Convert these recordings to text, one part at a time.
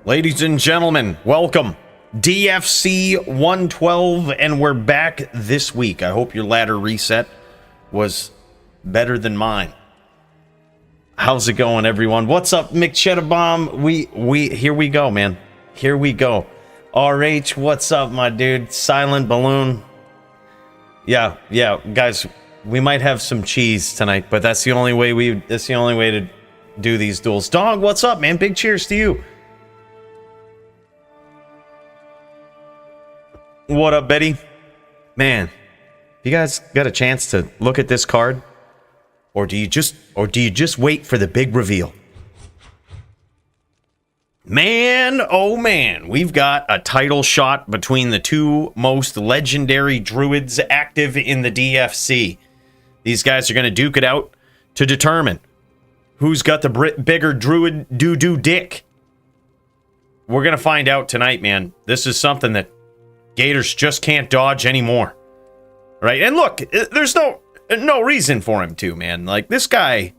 Ladies and gentlemen, welcome. DFC 112, and we're back this week. I hope your ladder reset was better than mine. How's it going, everyone? What's up, McCheddabomb? We here we go, man. Here we go. RH, what's up, my dude? Silent Balloon. Yeah, guys, we might have some cheese tonight, but that's the only way to do these duels. Dog, what's up, man? Big cheers to you. What up, Betty? Man, you guys got a chance to look at this card? Or do you just wait for the big reveal? Man, oh man, we've got a title shot between the two most legendary druids active in the DFC. These guys are going to duke it out to determine who's got the bigger druid doo-doo dick. We're going to find out tonight, man. This is something that Gators just can't dodge anymore. Right? And look, there's no reason for him to, man. Like, this guy,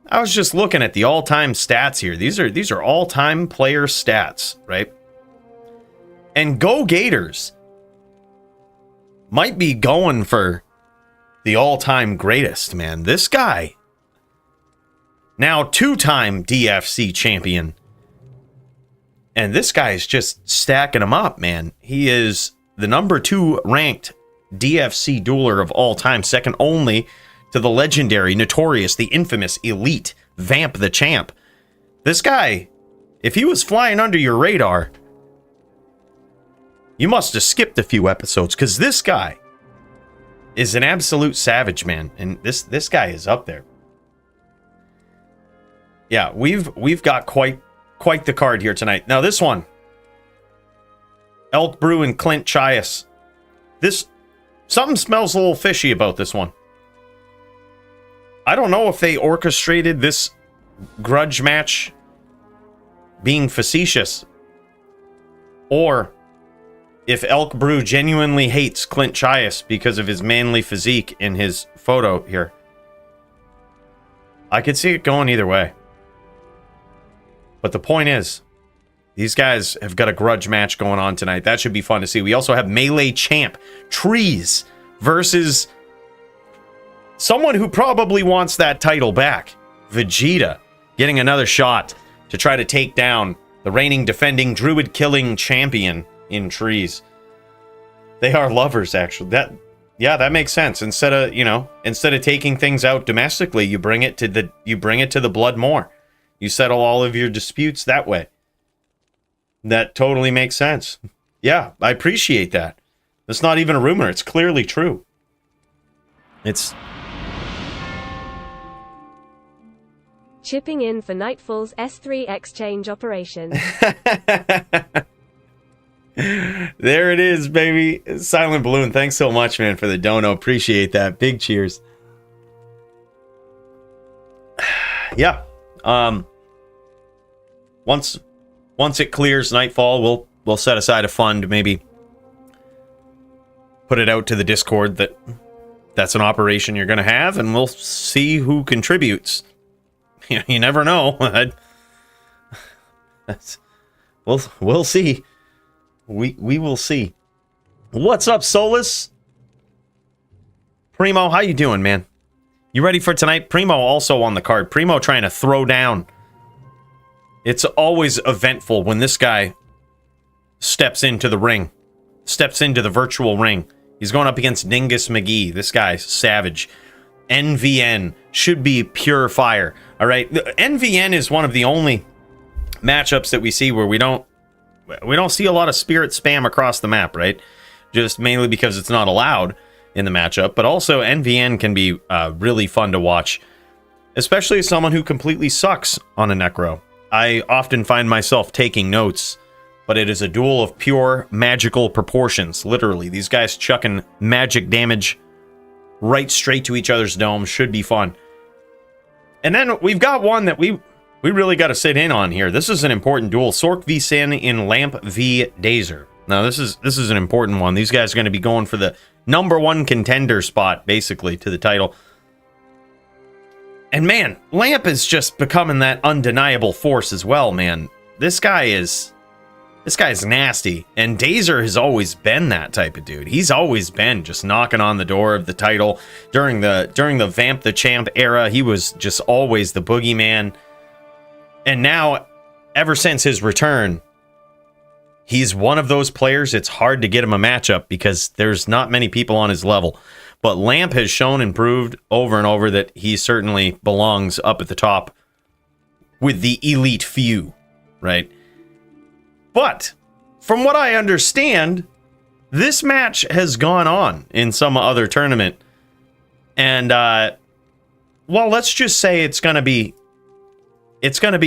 I was just looking at the all-time stats here. These are all-time player stats, right? And Go Gators might be going for the all-time greatest, man. This guy, now two-time DFC champion, and this guy is just stacking them up, man. He is the number 2 ranked DFC dueler of all time, second only to the legendary, notorious, the infamous, elite Vamp the Champ. This guy, if he was flying under your radar, you must have skipped a few episodes, because this guy is an absolute savage, man. And this guy is up there. Yeah, we've got quite the card here tonight. Now this one, Elk Brew and Clint Chias. Something smells a little fishy about this one. I don't know if they orchestrated this grudge match being facetious, or if Elk Brew genuinely hates Clint Chias because of his manly physique in his photo here. I could see it going either way. But the point is, these guys have got a grudge match going on tonight. That should be fun to see. We also have Melee Champ Trees versus someone who probably wants that title back. Vegeta getting another shot to try to take down the reigning defending Druid killing champion in Trees. They are lovers, actually. That makes sense. Instead of taking things out domestically, you bring it to the Blood Moor. You settle all of your disputes that way. That totally makes sense. Yeah, I appreciate that. It's not even a rumor. It's clearly true. It's... Chipping in for Nightfall's S3 exchange operation. There it is, baby. Silent Balloon, thanks so much, man, for the dono. Appreciate that. Big cheers. Yeah. Once it clears Nightfall, we'll set aside a fund to maybe put it out to the Discord that's an operation you're going to have, and we'll see who contributes. You never know. We'll see. We will see. What's up, Solus? Primo, how you doing, man? You ready for tonight? Primo also on the card. Primo trying to throw down. It's always eventful when this guy steps into the ring. Steps into the virtual ring. He's going up against Dingus McGee. This guy's savage. NVN should be pure fire. All right. NVN is one of the only matchups that we see where we don't see a lot of spirit spam across the map, right? Just mainly because it's not allowed in the matchup. But also NVN can be really fun to watch, especially as someone who completely sucks on a Necro. I often find myself taking notes, but it is a duel of pure magical proportions. Literally, these guys chucking magic damage right straight to each other's domes. Should be fun. And then we've got one that we really got to sit in on here. This is an important duel. Sork v Sin in Lamp v Daer. Now, this is an important one. These guys are going to be going for the #1 contender spot, basically, to the title. And man, Lamp is just becoming that undeniable force as well, man. This guy's nasty. And Daer has always been that type of dude. He's always been just knocking on the door of the title. During the Vamp the Champ era, he was just always the boogeyman. And now, ever since his return, he's one of those players it's hard to get him a matchup because there's not many people on his level. But Lamp has shown and proved over and over that he certainly belongs up at the top with the elite few, right? But from what I understand, this match has gone on in some other tournament. And, well, let's just say it's going to be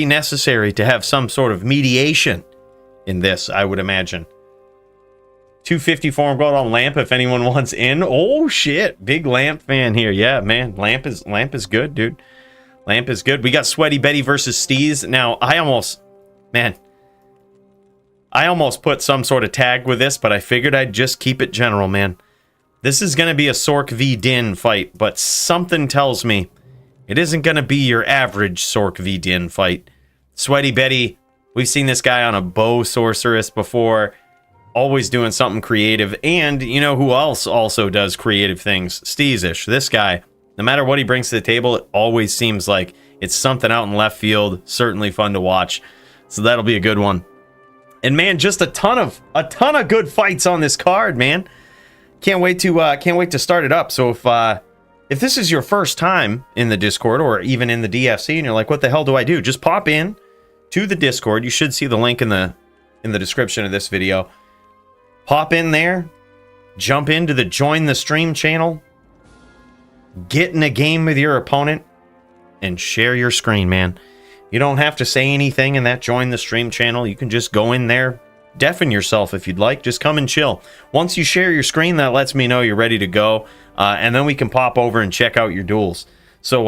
necessary to have some sort of mediation in this, I would imagine. 250 form gold on Lamp if anyone wants in. Oh shit, big Lamp fan here. Yeah, man, Lamp is good, dude. Lamp is good. We got Sweaty Betty versus Steas. Now, I almost put some sort of tag with this, but I figured I'd just keep it general, man. This is going to be a Sork v Din fight, but something tells me it isn't going to be your average Sork v Din fight. Sweaty Betty, we've seen this guy on a bow sorceress before, always doing something creative. And you know who else also does creative things? Steasish. This guy, no matter what he brings to the table, it always seems like it's something out in left field. Certainly fun to watch. So that'll be a good one. And man, just a ton of good fights on this card, man. Can't wait to start it up. So if this is your first time in the Discord or even in the DFC and you're like, what the hell do I do? Just pop in to the Discord. You should see the link in the description of this video. Pop in there, jump into the join the stream channel, get in a game with your opponent, and share your screen, man. You don't have to say anything in that join the stream channel. You can just go in there, deafen yourself if you'd like. Just come and chill. Once you share your screen, that lets me know you're ready to go, and then we can pop over and check out your duels. So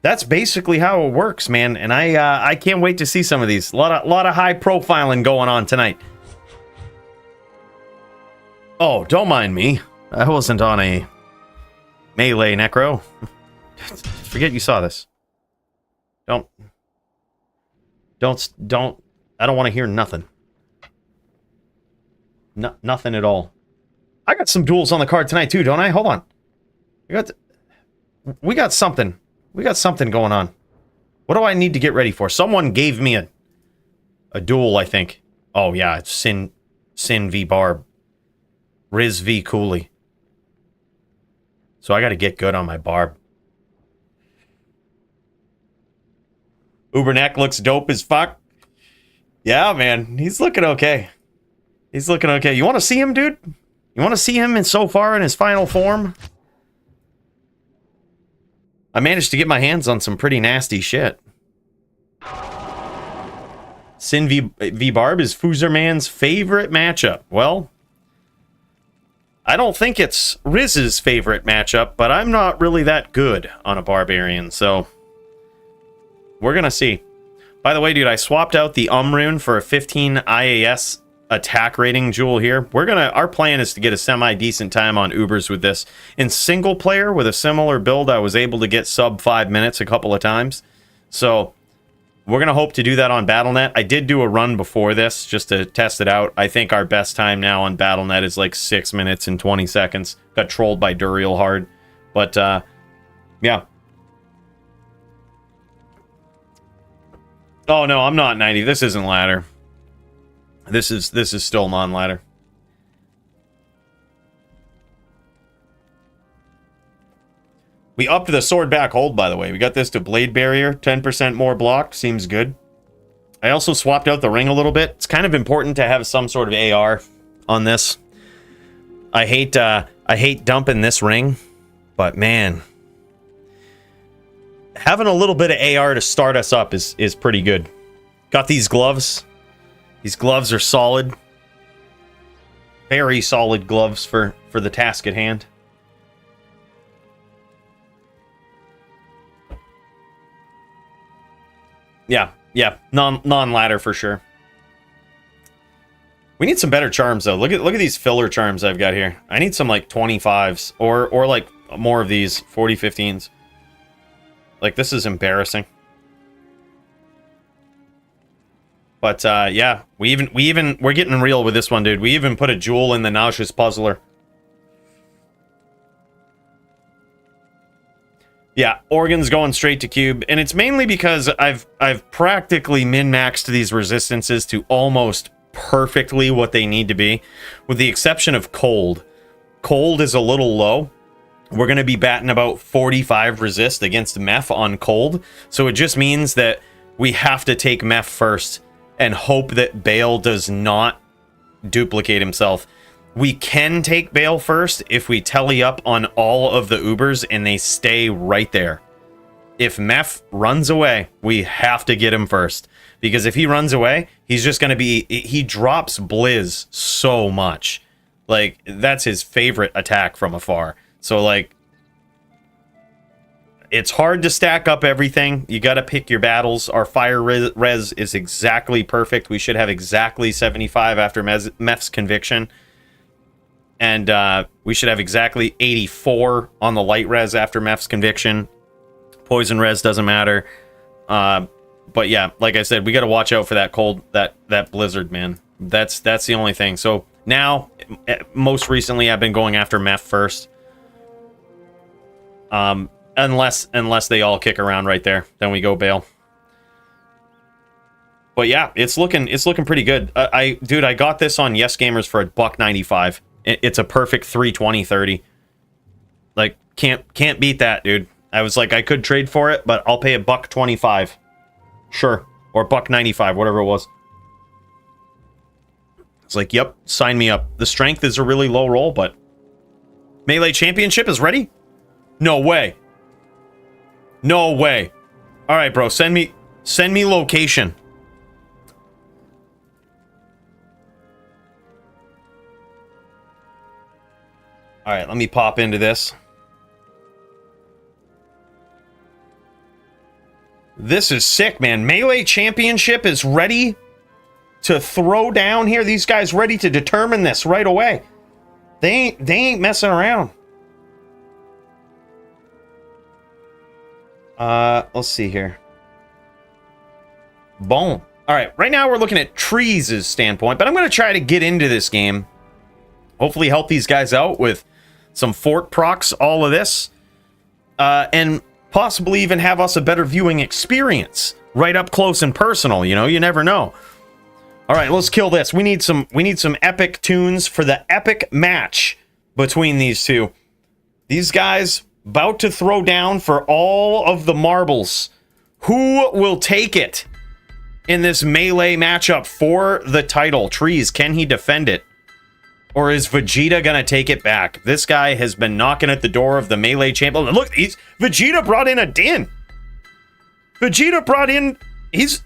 that's basically how it works, man. And I can't wait to see some of these. A lot of high profiling going on tonight. Oh, don't mind me. I wasn't on a melee necro. Forget you saw this. Don't. I don't want to hear nothing. Nothing at all. I got some duels on the card tonight too, don't I? Hold on. We got something. We got something going on. What do I need to get ready for? Someone gave me a duel, I think. Oh yeah, it's Sin v Barb. Riz v Cooley. So I got to get good on my Barb. Uberneck looks dope as fuck. Yeah, man. He's looking okay. He's looking okay. You want to see him, dude? You want to see him so far in his final form? I managed to get my hands on some pretty nasty shit. Sin v Barb is Foozerman's favorite matchup. Well, I don't think it's Riz's favorite matchup, but I'm not really that good on a Barbarian, so we're gonna see. By the way, dude, I swapped out the rune for a 15 IAS attack rating jewel here. Our plan is to get a semi-decent time on Ubers with this. In single player, with a similar build, I was able to get sub 5 minutes a couple of times. So we're going to hope to do that on Battle.net. I did do a run before this just to test it out. I think our best time now on Battle.net is like 6 minutes and 20 seconds. Got trolled by Duel hard. But, yeah. Oh, no, I'm not 90. This isn't ladder. This is still non-ladder. We upped the sword back hold, by the way. We got this to blade barrier, 10% more block. Seems good. I also swapped out the ring a little bit. It's kind of important to have some sort of AR on this. I hate dumping this ring, but man, having a little bit of AR to start us up is pretty good. Got these gloves. These gloves are solid. Very solid gloves for the task at hand. Yeah, non-ladder for sure. We need some better charms though. Look at these filler charms I've got here. I need some like 25s or like more of these 40 15s. Like this is embarrassing. But yeah, we're getting real with this one, dude. We even put a jewel in the nauseous puzzler. Yeah, Organ's going straight to cube, and it's mainly because I've practically min-maxed these resistances to almost perfectly what they need to be, with the exception of cold. Cold is a little low. We're going to be batting about 45 resist against Meph on cold, so it just means that we have to take Meph first and hope that Bale does not duplicate himself. We can take Bale first if we telly up on all of the Ubers and they stay right there. If Meph runs away, we have to get him first. Because if he runs away, he's just going to be... He drops Blizz so much. Like, that's his favorite attack from afar. So, like... It's hard to stack up everything. You got to pick your battles. Our fire res is exactly perfect. We should have exactly 75 after Meph's conviction. And we should have exactly 84 on the light res after Meph's conviction. Poison res doesn't matter. But yeah, like I said, we got to watch out for that cold, that blizzard, man. That's the only thing. So now, most recently, I've been going after Meph first. Unless they all kick around right there, then we go Bale. But yeah, it's looking pretty good. Dude, I got this on Yes Gamers for $1.95. It's a perfect 320/30. Like, can't beat that, dude. I was like, I could trade for it, but I'll pay $1.25. Sure. Or $1.95, whatever it was. It's like, yep, sign me up. The strength is a really low roll, but Melee Championship is ready? No way. No way. All right, bro, send me location. All right, let me pop into this. This is sick, man. Melee Championship is ready to throw down here. These guys ready to determine this right away. They ain't messing around. Let's see here. Boom. All right, right now we're looking at Trees' standpoint, but I'm going to try to get into this game. Hopefully help these guys out with some fort procs, all of this. And possibly even have us a better viewing experience. Right up close and personal, you know? You never know. All right, let's kill this. We need some epic tunes for the epic match between these two. These guys about to throw down for all of the marbles. Who will take it in this melee matchup for the title? Trees, can he defend it? Or is Vegeta gonna take it back? This guy has been knocking at the door of the melee champion. Look, Vegeta brought in a Din. Vegeta brought in... Is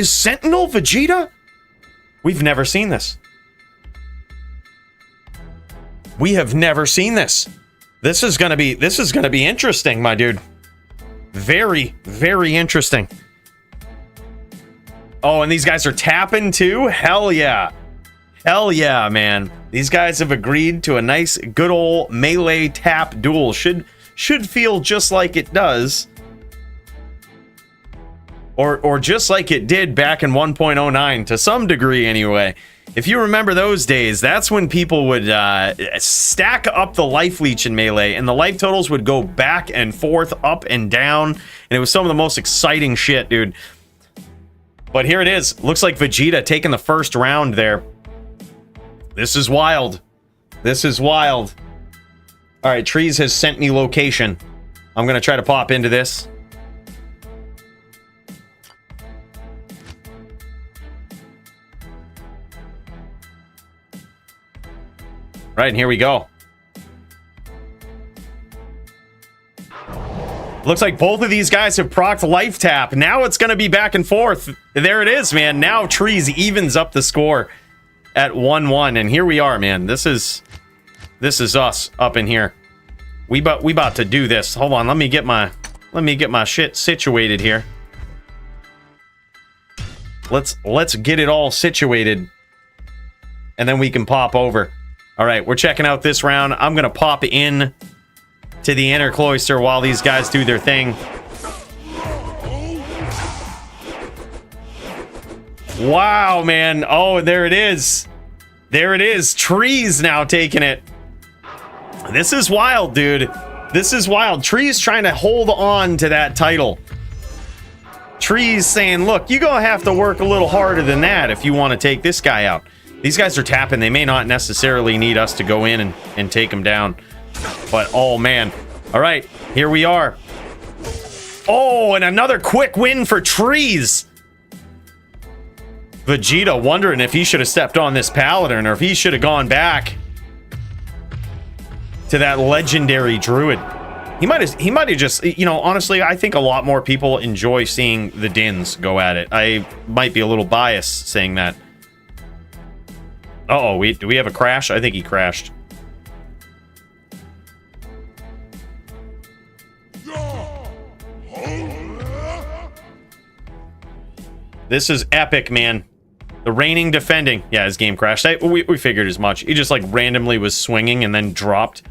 Sentinel Vegeta? We've never seen this. We have never seen this. This is gonna be interesting, my dude. Very, very interesting. Oh, and these guys are tapping too? Hell yeah. Hell yeah, man. These guys have agreed to a nice, good old melee tap duel. Should feel just like it does. Or just like it did back in 1.09, to some degree anyway. If you remember those days, that's when people would stack up the life leech in Melee, and the life totals would go back and forth, up and down, and it was some of the most exciting shit, dude. But here it is. Looks like Vegeta taking the first round there. This is wild. This is wild. All right, Trees has sent me location. I'm going to try to pop into this. Right, and here we go. Looks like both of these guys have procced life tap. Now it's going to be back and forth. There it is, man. Now Trees evens up the score at 1-1, and here we are, man. This is us up in here. We about to do this. Hold on, let me get my shit situated here. Let's get it all situated, and then we can pop over. All right, we're checking out this round. I'm gonna pop in to the inner cloister while these guys do their thing. Wow, man. Oh, there it is. There it is. Trees now taking it. This is wild, dude. This is wild. Trees trying to hold on to that title. Trees saying, look, you're going to have to work a little harder than that if you want to take this guy out. These guys are tapping. They may not necessarily need us to go in and take them down. But, oh, man. All right, here we are. Oh, and another quick win for Trees. Vegeta wondering if he should have stepped on this Paladin or if he should have gone back to that legendary Druid. He might have just, you know, honestly, I think a lot more people enjoy seeing the Dins go at it. I might be a little biased saying that. Uh-oh, do we have a crash? I think he crashed. This is epic, man. The reigning defending. Yeah, his game crashed. We figured as much. He just like randomly was swinging and then dropped.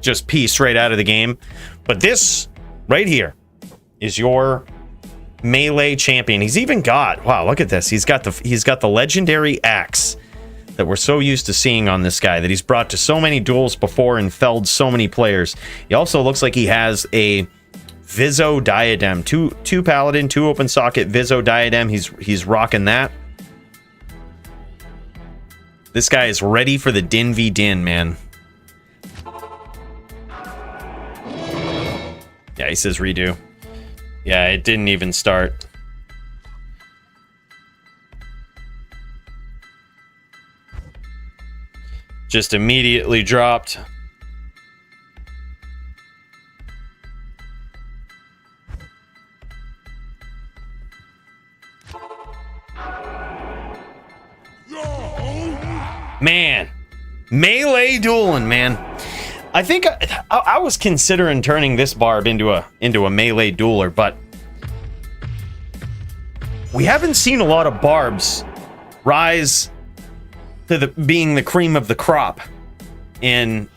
Just pieced right out of the game. But this right here is your melee champion. He's even got, wow, look at this. He's got the legendary axe that we're so used to seeing on this guy, that he's brought to so many duels before and felled so many players. He also looks like he has a Vizzo diadem, two paladin, 2 open socket Vizzo diadem. He's rocking that. This guy is ready for the Din v Din, man. Yeah, he says redo. Yeah, it didn't even start. Just immediately dropped. Man, melee dueling, man. I think I was considering turning this barb into a melee dueler, but we haven't seen a lot of barbs rise to being the cream of the crop in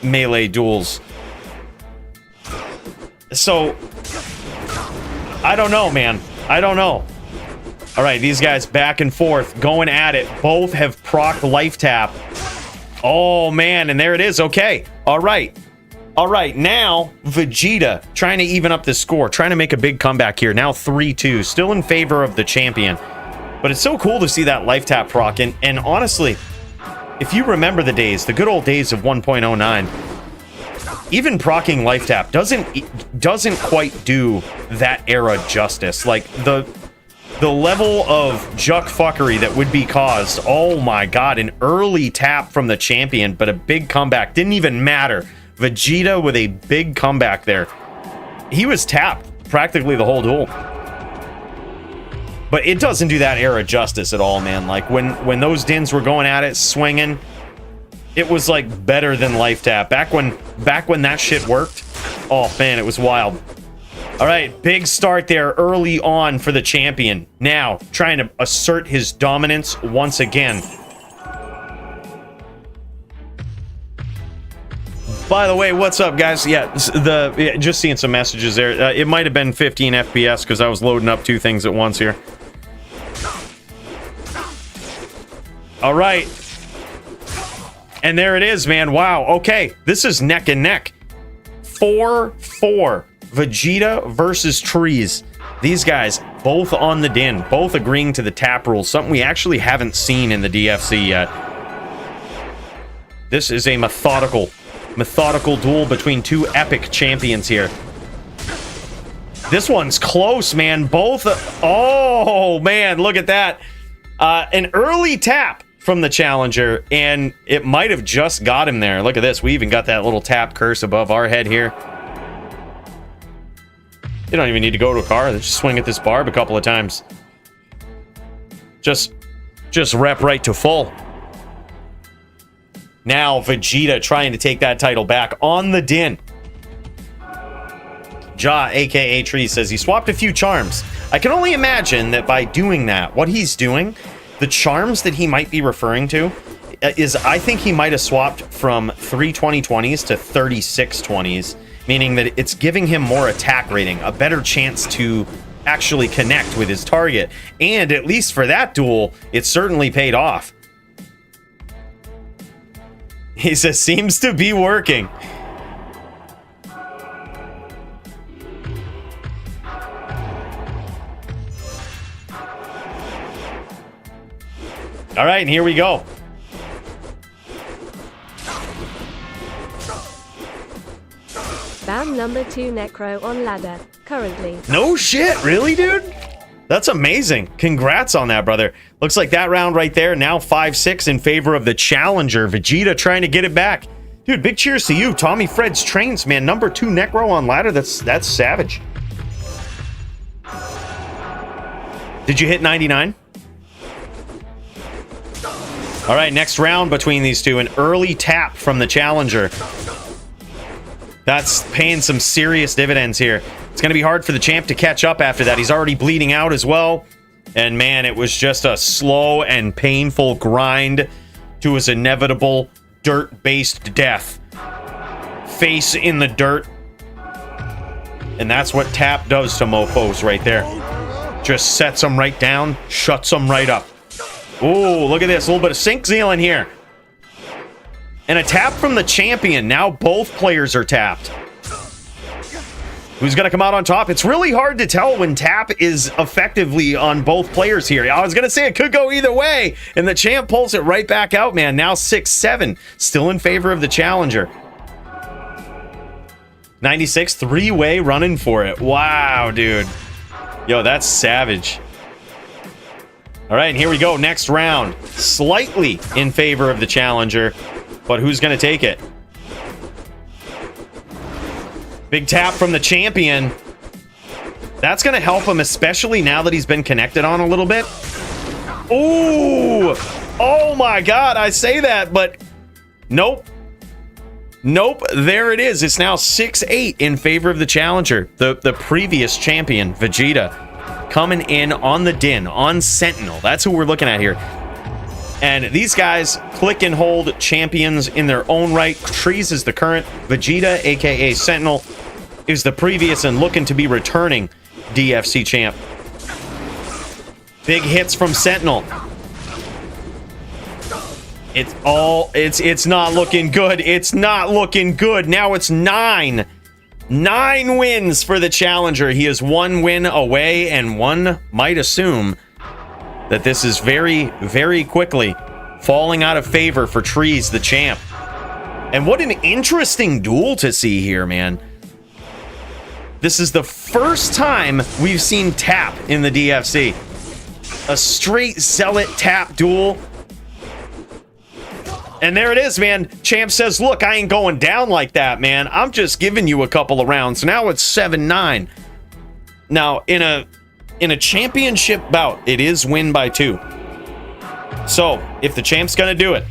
melee duels. So I don't know, man. I don't know. All right, these guys back and forth, going at it. Both have proc life tap. Oh, man, and there it is. Okay, all right. All right, now Vegeta trying to even up the score, trying to make a big comeback here. Now 3-2, still in favor of the champion. But it's so cool to see that life tap proc. And honestly, if you remember the days, the good old days of 1.09, even procking life tap doesn't quite do that era justice. Like the level of juck fuckery that would be caused. Oh my god, an early tap from the champion, but a big comeback. Didn't even matter. Vegeta with a big comeback there. He was tapped practically the whole duel. But it doesn't do that era justice at all, man. Like when those Dins were going at it, swinging, it was like better than life tap. Back when that shit worked, oh man, it was wild. All right, big start there early on for the champion. Now, trying to assert his dominance once again. By the way, what's up, guys? Yeah, just seeing some messages there. It might have been 15 FPS because I was loading up 2 things at once here. All right. And there it is, man. Wow. Okay, this is neck and neck. 4-4. Vegeta versus Trees. These guys both on the Din, both agreeing to the tap rules, something we actually haven't seen in the DFC yet. This is a methodical duel between 2 epic champions here. This one's close, man. Both, oh man, look at that. An early tap from the challenger, and it might have just got him there. Look at this. We even got that little tap curse above our head here. You don't even need to go to a car. Just swing at this barb a couple of times. Just rep right to full. Now Vegeta trying to take that title back on the Din. Ja, aka Tree, says he swapped a few charms. I can only imagine that by doing that, what he's doing, the charms that he might be referring to, is I think he might have swapped from 3 2020s to 36 20s. Meaning that it's giving him more attack rating, a better chance to actually connect with his target. And at least for that duel, it certainly paid off. He says, seems to be working. All right, and here we go. Bam number 2 Necro on ladder, currently. No shit, really, dude? That's amazing. Congrats on that, brother. Looks like that round right there, now 5-6 in favor of the challenger. Vegeta trying to get it back. Dude, big cheers to you. Tommy Fred's trains, man. Number 2 Necro on ladder, that's savage. Did you hit 99? All right, next round between these two. An early tap from the challenger. That's paying some serious dividends here. It's going to be hard for the champ to catch up after that. He's already bleeding out as well. And man, it was just a slow and painful grind to his inevitable dirt-based death. Face in the dirt. And that's what tap does to mofos right there. Just sets them right down, shuts them right up. Ooh, look at this. A little bit of sync zeal in here. And a tap from the champion. Now both players are tapped. Who's going to come out on top? It's really hard to tell when tap is effectively on both players here. I was going to say it could go either way. And the champ pulls it right back out, man. Now 6-7. Still in favor of the challenger. 96, three-way running for it. Wow, dude. Yo, that's savage. All right, and here we go. Next round. Slightly in favor of the challenger. But who's going to take it? Big tap from the champion. That's going to help him, especially now that he's been connected on a little bit. Ooh! Oh my god, I say that, but nope. Nope, there it is. It's now 6-8 in favor of the challenger. The previous champion, Vegeta, coming in on the Din, on Sentinel. That's who we're looking at here. And these guys click and hold champions in their own right. Trees is the current. Vegeta, aka Sentinel, is the previous and looking to be returning DFC champ. Big hits from Sentinel. It's not looking good. It's not looking good. Now it's 9. 9 wins for the challenger. He is 1 win away, and one might assume that this is very, very quickly falling out of favor for Trees, the champ. And what an interesting duel to see here, man. This is the first time we've seen tap in the DFC. A straight zealot tap duel. And there it is, man. Champ says, look, I ain't going down like that, man. I'm just giving you a couple of rounds. Now it's 7-9. Now, in a championship bout, it is win by 2. So, if the champ's gonna do it,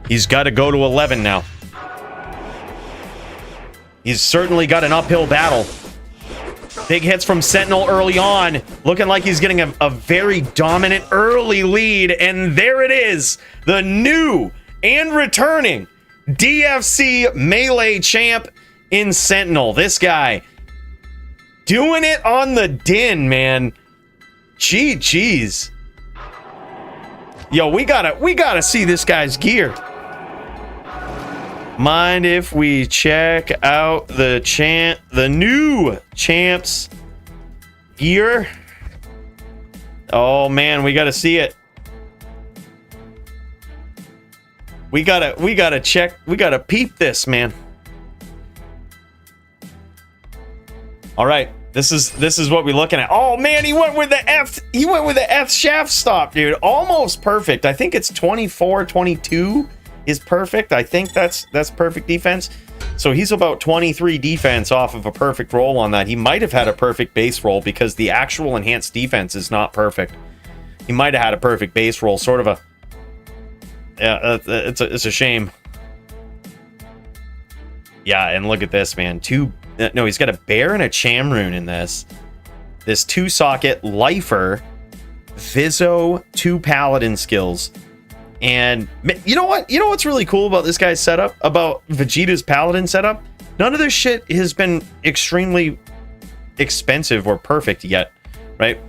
he's got to go to 11 now. He's certainly got an uphill battle. Big hits from Sentinel early on. Looking like he's getting a very dominant early lead. And there it is. The new and returning DFC Melee champ in Sentinel. This guy doing it on the Din, man. Jeez. Yo, we gotta see this guy's gear. Mind if we check out the new champ's gear? Oh man, we gotta see it. We gotta check, we gotta peep this, man. All right, this is what we're looking at. Oh man, he went with the F shaft stop, dude. Almost perfect. I think it's 24-22 is perfect. I think that's perfect defense. So he's about 23 defense off of a perfect roll on that. He might have had a perfect base roll because the actual enhanced defense is not perfect. He might have had a perfect base roll, sort of a... Yeah, it's a shame. Yeah, and look at this, man. No, he's got a bear and a Chamroon in this. This 2-socket lifer, Vizzo, 2 paladin skills. And you know what? You know what's really cool about this guy's setup? About Vegeta's paladin setup? None of this shit has been extremely expensive or perfect yet. right?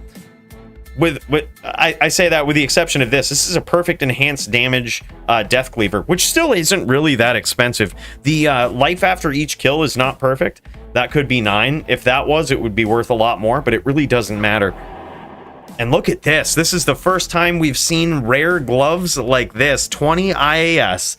I say that with the exception of this. This is a perfect enhanced damage death cleaver, which still isn't really that expensive. The life after each kill is not perfect. That could be 9. If that was, it would be worth a lot more, but it really doesn't matter. And look at this. This is the first time we've seen rare gloves like this. 20 IAS.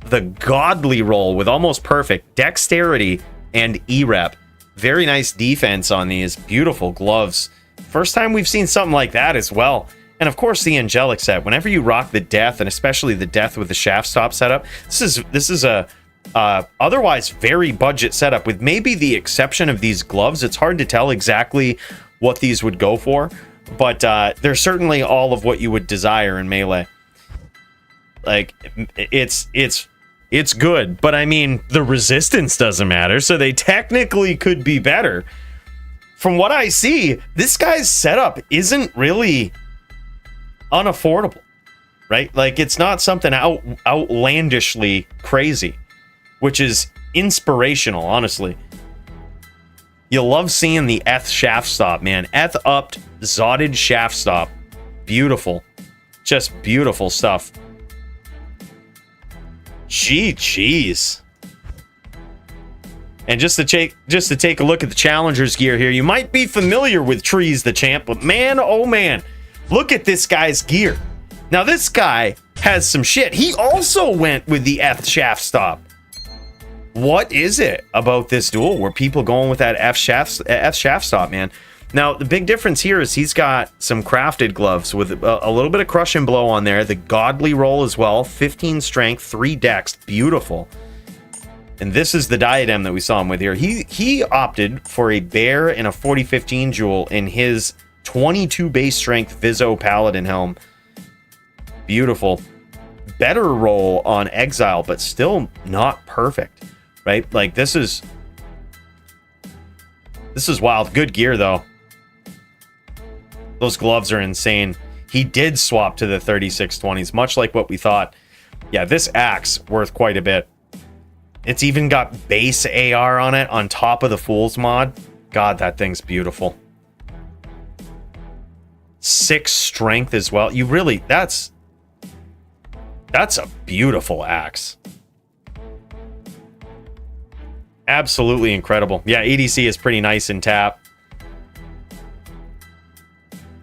The godly roll with almost perfect dexterity and E-rep. Very nice defense on these. Beautiful gloves. First time we've seen something like that as well. And of course the angelic set. Whenever you rock the death, and especially the death with the shaft stop setup, this is a otherwise very budget setup. With maybe the exception of these gloves, it's hard to tell exactly what these would go for, but they're certainly all of what you would desire in Melee. Like, it's good, but I mean, the resistance doesn't matter, so they technically could be better. From what I see, this guy's setup isn't really unaffordable, right? Like, it's not something outlandishly crazy, which is inspirational, honestly. You love seeing the Eth shaft stop, man. Eth upped, Zotted shaft stop. Beautiful. Just beautiful stuff. Jeez. And just to take a look at the Challenger's gear here, you might be familiar with Trees the Champ, but man, oh man, look at this guy's gear. Now this guy has some shit. He also went with the F shaft stop. What is it about this duel where people going with that F shaft stop, man? Now the big difference here is he's got some crafted gloves with a little bit of crush and blow on there. The godly roll as well, 15 strength, 3 dex, beautiful. And this is the diadem that we saw him with here. He opted for a bear and a 40-15 jewel in his 22 base strength Vizzo Paladin helm. Beautiful. Better roll on Exile, but still not perfect, right? Like, this is wild. Good gear, though. Those gloves are insane. He did swap to the 3620s, much like what we thought. Yeah, this axe worth quite a bit. It's even got base AR on it on top of the Fool's mod. God, that thing's beautiful. 6 strength as well. You really, that's a beautiful axe. Absolutely incredible. Yeah, EDC is pretty nice in tap.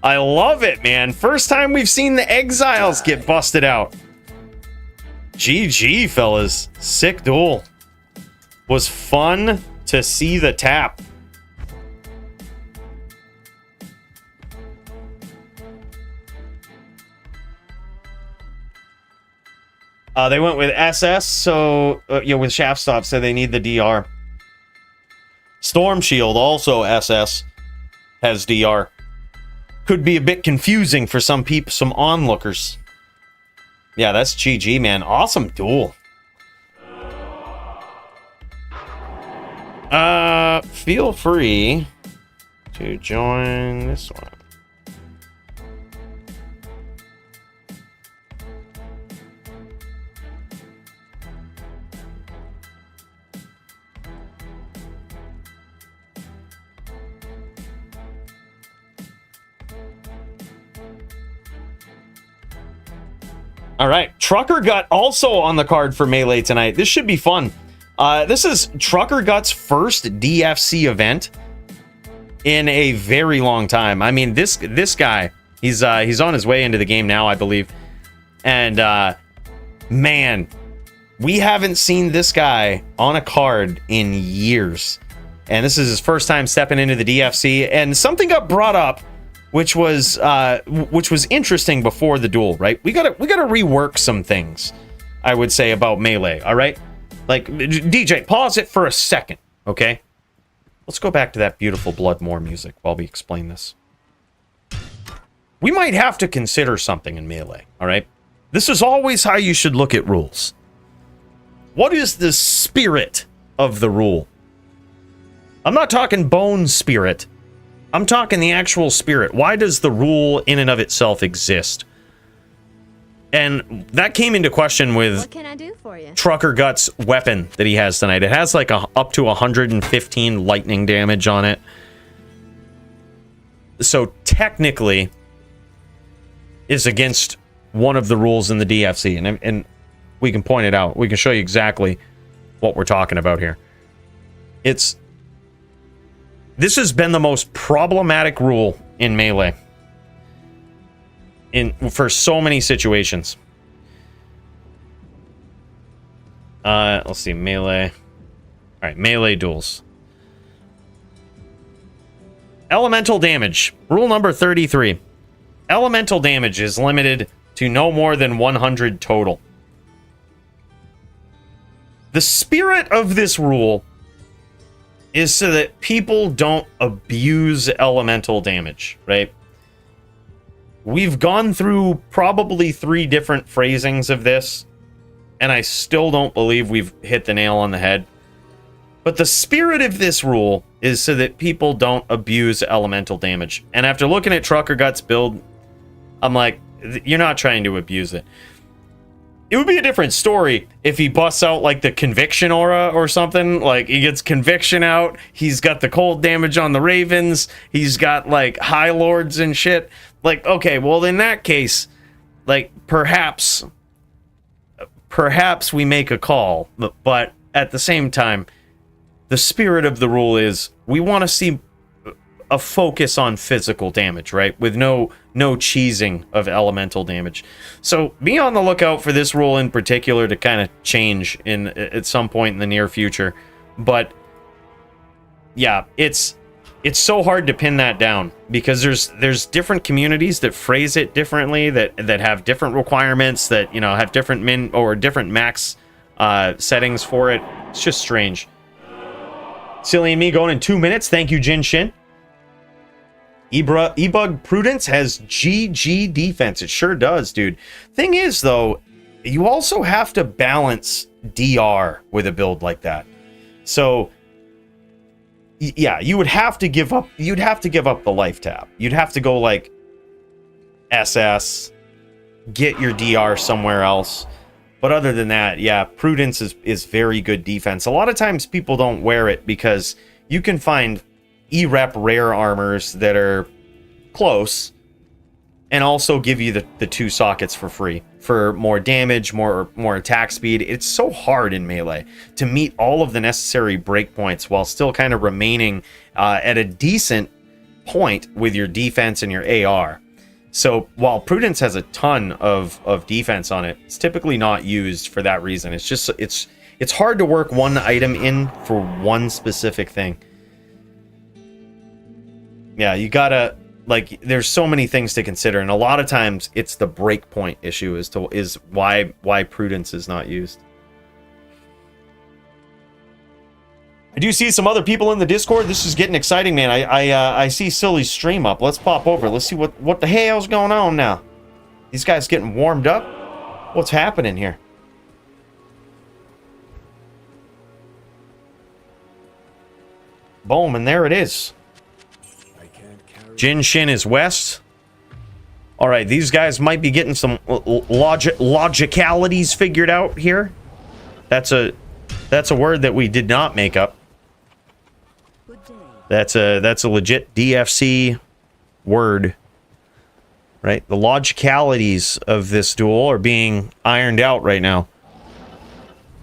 I love it, man. First time we've seen the Exiles get busted out. GG, fellas. Sick duel. Was fun to see the tap. They went with SS, so with shaft stop, so they need the DR. Storm Shield, also SS, has DR. Could be a bit confusing for some people, some onlookers. Yeah, that's GG, man. Awesome duel. Feel free to join this one. All right, Trucker Gut also on the card for Melee tonight. This should be fun. This is Trucker Gut's first DFC event in a very long time. I mean, this guy, he's on his way into the game now, I believe. And man, we haven't seen this guy on a card in years. And this is his first time stepping into the DFC. And something got brought up, which was interesting before the duel, right? We gotta rework some things, I would say, about Melee. All right. Like, DJ, pause it for a second, okay? Let's go back to that beautiful Bloodmore music while we explain this. We might have to consider something in Melee, all right? This is always how you should look at rules. What is the spirit of the rule? I'm not talking bone spirit. I'm talking the actual spirit. Why does the rule in and of itself exist? And that came into question with what can I do for you? Trucker Gut's weapon that he has tonight. It has like up to 115 lightning damage on it. So technically is against one of the rules in the DFC, and we can point it out. We can show you exactly what we're talking about here. This has been the most problematic rule in Melee for so many situations. Let's see, Melee. All right, Melee duels. Elemental damage. Rule number 33. Elemental damage is limited to no more than 100 total. The spirit of this rule is so that people don't abuse elemental damage, right? We've gone through probably 3 different phrasings of this, and I still don't believe we've hit the nail on the head. But the spirit of this rule is so that people don't abuse elemental damage. And after looking at Trucker Guts build, I'm like, you're not trying to abuse it. It would be a different story if he busts out like the conviction aura or something. Like he gets conviction out, he's got the cold damage on the Ravens, he's got like High Lords and shit. Like, okay, well in that case, like perhaps we make a call, but at the same time, the spirit of the rule is we want to see a focus on physical damage, right? With no cheesing of elemental damage. So be on the lookout for this rule in particular to kind of change at some point in the near future. But yeah, it's so hard to pin that down because there's different communities that phrase it differently, that have different requirements, that, you know, have different min or different max settings for it. It's just strange. Silly and me going in 2 minutes. Thank you, Jin Shin. Ebug Prudence has GG defense. It sure does, dude. Thing is, though, you also have to balance DR with a build like that. So, yeah, you would have to give up. You'd have to give up the life tab. You'd have to go like SS, get your DR somewhere else. But other than that, yeah, Prudence is very good defense. A lot of times people don't wear it because you can find E-Rep rare armors that are close and also give you the 2 sockets for free for more damage, more attack speed. It's so hard in Melee to meet all of the necessary breakpoints while still kind of remaining at a decent point with your defense and your AR. So while Prudence has a ton of defense on it, it's typically not used for that reason. It's just it's hard to work one item in for one specific thing. Yeah, you gotta, like, there's so many things to consider, and a lot of times it's the breakpoint issue is why Prudence is not used. I do see some other people in the Discord. This is getting exciting, man. I see Silly's stream up. Let's pop over. Let's see what the hell's going on now. These guys getting warmed up? What's happening here? Boom, and there it is. Jin Shin is west. All right, these guys might be getting some logicalities figured out here. That's a word that we did not make up. That's a legit DFC word, right? The logicalities of this duel are being ironed out right now.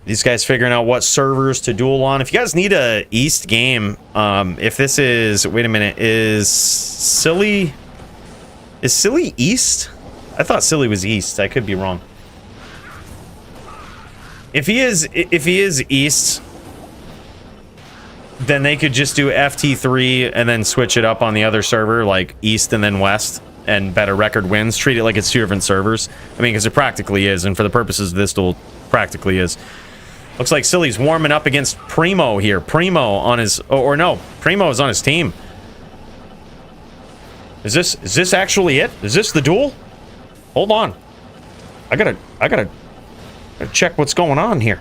These guys figuring out what servers to duel on. If you guys need a East game, if this is, wait a minute, is Silly East? I thought Silly was East. I could be wrong. If he is East, then they could just do FT3 and then switch it up on the other server, like East and then West, and better record wins. Treat it like it's 2 different servers. I mean, because it practically is, and for the purposes of this duel, practically is. Looks like Silly's warming up against Primo here. Primo on his, or no, Primo is on his team. Is this actually it? Is this the duel? Hold on. I gotta check what's going on here.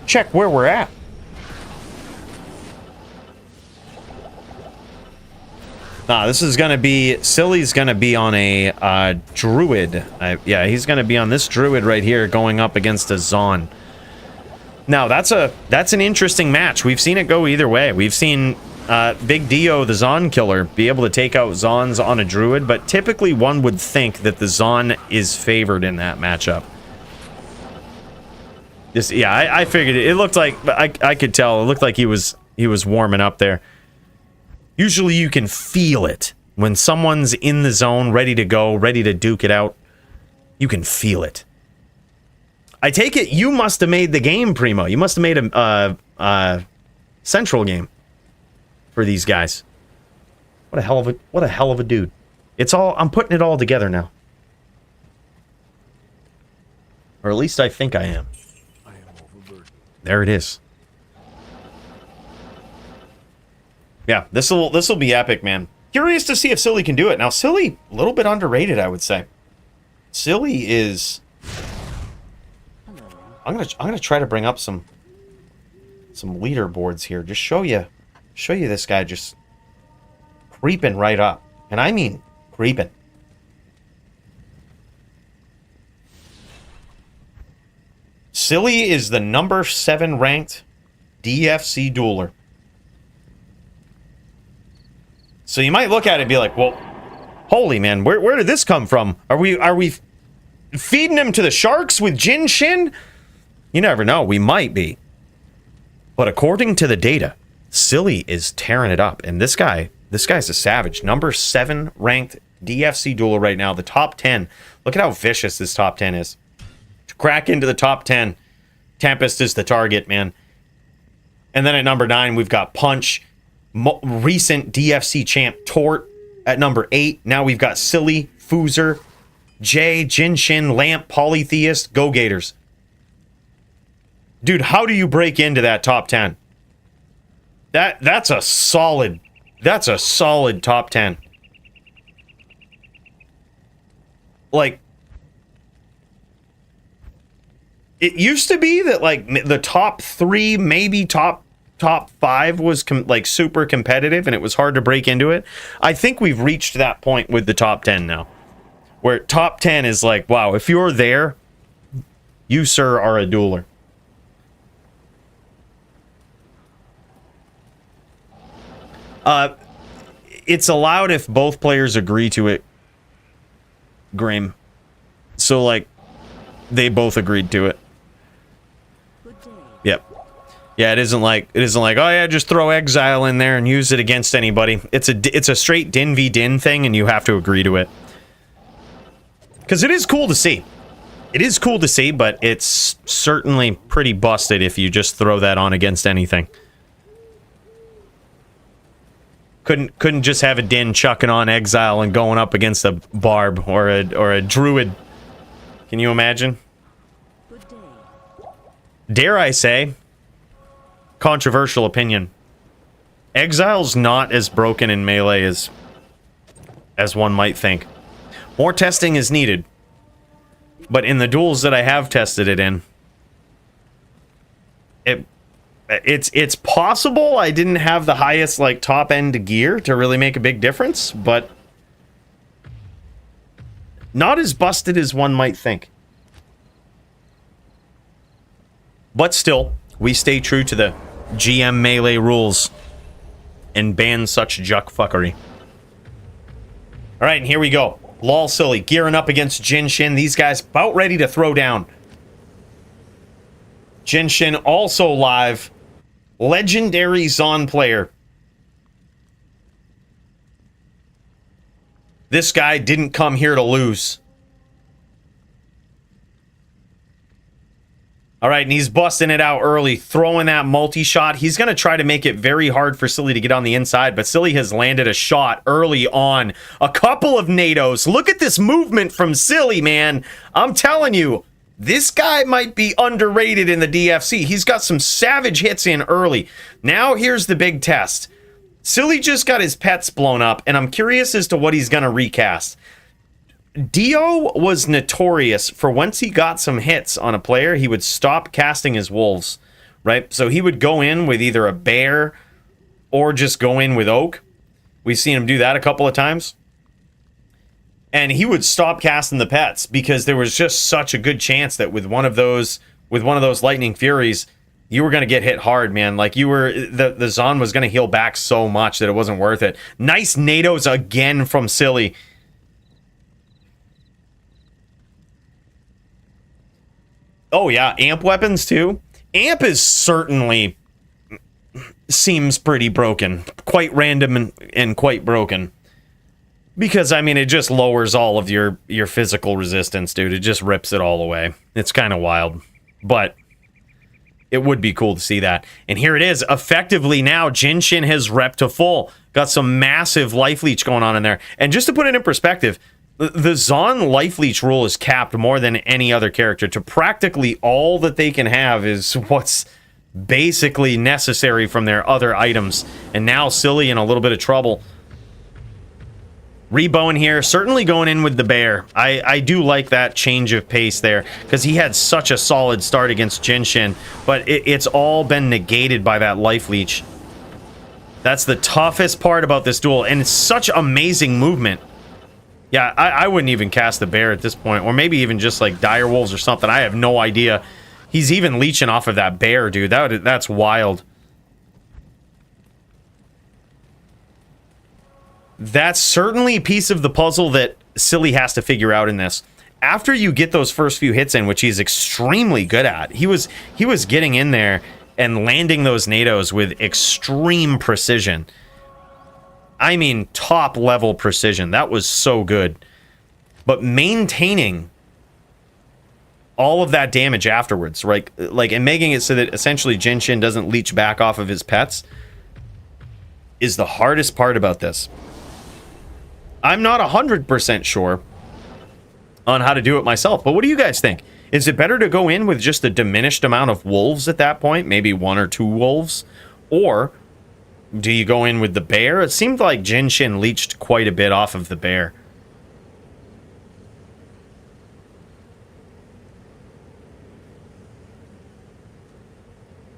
Check where we're at. Nah, this is gonna be, Silly's gonna be on a Druid. Yeah, he's gonna be on this Druid right here going up against a Zon. Now, that's an interesting match. We've seen it go either way. We've seen Big Dio, the Zon killer, be able to take out Zons on a Druid, but typically one would think that the Zon is favored in that matchup. Yeah, I figured it. It looked like, I could tell, it looked like he was warming up there. Usually you can feel it. When someone's in the zone, ready to go, ready to duke it out, you can feel it. I take it you must have made the game, Primo. You must have made a central game for these guys. What a hell of a dude. It's all, I'm putting it all together now. Or at least I think I am. There it is. Yeah, this'll be epic, man. Curious to see if Silly can do it. Now, Silly, a little bit underrated, I would say. Silly is... I'm gonna try to bring up some leaderboards here. Just show you this guy just creeping right up. And I mean creeping. Silly is the number 7 ranked DFC dueler. So you might look at it and be like, well, holy man, where did this come from? Are we feeding him to the sharks with Jin Shin? You never know, we might be. But according to the data, Silly is tearing it up. And this guy's a savage. Number 7 ranked DFC dueler right now, the top 10. Look at how vicious this top 10 is. To crack into the top 10, Tempest is the target, man. And then at number 9, we've got Punch, recent DFC champ Tort at number 8. Now we've got Silly, Foozer, Jay, Jin Shin, Lamp, Polytheist, Go Gators. Dude, how do you break into that top 10? That's a solid top 10. Like, it used to be that like the top 3, maybe top 5 was like super competitive and it was hard to break into it. I think we've reached that point with the top 10 now, where top 10 is like, wow, if you're there, you sir are a dueler. It's allowed if both players agree to it, Grim. So like they both agreed to it. Yep. Yeah, it isn't like, oh yeah, just throw exile in there and use it against anybody. It's a straight din v din thing and you have to agree to it. Cuz it is cool to see. It is cool to see, but it's certainly pretty busted if you just throw that on against anything. Couldn't just have a din chucking on exile and going up against a barb or a druid. Can you imagine? Dare I say, controversial opinion, exile's not as broken in melee as one might think. More testing is needed, but in the duels that I have tested it in, it's possible I didn't have the highest like top end gear to really make a big difference, but not as busted as one might think. But still, we stay true to the GM melee rules and ban such juck fuckery. Alright, and here we go. Lol Silly gearing up against Jin Shin. These guys about ready to throw down. Jin Shin also live. Legendary Zon player. This guy didn't come here to lose. Alright, and he's busting it out early, throwing that multi-shot. He's going to try to make it very hard for Silly to get on the inside, but Silly has landed a shot early on. A couple of nados. Look at this movement from Silly, man. I'm telling you, this guy might be underrated in the DFC. He's got some savage hits in early. Now here's the big test. Silly just got his pets blown up, and I'm curious as to what he's going to recast. Dio was notorious for once he got some hits on a player, he would stop casting his wolves, right? So he would go in with either a bear or just go in with oak. We've seen him do that a couple of times. And he would stop casting the pets because there was just such a good chance that with one of those lightning furies, you were going to get hit hard, man. Like, you were, the Zon was going to heal back so much that it wasn't worth it. Nice nados again from Silly. Oh, yeah, amp weapons, too. Amp is certainly seems pretty broken. Quite random and quite broken. Because, I mean, it just lowers all of your physical resistance, dude. It just rips it all away. It's kind of wild. But it would be cool to see that. And here it is. Effectively now, Jin Shin has repped to full. Got some massive life leech going on in there. And just to put it in perspective, the Zon life leech rule is capped more than any other character to practically all that they can have is what's basically necessary from their other items. And now Silly in a little bit of trouble. Rebow here, certainly going in with the Bear. I do like that change of pace there because he had such a solid start against Jin Shin, but it's all been negated by that life leech. That's the toughest part about this duel, and it's such amazing movement. Yeah, I wouldn't even cast the Bear at this point, or maybe even just like dire wolves or something. I have no idea. He's even leeching off of that Bear, dude. That's wild. That's certainly a piece of the puzzle that Silly has to figure out in this. After you get those first few hits in, which he's extremely good at, he was getting in there and landing those nados with extreme precision. I mean, top level precision. That was so good. But maintaining all of that damage afterwards, right? Like, and making it so that essentially Jin Shin doesn't leech back off of his pets is the hardest part about this. I'm not 100% sure on how to do it myself, but what do you guys think? Is it better to go in with just a diminished amount of wolves at that point? Maybe 1 or 2 wolves? Or do you go in with the Bear? It seemed like Jin Shin leached quite a bit off of the Bear.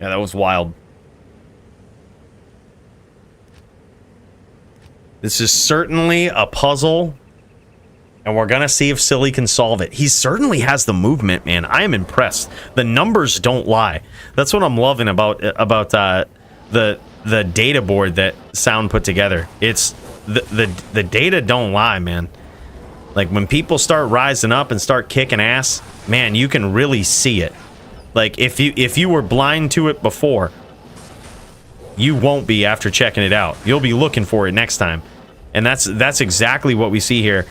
Yeah, that was wild. This is certainly a puzzle, and we're going to see if Silly can solve it. He certainly has the movement, man. I am impressed. The numbers don't lie. That's what I'm loving about the data board that Sound put together. It's the data don't lie, man. Like, when people start rising up and start kicking ass, man, you can really see it. Like, if you were blind to it before, you won't be after checking it out. You'll be looking for it next time. And that's exactly what we see here.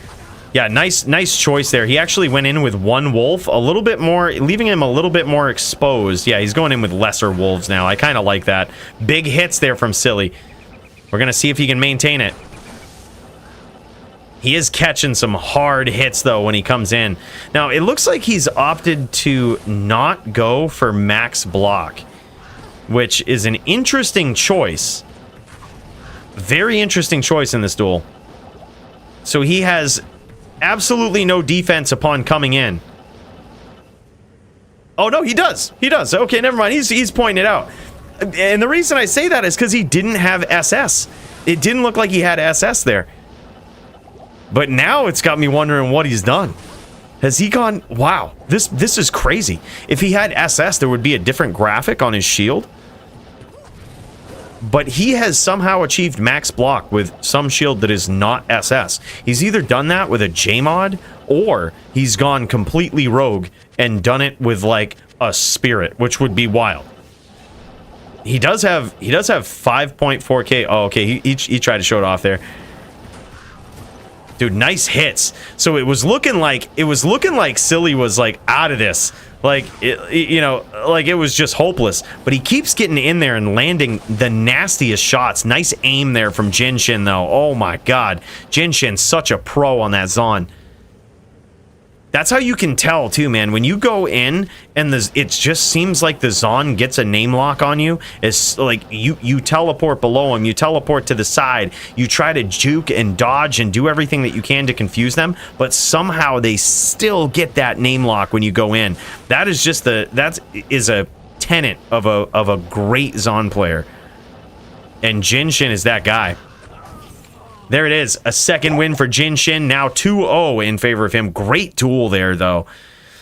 Yeah, nice choice there. He actually went in with 1 wolf, a little bit more, leaving him a little bit more exposed. Yeah, he's going in with lesser wolves now. I kind of like that. Big hits there from Silly. We're going to see if he can maintain it. He is catching some hard hits, though, when he comes in. Now, it looks like he's opted to not go for max block, which is an interesting choice. Very interesting choice in this duel. So he has absolutely no defense upon coming in. Oh, no, he does. He does. Okay, never mind. He's pointing it out. And the reason I say that is because he didn't have SS. It didn't look like he had SS there. But now it's got me wondering what he's done. Has he gone... Wow, this is crazy. If he had SS, there would be a different graphic on his shield. But he has somehow achieved max block with some shield that is not SS. He's either done that with a J-mod, or he's gone completely rogue and done it with, like, a spirit, which would be wild. He does have 5.4k. Oh, okay, he tried to show it off there. Dude, nice hits. So it was looking like Silly was like out of this. Like, you know, like it was just hopeless. But he keeps getting in there and landing the nastiest shots. Nice aim there from Jin Shin, though. Oh my god. Jin Shin's such a pro on that Zon. That's how you can tell, too, man. When you go in and it just seems like the Zon gets a name lock on you. It's like you teleport below him. You teleport to the side. You try to juke and dodge and do everything that you can to confuse them. But somehow they still get that name lock when you go in. That is just that is a tenet of a great Zon player. And Jin Shin is that guy. There it is. A second win for Jin Shin. Now 2-0 in favor of him. Great duel there, though.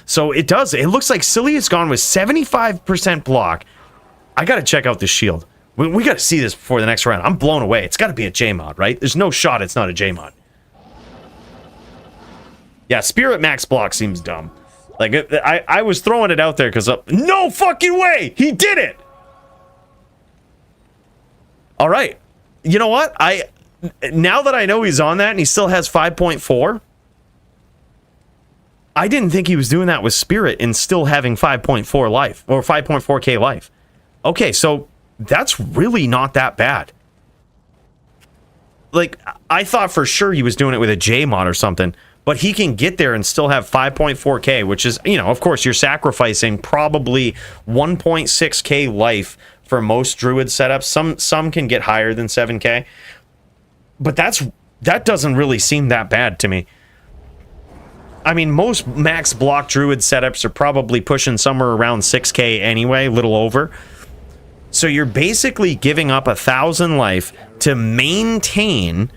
So it looks like Silly has gone with 75% block, I got to check out this shield. We got to see this before the next round. I'm blown away. It's got to be a J mod, right? There's no shot it's not a J mod. Yeah, Spirit Max block seems dumb. Like, I was throwing it out there because... no fucking way! He did it! All right. You know what? Now that I know he's on that and he still has 5.4... I didn't think he was doing that with Spirit and still having 5.4 life. Or 5.4k life. Okay, so... that's really not that bad. Like, I thought for sure he was doing it with a J mod or something, but he can get there and still have 5.4k, which is, you know, of course, you're sacrificing probably 1.6k life for most Druid setups. Some can get higher than 7k, but that doesn't really seem that bad to me. I mean, most max block Druid setups are probably pushing somewhere around 6k anyway, little over. So you're basically giving up 1,000 life to maintain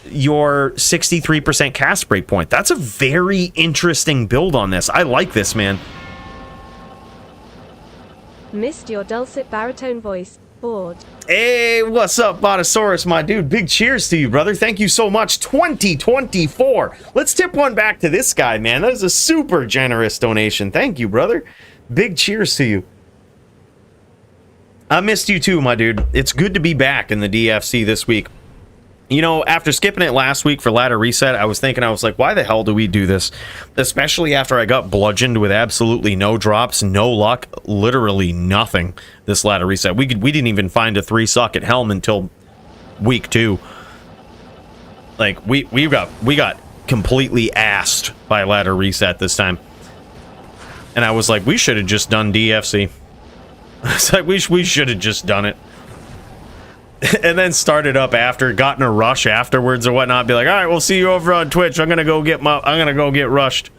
your 63% cast break point. That's a very interesting build on this. I like this, man. Missed your dulcet baritone voice. Bored. Hey, what's up, Botosaurus, my dude? Big cheers to you, brother. Thank you so much. 2024. Let's tip one back to this guy, man. That is a super generous donation. Thank you, brother. Big cheers to you. I missed you too, my dude. It's good to be back in the DFC this week. You know, after skipping it last week for ladder reset, I was like, why the hell do we do this? Especially after I got bludgeoned with absolutely no drops, no luck, literally nothing this ladder reset. We didn't even find a 3-socket helm until week 2. Like, we got completely assed by ladder reset this time. And I was like, we should have just done DFC. It's like, we should have just done it. And then started up after, gotten a rush afterwards or whatnot. Be like, all right, we'll see you over on Twitch. I'm gonna go get rushed.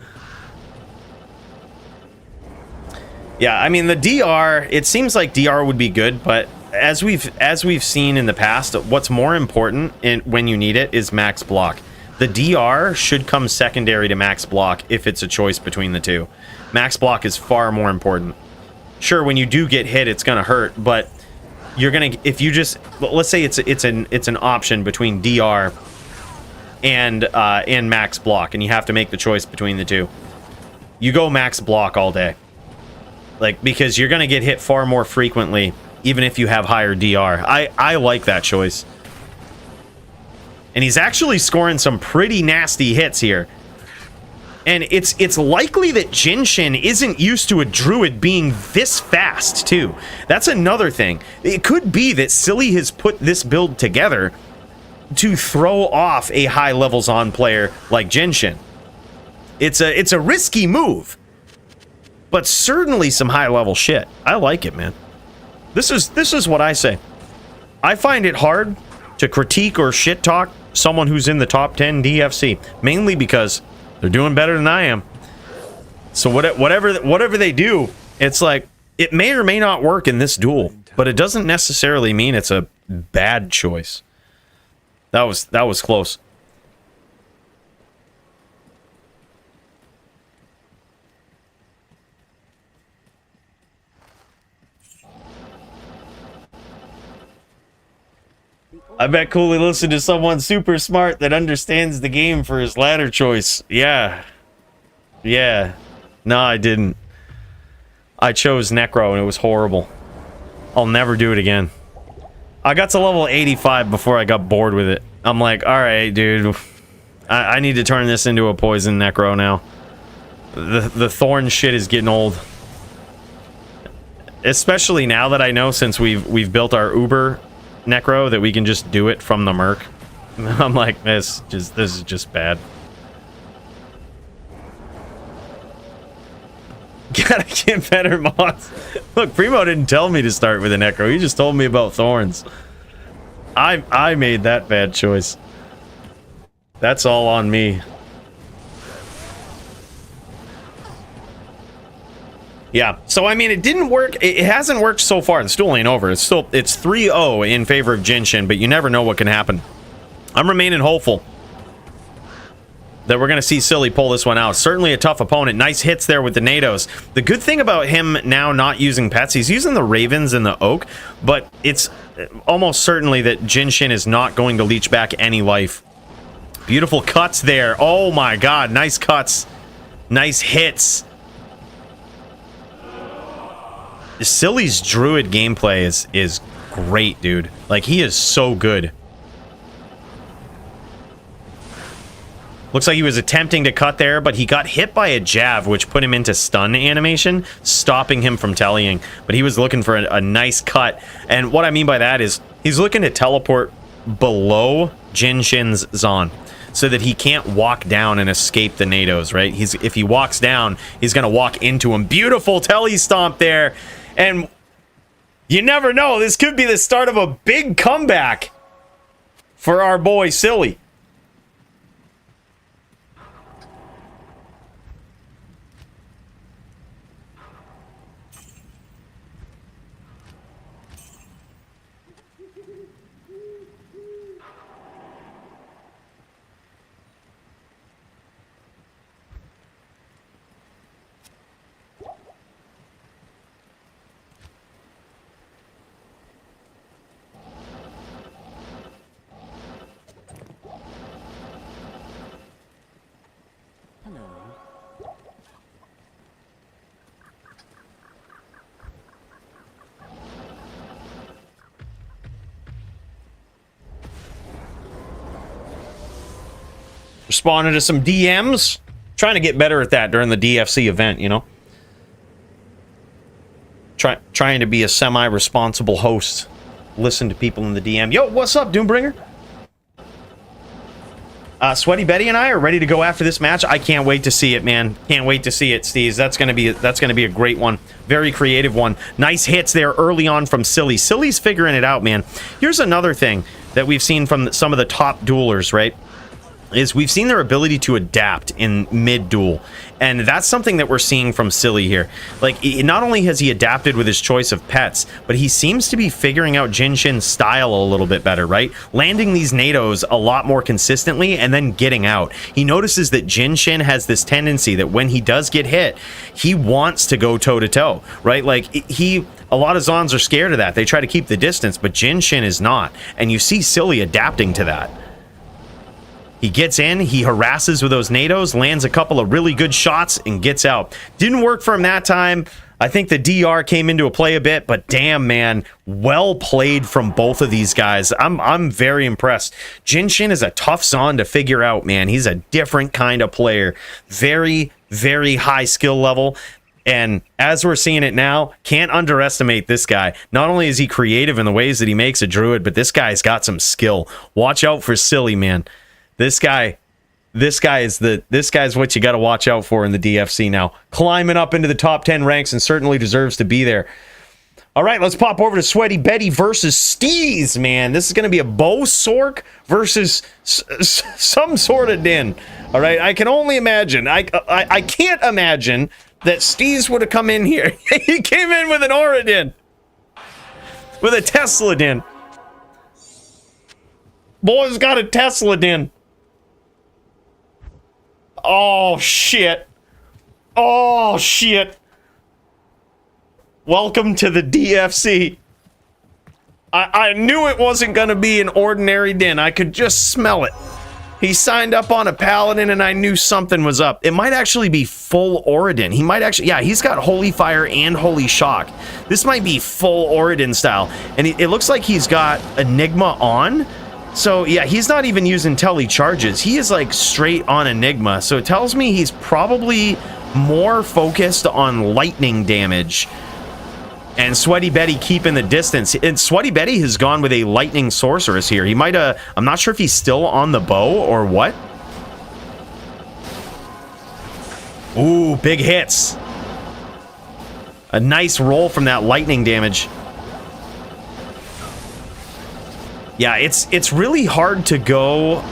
Yeah, I mean, the DR, it seems like DR would be good, but as we've seen in the past, what's more important when you need it is max block. The DR should come secondary to max block if it's a choice between the two. Max block is far more important. Sure, when you do get hit, it's gonna hurt, but you're gonna, if you just, let's say it's an option between DR and max block, and you have to make the choice between the two. You go max block all day, like, because you're gonna get hit far more frequently, even if you have higher DR. I like that choice, and he's actually scoring some pretty nasty hits here. And it's likely that Jin Shin isn't used to a Druid being this fast, too. That's another thing. It could be that Silly has put this build together to throw off a high levels on player like Jin Shin. It's a risky move, but certainly some high level shit. I like it, man. This is what I say. I find it hard to critique or shit talk someone who's in the top 10 DFC, mainly because they're doing better than I am. So whatever they do, it's like, it may or may not work in this duel, but it doesn't necessarily mean it's a bad choice. That was close. I bet Cooley listened to someone super smart that understands the game for his ladder choice. Yeah. Yeah. No, I didn't. I chose Necro and it was horrible. I'll never do it again. I got to level 85 before I got bored with it. I'm like, alright, dude. I need to turn this into a poison Necro now. The thorn shit is getting old. Especially now that I know, since we've built our Uber Necro, that we can just do it from the Merc. I'm like, this is just bad. Gotta get better mods. Look, Primo didn't tell me to start with a Necro. He just told me about thorns. I made that bad choice. That's all on me. Yeah, so I mean, it didn't work. It hasn't worked so far. The duel ain't over. It's 3-0 in favor of Jin Shin, but you never know what can happen. I'm remaining hopeful. that we're going to see Silly pull this one out. Certainly a tough opponent. Nice hits there with the nados. The good thing about him now not using pets, he's using the Ravens and the Oak, but it's almost certainly that Jin Shin is not going to leech back any life. Beautiful cuts there. Oh my god, nice cuts. Nice hits. Silly's Druid gameplay is great, dude. Like, he is so good. Looks like he was attempting to cut there, but he got hit by a jab, which put him into stun animation, stopping him from tellying. But he was looking for a nice cut. And what I mean by that is he's looking to teleport below Jin Shin's Zon so that he can't walk down and escape the nados, right? If he walks down, he's going to walk into him. Beautiful telly stomp there. And you never know. This could be the start of a big comeback for our boy Silly. Responding to some DMs. Trying to get better at that during the DFC event, you know? Trying to be a semi-responsible host. Listen to people in the DM. Yo, what's up, Doombringer? Sweaty Betty and I are ready to go after this match. I can't wait to see it, man. Can't wait to see it, Steas. That's gonna be a great one. Very creative one. Nice hits there early on from Silly. Silly's figuring it out, man. Here's another thing that we've seen from some of the top duelers, right? Is we've seen their ability to adapt in mid-duel. And that's something that we're seeing from Silly here. Like, not only has he adapted with his choice of pets, but he seems to be figuring out Jin Shin's style a little bit better, right? Landing these nados a lot more consistently and then getting out. He notices that Jin Shin has this tendency that when he does get hit, he wants to go toe-to-toe, right? Like, a lot of Zons are scared of that. They try to keep the distance, but Jin Shin is not. And you see Silly adapting to that. He gets in, he harasses with those nados, lands a couple of really good shots, and gets out. Didn't work for him that time. I think the DR came into a play a bit, but damn, man, well played from both of these guys. I'm very impressed. Jin Shin is a tough Zon to figure out, man. He's a different kind of player. Very, very high skill level. And as we're seeing it now, can't underestimate this guy. Not only is he creative in the ways that he makes a Druid, but this guy's got some skill. Watch out for Silly, man. This guy is what you got to watch out for in the DFC now. Climbing up into the top 10 ranks and certainly deserves to be there. All right, let's pop over to Sweaty Betty versus Steas, man. This is going to be a Bo Sork versus some sort of din. All right, I can only imagine. I can't imagine that Steas would have come in here. He came in with an Aura din. With a Tesla din. Boy's got a Tesla din. Oh, shit. Oh, shit. Welcome to the DFC. I knew it wasn't going to be an ordinary din. I could just smell it. He signed up on a Paladin, and I knew something was up. It might actually be full Oridin. He might actually... Yeah, he's got Holy Fire and Holy Shock. This might be full Oridin style. And it looks like he's got Enigma on... So, yeah, he's not even using Telly charges. He is, like, straight on Enigma. So it tells me he's probably more focused on lightning damage. And Sweaty Betty keeping the distance. And Sweaty Betty has gone with a lightning sorceress here. He might have... I'm not sure if he's still on the bow or what. Ooh, big hits. A nice roll from that lightning damage. Yeah, it's really hard to go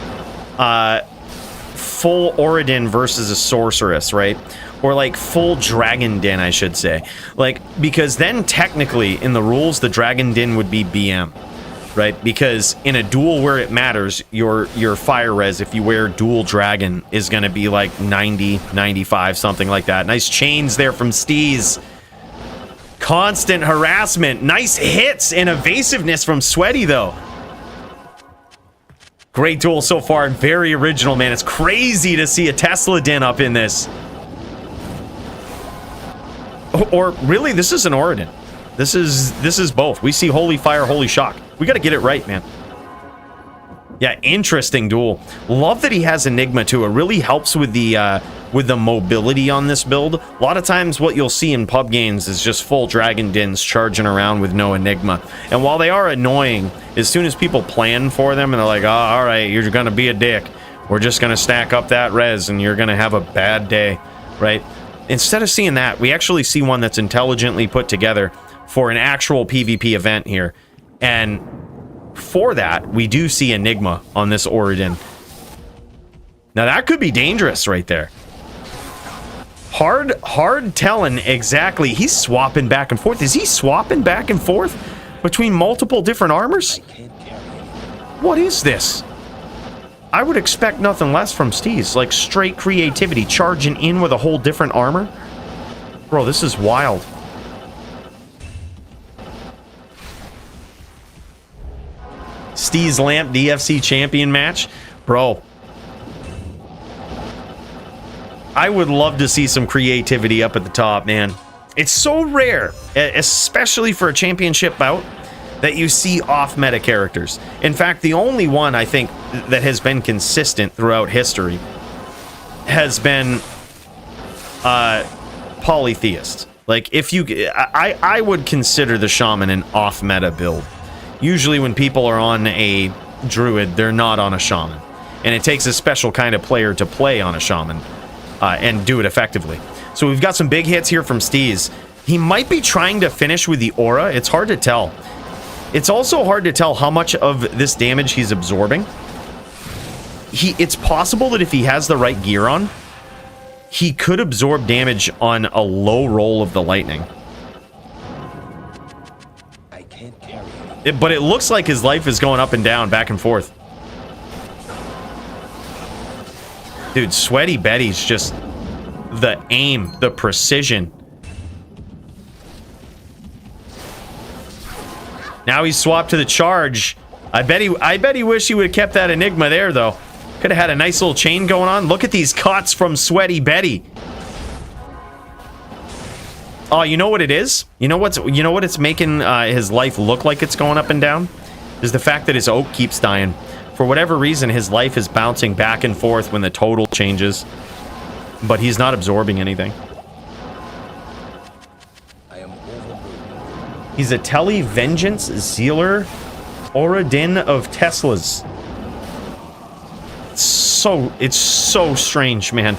full Oridin versus a sorceress, right? Or like full Dragon Din, I should say. Like, because then technically in the rules, the Dragon Din would be BM, right? Because in a duel where it matters, your fire res, if you wear dual dragon, is going to be like 90, 95, something like that. Nice chains there from Steas. Constant harassment. Nice hits and evasiveness from Sweaty, though. Great duel so far. Very original, man. It's crazy to see a Tesla Din up in this. Or really, this is an Oridin. This is both. We see Holy Fire, Holy Shock. We got to get it right, man. Yeah, interesting duel. Love that he has Enigma too. It really helps with the mobility on this build. A lot of times what you'll see in pub games is just full Dragon Dins charging around with no Enigma. And while they are annoying, as soon as people plan for them and they're like, oh, all right, you're going to be a dick. We're just going to stack up that res and you're going to have a bad day, right? Instead of seeing that, we actually see one that's intelligently put together for an actual PvP event here. And for that, we do see Enigma on this Oridin. Now that could be dangerous right there. Hard telling exactly. He's swapping back and forth. Is he swapping back and forth between multiple different armors? What is this? I would expect nothing less from Steas. Like straight creativity, charging in with a whole different armor. Bro, this is wild. Steas Lamp DFC champion match. Bro. I would love to see some creativity up at the top, man. It's so rare, especially for a championship bout, that you see off-meta characters. In fact, the only one I think that has been consistent throughout history has been Polytheist. Like, if you... I would consider the Shaman an off-meta build. Usually when people are on a Druid, they're not on a Shaman. And it takes a special kind of player to play on a Shaman and do it effectively. So we've got some big hits here from Steas. He might be trying to finish with the aura. It's hard to tell. It's also hard to tell how much of this damage he's absorbing. It's possible that if he has the right gear on, he could absorb damage on a low roll of the lightning. But it looks like his life is going up and down, back and forth. Dude, Sweaty Betty's just the aim, the precision. Now he's swapped to the charge. I bet he wish he would have kept that Enigma there, though. Could have had a nice little chain going on. Look at these cuts from Sweaty Betty. Oh, you know what it is? You know what it's making his life look like it's going up and down? Is the fact that his oak keeps dying. For whatever reason, his life is bouncing back and forth when the total changes. But he's not absorbing anything. He's a Telly Vengeance Zealer Oridin of Teslas. It's so strange, man.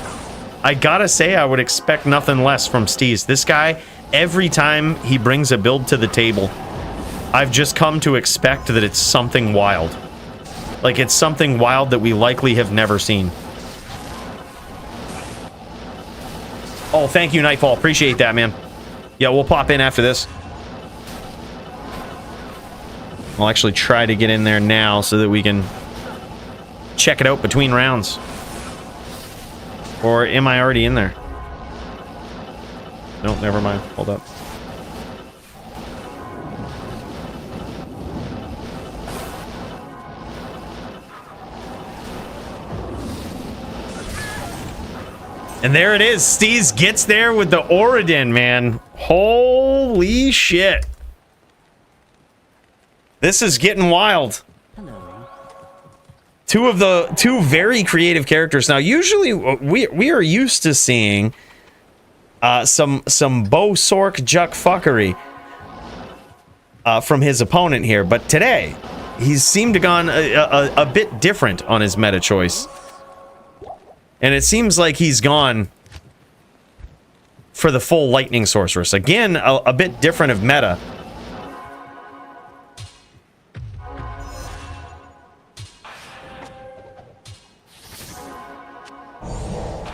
I gotta say, I would expect nothing less from Steas. This guy, every time he brings a build to the table, I've just come to expect that it's something wild. Like, it's something wild that we likely have never seen. Oh, thank you, Nightfall. Appreciate that, man. Yeah, we'll pop in after this. I'll actually try to get in there now so that we can check it out between rounds. Or am I already in there? No, never mind. Hold up. And there it is. Steas gets there with the Oridin, man. Holy shit. This is getting wild. Two very creative characters. Now, usually we are used to seeing some bow sork juck fuckery from his opponent here, but today he's seemed to gone a bit different on his meta choice, and it seems like he's gone for the full lightning sorceress again, a bit different of meta.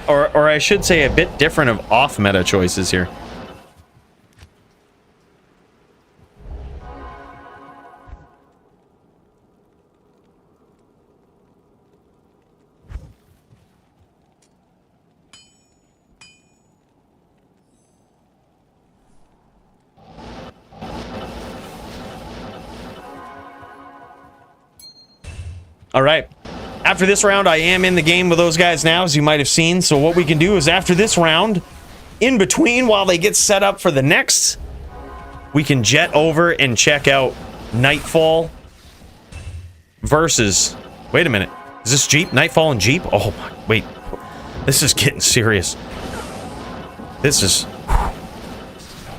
Or I should say a bit different of off-meta choices here. All right. After this round, I am in the game with those guys now, as you might have seen. So what we can do is after this round, in between while they get set up for the next, we can jet over and check out Nightfall versus... Wait a minute. Is this Jeep? Nightfall and Jeep? Oh, my... Wait. This is getting serious. This is...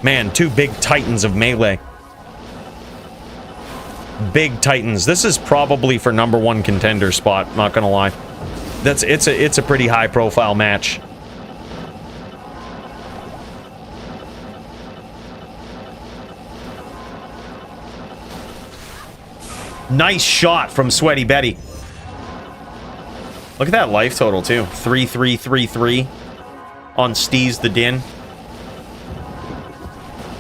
Man, two big titans of Melee. Big titans. This is probably for #1 contender spot, not gonna lie. It's a pretty high profile match. Nice shot from Sweaty Betty. Look at that life total too. 3-3-3-3 on Steas the Din.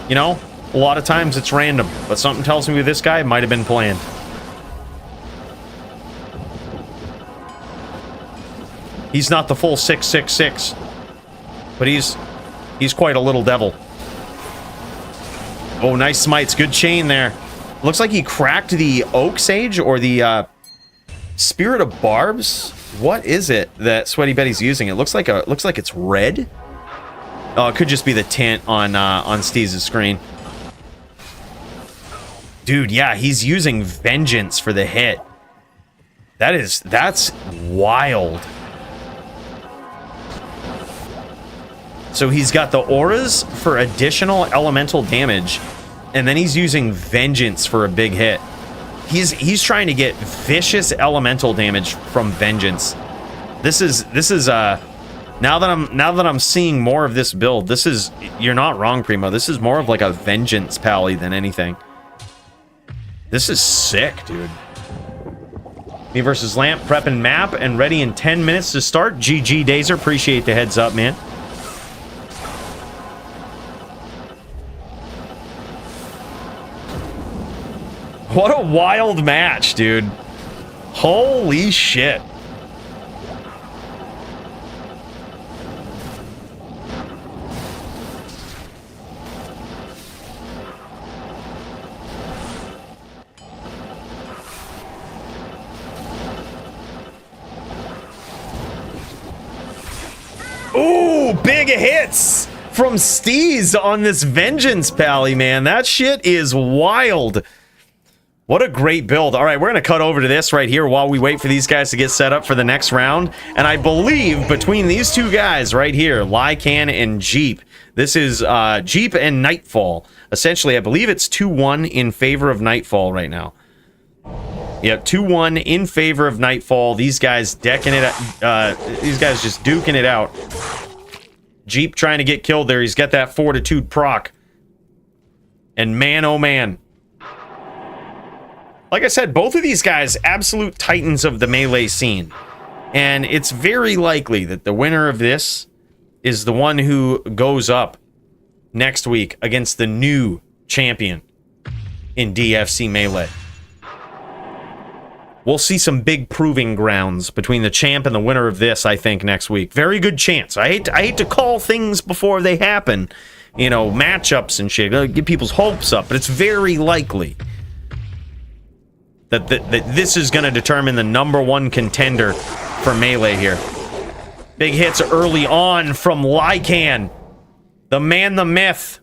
You know, a lot of times it's random, but something tells me with this guy it might have been planned. He's not the full 666, but he's quite a little devil. Oh, nice smites. Good chain there. Looks like he cracked the Oak Sage or the Spirit of Barbs. What is it that Sweaty Betty's using? It looks like it's red. Oh, it could just be the tint on Steas' screen. Dude, yeah, he's using Vengeance for the hit. That's wild. So he's got the auras for additional elemental damage, and then he's using Vengeance for a big hit. He's trying to get vicious elemental damage from Vengeance. This is now that I'm seeing more of this build, you're not wrong, Primo. This is more of like a Vengeance pally than anything. This is sick, dude. Me versus Lamp, prepping map and ready in 10 minutes to start. GG Dazer, appreciate the heads up, man. What a wild match, dude. Holy shit. Ooh, big hits from Steas on this Vengeance pally, man. That shit is wild. What a great build. All right, we're going to cut over to this right here while we wait for these guys to get set up for the next round. And I believe between these two guys right here, Lycan and Jeep, this is Jeep and Nightfall. Essentially, I believe it's 2-1 in favor of Nightfall right now. Yep, 2-1 in favor of Nightfall. These guys decking it. These guys just duking it out. Jeep trying to get killed there. He's got that Fortitude proc. And man, oh man. Like I said, both of these guys, absolute titans of the Melee scene. And it's very likely that the winner of this is the one who goes up next week against the new champion in DFC Melee. We'll see some big proving grounds between the champ and the winner of this, I think, next week. Very good chance. I hate to call things before they happen. You know, matchups and shit. Get people's hopes up. But it's very likely that this is going to determine the #1 contender for Melee here. Big hits early on from Lycan. The man, the myth.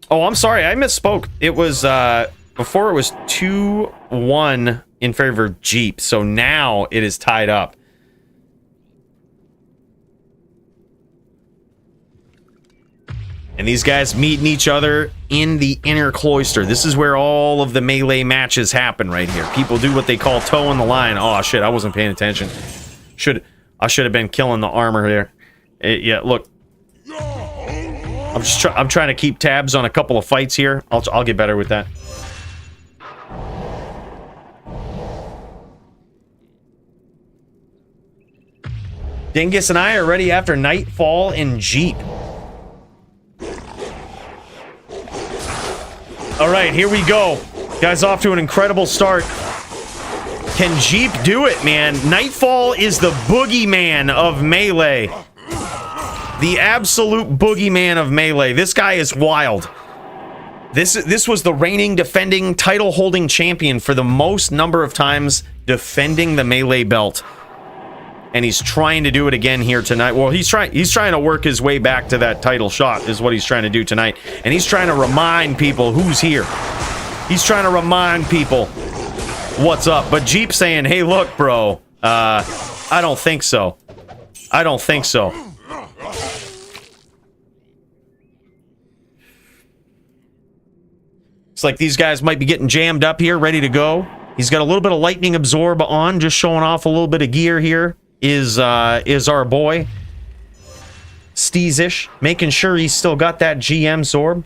Oh, I'm sorry. I misspoke. It was, before it was 2-1 in favor of Jeep. So now it is tied up. And these guys meeting each other in the inner cloister. This is where all of the Melee matches happen right here. People do what they call toe on the line. Oh, shit. I wasn't paying attention. I should have been killing the armor there. Yeah, look. I'm trying to keep tabs on a couple of fights here. I'll get better with that. Dingus and I are ready after Nightfall and Jeep. All right, here we go. Guys, off to an incredible start. Can Jeep do it, man? Nightfall is the boogeyman of Melee. The absolute boogeyman of Melee. This guy is wild. This was the reigning, defending, title-holding champion for the most number of times defending the melee belt. And he's trying to do it again here tonight. Well, he's trying to work his way back to that title shot is what he's trying to do tonight. And he's trying to remind people who's here. He's trying to remind people what's up. But Jeep saying, hey, look, bro, I don't think so. I don't think so. It's like these guys might be getting jammed up here, ready to go. He's got a little bit of lightning absorb on, just showing off a little bit of gear here. Is our boy Steas-ish, making sure he's still got that GM Zorb.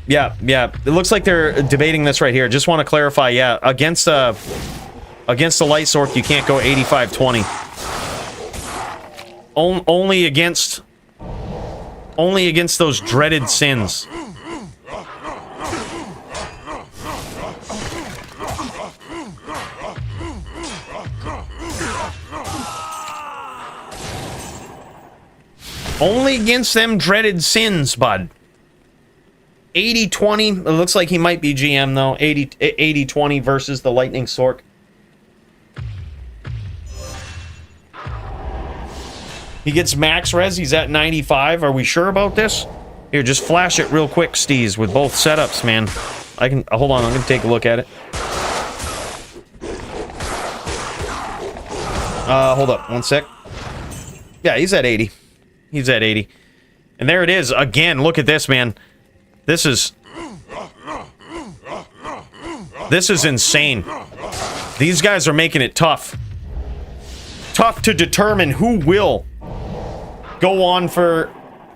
Yeah, it looks like they're debating this right here. Just want to clarify, yeah, against the light sork you can't go 85-20. Only against those dreaded sins. Only against them dreaded sins, bud. 80-20. It looks like he might be GM, though. 80-20 versus the Lightning Sork. He gets max res. He's at 95. Are we sure about this? Here, just flash it real quick, Steas, with both setups, man. I can... hold on, I'm going to take a look at it. Hold up. One sec. Yeah, he's at 80. He's at 80. And there it is. Again, look at this, man. This is insane. These guys are making it tough. Tough to determine who will go on for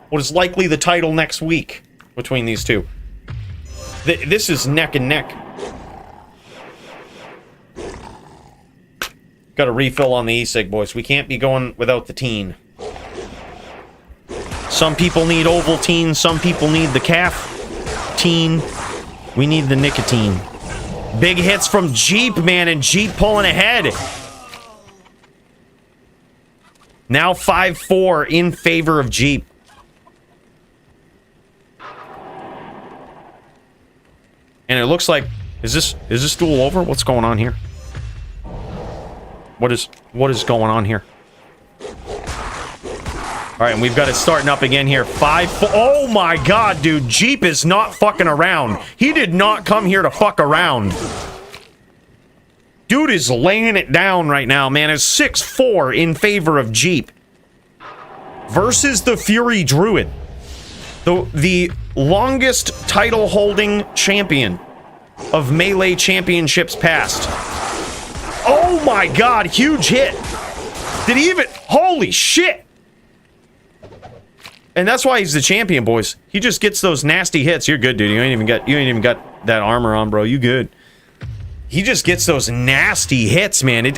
what is likely the title next week between these two. This is neck and neck. Got a refill on the e-cig, boys. We can't be going without the teen. Some people need Ovaltine, some people need the caffeine. We need the nicotine. Big hits from Jeep, man, and Jeep pulling ahead. Now 5-4 in favor of Jeep. And it looks like, is this duel over? What's going on here? What is going on here? All right, and we've got it starting up again here. 5-4. Oh my God, dude. Jeep is not fucking around. He did not come here to fuck around. Dude is laying it down right now, man. It's 6-4 in favor of Jeep. Versus the Fury Druid. The longest title-holding champion of Melee Championships past. Oh my God, huge hit. Did he even... holy shit. And that's why he's the champion, boys. He just gets those nasty hits. You're good, dude. You ain't even got that armor on, bro. You good. He just gets those nasty hits, man.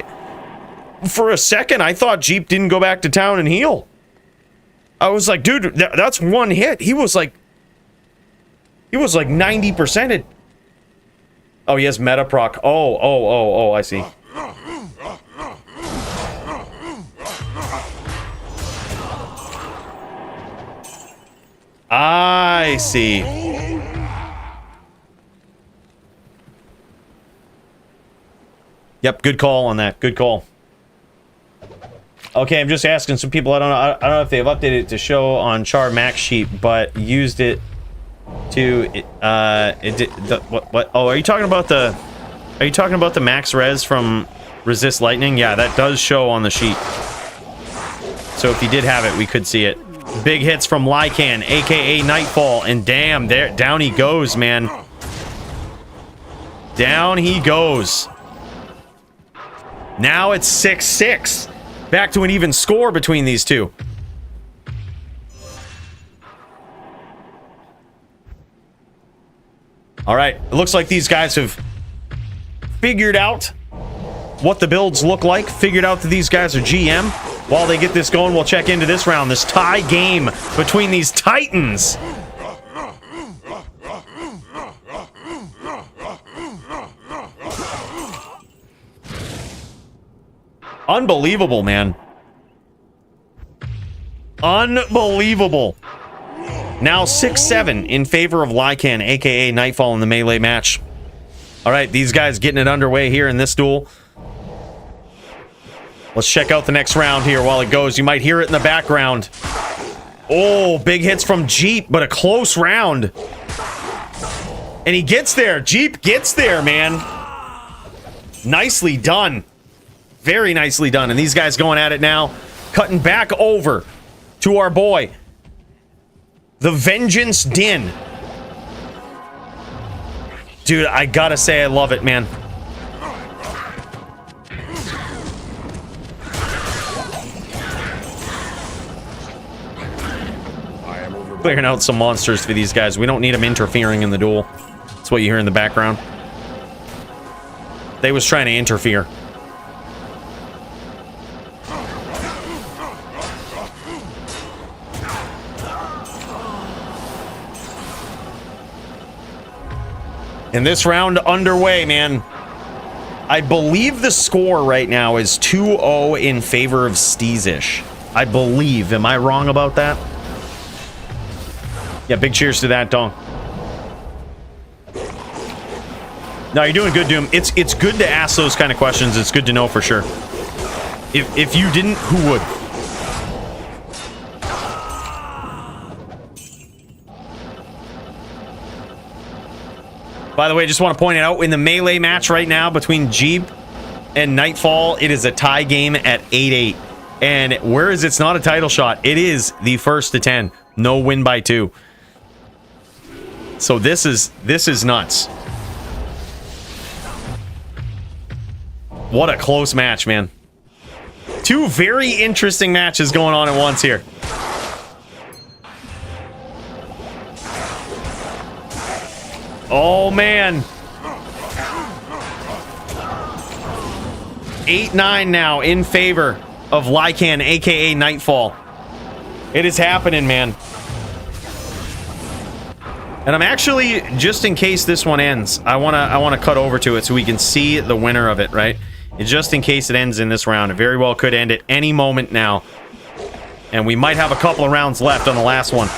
For a second, I thought Jeep didn't go back to town and heal. I was like, dude, that's one hit. He was like 90%ed. Oh, he has meta proc. Oh, I see. I see. Yep, good call on that. Good call. Okay, I'm just asking some people. I don't know if they've updated it to show on Char Max sheet, but used it to what? Oh, are you talking about the max res from Resist Lightning? Yeah, that does show on the sheet. So if you did have it, we could see it. Big hits from Lycan, aka Nightfall, and damn, down he goes, man. Down he goes. Now it's 6-6. Back to an even score between these two. All right, it looks like these guys have figured out what the builds look like, figured out that these guys are GM. While they get this going, we'll check into this round, this tie game between these titans. Unbelievable, man. Unbelievable. Now 6-7 in favor of Lycan, aka Nightfall, in the melee match. All right, these guys getting it underway here in this duel. Let's check out the next round here while it goes. You might hear it in the background. Oh, big hits from Jeep, but a close round. And he gets there. Jeep gets there, man. Nicely done. Very nicely done. And these guys going at it now. Cutting back over to our boy, the Vengeance Din. Dude, I gotta say I love it, man. Clearing out some monsters for these guys. We don't need them interfering in the duel. That's what you hear in the background. They was trying to interfere. And this round underway, man. I believe the score right now is 2-0 in favor of Steas-ish. I believe. Am I wrong about that? Yeah, big cheers to that, Dong. No, you're doing good, Doom. It's good to ask those kind of questions. It's good to know for sure. If you didn't, who would? By the way, just want to point it out, in the melee match right now between Jeep and Nightfall, it is a tie game at 8-8. And whereas it's not a title shot, it is the first to 10. No win by 2. So this is nuts. What a close match, man. Two very interesting matches going on at once here. Oh, man. 8-9 now in favor of Lycan, aka Nightfall. It is happening, man. And I'm actually, just in case this one ends, I wanna cut over to it so we can see the winner of it, right? Just in case it ends in this round. It very well could end at any moment now. And we might have a couple of rounds left on the last one.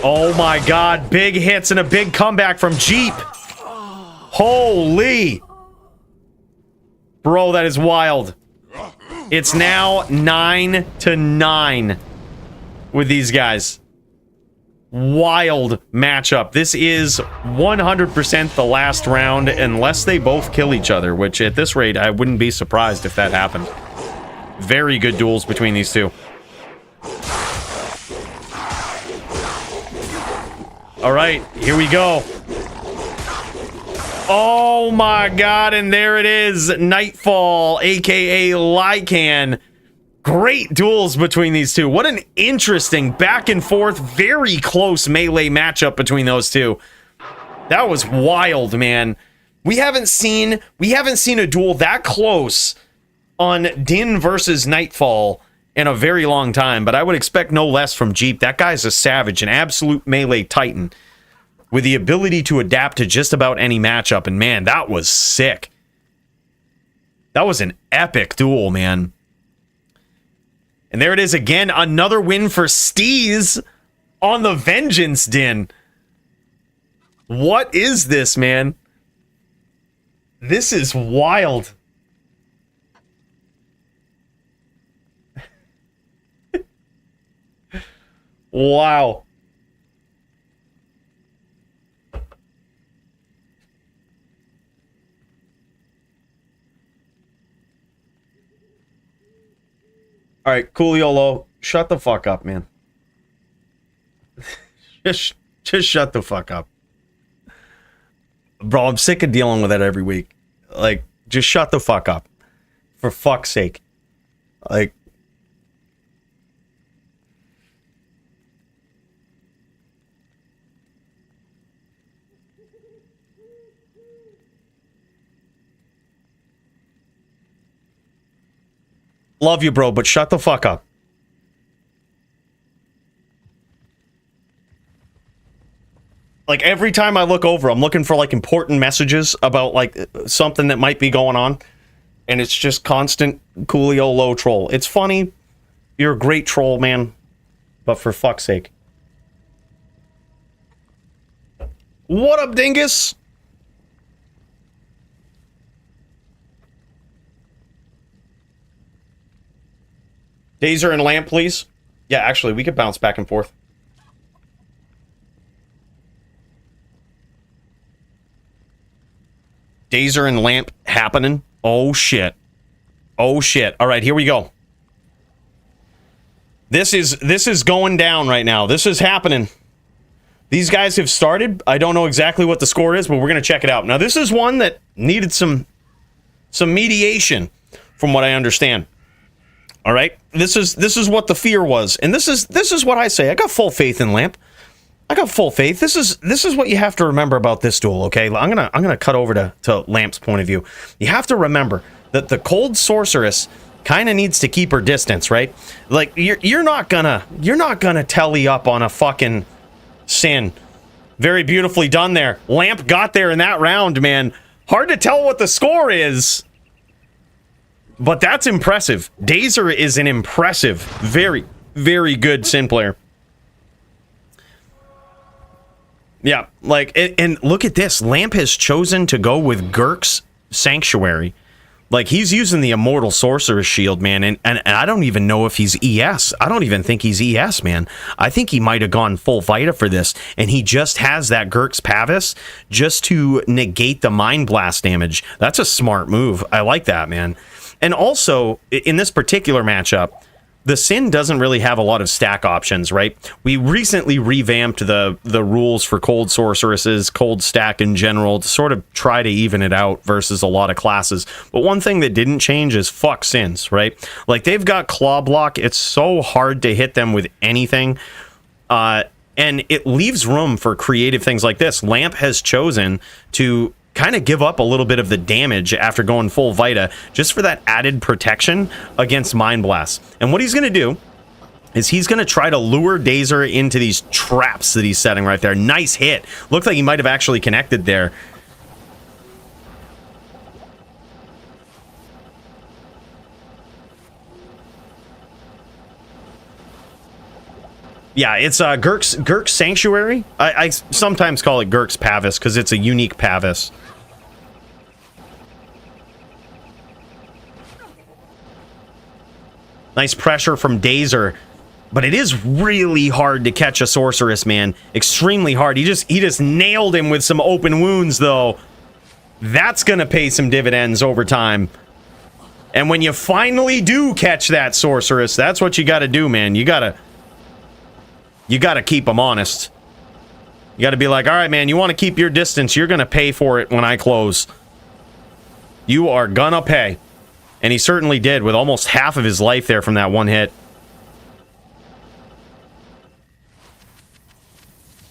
Oh my god, big hits and a big comeback from Jeep. Holy. Bro, that is wild. It's now 9-9 with these guys. Wild matchup. This is 100% the last round unless they both kill each other, which at this rate, I wouldn't be surprised if that happened. Very good duels between these two. All right, here we go. Oh my god, and there it is. Nightfall, aka Lycan. Great duels between these two. What an interesting back and forth, very close melee matchup between those two. That was wild, man. We haven't seen a duel that close on Din versus Nightfall in a very long time, but I would expect no less from Jeep. That guy's a savage, an absolute melee titan with the ability to adapt to just about any matchup, and man, that was sick. That was an epic duel, man. And there it is again, another win for Steas on the Vengeance Din. What is this, man? This is wild. Wow. All right, Cooliolo, shut the fuck up, man. just shut the fuck up. Bro, I'm sick of dealing with that every week. Like, just shut the fuck up. For fuck's sake. Like, love you, bro, but shut the fuck up. Like, every time I look over, I'm looking for, like, important messages about, like, something that might be going on. And it's just constant Coolio low troll. It's funny, You're a great troll, man. But for fuck's sake. What up, Dingus? Dazer and Lamp, please. Yeah, actually, we could bounce back and forth. Dazer and Lamp happening. Oh, shit. Oh, shit. All right, here we go. This is going down right now. This is happening. These guys have started. I don't know exactly what the score is, but we're going to check it out. Now, this is one that needed some mediation, from what I understand. All right? This is what the fear was. And this is what I say. I got full faith in Lamp. I got full faith. This is what you have to remember about this duel, okay? I'm gonna cut over to Lamp's point of view. You have to remember that the cold sorceress kind of needs to keep her distance, right? Like you're not gonna telly up on a fucking Sin. Very beautifully done there. Lamp got there in that round, man. Hard to tell what the score is, but that's impressive. Dazer is an impressive, very, very good Sin player. Yeah, like, and look at this. Lamp has chosen to go with Gurk's Sanctuary. Like, he's using the Immortal Sorcerer's Shield, man, and I don't even know if he's ES. I don't even think he's ES, man. I think he might have gone full Vita for this, and he just has that Gurk's Pavis just to negate the Mind Blast damage. That's a smart move. I like that, man. And also, in this particular matchup, the Sin doesn't really have a lot of stack options, right? We recently revamped the rules for cold sorceresses, cold stack in general, to sort of try to even it out versus a lot of classes. But one thing that didn't change is fuck Sins, right? Like, they've got claw block. It's so hard to hit them with anything. And it leaves room for creative things like this. Lamp has chosen to kind of give up a little bit of the damage after going full Vita, just for that added protection against Mind Blast. And what he's going to do is he's going to try to lure Dazer into these traps that he's setting right there. Nice hit. Looked like he might have actually connected there. Yeah, it's Gurk's Sanctuary. I sometimes call it Gurk's Pavis because it's a unique Pavis. Nice pressure from Dazer, but it is really hard to catch a sorceress, man. Extremely hard. He just nailed him with some open wounds, though. That's gonna pay some dividends over time. And when you finally do catch that sorceress, that's what you got to do, man. You gotta keep them honest. You got to be like, all right, man, you want to keep your distance. You're going to pay for it when I close. You are gonna pay. And he certainly did, with almost half of his life there from that one hit.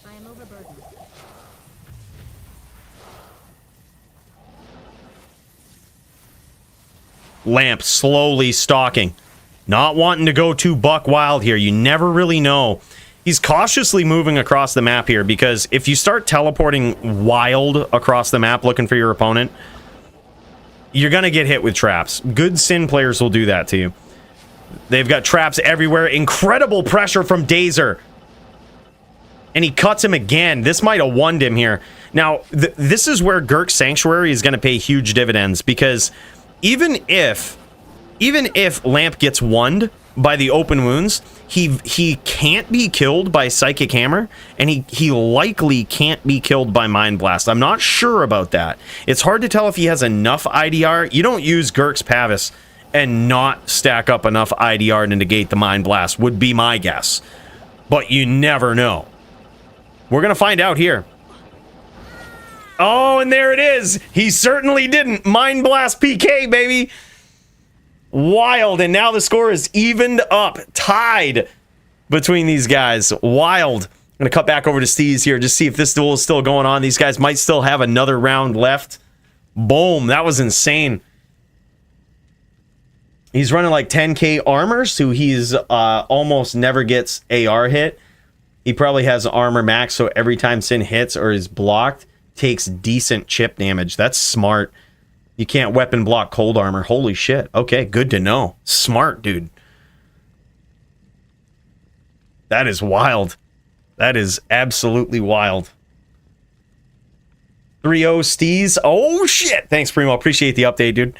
I am overburdened. Lamp slowly stalking. Not wanting to go too buck wild here. You never really know. He's cautiously moving across the map here, because if you start teleporting wild across the map looking for your opponent, you're going to get hit with traps. Good Sin players will do that to you. They've got traps everywhere. Incredible pressure from Dazer. And he cuts him again. This might have won him here. Now, this is where Gurk's Sanctuary is going to pay huge dividends, because even if Lamp gets wonned by the open wounds, he can't be killed by Psychic Hammer, and he likely can't be killed by Mind Blast. I'm not sure about that. It's hard to tell if he has enough IDR. You don't use Gurk's Pavis and not stack up enough IDR to negate the Mind Blast, would be my guess. But you never know. We're going to find out here. Oh, and there it is. He certainly didn't. Mind Blast PK, baby. Wild, and now the score is evened up, tied between these guys. Wild. I'm going to cut back over to Steas here, just see if this duel is still going on. These guys might still have another round left. Boom, that was insane. He's running like 10k armor, so he's almost never gets AR hit. He probably has armor max, so every time Sin hits or is blocked, takes decent chip damage. That's smart. You can't weapon block cold armor. Holy shit. Okay, good to know. Smart, dude. That is wild. That is absolutely wild. 3-0 Steas. Oh, shit. Thanks, Primo. Appreciate the update, dude.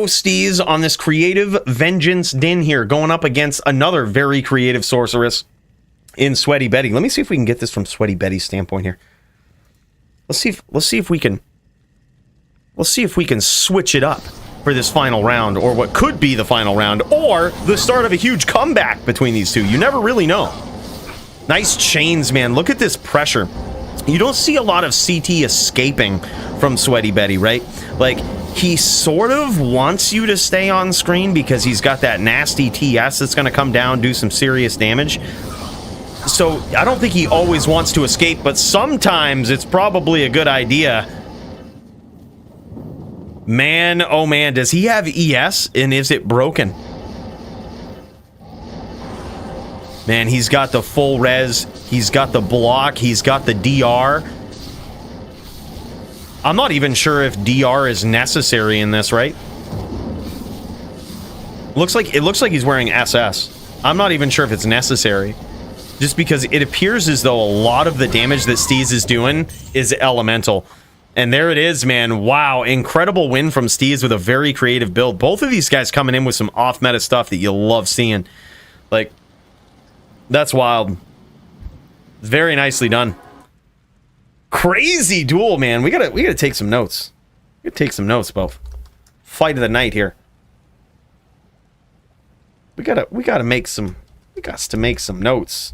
Steas on this creative vengeance din here, going up against another very creative sorceress in Sweaty Betty. Let me see if we can get this from Sweaty Betty's standpoint here. Let's see if we can switch it up for this final round, or what could be the final round, or the start of a huge comeback between these two. You never really know. Nice chains, man. Look at this pressure. You don't see a lot of CT escaping from Sweaty Betty, right? Like, he sort of wants you to stay on screen because he's got that nasty TS that's going to come down, do some serious damage. So I don't think he always wants to escape, but sometimes it's probably a good idea. Man, oh man, does he have ES, and is it broken? Man, he's got the full res, he's got the block, he's got the DR. I'm not even sure if DR is necessary in this, right? It looks like he's wearing SS. I'm not even sure if it's necessary. Just because it appears as though a lot of the damage that Steas is doing is elemental. And there it is, man. Wow, incredible win from Steas with a very creative build. Both of these guys coming in with some off-meta stuff that you love seeing. Like, that's wild. Very nicely done. Crazy duel, man. We gotta take some notes. We gotta take some notes about fight of the night here. We gotta make some. We got to make some notes.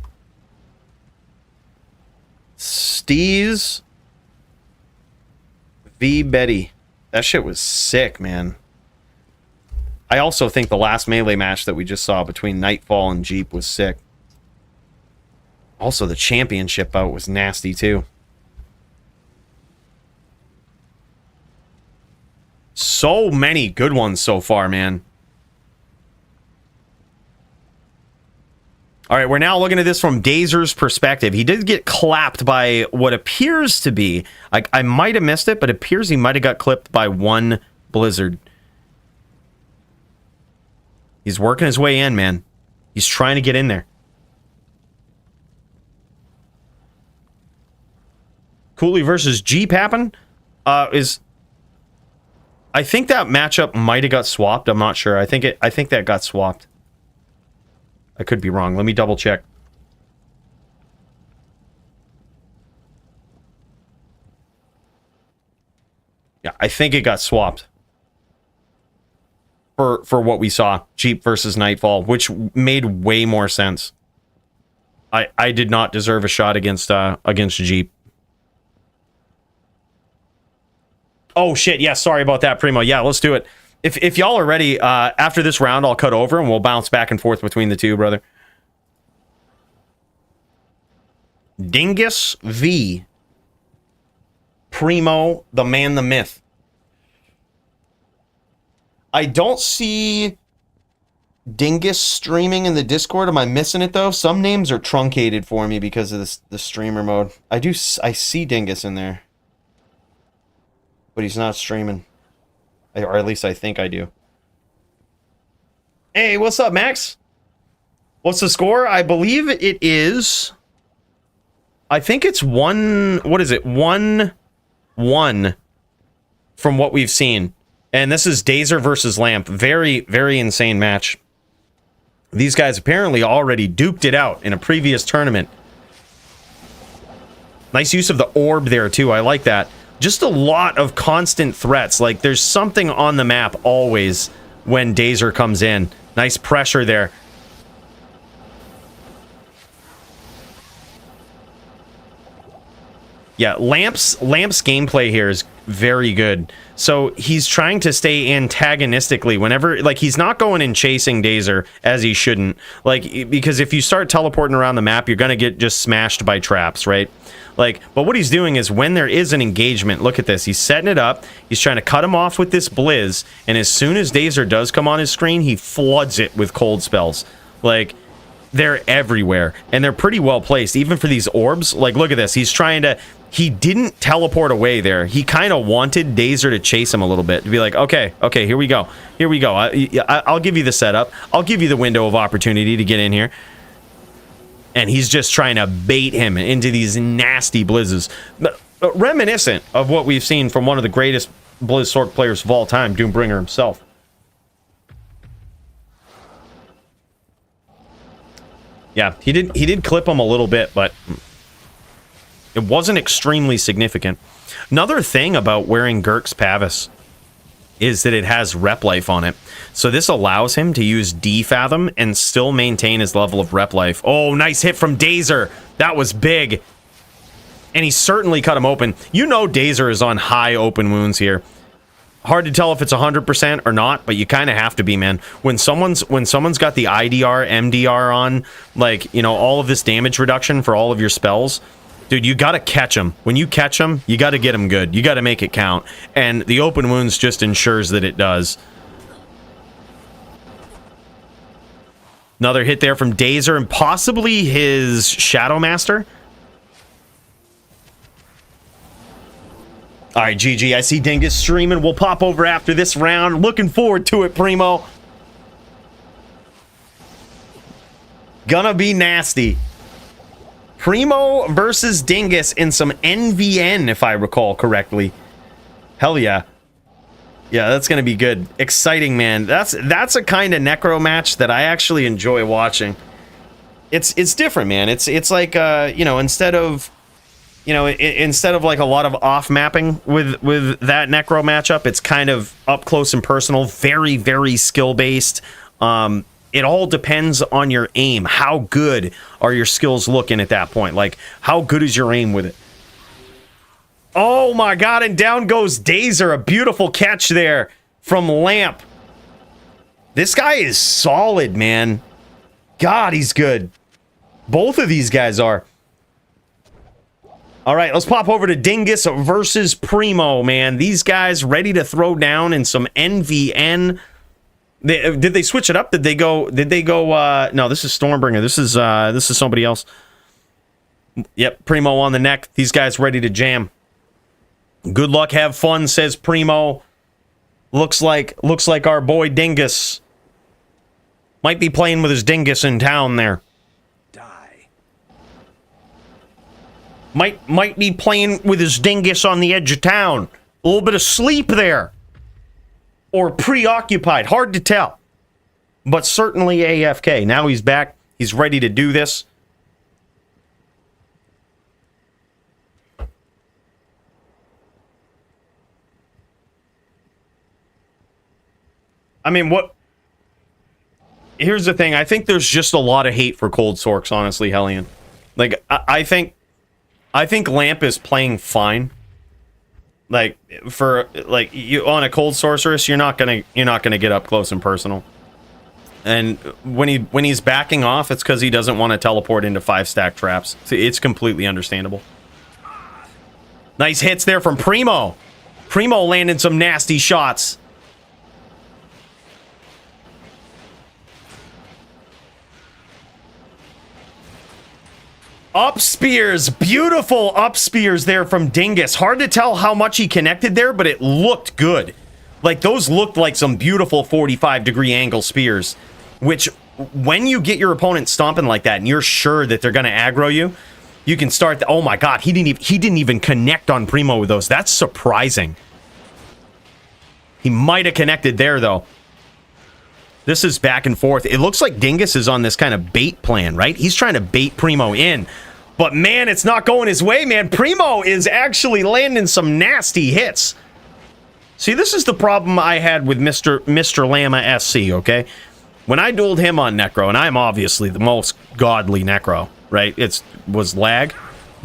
Steas v Betty. That shit was sick, man. I also think the last melee match that we just saw between Nightfall and Jeep was sick. Also, the championship bout was nasty, too. So many good ones so far, man. All right, we're now looking at this from Daser's perspective. He did get clapped by what appears to be... I might have missed it, but it appears he might have got clipped by one Blizzard. He's working his way in, man. He's trying to get in there. Cooley versus Jeep happen? I think that matchup might have got swapped. I'm not sure. I think that got swapped. I could be wrong. Let me double check. Yeah, I think it got swapped. For what we saw. Jeep versus Nightfall, which made way more sense. I did not deserve a shot against Jeep. Oh shit, yeah, sorry about that, Primo. Yeah, let's do it. If y'all are ready, after this round, I'll cut over and we'll bounce back and forth between the two, brother. Dingus v. Primo, the man, the myth. I don't see Dingus streaming in the Discord. Am I missing it, though? Some names are truncated for me because of the streamer mode. I see Dingus in there. But he's not streaming. Or at least I think I do. Hey, what's up, Max? What's the score? I believe it is... I think it's 1... What is it? 1-1 from what we've seen. And this is Daser versus Lamp. Very, very insane match. These guys apparently already duped it out in a previous tournament. Nice use of the orb there, too. I like that. Just a lot of constant threats. Like, there's something on the map always when Daser comes in. Nice pressure there. Yeah, Lamp's gameplay here is very good. So he's trying to stay antagonistically whenever, like, he's not going and chasing Daser as he shouldn't. Like, because if you start teleporting around the map, you're gonna get just smashed by traps, right? Like, but what he's doing is when there is an engagement, look at this. He's setting it up. He's trying to cut him off with this Blizz. And as soon as Daser does come on his screen, he floods it with cold spells. Like, they're everywhere, and they're pretty well placed, even for these orbs. Like, look at this. He's trying to... He didn't teleport away there. He kind of wanted Daer to chase him a little bit, to be like, okay, here we go. Here we go. I'll give you the setup. I'll give you the window of opportunity to get in here. And he's just trying to bait him into these nasty blizzes. But reminiscent of what we've seen from one of the greatest Blizz Sork players of all time, Doombringer himself. Yeah, he did clip him a little bit, but it wasn't extremely significant. Another thing about wearing Girk's Pavis is that it has rep life on it. So this allows him to use D-Fathom and still maintain his level of rep life. Oh, nice hit from Daer. That was big. And he certainly cut him open. You know Daer is on high open wounds here. Hard to tell if it's 100% or not, but you kind of have to be, man. When someone's got the IDR, MDR on, like, you know, all of this damage reduction for all of your spells, dude, you got to catch them. When you catch them, you got to get them good. You got to make it count. And the open wounds just ensures that it does. Another hit there from Daer and possibly his Shadow Master. All right, GG. I see Dingus streaming. We'll pop over after this round. Looking forward to it, Primo. Gonna be nasty. Primo versus Dingus in some NVN, if I recall correctly. Hell yeah. Yeah, that's gonna be good. Exciting, man. That's a kind of Necro match that I actually enjoy watching. It's different, man. It's like you know, instead of like a lot of off mapping with that Necro matchup, it's kind of up close and personal, very, very skill based. It all depends on your aim. How good are your skills looking at that point? Like, how good is your aim with it? Oh my god, and down goes Daer. A beautiful catch there from Lamp. This guy is solid, man. God, he's good. Both of these guys are. All right, let's pop over to Dingus versus Primo, man. These guys ready to throw down in some NVN. Did they switch it up? Did they go, no, this is Stormbringer. This is somebody else. Yep, Primo on the neck. These guys ready to jam. Good luck, have fun, says Primo. Looks like our boy Dingus might be playing with his Dingus in town there. Might be playing with his Dingus on the edge of town. A little bit of sleep there. Or preoccupied. Hard to tell. But certainly AFK. Now he's back. He's ready to do this. I mean, what... Here's the thing. I think there's just a lot of hate for Cold Sorks, honestly, Hellion. Like, I think Lamp is playing fine. Like, for like you on a Cold Sorceress, you're not gonna get up close and personal. And when he's backing off, it's because he doesn't want to teleport into 5-stack traps. So it's completely understandable. Nice hits there from Primo. Primo landing some nasty shots. Up spears, beautiful up spears there from Dingus. Hard to tell how much he connected there, but it looked good. Like, those looked like some beautiful 45-degree angle spears, which when you get your opponent stomping like that and you're sure that they're going to aggro you, you can start. Oh my god, he didn't even connect on Primo with those. That's surprising. He might have connected there though. This is back and forth. It looks like Dingus is on this kind of bait plan, right? He's trying to bait Primo in. But man, it's not going his way, man. Primo is actually landing some nasty hits. See, this is the problem I had with Mr. Lama SC, okay? When I dueled him on Necro, and I'm obviously the most godly Necro, right? It was lag.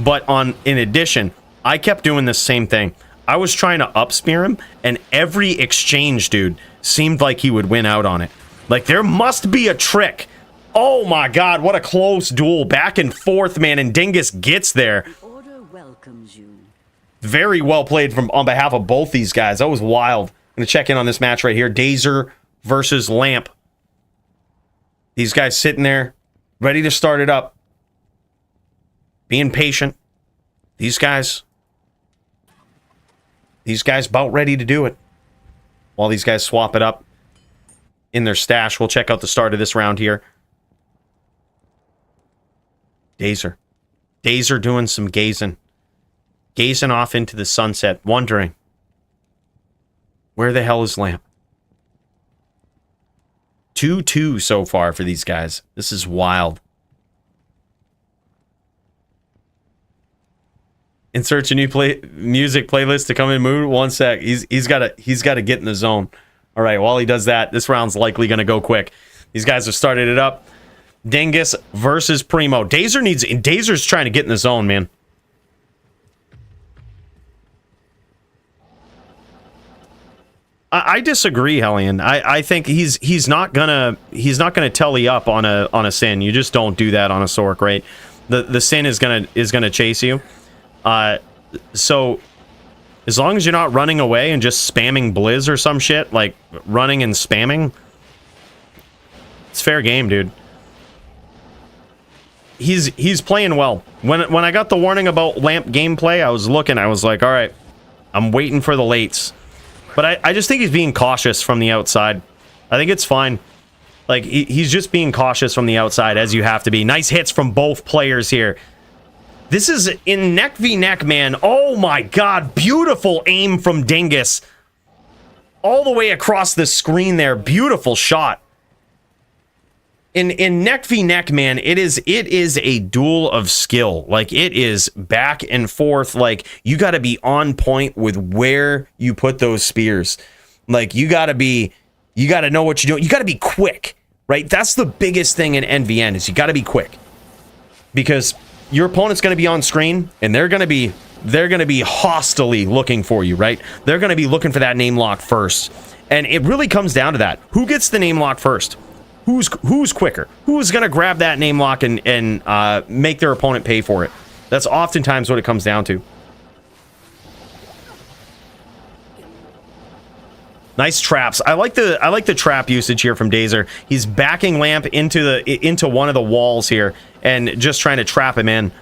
But in addition, I kept doing this same thing. I was trying to up-spear him, and every exchange, dude, seemed like he would win out on it. Like, there must be a trick. Oh my god, what a close duel. Back and forth, man, and Dingus gets there. The order welcomes you. Very well played on behalf of both these guys. That was wild. I'm going to check in on this match right here. Daer versus Lamp. These guys sitting there Ready to start it up. Being patient. These guys about ready to do it. While these guys swap it up in their stash, we'll check out the start of this round here. Daer doing some gazing. Gazing off into the sunset, wondering, where the hell is Lamp? 2-2 so far for these guys. This is wild. Insert a new music playlist to come in mood. One sec. He's got to get in the zone. All right, while he does that, this round's likely going to go quick. These guys have started it up. Dingus versus Primo. Daer's trying to get in the zone, man. I disagree, Hellion. I think he's not gonna telly up on a Sin. You just don't do that on a Sork, right? The Sin is gonna chase you. So as long as you're not running away and just spamming Blizz or some shit, like running and spamming, it's fair game, dude. He's playing well. When I got the warning about Lamp gameplay, I was like, all right, I'm waiting for the lates. But I just think he's being cautious from the outside. I think it's fine. Like, he's just being cautious from the outside, as you have to be. Nice hits from both players here. This is in neck v neck, man. Oh my god, beautiful aim from Dingus. All the way across the screen there. Beautiful shot. In neck v neck, man, it is a duel of skill. Like, it is back and forth. Like, you got to be on point with where you put those spears. Like, you got to know what you're doing. You got to be quick, right? That's the biggest thing in NVN is you got to be quick, because your opponent's going to be on screen and they're going to be hostilely looking for you, right? They're going to be looking for that name lock first, and it really comes down to that. Who gets the name lock first? Who's quicker? Who's going to grab that name lock and make their opponent pay for it? That's oftentimes what it comes down to. Nice traps. I like the trap usage here from Daer. He's backing Lamp into one of the walls here and just trying to trap him in.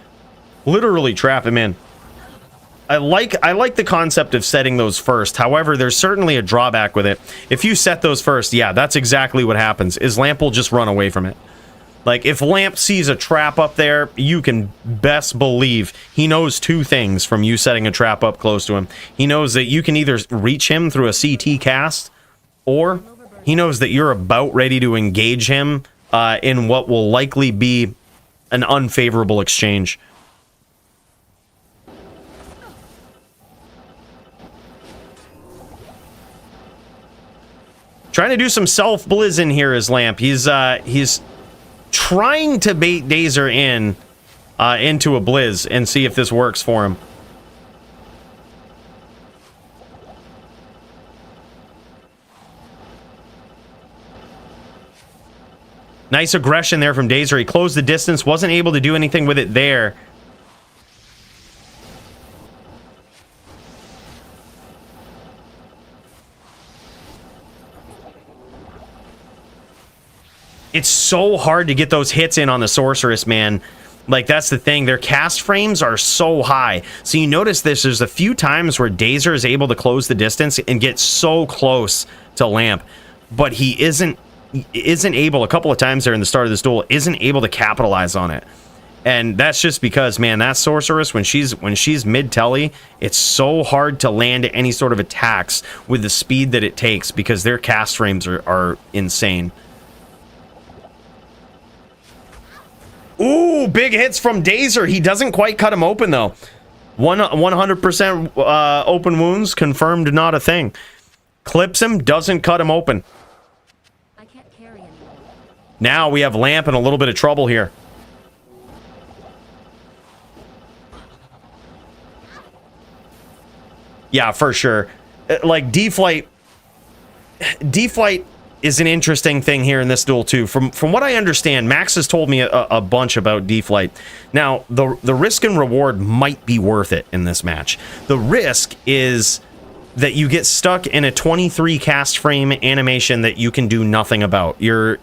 Literally trap him in. I like the concept of setting those first. However, there's certainly a drawback with it. If you set those first, yeah, that's exactly what happens. Is Lamp will just run away from it. Like, if Lamp sees a trap up there, you can best believe he knows two things from you setting a trap up close to him. He knows that you can either reach him through a CT cast, or he knows that you're about ready to engage him in what will likely be an unfavorable exchange. Trying to do some self-blizz in here is Lamp. He's trying to bait Daer in into a blizz and see if this works for him. Nice aggression there from Daer. He closed the distance, wasn't able to do anything with it there. It's so hard to get those hits in on the Sorceress, man. Like, that's the thing. Their cast frames are so high. So you notice this. There's a few times where Daer is able to close the distance and get so close to Lamp, but he isn't able, a couple of times there in the start of this duel, isn't able to capitalize on it. And that's just because, man, that Sorceress, when she's mid-telly, it's so hard to land any sort of attacks with the speed that it takes, because their cast frames are insane. Ooh, big hits from Daer. He doesn't quite cut him open, though. 100% open wounds, confirmed not a thing. Clips him, doesn't cut him open. I can't carry anymore. Now we have Lamp in a little bit of trouble here. Yeah, for sure. Like, D-Flight is an interesting thing here in this duel too. From what I understand, Max has told me a bunch about D-Flight. Now, the risk and reward might be worth it in this match. The risk is that you get stuck in a 23 cast frame animation that you can do nothing about. Your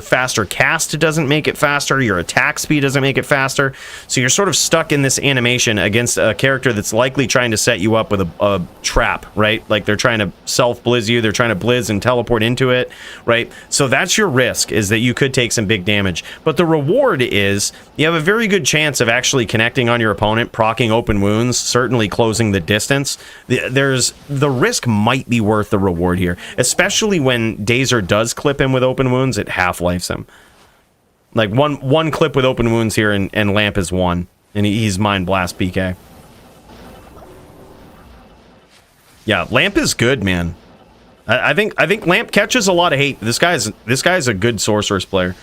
faster cast doesn't make it faster, your attack speed doesn't make it faster, so you're sort of stuck in this animation against a character that's likely trying to set you up with a trap, right? Like they're trying to self-blizz you, they're trying to blizz and teleport into it, right? So that's your risk, is that you could take some big damage. But the reward is you have a very good chance of actually connecting on your opponent, proccing open wounds, certainly closing the distance. The risk might be worth the reward here, especially when Daer does clip him with open wounds. It half-lifes him. Like one clip with open wounds here, and Lamp is one, and he's Mind Blast PK. Yeah, Lamp is good, man. I think Lamp catches a lot of hate. This guy's a good Sorceress player.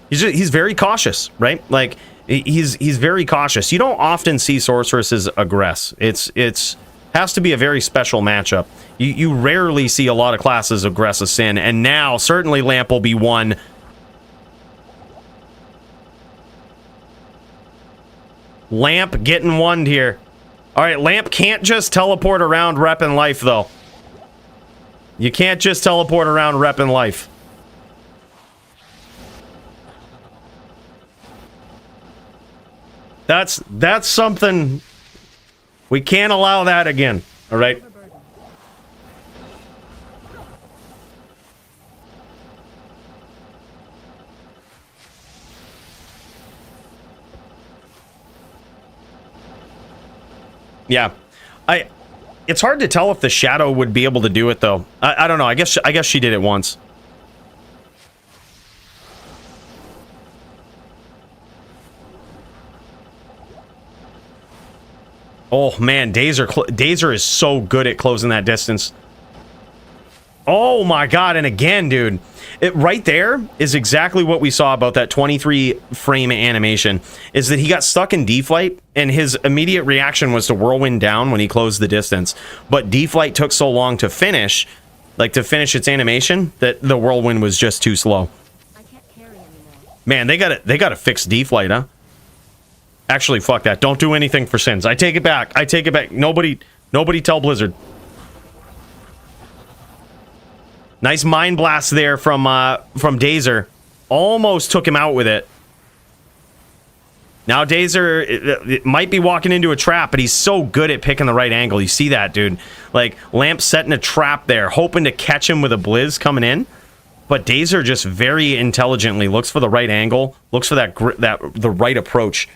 He's very cautious, right? Like he's very cautious. You don't often see Sorceresses aggress. It's has to be a very special matchup. You rarely see a lot of classes aggress a Sin, and now certainly Lamp will be one. Lamp getting one here. All right, Lamp can't just teleport around repping life, though. You can't just teleport around repping life. That's something. We can't allow that again. All right. Yeah. It's hard to tell if the Shadow would be able to do it, though. I don't know. I guess she did it once. Oh, man. Daer is so good at closing that distance. Oh, my God. And again, dude. It right there is exactly what we saw about that 23 frame animation, is that he got stuck in D-Flight, and his immediate reaction was to whirlwind down when he closed the distance. But D-Flight took so long to finish, its animation, that the whirlwind was just too slow. I can't carry anymore. Man, they gotta fix D-Flight, huh? Actually, fuck that. Don't do anything for Sins. I take it back. Nobody tell Blizzard. Nice Mind Blast there from Daer. Almost took him out with it. Now Daer it might be walking into a trap, but he's so good at picking the right angle. You see that, dude? Like, Lamp setting a trap there, hoping to catch him with a blizz coming in. But Daer just very intelligently looks for the right angle, looks for the right approach.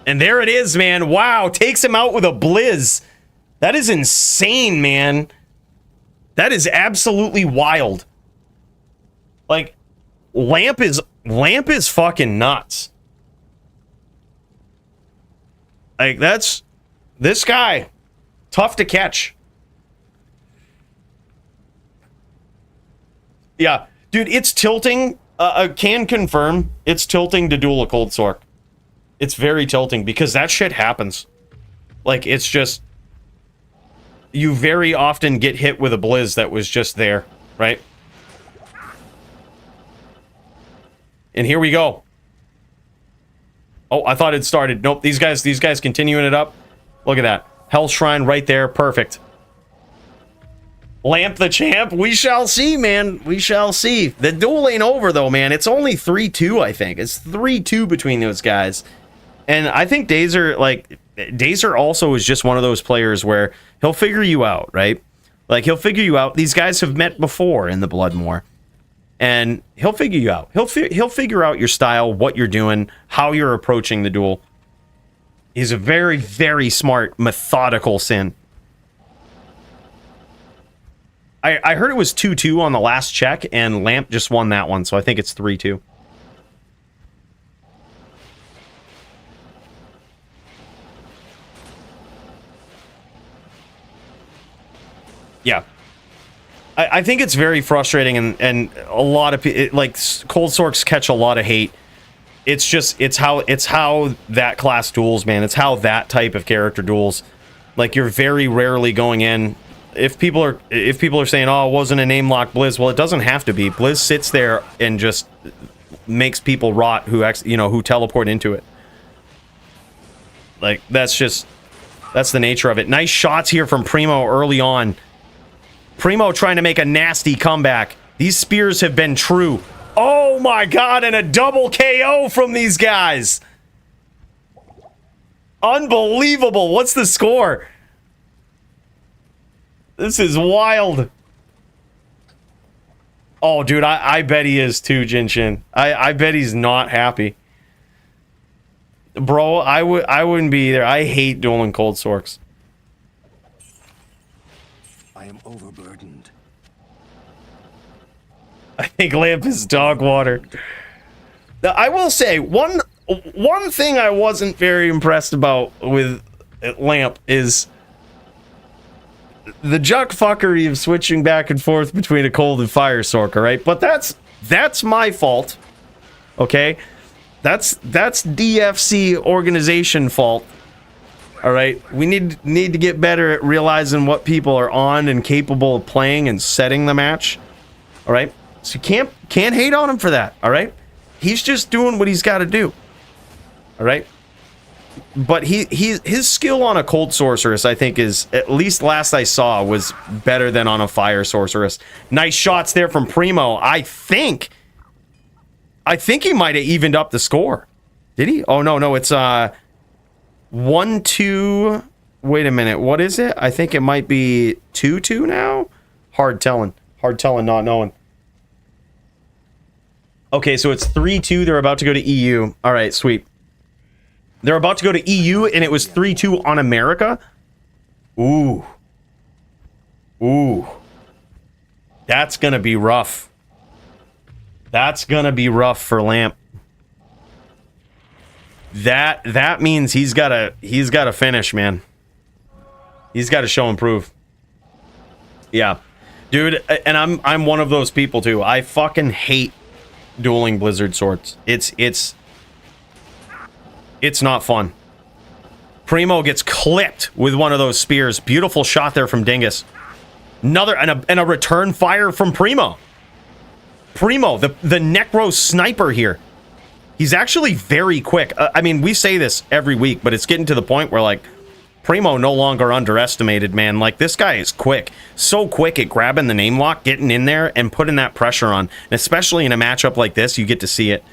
And there it is, man. Wow, takes him out with a blizz. That is insane, man. That is absolutely wild. Like, Lamp is fucking nuts. Like, this guy, tough to catch. Yeah, dude, it's tilting. Can confirm it's tilting to duel a Cold Sork. It's very tilting because that shit happens. Like, it's just, you very often get hit with a blizz that was just there, right? And here we go. Oh, I thought it started. Nope, these guys continuing it up. Look at that. Hell Shrine right there, perfect. Lamp the champ, we shall see, man. We shall see. The duel ain't over, though, man. It's only 3-2, I think. It's 3-2 between those guys. And I think Daer also is just one of those players where he'll figure you out, right? Like, he'll figure you out. These guys have met before in the Bloodmoor. And he'll figure you out. He'll figure out your style, what you're doing, how you're approaching the duel. He's a very, very smart, methodical Sin. I heard it was 2-2 on the last check, and Lamp just won that one, so I think it's 3-2. Yeah. I think it's very frustrating, and a lot of people, like, Cold Sorks catch a lot of hate. It's how that class duels, man. It's how that type of character duels. Like, you're very rarely going in if people are saying, oh, it wasn't a name lock Blizz, well, it doesn't have to be. Blizz sits there and just makes people rot who who teleport into it. Like, that's the nature of it. Nice shots here from Primo early on. Primo trying to make a nasty comeback. These spears have been true. Oh my god, and a double KO from these guys. Unbelievable. What's the score? This is wild. Oh, dude, I bet he is too, Jin Shin. I bet he's not happy. Bro, I wouldn't be either. I hate dueling cold sorks. I am overburdened. I think Lamp is dog water. Now, I will say, one thing I wasn't very impressed about with Lamp is the juck fuckery of switching back and forth between a cold and fire sork, right? But that's my fault. Okay? That's DFC organization fault. All right? We need to get better at realizing what people are on and capable of playing and setting the match. All right? So you can't hate on him for that, all right? He's just doing what he's got to do. All right? But his skill on a cold sorceress, I think, is, at least last I saw, was better than on a fire sorceress. Nice shots there from Primo. I think he might have evened up the score. Did he? Oh, no, it's 1-2. Wait a minute. What is it? I think it might be 2-2 now. Hard telling, not knowing. Okay, so it's 3-2. They're about to go to EU. All right, sweet. They're about to go to EU, and it was 3-2 on America? Ooh. That's gonna be rough. That's gonna be rough for Lamp. That means he's gotta finish, man. He's gotta show and prove. Yeah. Dude, and I'm one of those people too. I fucking hate dueling Blizzard swords. It's not fun. Primo gets clipped with one of those spears. Beautiful shot there from Dingus. Another and a return fire from Primo. Primo, the Necro sniper here. He's actually very quick. I mean, we say this every week, but it's getting to the point where, like, Primo no longer underestimated, man. Like, this guy is quick. So quick at grabbing the name lock, getting in there, and putting that pressure on. And especially in a matchup like this, you get to see it.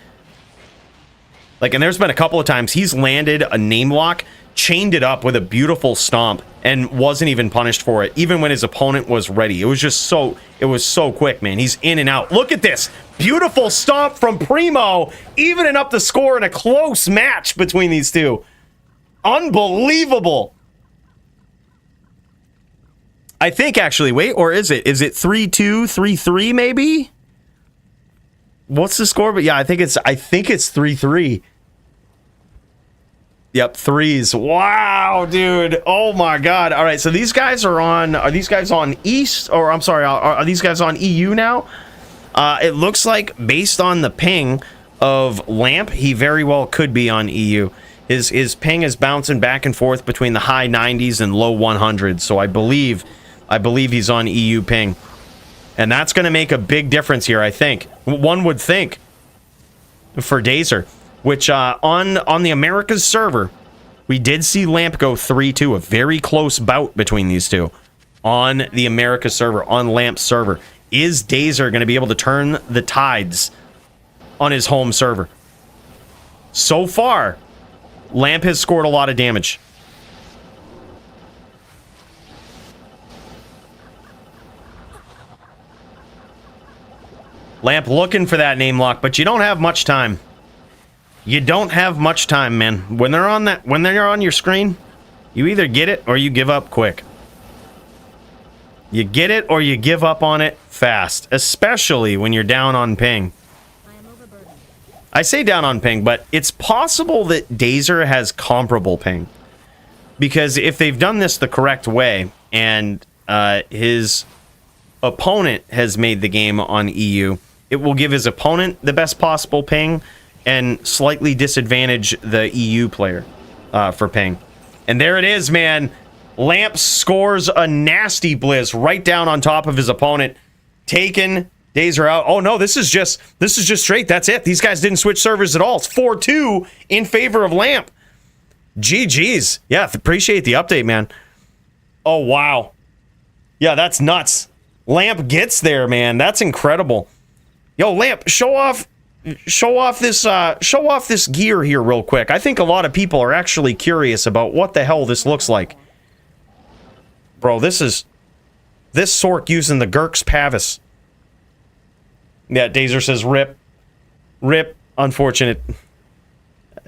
Like, and there's been a couple of times he's landed a name lock, chained it up with a beautiful stomp, and wasn't even punished for it, even when his opponent was ready. It was just so quick, man. He's in and out. Look at this. Beautiful stomp from Primo, evening up the score in a close match between these two. Unbelievable. I think, actually, wait, or is it 3-2, 3-3 maybe? What's the score? But yeah, I think it's 3-3. Yep, threes. Wow, dude. Oh my god. All right, so these guys are these guys on East, or I'm sorry, are these guys on EU now? It looks like, based on the ping of Lamp, he very well could be on EU. His ping is bouncing back and forth between the high 90s and low 100s, so I believe he's on EU ping. And that's going to make a big difference here, I think. One would think, for Daer, which on the Americas server, we did see Lamp go 3-2, a very close bout between these two. On the Americas server, on Lamp's server. Is Daer going to be able to turn the tides on his home server? So far, Lamp has scored a lot of damage. Lamp looking for that name lock, but you don't have much time. You don't have much time, man. When they're on your screen, you either get it or you give up quick. You get it or you give up on it fast, especially when you're down on ping. I say down on ping, but it's possible that Daer has comparable ping. Because if they've done this the correct way, and his opponent has made the game on EU, it will give his opponent the best possible ping and slightly disadvantage the EU player for ping. And there it is, man. Lamp scores a nasty blizz right down on top of his opponent. Taken. Days are out. Oh no, this is just straight. That's it. These guys didn't switch servers at all. It's 4-2 in favor of Lamp. GG's. Yeah, appreciate the update, man. Oh wow. Yeah, that's nuts. Lamp gets there, man. That's incredible. Yo, Lamp, show off this gear here real quick. I think a lot of people are actually curious about what the hell this looks like. Bro, this Sork using the Gurk's Pavis. Yeah, Dazer says rip. Rip. Unfortunate.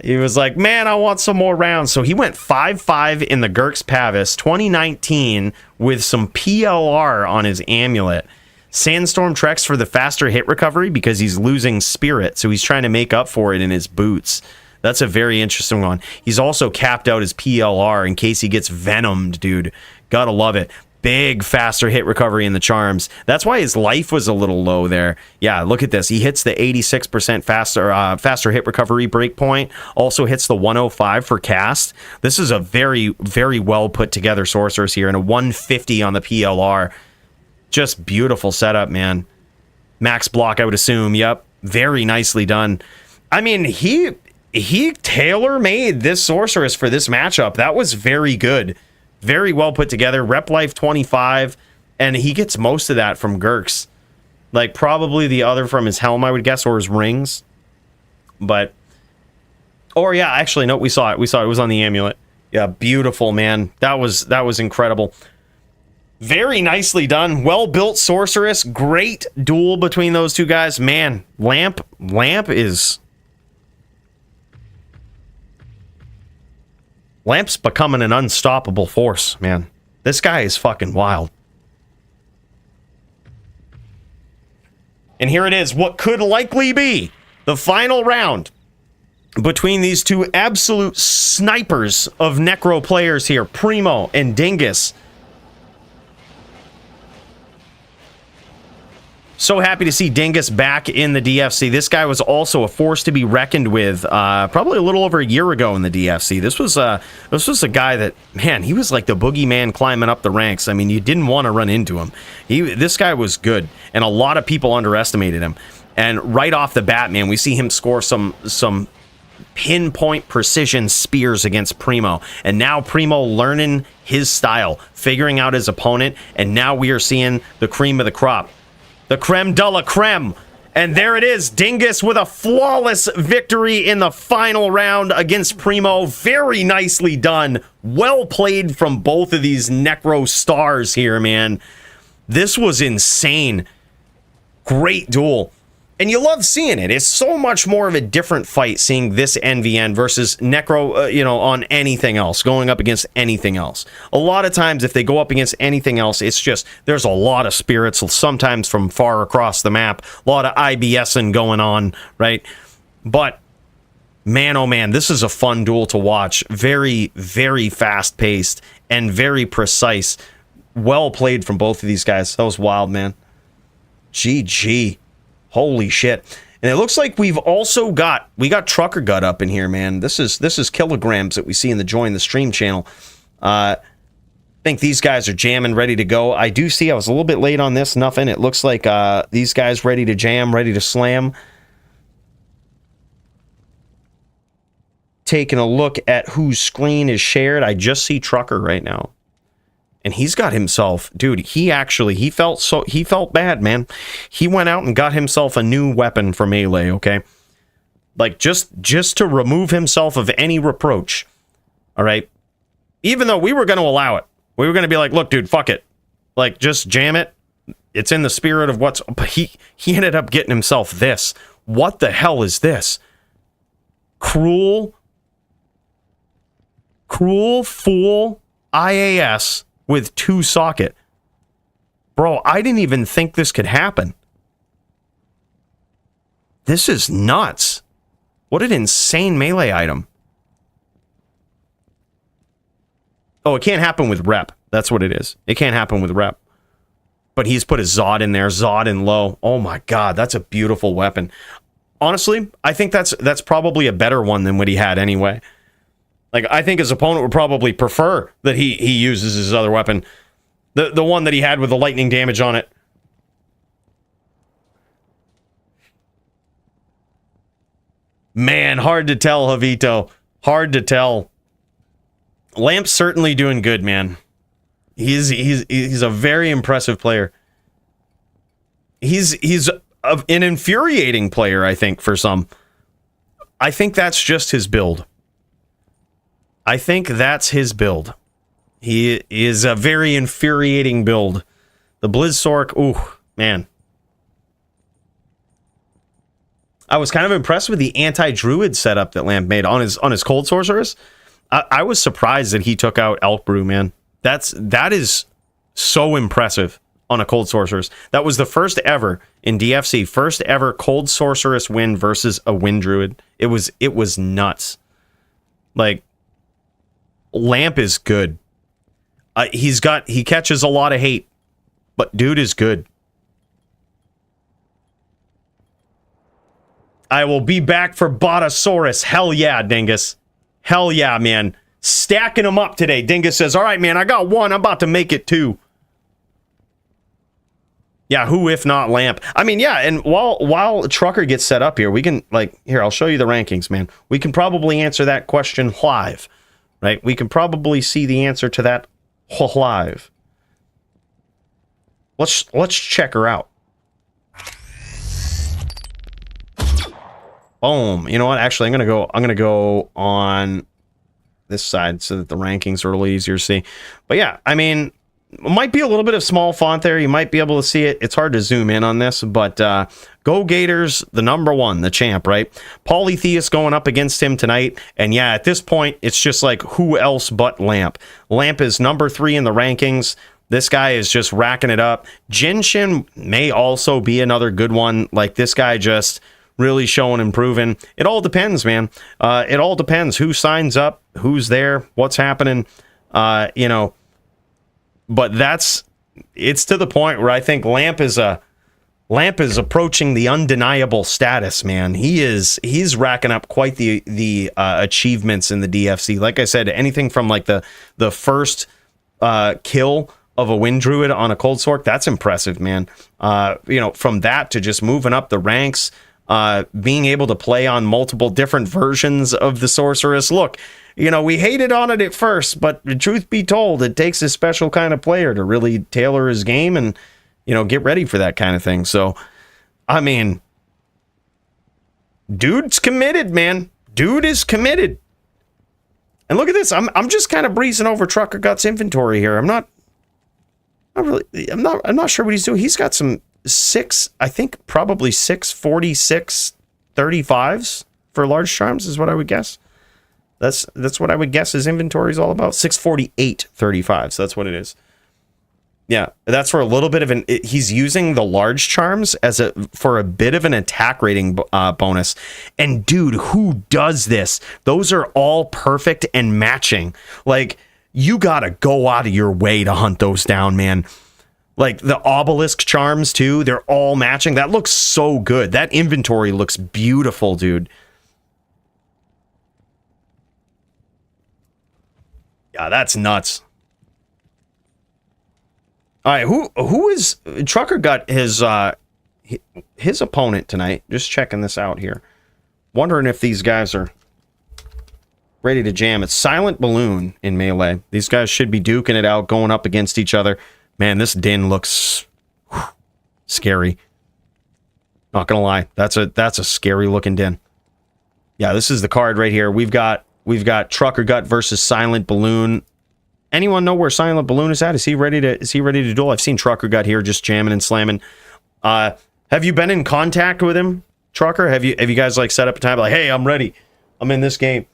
He was like, man, I want some more rounds. So he went 5-5 in the Gurk's Pavis 2019 with some PLR on his amulet. Sandstorm treks for the faster hit recovery because he's losing spirit. So he's trying to make up for it in his boots. That's a very interesting one. He's also capped out his PLR in case he gets venomed, dude. Gotta love it. Big faster hit recovery in the charms. That's why his life was a little low there. Yeah, look at this. He hits the 86% faster hit recovery breakpoint. Also hits the 105 for cast. This is a very, very well put together sorceress here, and a 150 on the PLR. Just beautiful setup, man. Max block, I would assume. Yep, very nicely done. I mean, he tailor-made this sorceress for this matchup. That was very good. Very well put together. Rep life 25, and he gets most of that from Gurks. Like, probably the other from his helm, I would guess, or his rings. But, or yeah, actually, no, we saw it. We saw it. It was on the amulet. Yeah, beautiful, man. That was incredible. Very nicely done. Well-built sorceress. Great duel between those two guys. Man, Lamp is... Lamp's becoming an unstoppable force, man. This guy is fucking wild. And here it is, what could likely be the final round between these two absolute snipers of Necro players here, Primo and Dingus. So happy to see Dingus back in the DFC. This guy was also a force to be reckoned with probably a little over a year ago in the DFC. This was a guy that, man, he was like the boogeyman climbing up the ranks. I mean, you didn't want to run into him. This guy was good, and a lot of people underestimated him. And right off the bat, man, we see him score some pinpoint precision spears against Primo. And now Primo learning his style, figuring out his opponent, and now we are seeing the cream of the crop. The creme de la creme. And there it is. Dingus with a flawless victory in the final round against Primo. Very nicely done. Well played from both of these Necro stars here, man. This was insane. Great duel. And you love seeing it. It's so much more of a different fight seeing this NVN versus Necro, on anything else, going up against anything else. A lot of times, if they go up against anything else, it's just, there's a lot of spirits, sometimes from far across the map, a lot of IBSing going on, right? But, man, oh man, this is a fun duel to watch. Very, very fast-paced and very precise. Well played from both of these guys. That was wild, man. GG. Holy shit. And it looks like we've also got Trucker Gut up in here, man. This is kilograms that we see in the join the stream channel. I think these guys are jamming, ready to go. I do see I was a little bit late on this, nothing. It looks like these guys ready to jam, ready to slam. Taking a look at whose screen is shared. I just see Trucker right now. And he's got himself, dude, he felt bad, man. He went out and got himself a new weapon for melee, okay? Like, just to remove himself of any reproach, all right? Even though we were going to allow it. We were going to be like, look, dude, fuck it. Like, just jam it. It's in the spirit of what's... But he ended up getting himself this. What the hell is this? Cruel Fool IAS... with 2 socket. Bro, I didn't even think this could happen. This is nuts. What an insane melee item. Oh, it can't happen with rep. That's what it is. It can't happen with rep. But he's put his Zod in there. Zod in low. Oh my god, that's a beautiful weapon. Honestly, I think that's probably a better one than what he had anyway. Like, I think his opponent would probably prefer that he uses his other weapon. The one that he had with the lightning damage on it. Man, hard to tell, Javito. Hard to tell. Lamp's certainly doing good, man. He's a very impressive player. He's an infuriating player, I think, for some. I think that's just his build. I think that's his build. He is a very infuriating build. The Blizzsork, ooh, man. I was kind of impressed with the anti-Druid setup that Lamp made on his Cold Sorceress. I was surprised that he took out Elk Brew, man. That is so impressive on a Cold Sorceress. That was the first ever in DFC, first ever Cold Sorceress win versus a Wind Druid. It was nuts. Like, Lamp is good. He catches a lot of hate, but dude is good. I will be back for Botosaurus. Hell yeah, Dingus. Hell yeah, man. Stacking them up today. Dingus says, all right, man, I got one. I'm about to make it two. Yeah, who if not Lamp? I mean, yeah, and while Trucker gets set up here, we can, like, here, I'll show you the rankings, man. We can probably answer that question live, right? We can probably see the answer to that live. Let's check her out. Boom. You know what? Actually, I'm gonna go on this side so that the rankings are a little easier to see. But yeah, I mean, might be a little bit of small font there. You might be able to see it. It's hard to zoom in on this, but Go Gators, the #1, the champ, right? Polytheist going up against him tonight. And yeah, at this point, it's just like, who else but Lamp? Lamp is #3 in the rankings. This guy is just racking it up. Jin Shin may also be another good one. Like, this guy just really showing and proving. It all depends, man. It all depends who signs up, who's there, what's happening, you know. But it's to the point where I think Lamp is approaching the undeniable status, man. He's racking up quite the achievements in the DFC. Like I said, anything from like the first kill of a Wind Druid on a Cold Sork, that's impressive, man. You know, from that to just moving up the ranks, being able to play on multiple different versions of the Sorceress. Look, you know, we hated on it at first, but the truth be told, it takes a special kind of player to really tailor his game and, you know, get ready for that kind of thing. So, I mean, dude's committed, man. Dude is committed. And look at this. I'm just kind of breezing over Trucker Guts inventory here. I'm not sure what he's doing. He's got some probably 646 35s for large charms is what I would guess. That's what I would guess his inventory is all about. 648 35s. That's what it is. Yeah, that's for a little bit of he's using the large charms for a bit of an attack rating bonus. And dude, who does this? Those are all perfect and matching. Like, you gotta go out of your way to hunt those down, man. Like the obelisk charms too, they're all matching. That looks so good. That inventory looks beautiful, dude. Yeah, that's nuts. All right, who is Trucker got his opponent tonight? Just checking this out here. Wondering if these guys are ready to jam. It's Silent Balloon in melee. These guys should be duking it out, going up against each other. Man, this din looks scary. Not gonna lie, that's a scary looking din. Yeah, this is the card right here. We've got Trucker Gut versus Silent Balloon. Anyone know where Silent Balloon is at? Is he ready to duel? I've seen Trucker Gut here just jamming and slamming. Have you been in contact with him, Trucker? Have you guys like set up a time like, hey, I'm ready. I'm in this game.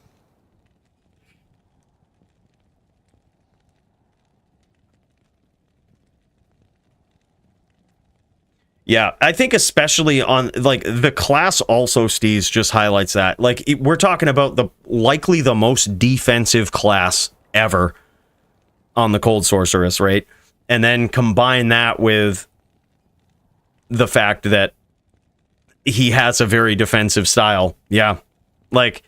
Yeah, I think especially on, like, the class also, Stees, just highlights that. Like, we're talking about likely the most defensive class ever on the Cold Sorceress, right? And then combine that with the fact that he has a very defensive style. Yeah, like,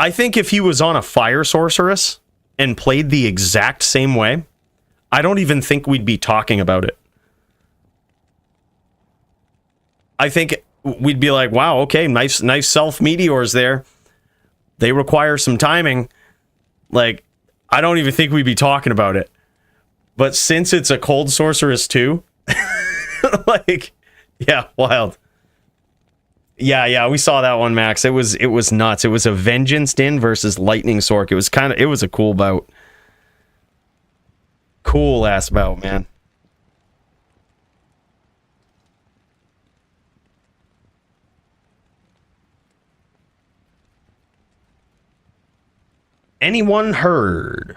I think if he was on a fire sorceress and played the exact same way, I don't even think we'd be talking about it. I think we'd be like, wow, okay, nice self meteors there. They require some timing. Like, I don't even think we'd be talking about it. But since it's a cold sorceress too, like, yeah, wild. Yeah, we saw that one, Max. It was nuts. It was a Vengeance Din versus Lightning Sork. It was a cool bout. Cool ass bout, man. Anyone heard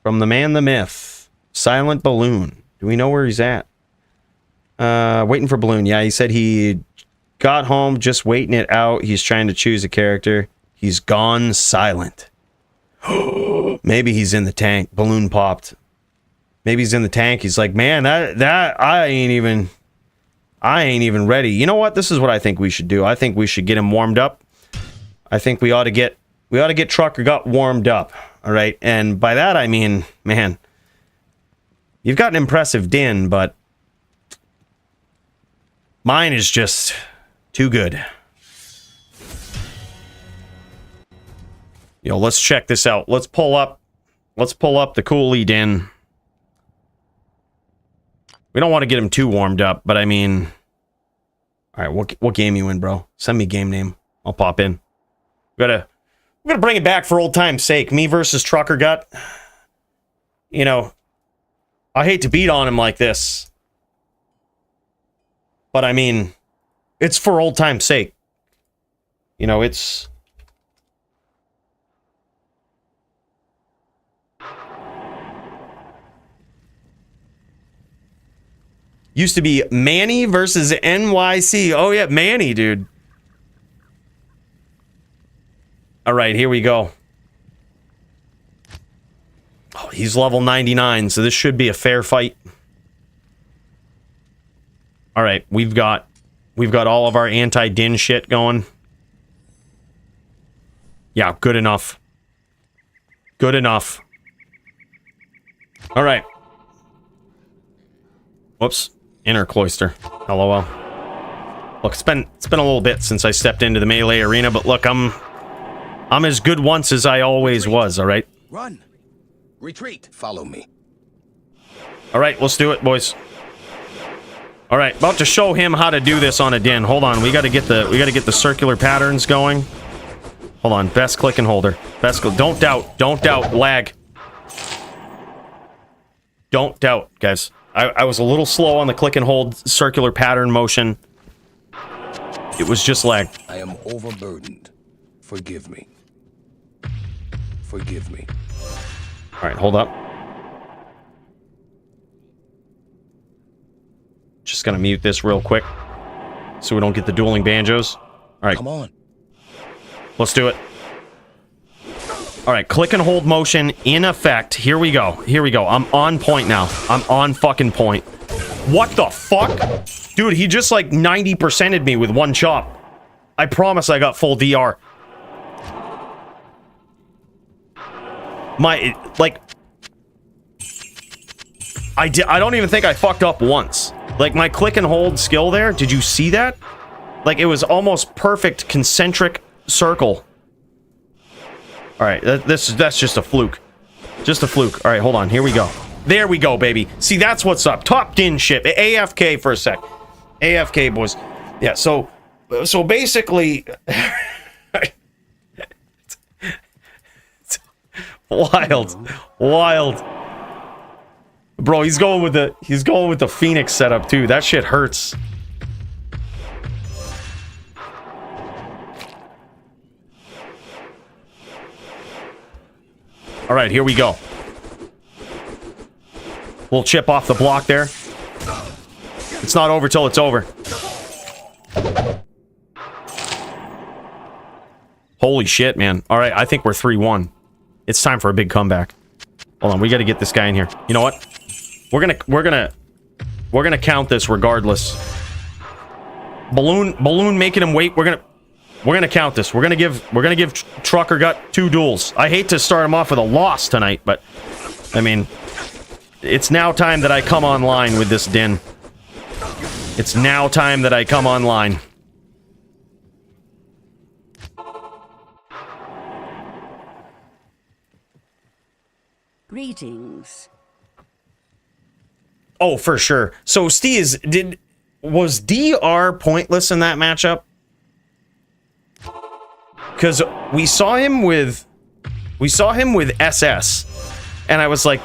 from the man, the myth, Silent Balloon? Do we know where he's at? Waiting for Balloon. Yeah, he said he got home, just waiting it out. He's trying to choose a character. He's gone silent. Maybe he's in the tank. Balloon popped. Maybe he's in the tank. He's like, man, that I ain't even ready. You know what? This is what I think we should do. I think we should get him warmed up. I think we ought to get Trucker Gut warmed up. All right. And by that I mean, man, you've got an impressive din, but mine is just too good. Yo, let's check this out. Let's pull up the Cooley din. We don't want to get him too warmed up, but I mean, all right, what game you in, bro? Send me game name. I'll pop in. We're gonna bring it back for old time's sake. Me versus Trucker Gut. You know, I hate to beat on him like this, but I mean, it's for old time's sake. You know, it's... Used to be Manny versus NYC. Oh, yeah, Manny, dude. All right, here we go. Oh, he's level 99, so this should be a fair fight. All right, we've got all of our anti-din shit going. Yeah, good enough. Good enough. All right. Whoops. Inner cloister. LOL. Look, it's been a little bit since I stepped into the melee arena, but look, I'm as good once as I always was, all right? Run. Retreat. Follow me. All right, let's do it, boys. All right, about to show him how to do this on a din. Hold on, we got to get the circular patterns going. Hold on, best click and holder. Don't doubt, lag. Don't doubt, guys. I was a little slow on the click and hold circular pattern motion. It was just lag. I am overburdened. Forgive me. Forgive me. All right, hold up. Just gonna mute this real quick so we don't get the dueling banjos. All right. Come on. Let's do it. All right, click and hold motion in effect. Here we go. Here we go. I'm on point now. I'm on fucking point. What the fuck? Dude, he just like 90%'d me with one chop. I promise I got full DR. I don't even think I fucked up once. Like, my click and hold skill there, did you see that? Like, it was almost perfect concentric circle. Alright, that's just a fluke. Just a fluke. Alright, hold on, here we go. There we go, baby. See, that's what's up. Top din ship. AFK for a sec. AFK, boys. Yeah, so basically... Wild. Bro, he's going with the Phoenix setup too. That shit hurts. All right, here we go. We'll chip off the block there. It's not over till it's over. Holy shit, man. All right, I think we're 3-1. It's time for a big comeback. Hold on, we got to get this guy in here. You know what? We're gonna count this regardless. Balloon making him wait. We're gonna We're gonna count this. We're gonna give Trucker Gut 2 duels. I hate to start him off with a loss tonight, but I mean, it's now time that I come online with this din. It's now time that I come online. Greetings. Oh, for sure. So Steas, was DR pointless in that matchup? Because we saw him with SS, and I was like,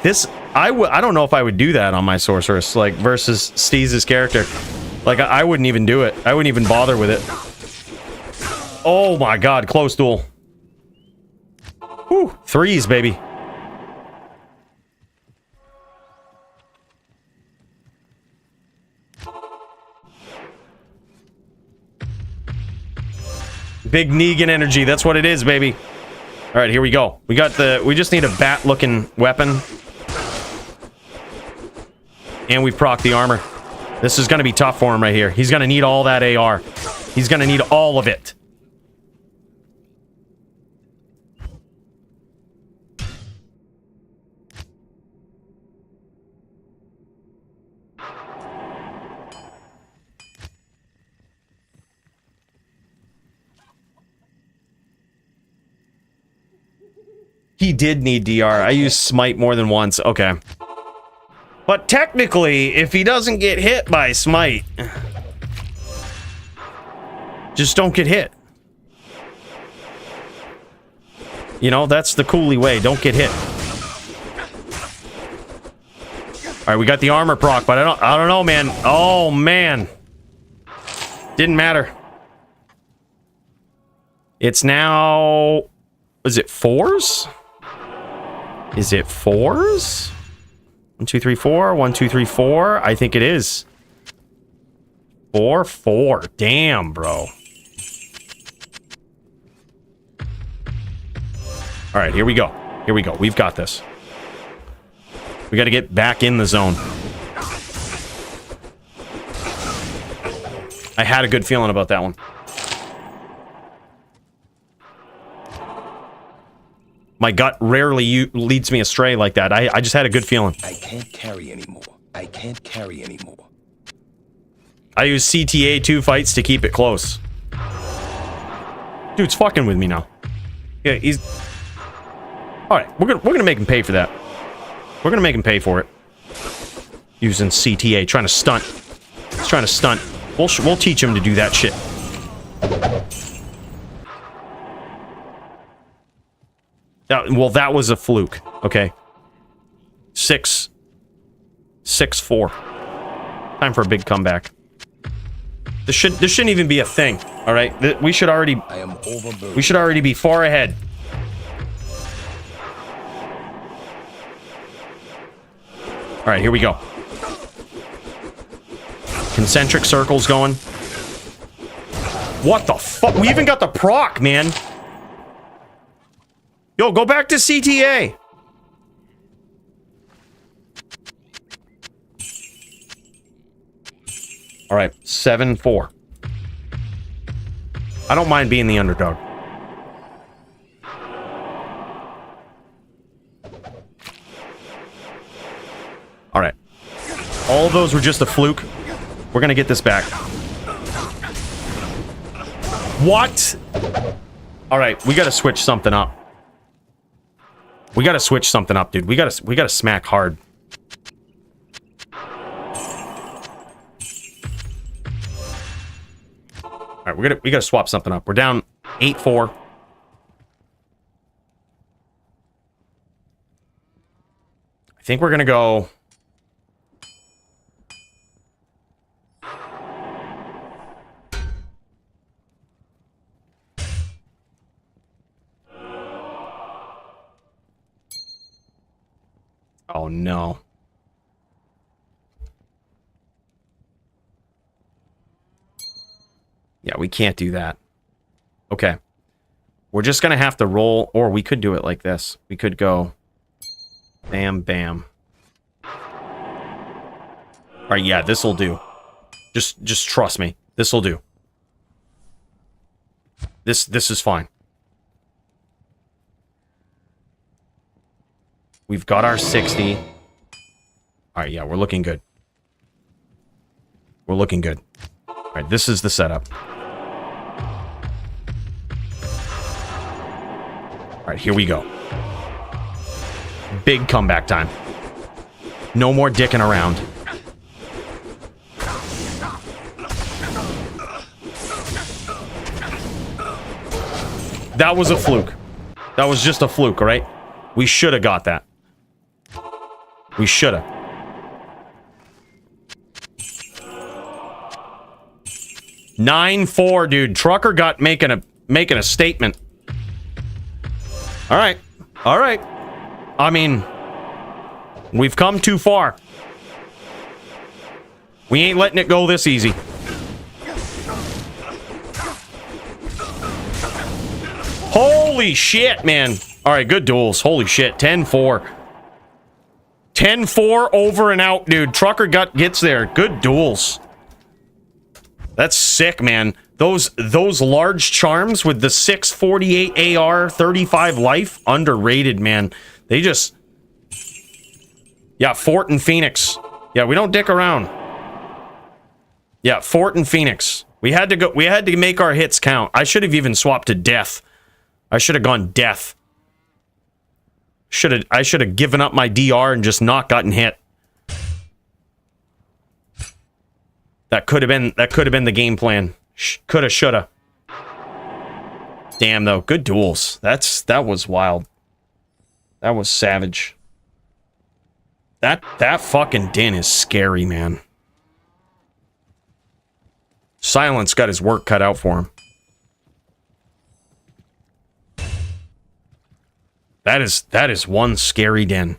I don't know if I would do that on my sorceress, like versus Steas' character. Like I wouldn't even do it. I wouldn't even bother with it. Oh my god, close duel. Whew, 3s, baby. Big Negan energy, that's what it is, baby. Alright, here we go. We just need a bat-looking weapon. And we've procced the armor. This is gonna be tough for him right here. He's gonna need all that AR. He's gonna need all of it. He did need DR. I used Smite more than once. Okay. But technically, if he doesn't get hit by Smite, just don't get hit. You know, that's the coolie way. Don't get hit. Alright, we got the armor proc, but I don't know, man. Oh, man. Didn't matter. It's now... Is it 4s? Is it 4s? 1, 2, 3, 4. 1, 2, 3, 4. I think it is. 4, 4. Damn, bro. All right, here we go. Here we go. We've got this. We got to get back in the zone. I had a good feeling about that one. My gut rarely leads me astray like that. I just had a good feeling. I can't carry anymore. I can't carry anymore. I use CTA 2 fights to keep it close. Dude's fucking with me now. Yeah, he's... Alright, we're gonna make him pay for that. We're gonna make him pay for it. Using CTA, trying to stunt. He's trying to stunt. We'll teach him to do that shit. Well, that was a fluke. Okay. 6. 6-4. Time for a big comeback. This shouldn't even be a thing. All right. We should already be far ahead. All right, here we go. Concentric circles going. What the fuck? We even got the proc, man. Yo, go back to CTA. All right, 7-4. I don't mind being the underdog. All right. All of those were just a fluke. We're going to get this back. What? All right, we got to switch something up. We got to switch something up, dude. We got to smack hard. All right, we got to swap something up. We're down 8-4. I think we're going to go... Oh, no. Yeah, we can't do that. Okay. We're just going to have to roll, or we could do it like this. We could go bam, bam. All right, yeah, this'll do. Just trust me. This'll do. This is fine. We've got our 60. All right, yeah, we're looking good. We're looking good. All right, this is the setup. All right, here we go. Big comeback time. No more dicking around. That was a fluke. That was just a fluke, all right? We should have got that. We should have. (9-4), dude. Trucker got making a statement. All right. All right. I mean, we've come too far. We ain't letting it go this easy. Holy shit, man. All right, good duels. Holy shit. 10-4. 10-4 over and out, dude. Trucker gut gets there. Good duels. That's sick, man. Those large charms with the 648 AR, 35 life, underrated, man. They just... Yeah, Fort and Phoenix. Yeah, we don't dick around. Yeah, Fort and Phoenix. We had to make our hits count. I should have even swapped to death. I should have gone death. I should have given up my DR and just not gotten hit. That could have been the game plan. Coulda, shoulda. Damn though, good duels. That was wild. That was savage. That fucking din is scary, man. Silence got his work cut out for him. That is one scary din.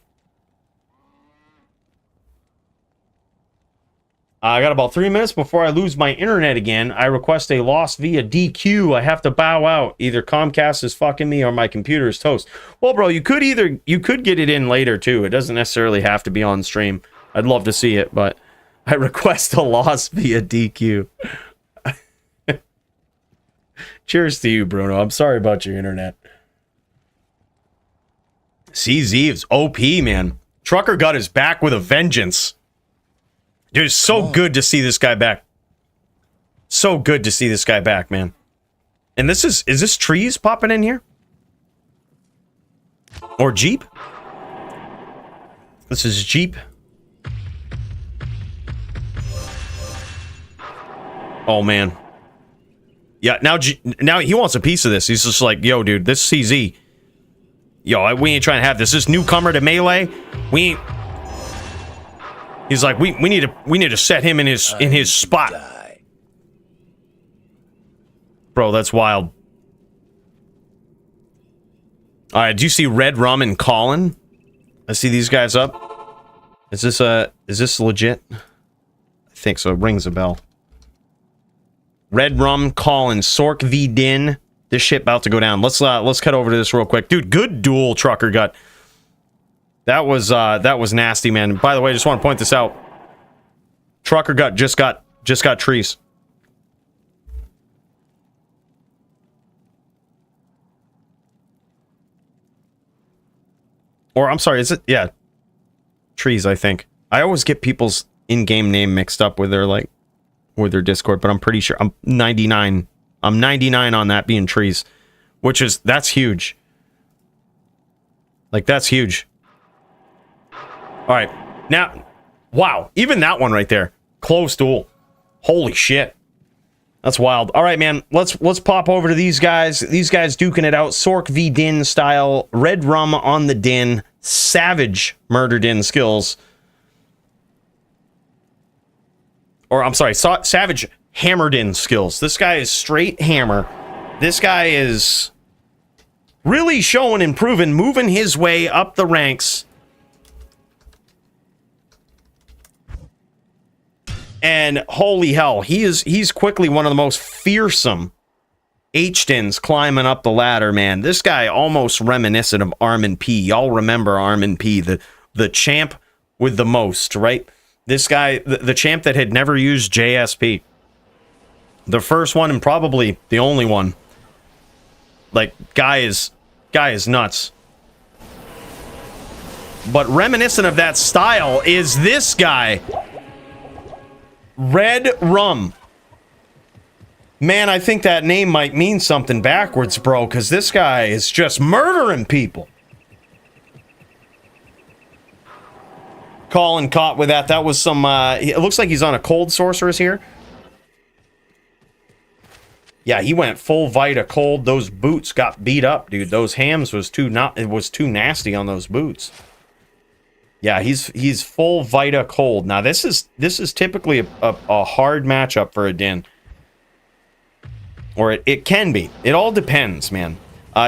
I got about 3 minutes before I lose my internet again. I request a loss via DQ. I have to bow out. Either Comcast is fucking me or my computer is toast. Well, bro, you could get it in later too. It doesn't necessarily have to be on stream. I'd love to see it, but I request a loss via DQ. Cheers to you, Bruno. I'm sorry about your internet. CZ's OP, man. Trucker got his back with a vengeance. Dude, it's so good to see this guy back. So good to see this guy back, man. And is this trees popping in here? Or Jeep? This is Jeep. Oh, man. Yeah, now he wants a piece of this. He's just like, yo, dude, this is CZ. Yo, we ain't trying to have this. This newcomer to Melee, we ain't... He's like, we need to set him in his spot. Bro, that's wild. Alright, do you see Red Rum and Colin? I see these guys up. Is this legit? I think so. It rings a bell. Red Rum, Colin, Sork v Din. This shit about to go down. Let's cut over to this real quick. Dude, good duel, Trucker Gut. That was nasty, man. By the way, I just want to point this out. Trucker Gut just got trees. Or I'm sorry, is it? Yeah. Trees, I think. I always get people's in-game name mixed up with their Discord, but I'm pretty sure I'm 99. I'm 99 on that being trees, that's huge. Like, that's huge. All right, now, wow, even that one right there, close duel. Holy shit, that's wild. All right, man, let's pop over to these guys. These guys duking it out, Sork v Din style, Red Rum on the Din, savage murder Din skills. Or I'm sorry, savage hammer Din skills. This guy is straight hammer. This guy is really showing and proving, moving his way up the ranks. And holy hell, he's quickly one of the most fearsome H-Dins climbing up the ladder, man. This guy almost reminiscent of Armin P. Y'all remember Armin P, the champ with the most, right? This guy, the champ that had never used JSP. The first one and probably the only one Like, guy is nuts. But reminiscent of that style is this guy. Red Rum. Man, I think that name might mean something backwards, bro, because this guy is just murdering people. Colin caught with that. That was some, it looks like he's on a cold sorceress here. Yeah, he went full Vita cold. Those boots got beat up, dude. Those hams was too nasty on those boots. Yeah, he's full Vita cold. Now this is typically a hard matchup for a Din. Or it can be. It all depends, man.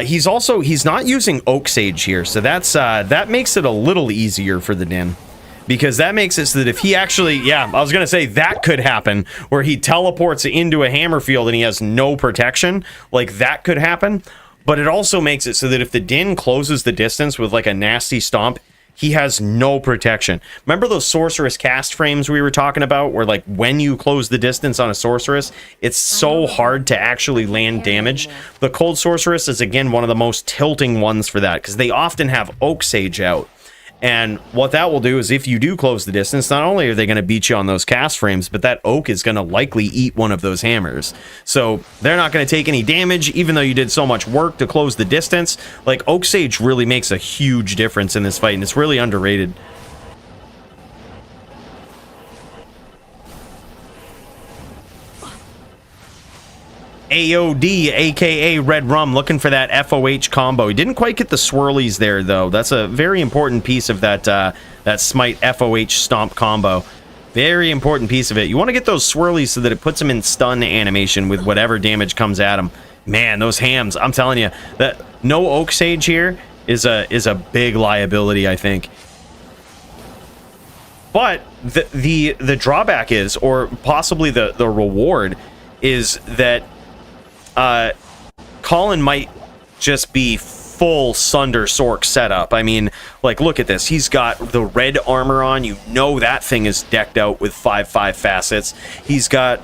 He's not using Oak Sage here, so that makes it a little easier for the Din. Because that makes it so that if he actually, yeah, I was going to say that could happen, where he teleports into a hammer field and he has no protection, like that could happen. But it also makes it so that if the Din closes the distance with like a nasty stomp, he has no protection. Remember those sorceress cast frames we were talking about, where like when you close the distance on a sorceress, it's so hard to actually land damage? The cold sorceress is again one of the most tilting ones for that, because they often have Oak Sage out. And what that will do is if you do close the distance, not only are they going to beat you on those cast frames, but that oak is going to likely eat one of those hammers. So they're not going to take any damage, even though you did so much work to close the distance. Like, Oak Sage really makes a huge difference in this fight, and it's really underrated. AOD, aka Red Rum, looking for that FOH combo. He didn't quite get the swirlies there, though. That's a very important piece of that that Smite FOH stomp combo. Very important piece of it. You want to get those swirlies so that it puts him in stun animation with whatever damage comes at him. Man, those hams, I'm telling you, that no Oak Sage here is a big liability, I think. But the drawback is, or possibly the reward, is that Colin might just be full Sunder Sork setup. I mean, like, look at this. He's got the red armor on. You know that thing is decked out with 5/5 facets. He's got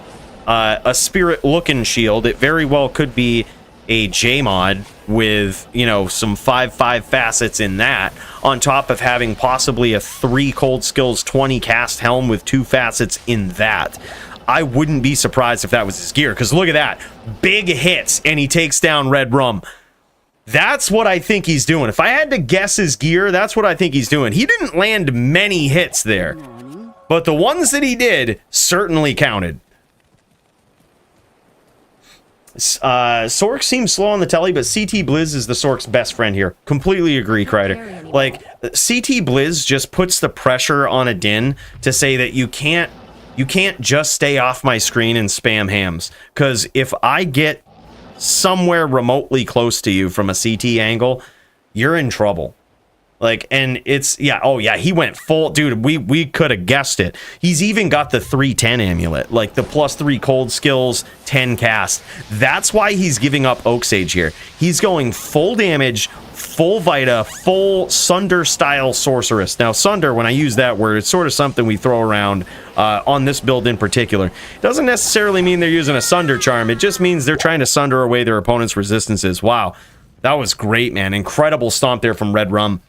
a spirit looking shield. It very well could be a J mod with, you know, some 5/5 facets in that, on top of having possibly a 3 cold skills 20 cast helm with 2 facets in that. I wouldn't be surprised if that was his gear, because look at that. Big hits, and he takes down Red Rum. That's what I think he's doing. If I had to guess his gear, that's what I think he's doing. He didn't land many hits there, but the ones that he did certainly counted. Sork seems slow on the telly, but CT Blizz is the Sork's best friend here. Completely agree, Kreider. Like, CT Blizz just puts the pressure on a Din to say that you can't just stay off my screen and spam hams, because if I get somewhere remotely close to you from a CT angle, you're in trouble. Like, and it's, yeah, oh yeah, he went full, dude, we could have guessed it. He's even got the 310 amulet, like the +3 cold skills, 10 cast. That's why he's giving up Oak Sage here. He's going full damage, full Vita, full Sunder style sorceress. Now, Sunder, when I use that word, it's sort of something we throw around on this build in particular. Doesn't necessarily mean they're using a Sunder charm. It just means they're trying to Sunder away their opponent's resistances. Wow, that was great, man. Incredible stomp there from Red Rum.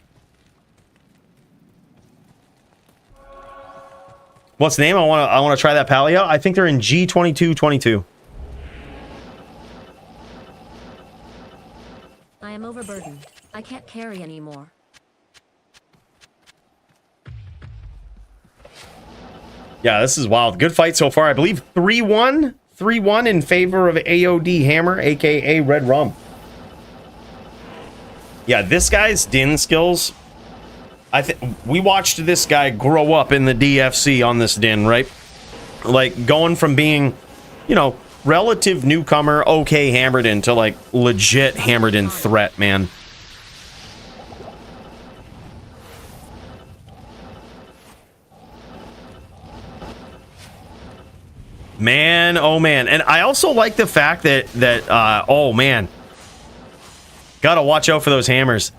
What's the name? I want to try that Paleo. I think they're in G2222. I am overburdened. I can't carry anymore. Yeah, this is wild. Good fight so far. I believe 3-1. 3-1 in favor of AOD Hammer, aka Red Rum. Yeah, this guy's Din skills. We watched this guy grow up in the DFC on this Din, right? Like, going from being, you know, relative newcomer, okay hammered in, to like legit hammered in threat, man. Man, oh man. And I also like the fact that oh man, gotta watch out for those hammers.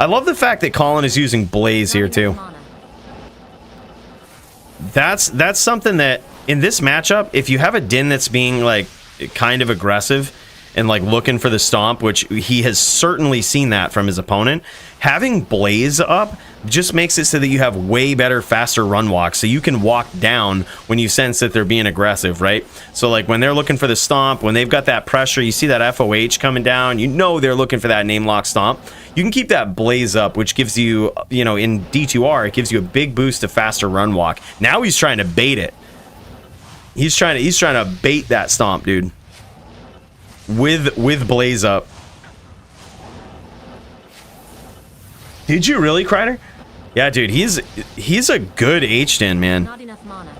I love the fact that Colin is using Blaze here too. That's something that in this matchup, if you have a Din that's being like kind of aggressive, and like looking for the stomp, which he has certainly seen that from his opponent. Having Blaze up just makes it so that you have way better, faster run walks, so you can walk down when you sense that they're being aggressive, right? So like when they're looking for the stomp, when they've got that pressure, you see that FOH coming down, you know they're looking for that name lock stomp. You can keep that Blaze up, which gives you, you know, in D2R, it gives you a big boost to faster run walk. Now he's trying to bait it. He's trying to bait that stomp, dude. With Blaze up. Did you really, Kreider? Yeah, dude, he's a good H-Den, man. Not enough mana.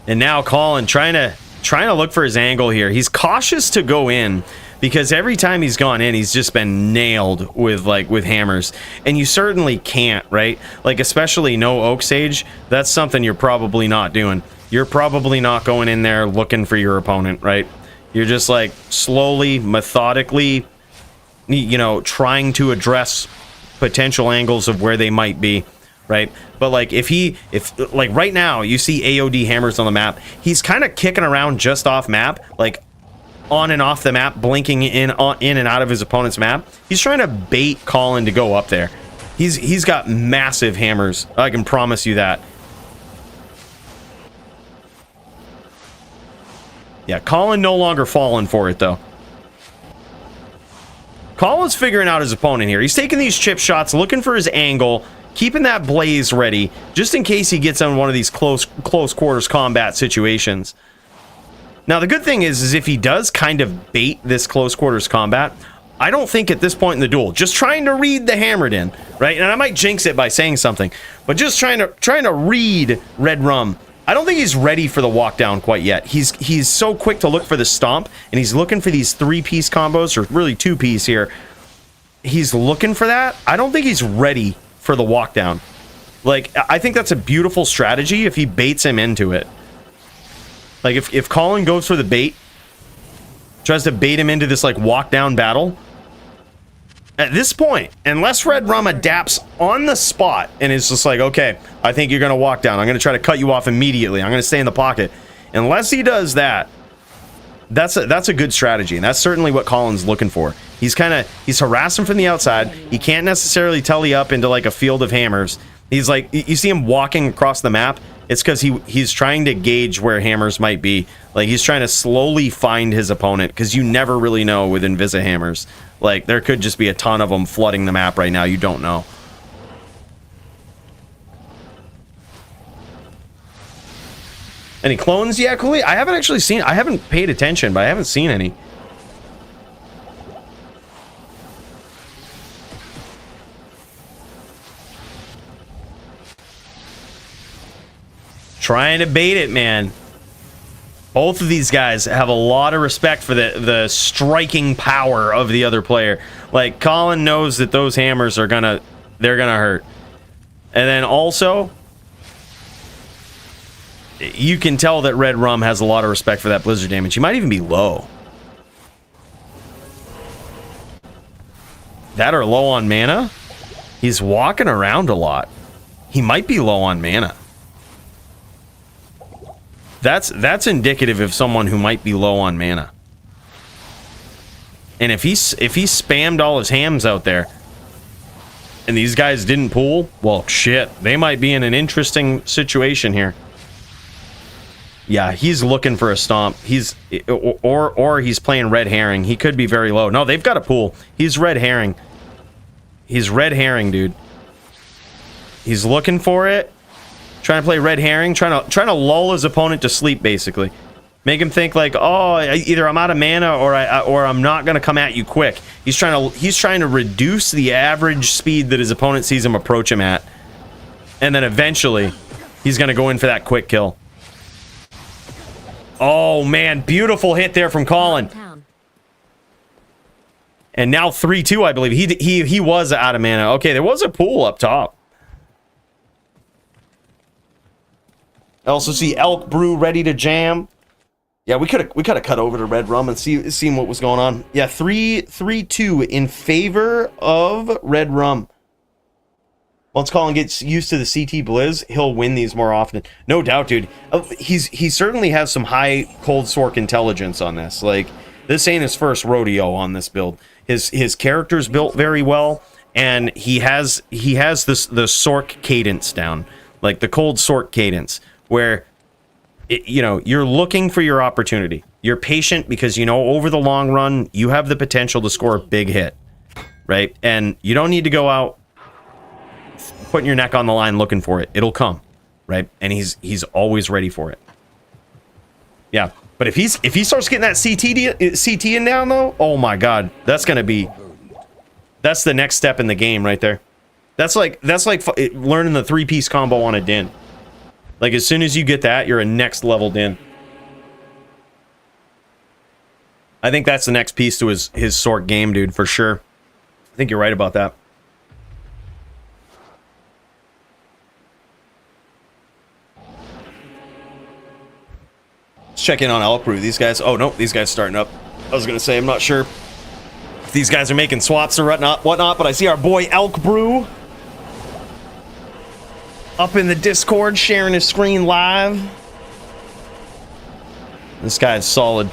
And now Colin trying to look for his angle here. He's cautious to go in because every time he's gone in, he's just been nailed with hammers. And you certainly can't, right? Like, especially no Oak Sage. That's something you're probably not doing. You're probably not going in there looking for your opponent, right? You're just like slowly, methodically, you know, trying to address potential angles of where they might be, right? But like if like right now you see AOD hammers on the map, he's kind of kicking around just off map, like on and off the map, blinking in and out of his opponent's map. He's trying to bait Colin to go up there. He's got massive hammers. I can promise you that. Yeah, Colin no longer falling for it, though. Colin's figuring out his opponent here. He's taking these chip shots, looking for his angle, keeping that Blaze ready, just in case he gets on one of these close quarters combat situations. Now, the good thing is if he does kind of bait this close quarters combat, I don't think at this point in the duel, just trying to read the hammered in, right? And I might jinx it by saying something, but just trying to read Red Rum. I don't think he's ready for the walk down quite yet. He's so quick to look for the stomp, and he's looking for these 3-piece combos, or really 2-piece here. He's looking for that. I don't think he's ready for the walk down. Like, I think that's a beautiful strategy if he baits him into it. Like, if Colin goes for the bait, tries to bait him into this, like, walk down battle, at this point, unless Red Rum adapts on the spot and is just like, okay, I think you're going to walk down. I'm going to try to cut you off immediately. I'm going to stay in the pocket. Unless he does that, that's a good strategy. And that's certainly what Colin's looking for. He's harassing from the outside. He can't necessarily telly up into like a field of hammers. He's like, you see him walking across the map. It's because he's trying to gauge where hammers might be. Like, he's trying to slowly find his opponent, because you never really know with Invisa hammers. Like, there could just be a ton of them flooding the map right now. You don't know. Any clones? Yeah, Cooley. I haven't actually seen. I haven't paid attention, but I haven't seen any. Trying to bait it, man. Both of these guys have a lot of respect for the striking power of the other player. Like, Colin knows that those hammers are they're gonna hurt. And then also, you can tell that Red Rum has a lot of respect for that blizzard damage. He might even be low. That or low on mana? He's walking around a lot. He might be low on mana. That's indicative of someone who might be low on mana. And if he spammed all his hams out there and these guys didn't pull, well, shit, they might be in an interesting situation here. Yeah, he's looking for a stomp. Or he's playing red herring. He could be very low. No, they've got a pool. He's red herring. He's red herring, dude. He's looking for it. Trying to play red herring, trying to lull his opponent to sleep, basically. Make him think like, oh, either I'm out of mana or I'm not gonna come at you quick. He's trying to reduce the average speed that his opponent sees him approach him at, and then eventually he's gonna go in for that quick kill. Oh man, beautiful hit there from Colin. And now 3-2, I believe. He was out of mana. Okay, there was a pool up top. I also see Elk Brew ready to jam. Yeah, we could have cut over to Red Rum and seen what was going on. Yeah, 3-2 in favor of Red Rum. Once Colin gets used to the CT Blizz, he'll win these more often. No doubt, dude. He certainly has some high cold Sork intelligence on this. Like, this ain't his first rodeo on this build. His character's built very well, and he has the Sork cadence down. Like, the cold Sork cadence, where, you know, you're looking for your opportunity. You're patient because, you know, over the long run, you have the potential to score a big hit, right? And you don't need to go out putting your neck on the line looking for it. It'll come, right? And he's always ready for it. Yeah, but if he starts getting that CT in down though, oh my god, that's the next step in the game right there. That's like learning the 3-piece combo on a Din. Like, as soon as you get that, you're a next level Din. I think that's the next piece to his Sork game, dude, for sure. I think you're right about that. Let's check in on Elk Brew. These guys... Oh, no, these guys starting up. I was going to say, I'm not sure if these guys are making swaps or whatnot, but I see our boy Elk Brew up in the Discord sharing his screen live. This guy's solid.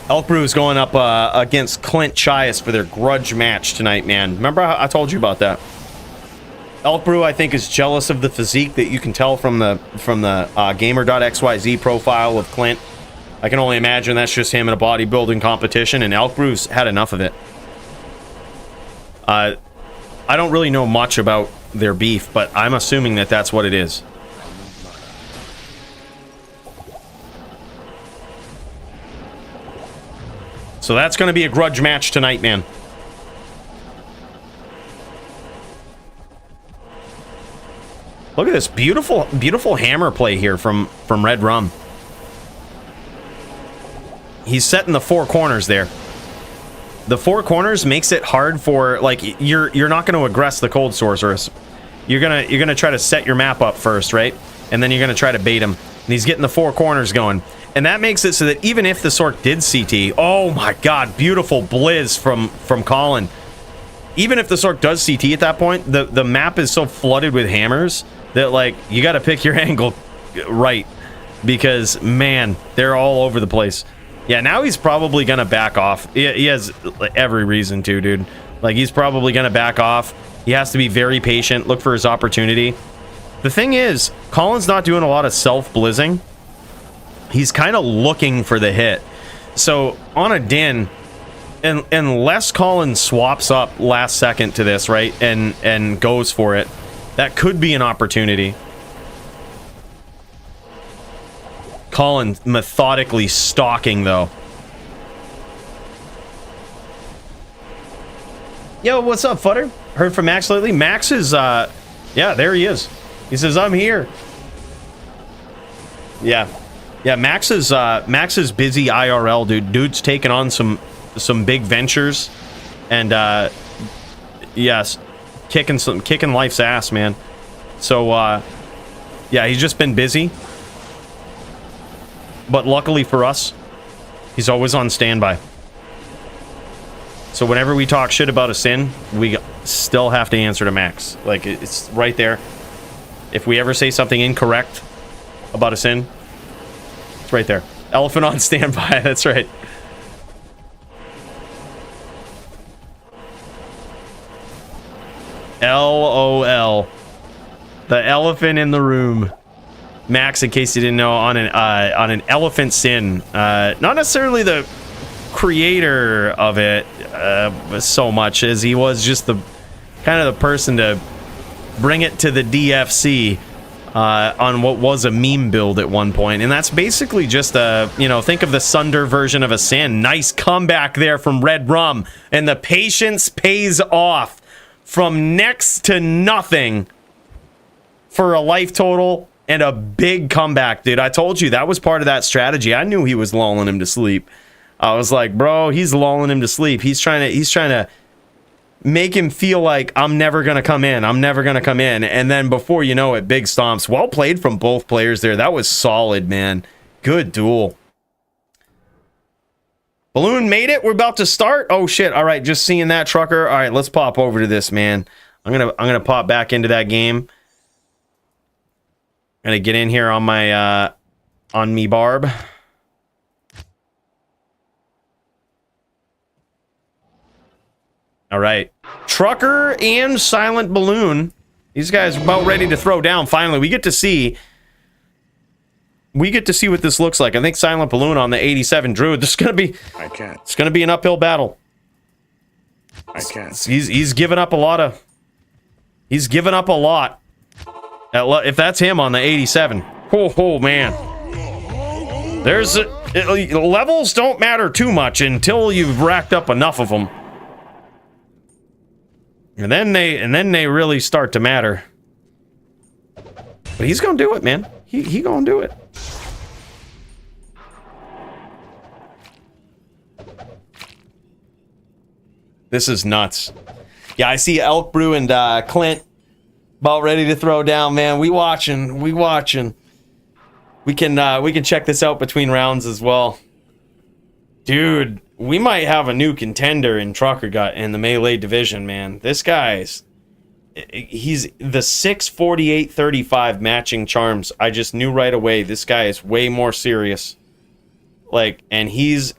Elk Brew is going up against Clint Chias for their grudge match tonight, man. Remember I told you about that? Elk Brew, I think, is jealous of the physique that you can tell from the gamer.xyz profile of Clint. I can only imagine that's just him in a bodybuilding competition, and Elk Brew's had enough of it. I don't really know much about their beef, but I'm assuming that that's what it is. So that's going to be a grudge match tonight, man. Look at this beautiful, beautiful hammer play here from Red Rum. He's setting the 4 corners there. The 4 corners makes it hard for, like, you're not going to aggress the cold sorceress. You're gonna try to set your map up first, right? And then you're gonna try to bait him. And he's getting the 4 corners going. And that makes it so that even if the Sork did CT, oh my god, beautiful blizz from Colin. Even if the Sork does CT at that point, the map is so flooded with hammers that, like, you got to pick your angle right, because man, they're all over the place. Yeah, now he's probably gonna back off. He has every reason to, dude. Like, he's probably gonna back off. He has to be very patient, look for his opportunity. The thing is, Colin's not doing a lot of self-blizzing. He's kind of looking for the hit. So on a Din, unless Colin swaps up last second to this, right, and goes for it, that could be an opportunity. Colin methodically stalking, though. Yo, what's up, Futter? Heard from Max lately? Max is, yeah, there he is. He says, I'm here. Yeah. Yeah, Max is busy IRL, dude. Dude's taking on some big ventures. And, yes, kicking life's ass, man. So, yeah, he's just been busy. But luckily for us, he's always on standby. So whenever we talk shit about a sin, we still have to answer to Max. Like, it's right there. If we ever say something incorrect about a sin, it's right there. Elephant on standby, that's right. LOL. The elephant in the room. Max, in case you didn't know, on an elephant sin. Not necessarily the creator of it so much as he was just the kind of the person to bring it to the DFC on what was a meme build at one point. And that's basically just a, you know, think of the Sunder version of a sin. Nice comeback there from Red Rum. And the patience pays off from next to nothing for a life total and a big comeback, dude. I told you that was part of that strategy. I knew he was lulling him to sleep. I was like, bro, he's lulling him to sleep. He's trying to make him feel like I'm never going to come in. I'm never going to come in. And then before you know it, big stomps. Well played from both players there. That was solid, man. Good duel. Balloon made it. We're about to start. Oh shit. All right, just seeing that, trucker. All right, let's pop over to this, man. I'm gonna pop back into that game. Gonna get in here on my on me barb. All right, trucker and silent balloon. These guys are about ready to throw down. Finally, we get to see what this looks like. I think silent balloon on the 87 Druid. This is gonna be. I can't. It's gonna be an uphill battle. I can't. He's given up a lot of. He's given up a lot. If that's him on the 87. Oh man. Levels don't matter too much until you've racked up enough of them. And then they really start to matter. But he's gonna do it, man. He gonna do it. This is nuts. Yeah, I see Elk Brew and Clint about ready to throw down, man. We watching. We can check this out between rounds as well. Dude, we might have a new contender in Trucker Gut in the melee division, man. This guy's he's the 648-35 matching charms. I just knew right away this guy is way more serious. Like, and he's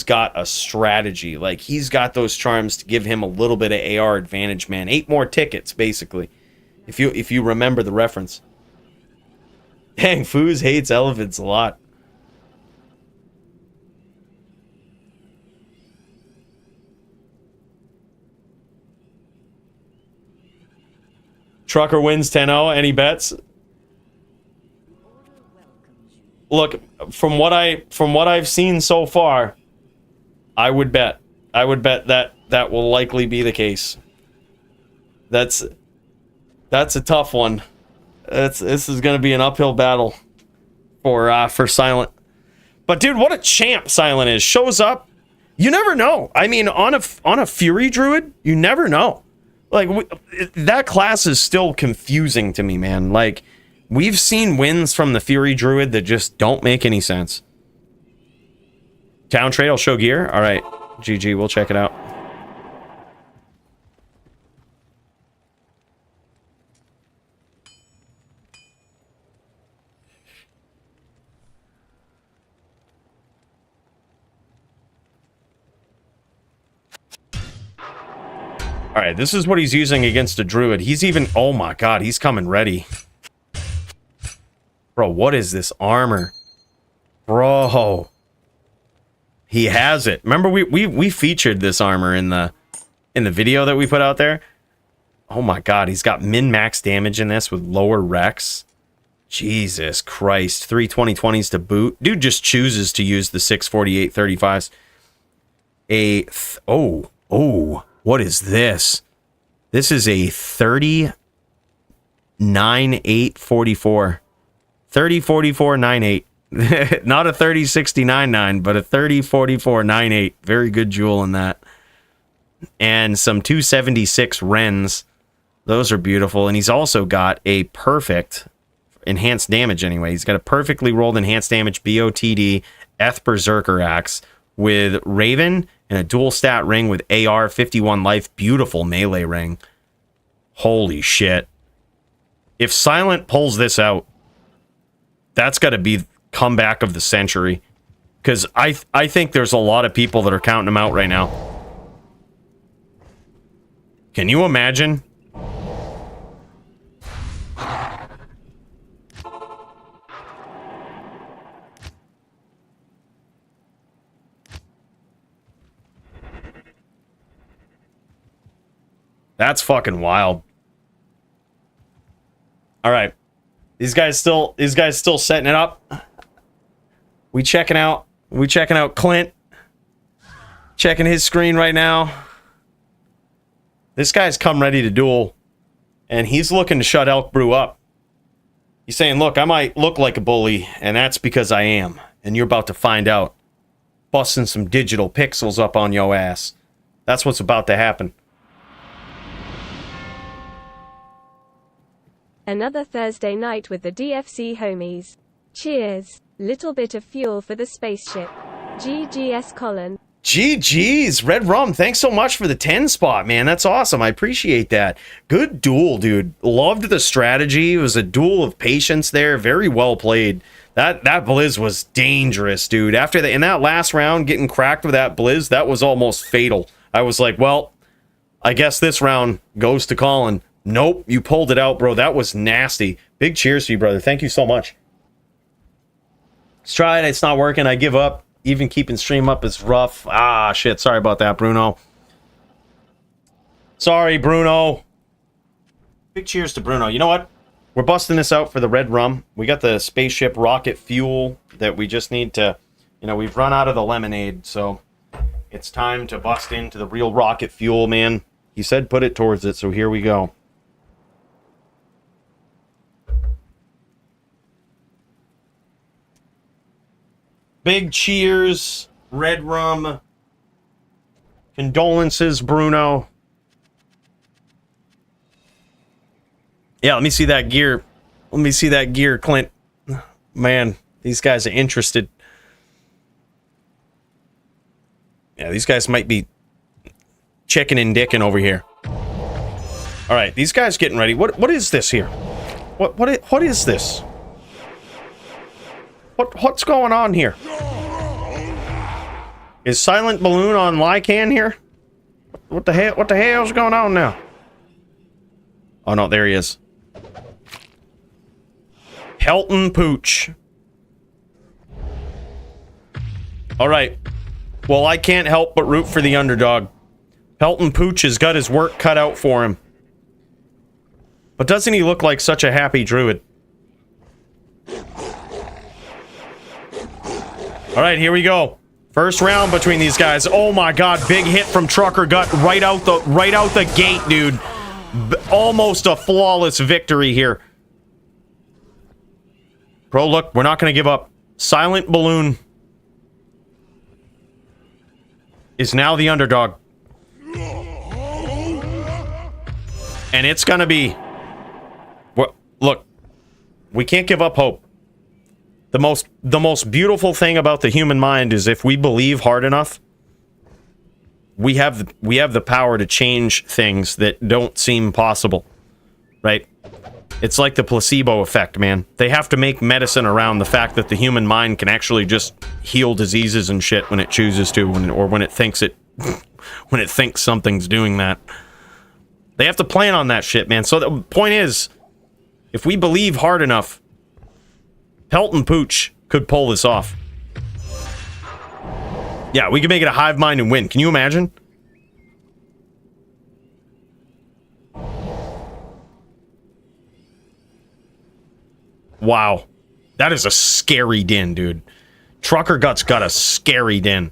got a strategy. Like, he's got those charms to give him a little bit of AR advantage, man. 8 more tickets, basically. If you remember the reference. Dang, Foos hates elephants a lot. Trucker wins 10-0. Any bets? Look, from what I've seen so far, I would bet that will likely be the case. That's a tough one. This is going to be an uphill battle for Silent. But dude, what a champ Silent is. Shows up. You never know. I mean, on a Fury Druid, you never know. Like, that class is still confusing to me, man. Like, we've seen wins from the Fury Druid that just don't make any sense. Town trade will show gear. All right, GG, we'll check it out. All right, this is what he's using against a Druid. He's even... Oh my god, he's coming ready. Bro, what is this armor? Bro. He has it. Remember, we featured this armor in the video that we put out there? Oh my god, he's got min-max damage in this with lower Rex. Jesus Christ. 3 2020s to boot. Dude just chooses to use the 648-35s. Oh. What is this? This is a 30-9-8-44. 30-44-9-8. Not a 30-69-9, but a 30-44-9-8. Very good jewel in that. And some 276 Rens. Those are beautiful. And he's also got a perfect enhanced damage anyway. He's got a perfectly rolled enhanced damage BOTD Eth Berserker Axe with Raven and a dual stat ring with AR, 51 life. Beautiful melee ring. Holy shit. If Silent pulls this out, that's got to be comeback of the century. Because I think there's a lot of people that are counting him out right now. Can you imagine? That's fucking wild. All right. These guys still setting it up. We checking out Clint. Checking his screen right now. This guy's come ready to duel. And he's looking to shut Elk Brew up. He's saying, look, I might look like a bully, and that's because I am. And you're about to find out. Busting some digital pixels up on your ass. That's what's about to happen. Another Thursday night with the DFC homies. Cheers. Little bit of fuel for the spaceship. GGS Colin. GG's, Red Rum. Thanks so much for the 10 spot, man. That's awesome. I appreciate that. Good duel, dude. Loved the strategy. It was a duel of patience there. Very well played. That Blizz was dangerous, dude. After in that last round, getting cracked with that Blizz, that was almost fatal. I was like, well, I guess this round goes to Colin. Nope, you pulled it out, bro. That was nasty. Big cheers to you, brother. Thank you so much. Let's try it. It's not working. I give up. Even keeping stream up is rough. Ah, shit. Sorry about that, Bruno. Sorry, Bruno. Big cheers to Bruno. You know what? We're busting this out for the Red Rum. We got the spaceship rocket fuel that we just need to... You know, we've run out of the lemonade, so it's time to bust into the real rocket fuel, man. He said put it towards it, so here we go. Big cheers, Red Rum. Condolences, Bruno. Yeah, let me see that gear. Let me see that gear, Clint. Man, these guys are interested. Yeah, these guys might be checking and dicking over here. All right, these guys getting ready. What is this here? What is this? What's going on here? Is Silent Balloon on Lycan here? What the hell's going on now? Oh no, there he is. Pelton Pooch. All right. Well, I can't help but root for the underdog. Pelton Pooch has got his work cut out for him. But doesn't he look like such a happy druid? All right, here we go. First round between these guys. Oh my god, big hit from Trucker Gut right out the gate, dude. Almost a flawless victory here. Bro, look, we're not going to give up. Silent Balloon is now the underdog. And it's going to be... Well, look, we can't give up hope. The most beautiful thing about the human mind is if we believe hard enough, we have the power to change things that don't seem possible, right? It's like the placebo effect, man. They have to make medicine around the fact that the human mind can actually just heal diseases and shit when it chooses to, or when it thinks when it thinks something's doing that. They have to plan on that shit, man. So the point is, if we believe hard enough, Pelton Pooch could pull this off. Yeah, we could make it a hive mind and win. Can you imagine? Wow. That is a scary din, dude. Trucker Gut's got a scary din.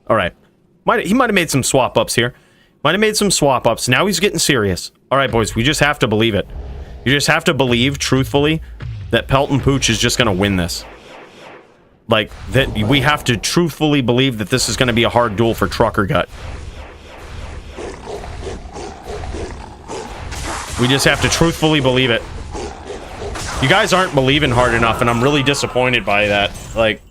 Alright. He might have made some swap ups here. Might have made some swap ups. Now he's getting serious. Alright, boys, we just have to believe it. You just have to believe, truthfully, that Pelton Pooch is just going to win this. Like, that we have to truthfully believe that this is going to be a hard duel for Trucker Gut. We just have to truthfully believe it. You guys aren't believing hard enough, and I'm really disappointed by that. Like...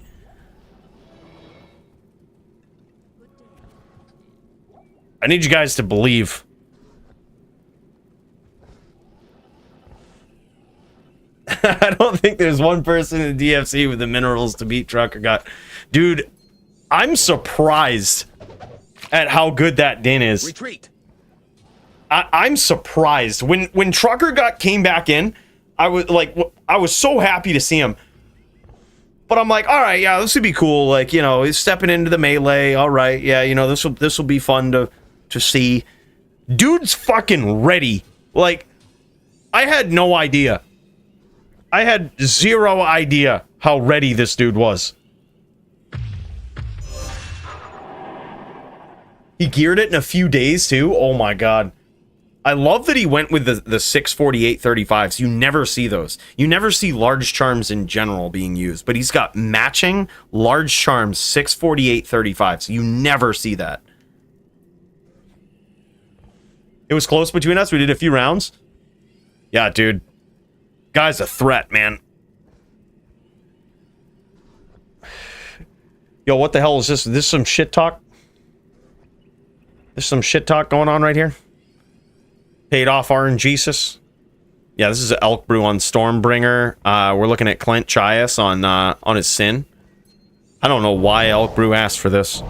I need you guys to believe. I don't think there's one person in the DFC with the minerals to beat Trucker Gut. Dude, I'm surprised at how good that din is. Retreat. I'm surprised. When Trucker Gut came back in, I was so happy to see him. But I'm like, all right, yeah, this would be cool. Like, you know, he's stepping into the melee. All right, yeah, you know, this will be fun to see. Dude's fucking ready. Like, I had no idea. I had zero idea how ready this dude was. He geared it in a few days, too. Oh, my God. I love that he went with the 648 35s. You never see those. You never see large charms in general being used. But he's got matching large charms 648 35s. You never see that. It was close between us. We did a few rounds. Yeah, dude. Guy's a threat, man. Yo, what the hell is this? Is this some shit talk? There's some shit talk going on right here. Paid off RNGesus. Yeah, this is Elk Brew on Stormbringer. We're looking at Clint Chias on his Sin. I don't know why Elk Brew asked for this.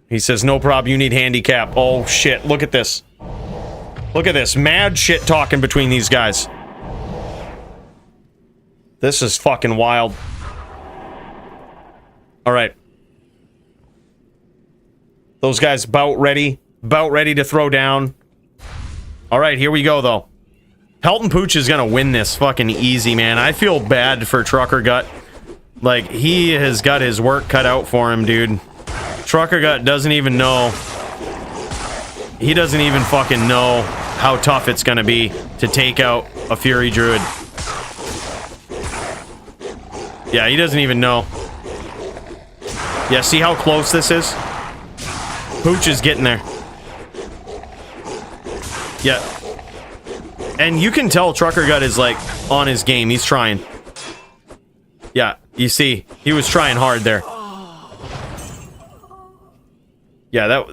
He says, no problem, you need handicap. Oh, shit, look at this. Look at this. Mad shit talking between these guys. This is fucking wild. Alright. Those guys about ready to throw down. Alright, here we go, though. Pelton Pooch is gonna win this fucking easy, man. I feel bad for Trucker Gut. Like, he has got his work cut out for him, dude. Trucker Gut doesn't even know. He doesn't even fucking know how tough it's gonna be to take out a Fury Druid. Yeah, he doesn't even know. Yeah, see how close this is? Pooch is getting there. Yeah. And you can tell Trucker Gut is, like, on his game. He's trying. Yeah, you see. He was trying hard there. Yeah, that...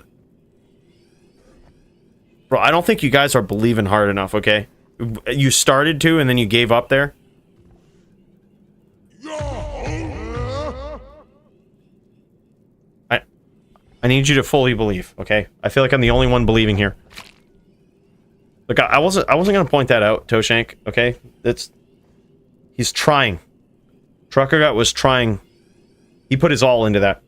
Bro, I don't think you guys are believing hard enough, okay? You started to, and then you gave up there. I need you to fully believe, okay? I feel like I'm the only one believing here. Look, I wasn't gonna point that out, Toshank, okay? He's trying. Trucker Gut was trying. He put his all into that.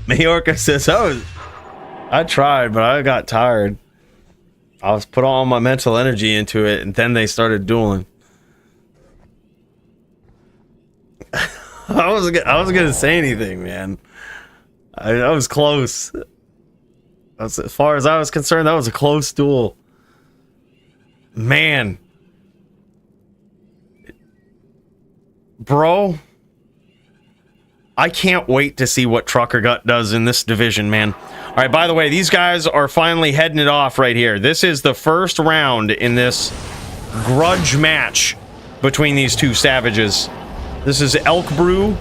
Majorca says, I tried, but I got tired. I was put all my mental energy into it, and then they started dueling. I wasn't gonna say anything, man. I was close. As far as I was concerned, that was a close duel. Man. Bro. I can't wait to see what Trucker Gut does in this division, man. Alright, by the way, these guys are finally heading it off right here. This is the first round in this grudge match between these two savages. This is Elk Brew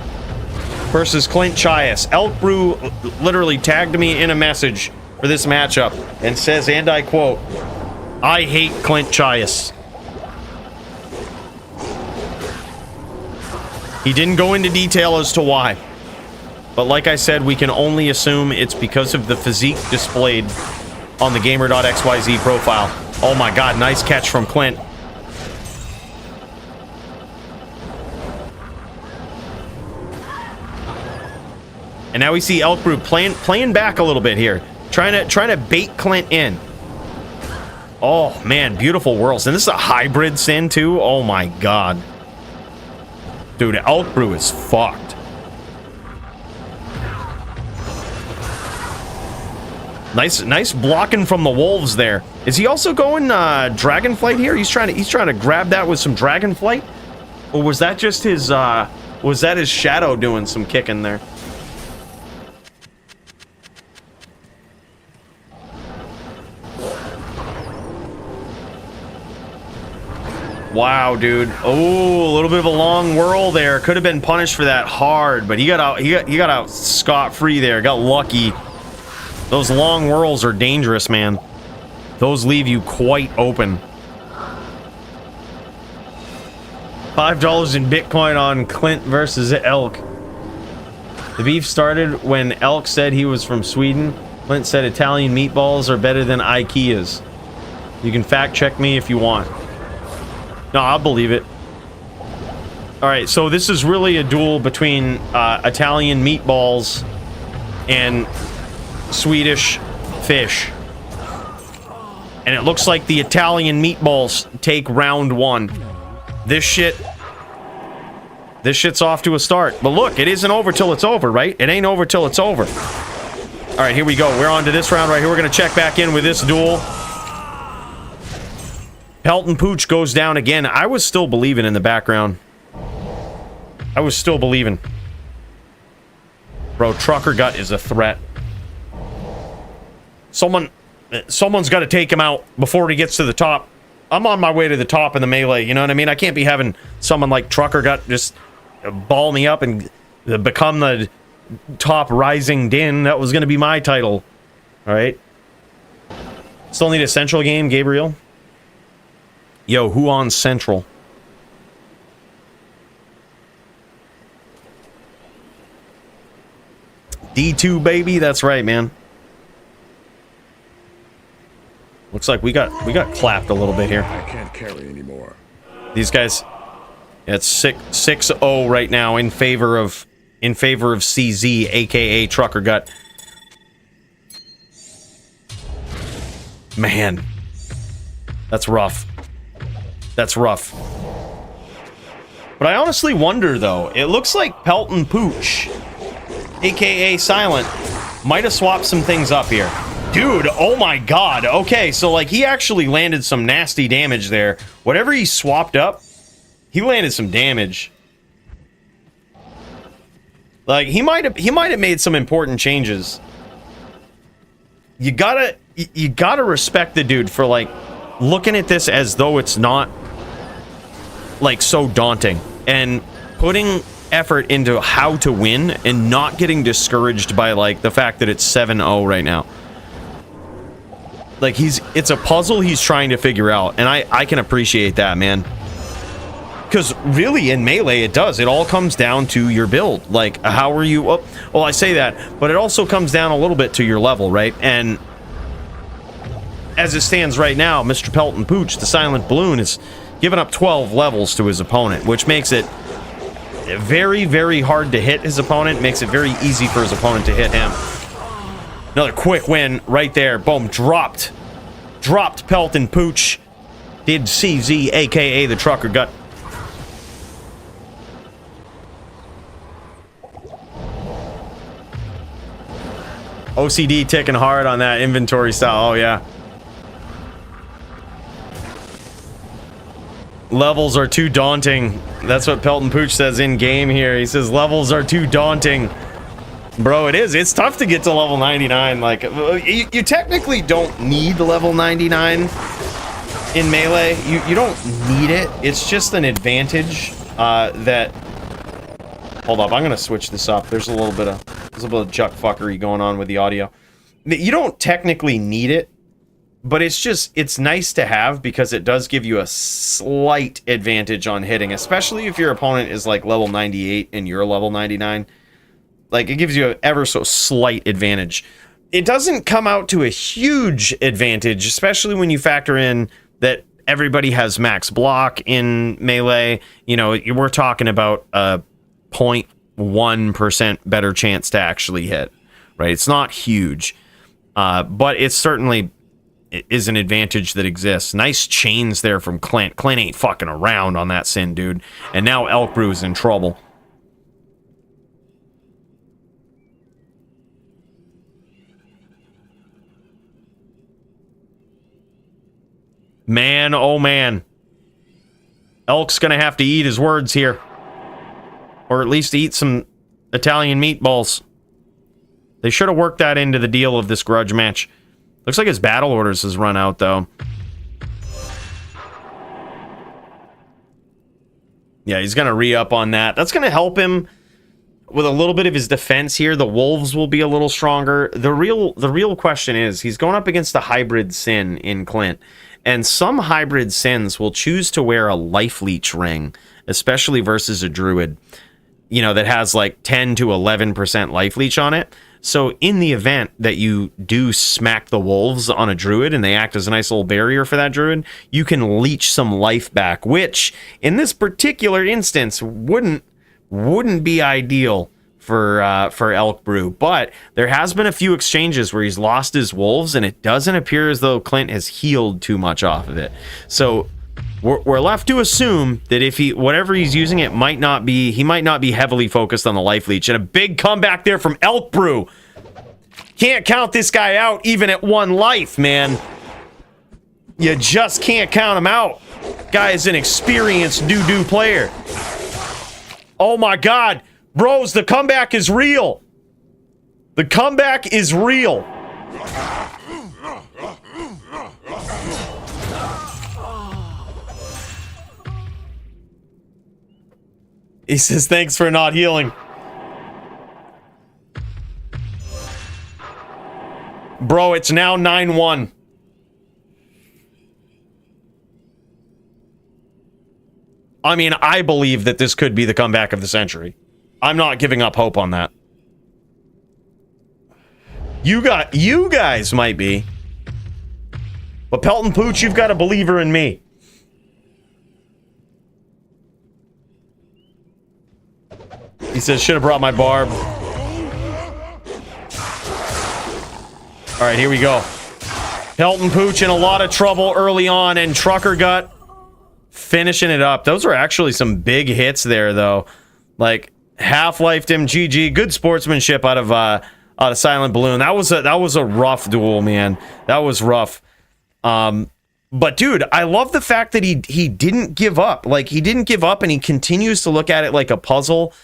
versus Clint Chias. Elk Brew literally tagged me in a message for this matchup and says, and I quote, I hate Clint Chias. He didn't go into detail as to why. But like I said, we can only assume it's because of the physique displayed on the Gamer.xyz profile. Oh my god, nice catch from Clint. And now we see Elk Brew playing back a little bit here. Trying to bait Clint in. Oh, man, beautiful whirls. And this is a hybrid Sin, too. Oh, my God. Dude, Elk Brew is fucked. Nice blocking from the wolves there. Is he also going Dragonflight here? He's trying to grab that with some Dragonflight? Or was that just his was that his shadow doing some kicking there? Wow, dude. Oh, a little bit of a long whirl there. Could have been punished for that hard, but he got out scot-free there. Got lucky. Those long whirls are dangerous, man. Those leave you quite open. $5 in Bitcoin on Clint versus Elk. The beef started when Elk said he was from Sweden. Clint said Italian meatballs are better than IKEA's. You can fact check me if you want. No, I'll believe it. Alright, so this is really a duel between Italian meatballs and Swedish fish. And it looks like the Italian meatballs take round one. This shit's off to a start. But look, it isn't over till it's over, right? It ain't over till it's over. Alright, here we go. We're on to this round right here. We're going to check back in with this duel. Pelton Pooch goes down again. I was still believing in the background. I was still believing. Bro, Trucker Gut is a threat. Someone's got to take him out before he gets to the top. I'm on my way to the top in the melee, you know what I mean? I can't be having someone like Trucker Gut just ball me up and become the top rising din. That was going to be my title. All right. Still need a central game, Gabriel. Yo, who on central? D2, baby. That's right, man. Looks like we got clapped a little bit here. I can't carry anymore. These guys, yeah, it's 6-0 right now in favor of CZ, aka Trucker Gut. Man, that's rough. That's rough. But I honestly wonder, though. It looks like Pelt and Pooch, aka Silent, might have swapped some things up here. Dude, oh my god. Okay, so like he actually landed some nasty damage there. Whatever he swapped up, he landed some damage. Like he might have made some important changes. You gotta respect the dude for like looking at this as though it's not like so daunting and putting effort into how to win and not getting discouraged by like the fact that it's 7-0 right now. Like it's a puzzle he's trying to figure out, and I can appreciate that, man. Because really in Melee it does. It all comes down to your build. Like how are you well, I say that, but it also comes down a little bit to your level, right? And as it stands right now, Mr. Pelt and Pooch, the Silent Balloon, is giving up 12 levels to his opponent, which makes it very, very hard to hit his opponent. Makes it very easy for his opponent to hit him. Another quick win right there. Boom. Dropped Pelt and Pooch. Did CZ, aka the Trucker Gut. OCD ticking hard on that inventory style. Oh, yeah. Levels are too daunting. That's what Pelt and Pooch says in game here. He says levels are too daunting. Bro, it is. It's tough to get to level 99. Like, you technically don't need level 99 in Melee. You don't need it. It's just an advantage that... Hold up, I'm going to switch this up. There's a little bit of juck fuckery going on with the audio. You don't technically need it, but it's nice to have because it does give you a slight advantage on hitting, especially if your opponent is like level 98 and you're level 99. Like, it gives you an ever so slight advantage. It doesn't come out to a huge advantage, especially when you factor in that everybody has max block in Melee. You know, we're talking about a 0.1% better chance to actually hit, right? It's not huge, but it certainly is an advantage that exists. Nice chains there from Clint. Clint ain't fucking around on that sin, dude. And now Elk Brew is in trouble. Man, oh man. Elk's gonna have to eat his words here. Or at least eat some Italian meatballs. They should have worked that into the deal of this grudge match. Looks like his battle orders has run out, though. Yeah, he's gonna re-up on that. That's gonna help him with a little bit of his defense here. The wolves will be a little stronger. The real question is, he's going up against a hybrid sin in Clint. And some hybrid sins will choose to wear a life leech ring, especially versus a druid, you know, that has like 10 to 11% life leech on it. So in the event that you do smack the wolves on a druid and they act as a nice little barrier for that druid, you can leech some life back, which in this particular instance wouldn't be ideal for Elk Brew. But there has been a few exchanges where he's lost his wolves, and it doesn't appear as though Clint has healed too much off of it. So we're left to assume that if whatever he's using, he might not be heavily focused on the life leech. And a big comeback there from Elk Brew. Can't count this guy out even at 1 life, man. You just can't count him out. Guy is an experienced doo-doo player. Oh my god. Bros, the comeback is real. The comeback is real. He says, thanks for not healing. Bro, it's now 9-1. I mean, I believe that this could be the comeback of the century. I'm not giving up hope on that. You guys might be. But Pelton Pooch, you've got a believer in me. He says, should have brought my barb. All right, here we go. Pelton Pooch in a lot of trouble early on, and Trucker Gut finishing it up. Those were actually some big hits there, though. Like, half-lifed him, GG. Good sportsmanship out of Silent Balloon. That was a rough duel, man. That was rough. But dude, I love the fact that he didn't give up. Like, he didn't give up, and he continues to look at it like a puzzle,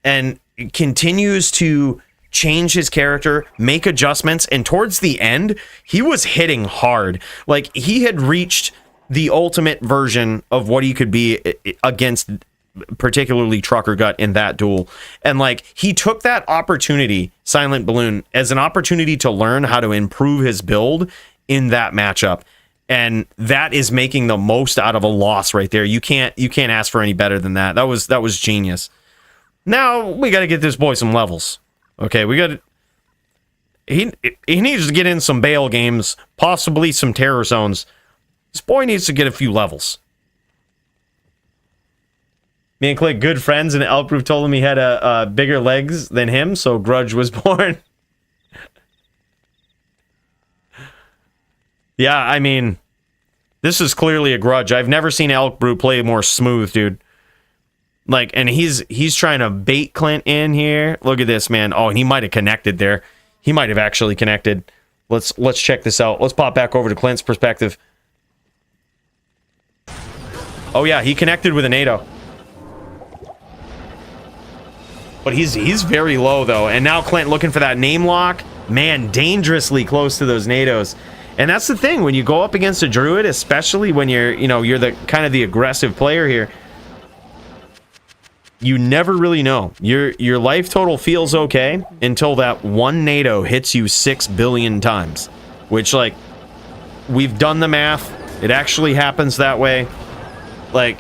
and continues to change his character, make adjustments, and towards the end, he was hitting hard. Like, he had reached the ultimate version of what he could be against particularly Trucker Gut in that duel. And like, he took that opportunity, Silent Balloon, as an opportunity to learn how to improve his build in that matchup. And that is making the most out of a loss right there. You can't ask for any better than that. That was genius. Now we got to get this boy some levels. Okay, he needs to get in some bail games, possibly some terror zones. This boy needs to get a few levels. Me and Clint, good friends, and Elk Brew told him he had a bigger legs than him, so grudge was born. Yeah, I mean, this is clearly a grudge. I've never seen Elk Brew play more smooth, dude. Like, and he's trying to bait Clint in here. Look at this, man. Oh, and he might have connected there. He might have actually connected. Let's check this out. Let's pop back over to Clint's perspective. Oh yeah, he connected with a NATO. But he's very low though. And now Clint looking for that name lock. Man, dangerously close to those NATOs. And that's the thing, when you go up against a Druid, especially when you're the kind of the aggressive player here, you never really know. Your life total feels okay until that one NATO hits you 6 billion times. Which, like, we've done the math. It actually happens that way. Like,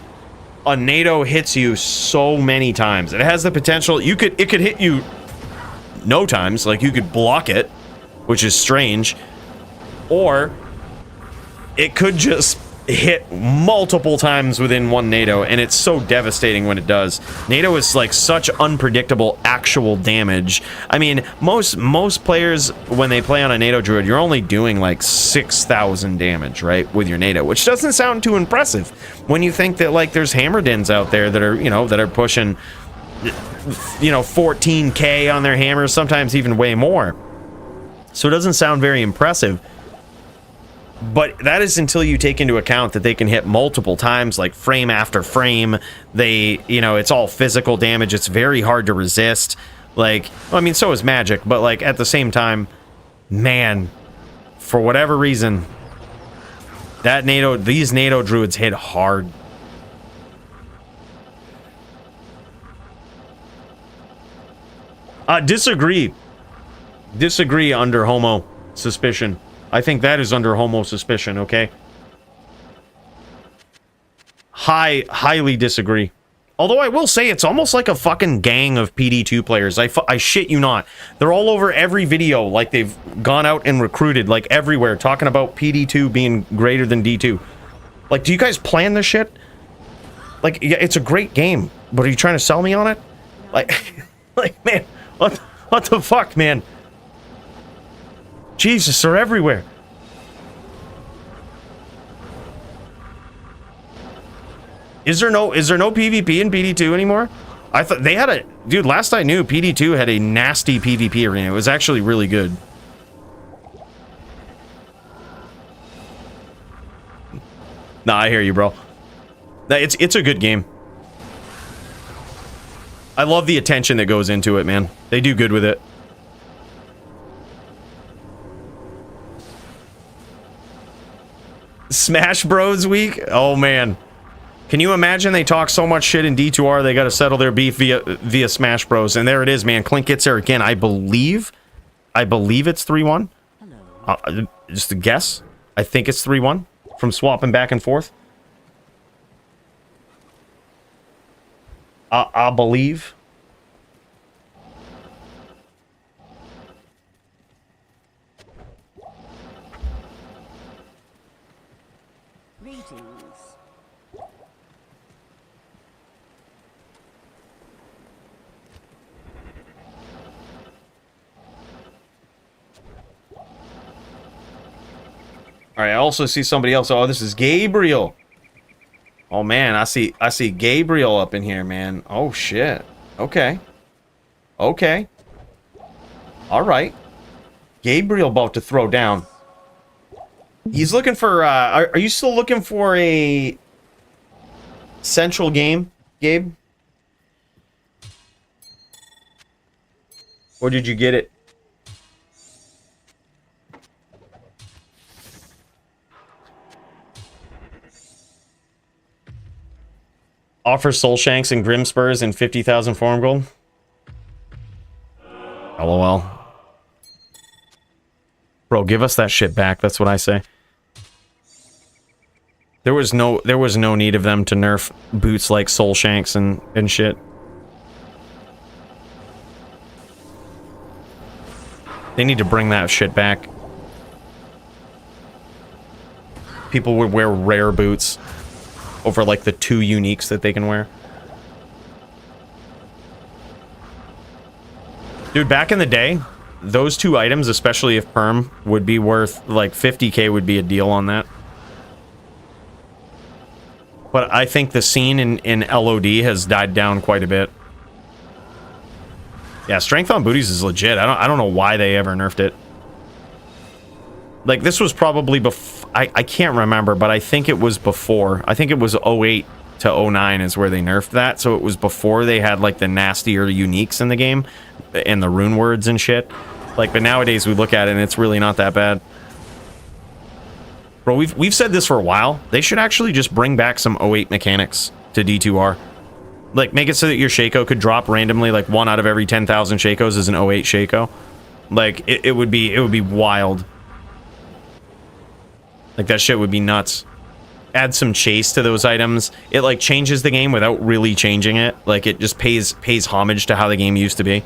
a NATO hits you so many times. It has the potential. It could hit you no times. Like, you could block it, which is strange. Or it could just hit multiple times within one NATO, and it's so devastating when it does. NATO is like such unpredictable actual damage. I mean, most players, when they play on a NATO Druid, you're only doing like 6,000 damage, right, with your NATO, which doesn't sound too impressive when you think that like there's Hammerdins out there that are pushing 14k on their hammers, sometimes even way more. So it doesn't sound very impressive. But that is until you take into account that they can hit multiple times, like frame after frame. It's all physical damage. It's very hard to resist. Like, I mean, so is magic, but like at the same time, man, for whatever reason, these NATO Druids hit hard. Disagree under homo suspicion. I think that is under homo suspicion, okay? Highly disagree. Although I will say it's almost like a fucking gang of PD2 players. I shit you not. They're all over every video, like they've gone out and recruited, like everywhere, talking about PD2 being greater than D2. Like, do you guys plan this shit? Like, yeah, it's a great game, but are you trying to sell me on it? Like, man, what the fuck, man? Jesus, they're everywhere. Is there no PvP in PD2 anymore? I thought they had dude, last I knew, PD2 had a nasty PvP arena. It was actually really good. Nah, I hear you, bro. It's a good game. I love the attention that goes into it, man. They do good with it. Smash Bros week? Oh man. Can you imagine they talk so much shit in D2R they got to settle their beef via Smash Bros. And there it is, man. Clint gets there again. I believe it's 3-1. Just a guess. I think it's 3-1 from swapping back and forth. I believe. All right, I also see somebody else. Oh, this is Gabriel. Oh man, I see Gabriel up in here, man. Oh shit. Okay. Okay. All right. Gabriel about to throw down. He's looking for are you still looking for a central game, Gabe? Or did you get it? Offer Soul Shanks and Grim Spurs and 50,000 Forum Gold. LOL. Bro, give us that shit back. That's what I say. There was no need of them to nerf boots like Soul Shanks and shit. They need to bring that shit back. People would wear rare boots over like the 2 uniques that they can wear. Dude, back in the day, those 2 items, especially if perm, would be worth like 50k would be a deal on that. But I think the scene in LOD has died down quite a bit. Yeah, strength on booties is legit. I don't know why they ever nerfed it. Like, this was probably before... I can't remember, but I think it was before. I think it was 08 to 09 is where they nerfed that. So it was before they had, like, the nastier uniques in the game. And the rune words and shit. Like, but nowadays we look at it and it's really not that bad. Bro, we've said this for a while. They should actually just bring back some 08 mechanics to D2R. Like, make it so that your Shaco could drop randomly, like, 1 out of every 10,000 Shacos is an 08 Shaco. Like, it would be wild. Like, that shit would be nuts. Add some chase to those items. It, like, changes the game without really changing it. Like, it just pays homage to how the game used to be.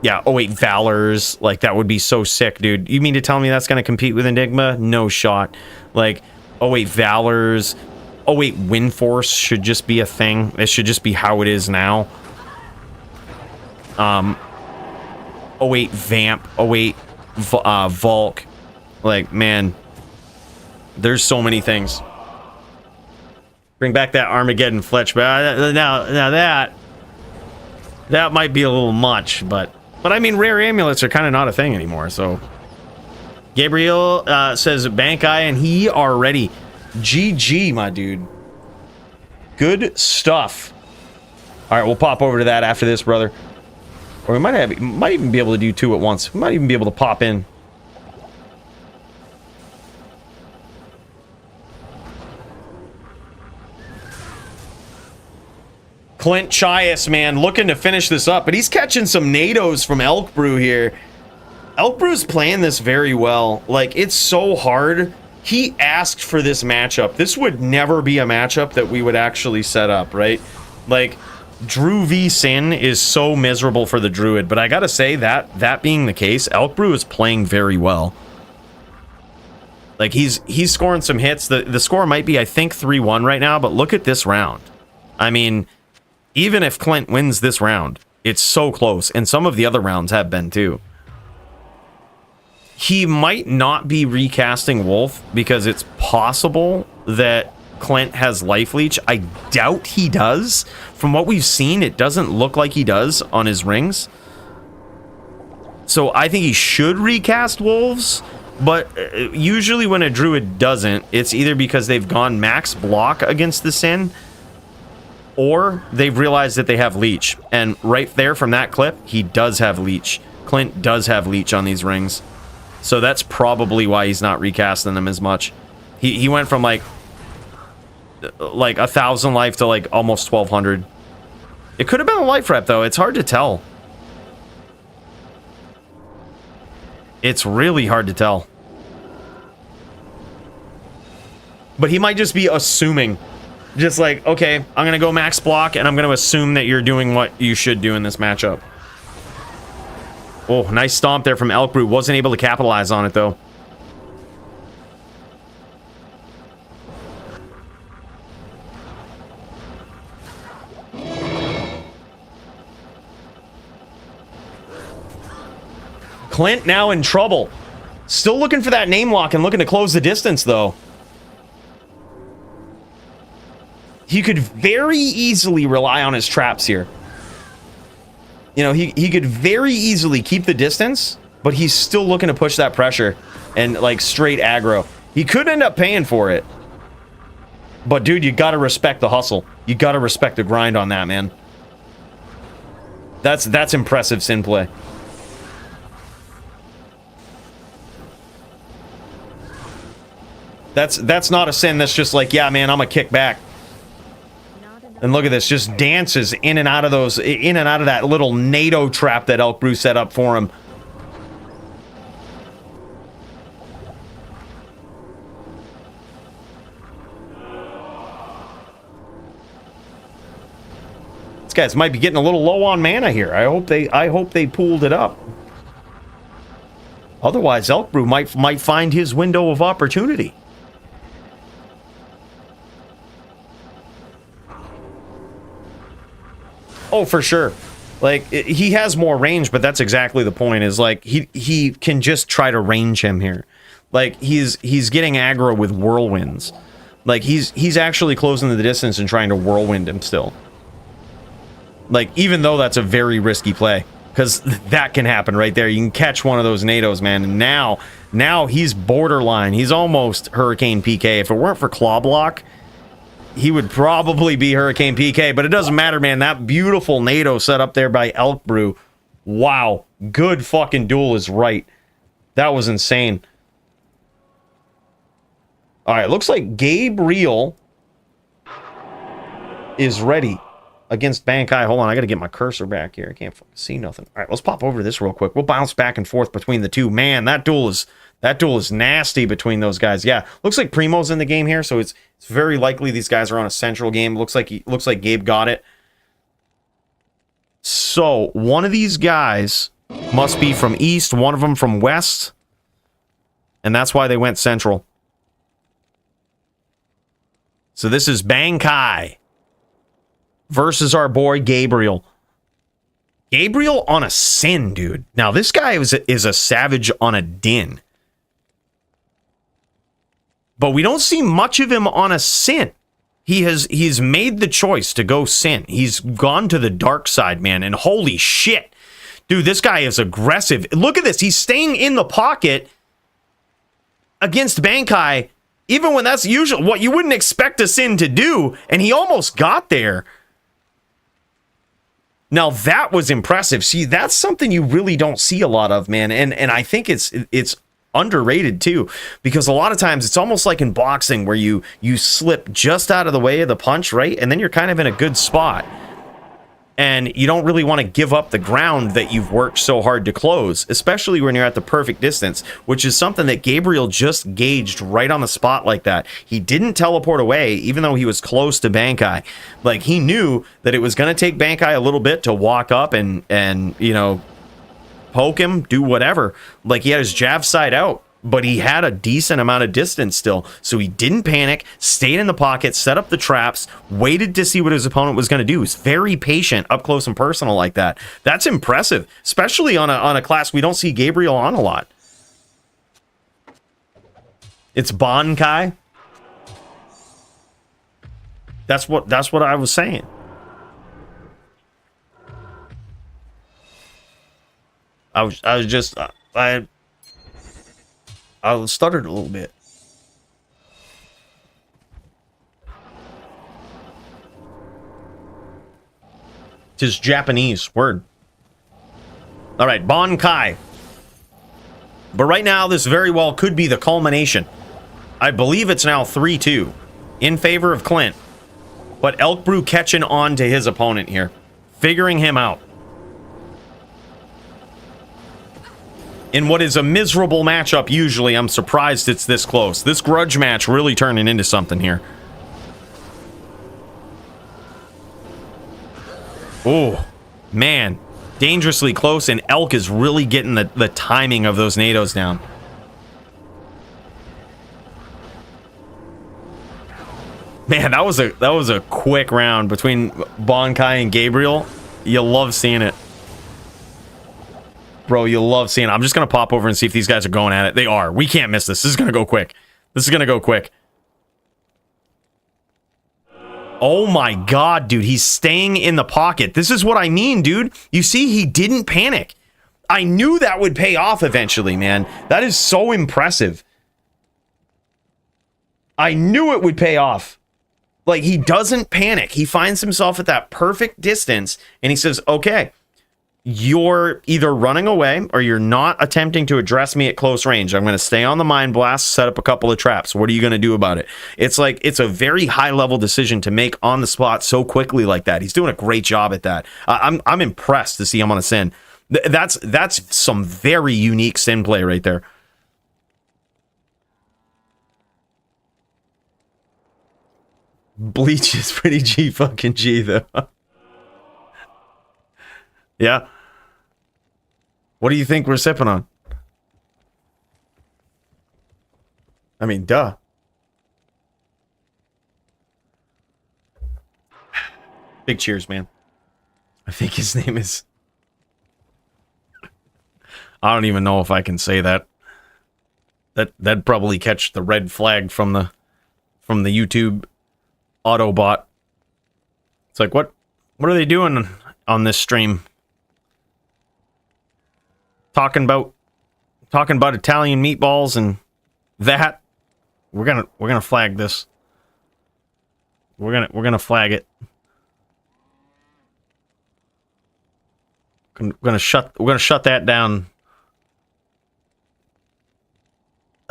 Yeah, 08 Valors. Like, that would be so sick, dude. You mean to tell me that's going to compete with Enigma? No shot. Like, 08 Valors. 08 Windforce should just be a thing. It should just be how it is now. 08 Vamp. 08 Volk. Like, man... There's so many things. Bring back that Armageddon Fletch, but now that might be a little much, but I mean, rare amulets are kind of not a thing anymore. So Gabriel says bank eye and he are ready. GG, my dude. Good stuff. All right, we'll pop over to that after this, brother. Or we might even be able to do 2 at once. We might even be able to pop in. Clint Chias, man, looking to finish this up, but he's catching some nados from Elk Brew here. Elk Brew's playing this very well. Like, it's so hard. He asked for this matchup. This would never be a matchup that we would actually set up, right? Like, Drew v Sin is so miserable for the Druid, but I gotta say that being the case, Elk Brew is playing very well. Like, he's scoring some hits. The score might be, I think, 3-1 right now, but look at this round. I mean... Even if Clint wins this round, it's so close. And some of the other rounds have been too. He might not be recasting Wolf because it's possible that Clint has life leech. I doubt he does. From what we've seen, it doesn't look like he does on his rings. So I think he should recast Wolves. But usually when a Druid doesn't, it's either because they've gone max block against the Sin, or they've realized that they have leech. And right there from that clip, he does have leech. Clint does have leech on these rings. So that's probably why he's not recasting them as much. He went from like like 1,000 life to like almost 1,200. It could have been a life rep though. It's hard to tell. It's really hard to tell. But he might just be assuming. Just like, okay, I'm going to go max block, and I'm going to assume that you're doing what you should do in this matchup. Oh, nice stomp there from Elk Brew. Wasn't able to capitalize on it, though. Clint now in trouble. Still looking for that name lock and looking to close the distance, though. He could very easily rely on his traps here. You know, he could very easily keep the distance, but he's still looking to push that pressure and, like, straight aggro. He could end up paying for it. But, dude, you gotta respect the hustle. You gotta respect the grind on that, man. That's impressive Sin play. That's not a Sin that's just like, yeah, man, I'm gonna kick back. And look at this, just dances in and out of those, in and out of that little NATO trap that Elk Brew set up for him. These guys might be getting a little low on mana here. I hope they pooled it up. Otherwise, Elk Brew might find his window of opportunity. Oh, for sure. Like, he has more range, but that's exactly the point, is like he can just try to range him here. Like, he's getting aggro with whirlwinds. Like, he's actually closing the distance and trying to whirlwind him still. Like, even though that's a very risky play, because that can happen right there. You can catch one of those NATOs, man, and now he's borderline. He's almost Hurricane PK. If it weren't for Claw Block, he would probably be Hurricane PK, but it doesn't matter, man. That beautiful NATO set up there by Elk Brew. Wow. Good fucking duel is right. That was insane. All right, looks like Gabriel is ready against Bankai. Hold on, I got to get my cursor back here. I can't fucking see nothing. All right, let's pop over to this real quick. We'll bounce back and forth between the two. Man, that duel is nasty between those guys. Yeah, looks like Primo's in the game here, so it's very likely these guys are on a central game. Looks like Gabe got it. So one of these guys must be from east, one of them from west, and that's why they went central. So this is Bankai versus our boy Gabriel. Gabriel on a Sin, dude. Now this guy is a savage on a Din. But we don't see much of him on a Sin. He's made the choice to go Sin. He's gone to the dark side, man. And holy shit. Dude, this guy is aggressive. Look at this. He's staying in the pocket against Bankai, even when that's usually what you wouldn't expect a Sin to do. And he almost got there. Now, that was impressive. See, that's something you really don't see a lot of, man. And I think it's underrated too, because a lot of times it's almost like in boxing where you slip just out of the way of the punch, right? And then you're kind of in a good spot. And you don't really want to give up the ground that you've worked so hard to close, especially when you're at the perfect distance, which is something that Gabriel just gauged right on the spot like that. He didn't teleport away, even though he was close to Bankai. Like, he knew that it was going to take Bankai a little bit to walk up and you know, poke him, do whatever. Like, he had his jab side out, but he had a decent amount of distance still. So he didn't panic, stayed in the pocket, set up the traps, waited to see what his opponent was going to do. He was very patient, up close and personal like that. That's impressive, especially on a class we don't see Gabriel on a lot. It's Bankai. That's what I was saying. I stuttered a little bit. Tis Japanese word. All right, Bankai. But right now, this very well could be the culmination. I believe it's now 3-2. in favor of Clint. But Elk Brew catching on to his opponent here. Figuring him out. In what is a miserable matchup usually, I'm surprised it's this close. This grudge match really turning into something here. Oh, man. Dangerously close, and Elk is really getting the timing of those NATOs down. Man, that was a quick round between Bonkai and Gabriel. You love seeing it. Bro, you love seeing it. I'm just going to pop over and see if these guys are going at it. They are. We can't miss this. This is going to go quick. This is going to go quick. Oh my god, dude. He's staying in the pocket. This is what I mean, dude. You see, he didn't panic. I knew that would pay off eventually, man. That is so impressive. I knew it would pay off. Like, he doesn't panic. He finds himself at that perfect distance, and he says, okay, you're either running away or you're not attempting to address me at close range. I'm going to stay on the Mind Blast, set up a couple of traps. What are you going to do about it? It's like, it's a very high-level decision to make on the spot so quickly like that. He's doing a great job at that. I'm impressed to see him on a Sin. That's some very unique Sin play right there. Bleach is pretty G though. Yeah. What do you think we're sipping on? I mean, duh. Big cheers, man. I think his name is... I don't even know if I can say that. That'd probably catch the red flag from the YouTube Autobot. It's like, what are they doing on this stream? Talking about Italian meatballs and that. We're gonna flag this. We're gonna flag it. We're gonna shut that down.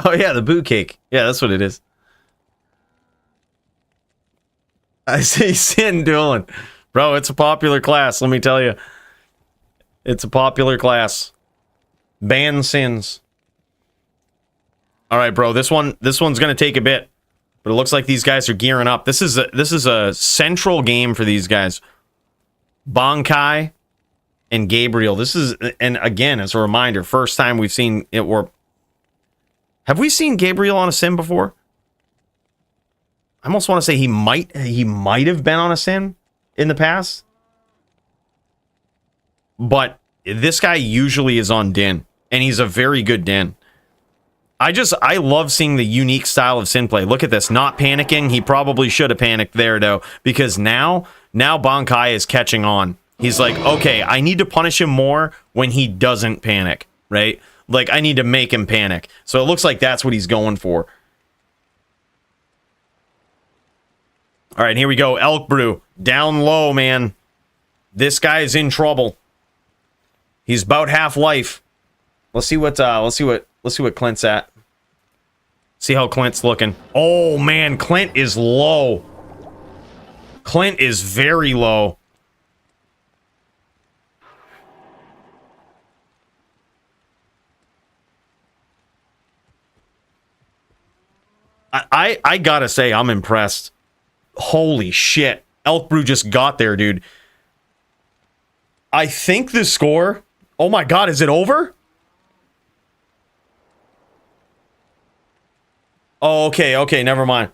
Oh yeah, the boo cake. Yeah, that's what it is. I say Sin dueling. Bro, it's a popular class, let me tell you. It's a popular class. Ban Sins. All right, bro, this one's going to take a bit. But it looks like these guys are gearing up. This is a central game for these guys. Bonkai and Gabriel. This is, and again, as a reminder, first time we've seen it. Have we seen Gabriel on a Sin before? I almost want to say he might have been on a Sin in the past. But this guy usually is on Din, and he's a very good Din. I love seeing the unique style of Sin play. Look at this, not panicking. He probably should have panicked there though, because now Bonkai is catching on. He's like, okay, I need to punish him more when he doesn't panic, right? Like, I need to make him panic. So it looks like that's what he's going for. All right, here we go. Elk Brew down low, man. This guy is in trouble. He's about half life. Let's see what Clint's at. See how Clint's looking. Oh man, Clint is low. Clint is very low. I gotta say, I'm impressed. Holy shit. Elk Brew just got there, dude. I think the score... Oh my god, is it over? Oh, okay, never mind.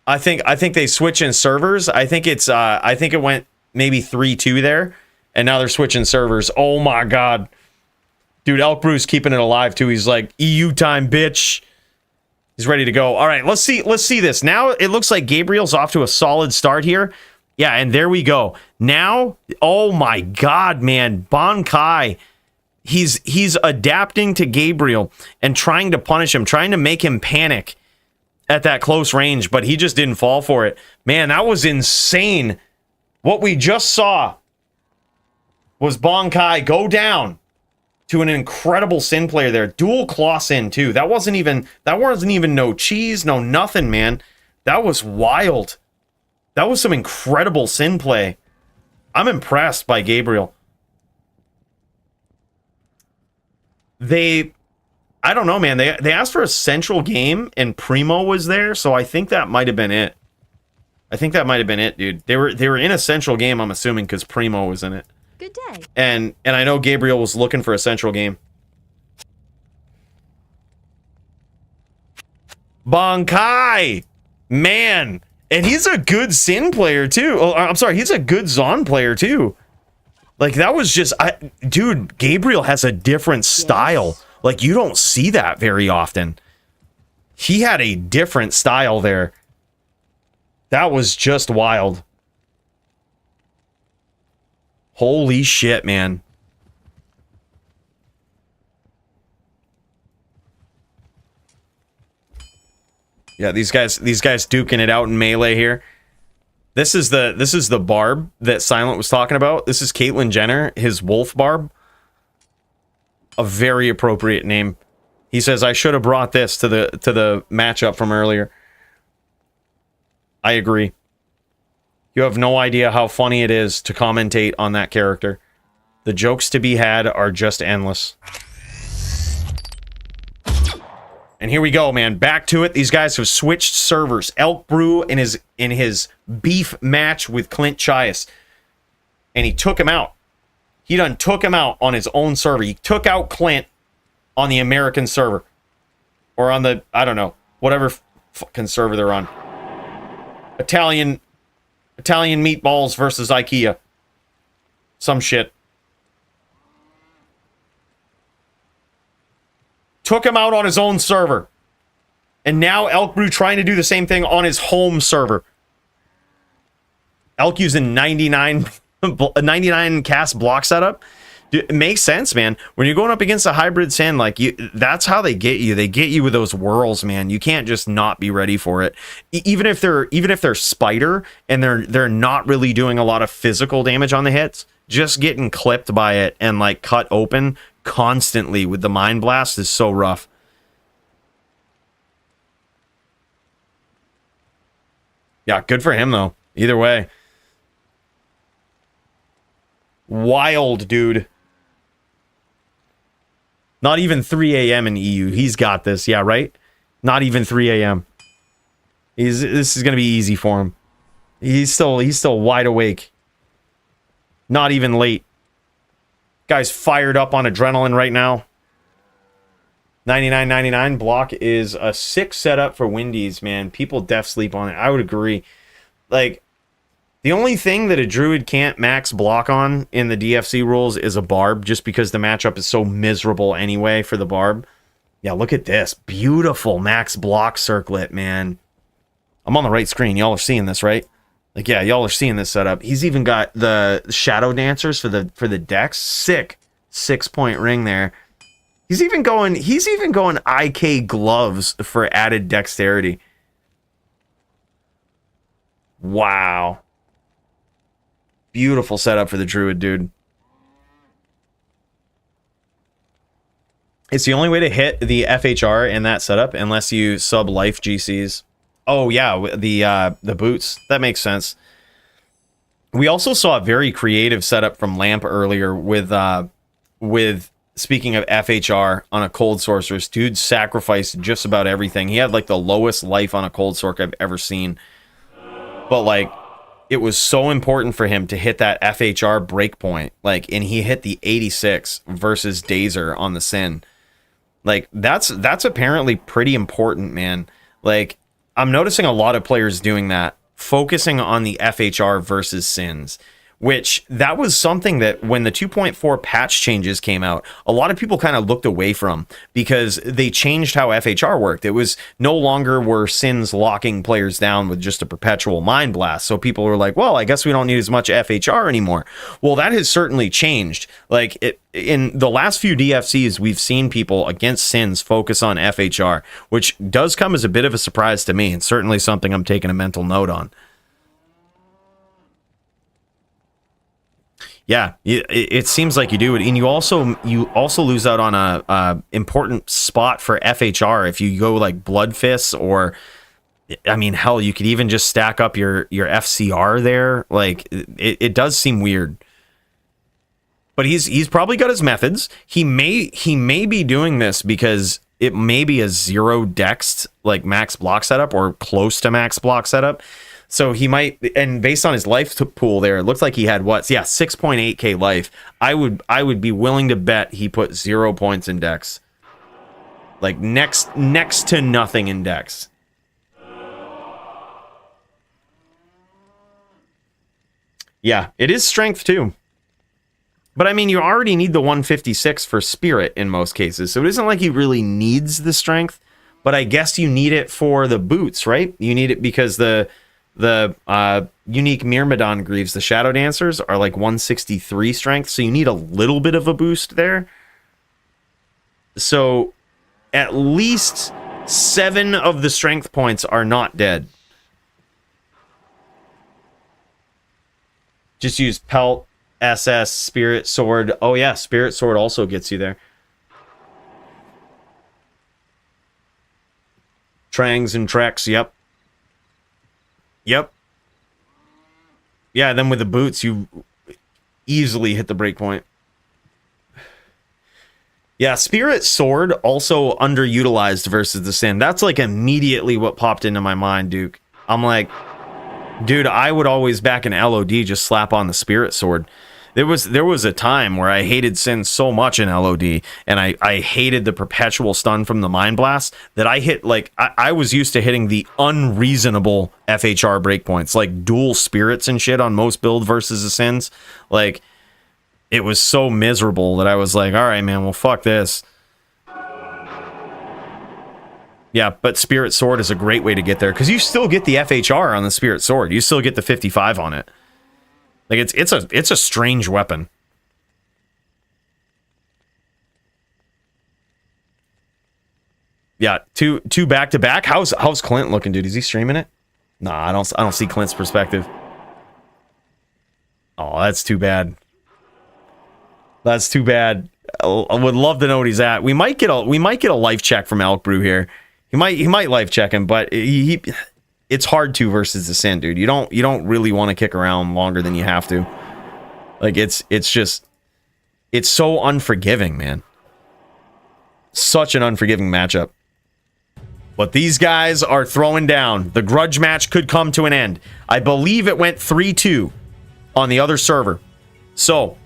I think they switch in servers. I think it went maybe 3-2 there, and now they're switching servers. Oh my god. Dude, Elk Brew's keeping it alive too. He's like, EU time, bitch. He's ready to go. All right, let's see this. Now it looks like Gabriel's off to a solid start here. Yeah, and there we go. Now, oh my god, man, Bonkai, he's adapting to Gabriel and trying to punish him, trying to make him panic at that close range, but he just didn't fall for it. Man, that was insane. What we just saw was Bonkai go down to an incredible Sin player there. Dual claw Sin too. That wasn't even no cheese, no nothing, man. That was wild. That was some incredible Sin play. I'm impressed by Gabriel. I don't know, man. They asked for a central game, and Primo was there, so I think that might have been it. I think that might have been it, dude. They were in a central game, I'm assuming, because Primo was in it. Good day. And I know Gabriel was looking for a central game. Bonkai! Man! And he's a good Sin player, too. Oh, I'm sorry, he's a good Zon player, too. Like, that was just... dude, Gabriel has a different style. Like, you don't see that very often. He had a different style there. That was just wild. Holy shit, man. Yeah, these guys duking it out in melee here. This is the barb that Silent was talking about. This is Caitlyn Jenner, his wolf barb. A very appropriate name. He says, I should have brought this to the matchup from earlier. I agree. You have no idea how funny it is to commentate on that character. The jokes to be had are just endless. And here we go, man. Back to it. These guys have switched servers. Elk Brew in his beef match with Clint Chias. And he took him out. He done took him out on his own server. He took out Clint on the American server. Or on the, I don't know, whatever fucking server they're on. Italian meatballs versus IKEA. Some shit. Took him out on his own server. And now Elk Brew trying to do the same thing on his home server. Elk using 99 cast block setup. Dude, it makes sense, man. When you're going up against a hybrid Sin, like that's how they get you. They get you with those whirls, man. You can't just not be ready for it. Even if they're spider and they're not really doing a lot of physical damage on the hits, just getting clipped by it and like cut open constantly with the Mind Blast is so rough. Yeah, good for him though. Either way. Wild, dude. Not even 3 a.m. in EU. He's got this. Yeah, right? Not even 3 a.m. This is going to be easy for him. He's still wide awake. Not even late. Guy's fired up on adrenaline right now. 99.99 block is a sick setup for Windies, man. People def sleep on it. I would agree. Like, the only thing that a Druid can't max block on in the DFC rules is a Barb, just because the matchup is so miserable anyway for the Barb. Yeah, look at this. Beautiful max block circlet, man. I'm on the right screen. Y'all are seeing this, right? Like, yeah, y'all are seeing this setup. He's even got the Shadow Dancers for the decks. Sick 6-point ring there. He's even going IK gloves for added dexterity. Wow. Beautiful setup for the Druid, dude. It's the only way to hit the FHR in that setup unless you sub life GCs. Oh yeah, the boots. That makes sense. We also saw a very creative setup from Lamp earlier with speaking of FHR on a Cold Sorceress. Dude sacrificed just about everything. He had like the lowest life on a Cold Sorc I've ever seen. But like, it was so important for him to hit that FHR breakpoint. Like, and he hit the 86 versus Daer on the Sin. Like, that's apparently pretty important, man. Like, I'm noticing a lot of players doing that, focusing on the FHR versus Sins, which that was something that when the 2.4 patch changes came out, a lot of people kind of looked away from because they changed how FHR worked. It was no longer were Sins locking players down with just a perpetual Mind Blast. So people were like, well, I guess we don't need as much FHR anymore. Well, that has certainly changed. Like, in the last few DFCs, we've seen people against Sins focus on FHR, which does come as a bit of a surprise to me, and certainly something I'm taking a mental note on. Yeah, it seems like you do it, and you also lose out on a important spot for FHR if you go like Blood Fists or I mean, hell, you could even just stack up your FCR there. Like, it does seem weird. But he's probably got his methods. He may be doing this because it may be a 0 dexed, like, max block setup or close to max block setup. So he might, and based on his life pool there, it looks like he had 6.8k life. I would be willing to bet he put 0 points in dex. Like, next to nothing in dex. Yeah, it is strength too. But I mean, you already need the 156 for spirit in most cases. So it isn't like he really needs the strength, but I guess you need it for the boots, right? You need it because the unique Myrmidon Greaves, the Shadow Dancers, are like 163 strength. So you need a little bit of a boost there. So at least 7 of the strength points are not dead. Just use Pelt, SS, Spirit Sword. Oh yeah, Spirit Sword also gets you there. Trangs and Trex, yep. Yep. Yeah, then with the boots, you easily hit the breakpoint. Yeah, Spirit Sword also underutilized versus the Sin. That's like immediately what popped into my mind, Duke. I'm like, dude, I would always back in LOD just slap on the Spirit Sword. There was a time where I hated Sin so much in LOD, and I hated the perpetual stun from the Mind Blast that I hit, like, I was used to hitting the unreasonable FHR breakpoints, like dual spirits and shit on most build versus the Sins. Like, it was so miserable that I was like, all right, man, well, fuck this. Yeah, but Spirit Sword is a great way to get there, because you still get the FHR on the Spirit Sword. You still get the 55 on it. Like, it's a strange weapon. Yeah, two back to back. How's Clint looking, dude? Is he streaming it? Nah, I don't see Clint's perspective. Oh, that's too bad. That's too bad. I would love to know what he's at. We might get a life check from Elk Brew here. He might life check him, but it's hard to versus the Sin, dude. You don't really want to kick around longer than you have to. Like, it's so unforgiving, man. Such an unforgiving matchup. But these guys are throwing down. The grudge match could come to an end. I believe it went 3-2 on the other server. So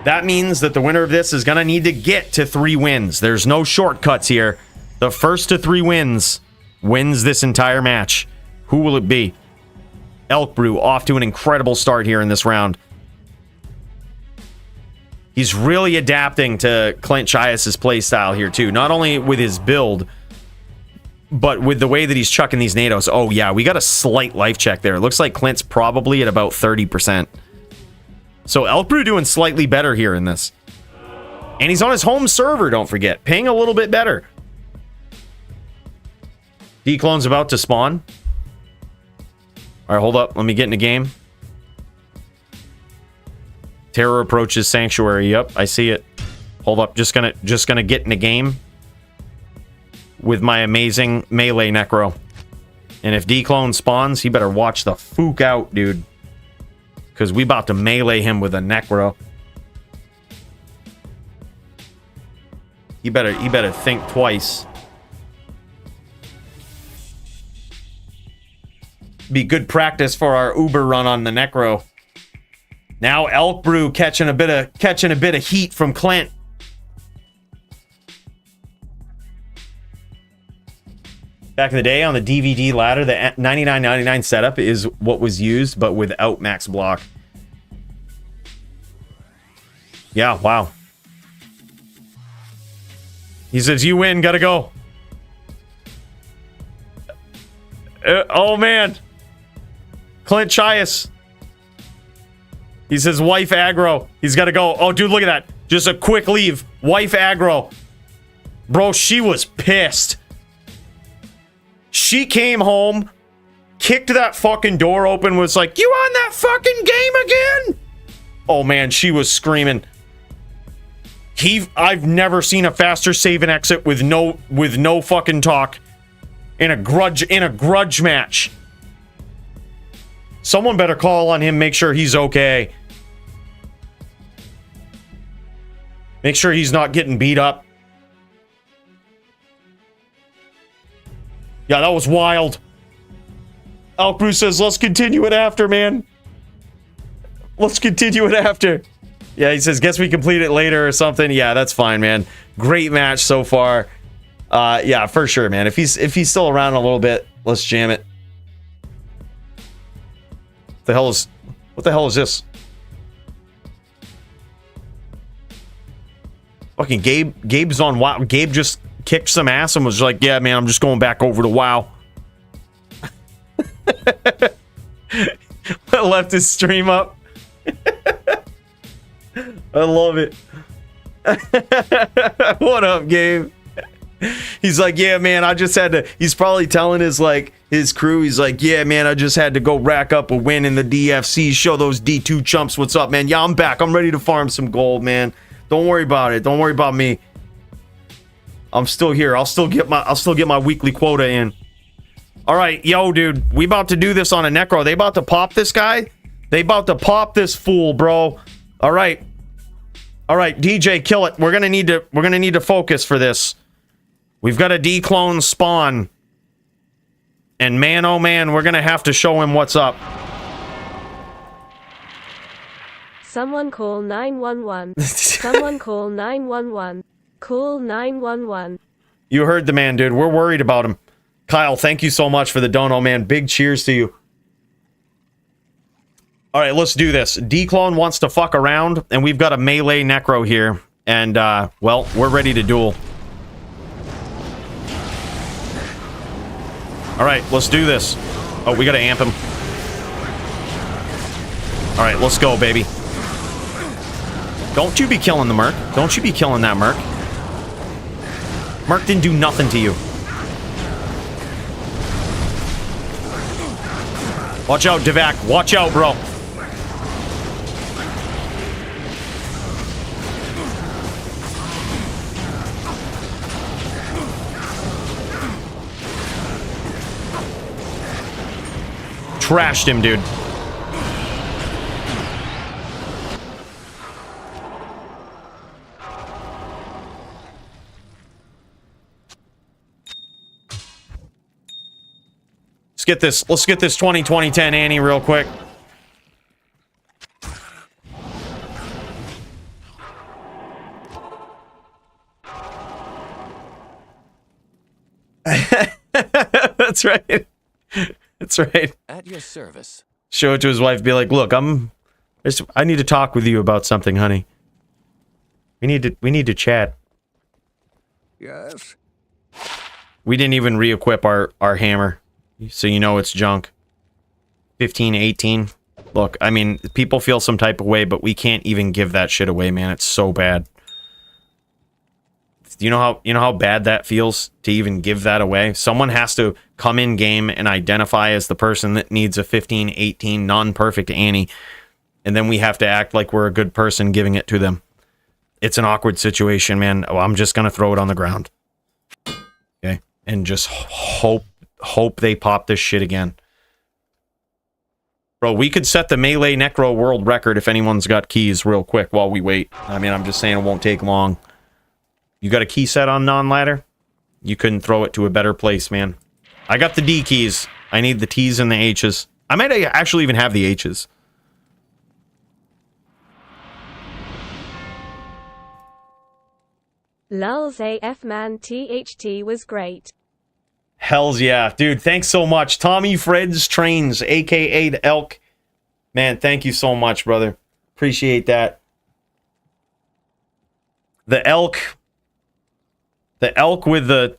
that means that the winner of this is going to need to get to 3 wins. There's no shortcuts here. The first to 3 wins wins this entire match. Who will it be? Elk Brew off to an incredible start here in this round. He's really adapting to Clint Chias's playstyle here too. Not only with his build, but with the way that he's chucking these nados. Oh yeah, we got a slight life check there. It looks like Clint's probably at about 30%. So Elk Brew doing slightly better here in this. And he's on his home server, don't forget. Ping a little bit better. D-Clone's about to spawn. All right, hold up. Let me get in the game. Terror approaches Sanctuary. Yep, I see it. Hold up. Just gonna get in the game with my amazing melee Necro. And if D-Clone spawns, he better watch the fook out, dude. Because we about to melee him with a Necro. You better think twice. Be good practice for our Uber run on the Necro. Now Elk Brew catching a bit of heat from Clint. Back in the day on the DVD ladder, the 99.99 setup is what was used, but without max block. Yeah, wow. He says, you win, gotta go. Oh, man. Clint Chias. He says, wife aggro. He's gotta go. Oh, dude, look at that. Just a quick leave. Wife aggro. Bro, she was pissed. She came home, kicked that fucking door open, was like, you on that fucking game again? Oh, man, she was screaming. I've never seen a faster save and exit with no fucking talk. in a grudge match. Someone better call on him, make sure he's okay. Make sure he's not getting beat up. Yeah, that was wild. Elk Brew says, let's continue it after, man. Let's continue it after. Yeah, he says, guess we complete it later or something. Yeah, that's fine, man. Great match so far. Yeah, for sure, man. If he's still around a little bit, let's jam it. What the hell is this? Fucking Gabe's on WoW. Gabe just kicked some ass and was like, yeah, man, I'm just going back over to WoW. Left his stream up. I love it. What up, Gabe? He's like, yeah, man, I just had to... He's probably telling his crew, he's like, yeah, man, I just had to go rack up a win in the DFC, show those D2 chumps what's up, man. Yeah, I'm back. I'm ready to farm some gold, man. Don't worry about it. Don't worry about me. I'm still here. I'll still get my weekly quota in. All right, yo, dude, we about to do this on a Necro. They about to pop this guy? They about to pop this fool, bro. All right, DJ, kill it. We're gonna need to focus for this. We've got a D-clone spawn. And man, oh man, we're gonna have to show him what's up. Someone call 911. Someone call 911. Call 911. You heard the man, dude. We're worried about him. Kyle, thank you so much for the dono, man. Big cheers to you. All right, let's do this. D-clone wants to fuck around, and we've got a melee Necro here. And, well, we're ready to duel. All right, let's do this. Oh, we gotta amp him. All right, let's go, baby. Don't you be killing the Merc. Don't you be killing that Merc. Merc didn't do nothing to you. Watch out, Divac. Watch out, bro. Trashed him, dude. Let's get this 20-20-10 Annie real quick. That's right. That's right. At your service. Show it to his wife. Be like, look, I need to talk with you about something, honey. We need to chat. Yes. We didn't even re-equip our hammer, so you know it's junk. 15, 18. Look, I mean, people feel some type of way, but we can't even give that shit away, man. It's so bad. You know how bad that feels to even give that away? Someone has to come in game and identify as the person that needs a 15, 18 non-perfect Annie, and then we have to act like we're a good person giving it to them. It's an awkward situation, man. Oh, I'm just gonna throw it on the ground. Okay? And just hope they pop this shit again. Bro, we could set the melee Necro world record if anyone's got keys real quick while we wait. I mean, I'm just saying it won't take long. You got a key set on non-ladder? You couldn't throw it to a better place, man. I got the D keys. I need the T's and the H's. I might actually even have the H's. Lulz AF man THT was great. Hells yeah. Dude, thanks so much. Tommy Fred's Trains, a.k.a. the Elk. Man, thank you so much, brother. Appreciate that. The Elk with the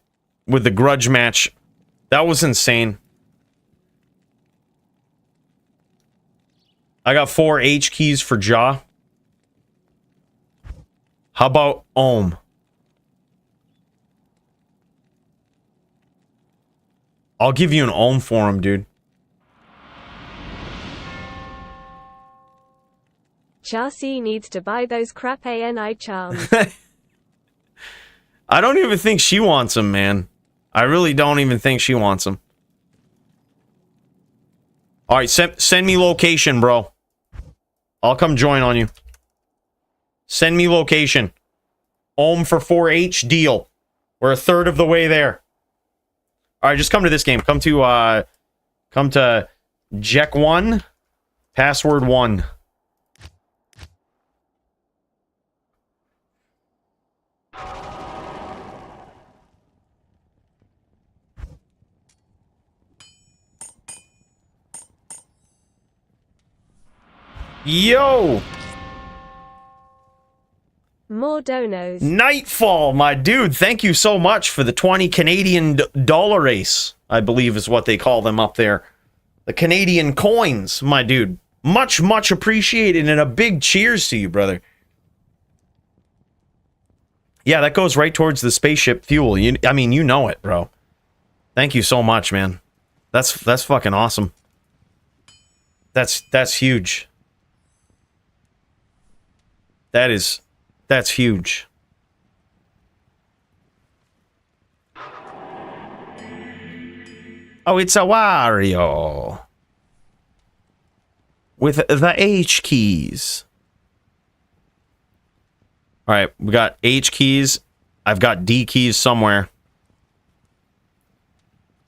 grudge match. That was insane. I got 4 H keys for Jaw. How about Ohm? I'll give you an Ohm for him, dude. Chassis needs to buy those crap ANI charms. I don't even think she wants him, man. I really don't even think she wants him. All right, send me location, bro. I'll come join on you. Send me location. Ohm for 4H deal. We're a third of the way there. All right, just come to this game. Come to Jack 1, password 1. Yo! More donos. Nightfall, my dude. Thank you so much for the 20 Canadian dollar ace, I believe is what they call them up there. The Canadian coins, my dude. Much, much appreciated, and a big cheers to you, brother. Yeah, that goes right towards the spaceship fuel. I mean, you know it, bro. Thank you so much, man. That's fucking awesome. That's huge. That's huge. Oh, it's a Wario. With the H keys. Alright, we got H keys. I've got D keys somewhere.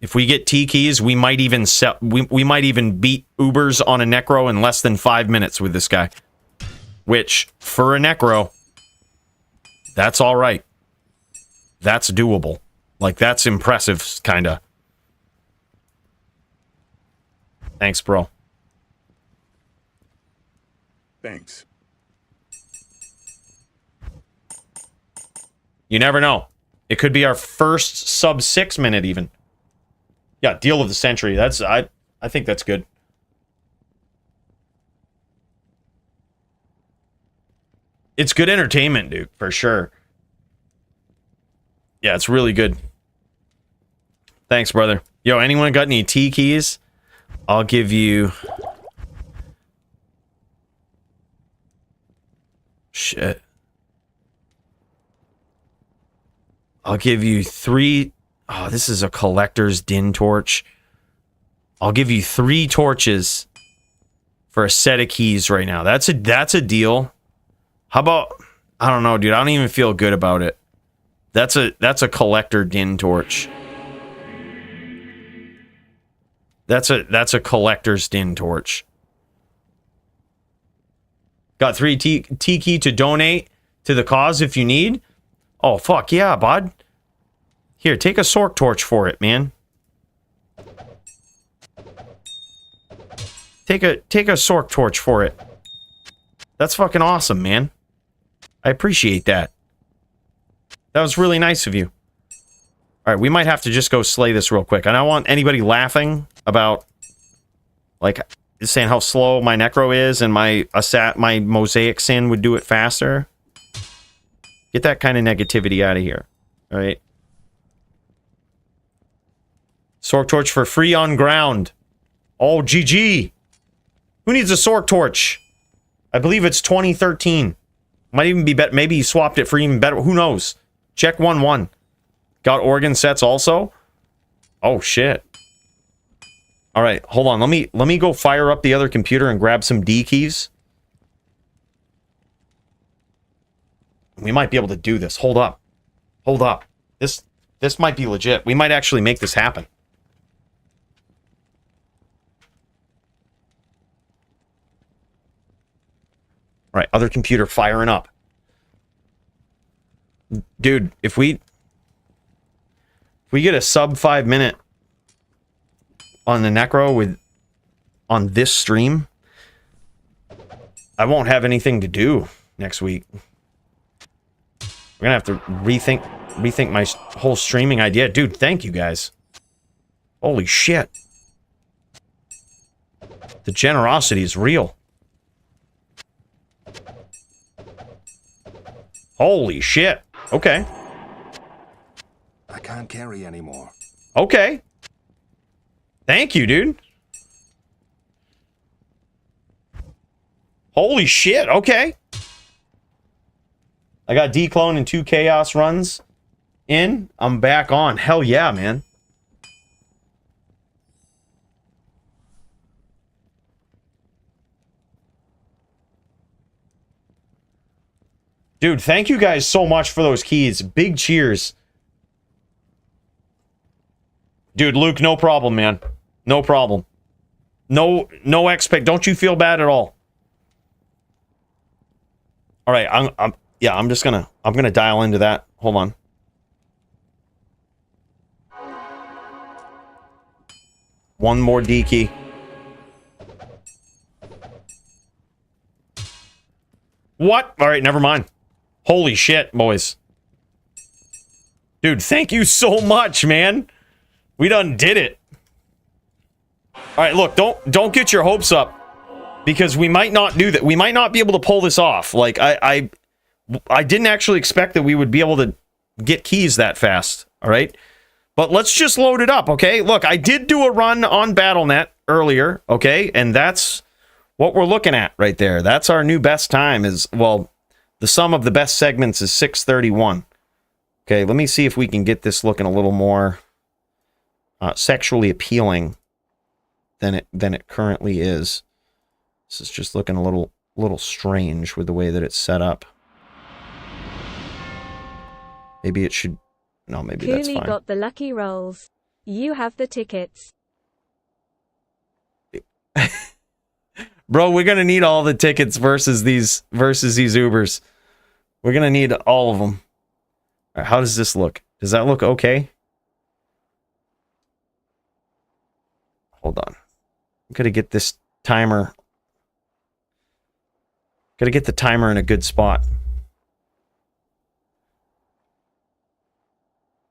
If we get T keys, we might even we might even beat Ubers on a Necro in less than 5 minutes with this guy. Which, for a Necro, that's alright. That's doable. Like, that's impressive, kinda. Thanks, bro. Thanks. You never know. It could be our first sub 6 minute even. Yeah, deal of the century. That's I think that's good. It's good entertainment, dude, for sure. Yeah, it's really good. Thanks, brother. Yo, anyone got any T keys? I'll give you... Shit. I'll give you 3... Oh, this is a collector's din torch. I'll give you 3 torches for a set of keys right now. That's a deal. How about... I don't know, dude. I don't even feel good about it. That's a collector din torch. That's a collector's din torch. Got 3 T key to donate to the cause if you need. Oh, fuck yeah, bud. Here, take a Sork torch for it, man. Take a Sork torch for it. That's fucking awesome, man. I appreciate that. That was really nice of you. Alright, we might have to just go slay this real quick. I don't want anybody laughing about, like, saying how slow my Necro is and my Mosaic Sin would do it faster. Get that kind of negativity out of here. Alright. Sork torch for free on ground. Oh, GG. Who needs a Sork torch? I believe it's 2013. Might even be better. Maybe he swapped it for even better. Who knows? Check 1-1. Got organ sets also? Oh, shit. Alright, hold on. Let me go fire up the other computer and grab some D keys. We might be able to do this. Hold up. Hold up. This might be legit. We might actually make this happen. Alright, other computer firing up. Dude, if we get a sub 5 minute on the Necro on this stream, I won't have anything to do next week. We're gonna have to rethink my whole streaming idea. Dude, thank you guys. Holy shit. The generosity is real. Holy shit. Okay. I can't carry anymore. Okay. Thank you, dude. Holy shit. Okay. I got D-Clone and 2 Chaos runs. in. I'm back on. Hell yeah, man. Dude, thank you guys so much for those keys. Big cheers. Dude, Luke, no problem, man. No problem. No don't you feel bad at all. All right, I'm gonna dial into that. Hold on. One more D key. What? All right, never mind. Holy shit, boys. Dude, thank you so much, man. We done did it. All right, look, don't get your hopes up, because we might not do that. We might not be able to pull this off. Like I didn't actually expect that we would be able to get keys that fast. All right, but let's just load it up, okay? Look, I did do a run on BattleNet earlier, okay, and that's what we're looking at right there. That's our new best time. Is, well, the sum of the best segments is 6:31. Okay, let me see if we can get this looking a little more sexually appealing than it currently is. This is just looking a little strange with the way that it's set up. Maybe it should. No, maybe that's fine. Got the lucky rolls. You have the tickets. Bro, we're gonna need all the tickets versus these Ubers. We're gonna need all of them. All right, how does this look? Does that look okay? Hold on. I'm gonna get this timer. Gotta get the timer in a good spot.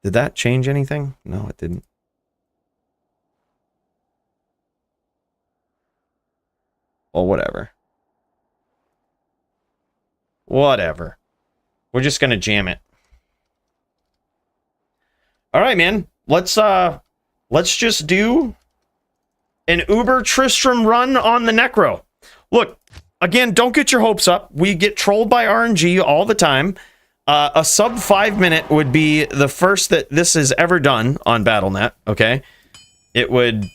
Did that change anything? No, it didn't. Well, whatever. Whatever. We're just gonna jam it. All right, man. Let's just do an Uber Tristram run on the Necro. Look, again, don't get your hopes up. We get trolled by RNG all the time. A sub 5 minute would be the first that this has ever done on BattleNet. Okay, it would.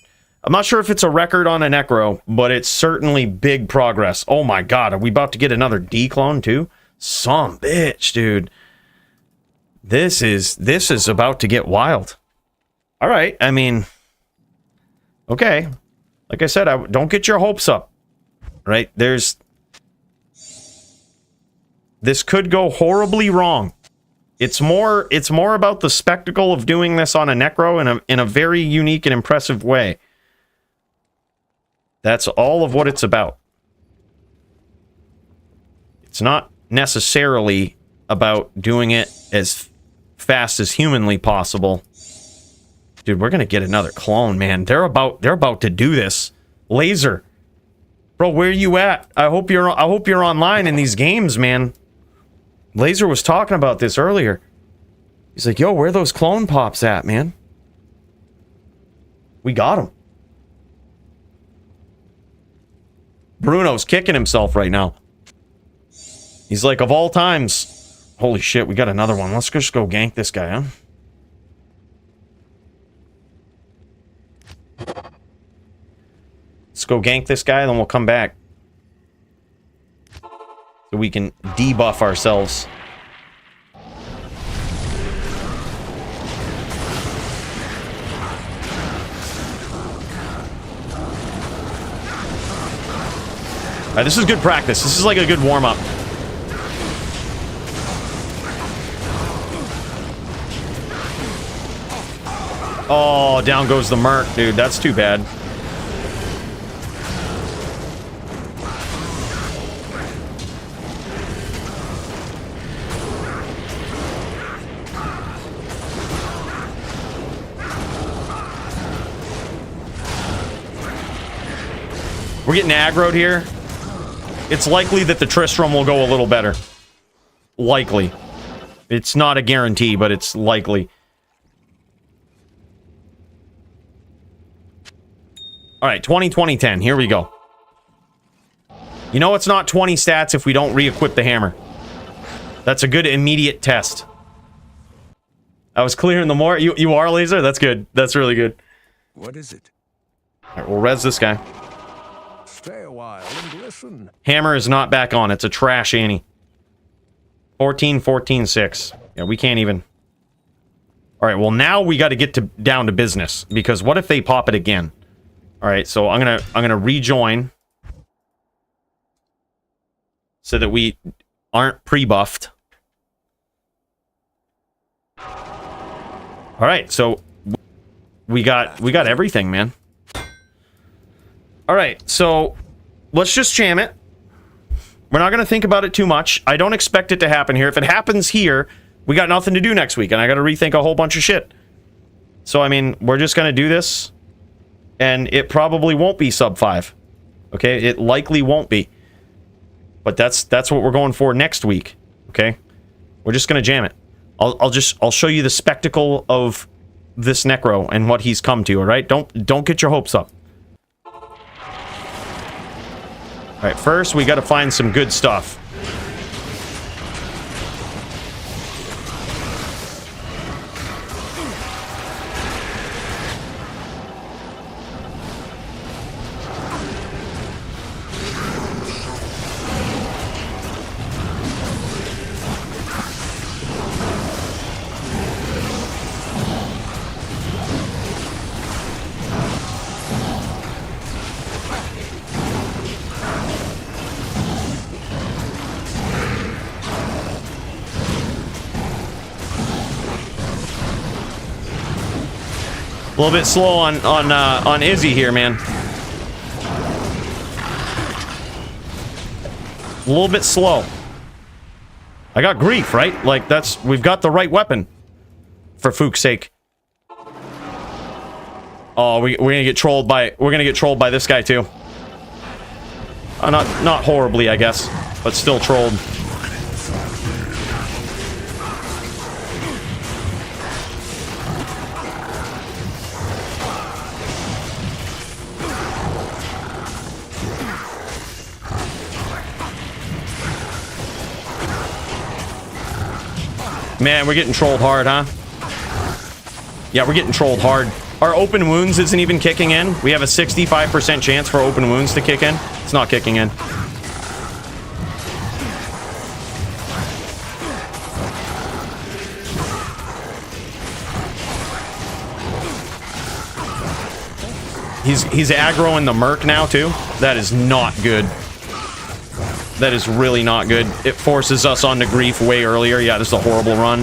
I'm not sure if it's a record on a Necro, but it's certainly big progress. Oh my god, are we about to get another D clone too? Some bitch, dude. This is about to get wild. All right, I mean, okay. Like I said, don't get your hopes up. Right? This could go horribly wrong. It's more about the spectacle of doing this on a Necro in a very unique and impressive way. That's all of what it's about. It's not necessarily about doing it as fast as humanly possible. Dude, we're gonna get another clone, man. They're about to do this. Laser, bro, where you at? I hope you're online in these games, man. Laser was talking about this earlier. He's like, yo, where are those clone pops at, man? We got them. Bruno's kicking himself right now. He's like, of all times. Holy shit, we got another one. Let's just go gank this guy, huh? Let's go gank this guy, then we'll come back. So we can debuff ourselves. Alright, this is good practice. This is like a good warm-up. Oh, down goes the Merc, dude. That's too bad. We're getting aggroed here. It's likely that the Tristram will go a little better. Likely. It's not a guarantee, but it's likely. Alright, 20-20-10. Here we go. You know it's not 20 stats if we don't re-equip the hammer. That's a good immediate test. I was clearing the more. You are laser? That's good. That's really good. What is it? All right, we'll res this guy. Stay a while and listen. Hammer is not back on. It's a trash Annie. 14, 14, 6. Yeah, we can't even. All right, well now we got to get down to business, because what if they pop it again? All right, so I'm gonna rejoin so that we aren't pre-buffed. All right, so we got everything, man. All right, so let's just jam it. We're not going to think about it too much. I don't expect it to happen here. If it happens here, we got nothing to do next week, and I got to rethink a whole bunch of shit. So, I mean, we're just going to do this, and it probably won't be sub 5. Okay? It likely won't be. But that's what we're going for next week. Okay? We're just going to jam it. I'll show you the spectacle of this Necro and what he's come to, all right? Don't get your hopes up. All right, first we got to find some good stuff. A little bit slow on Izzy here, man. A little bit slow. I got grief, right? Like we've got the right weapon. For Fook's sake. Oh, we're gonna get trolled by this guy too. Not horribly, I guess, but still trolled. Man, we're getting trolled hard, huh? Yeah, we're getting trolled hard. Our open wounds isn't even kicking in. We have a 65% chance for open wounds to kick in. It's not kicking in. He's aggroing the Merc now, too. That is not good. That is really not good. It forces us onto grief way earlier. Yeah, this is a horrible run.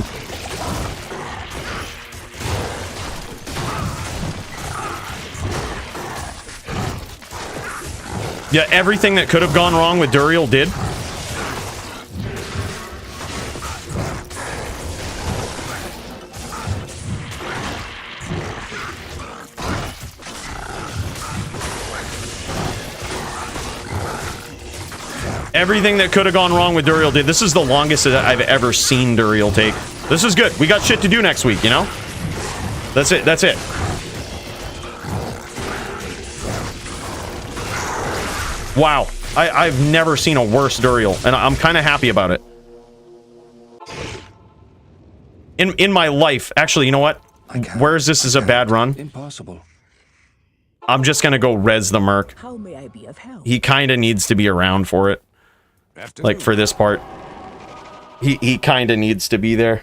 Yeah, everything that could have gone wrong with Duel did. Everything that could have gone wrong with Duel did. This is the longest that I've ever seen Duel take. This is good. We got shit to do next week, you know? That's it. That's it. Wow. I've never seen a worse Duel, and I'm kind of happy about it. In my life, actually, you know what? Where is this is a bad run? Impossible. I'm just gonna go res the Merc. How may I be of help? He kind of needs to be around for it. Like, for this part. He kind of needs to be there.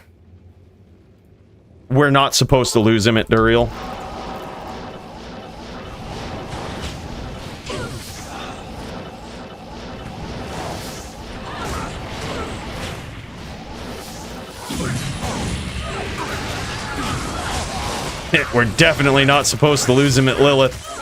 We're not supposed to lose him at Duel. We're definitely not supposed to lose him at Lilith.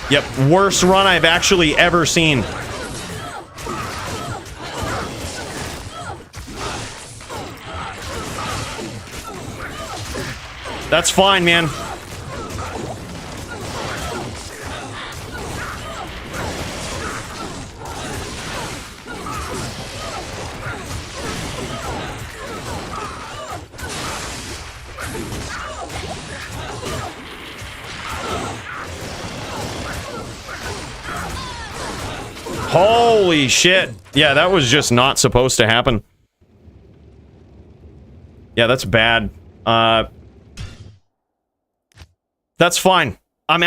Yep, worst run I've actually ever seen. That's fine, man. Holy shit. Yeah, that was just not supposed to happen. Yeah, that's bad. That's fine. I'm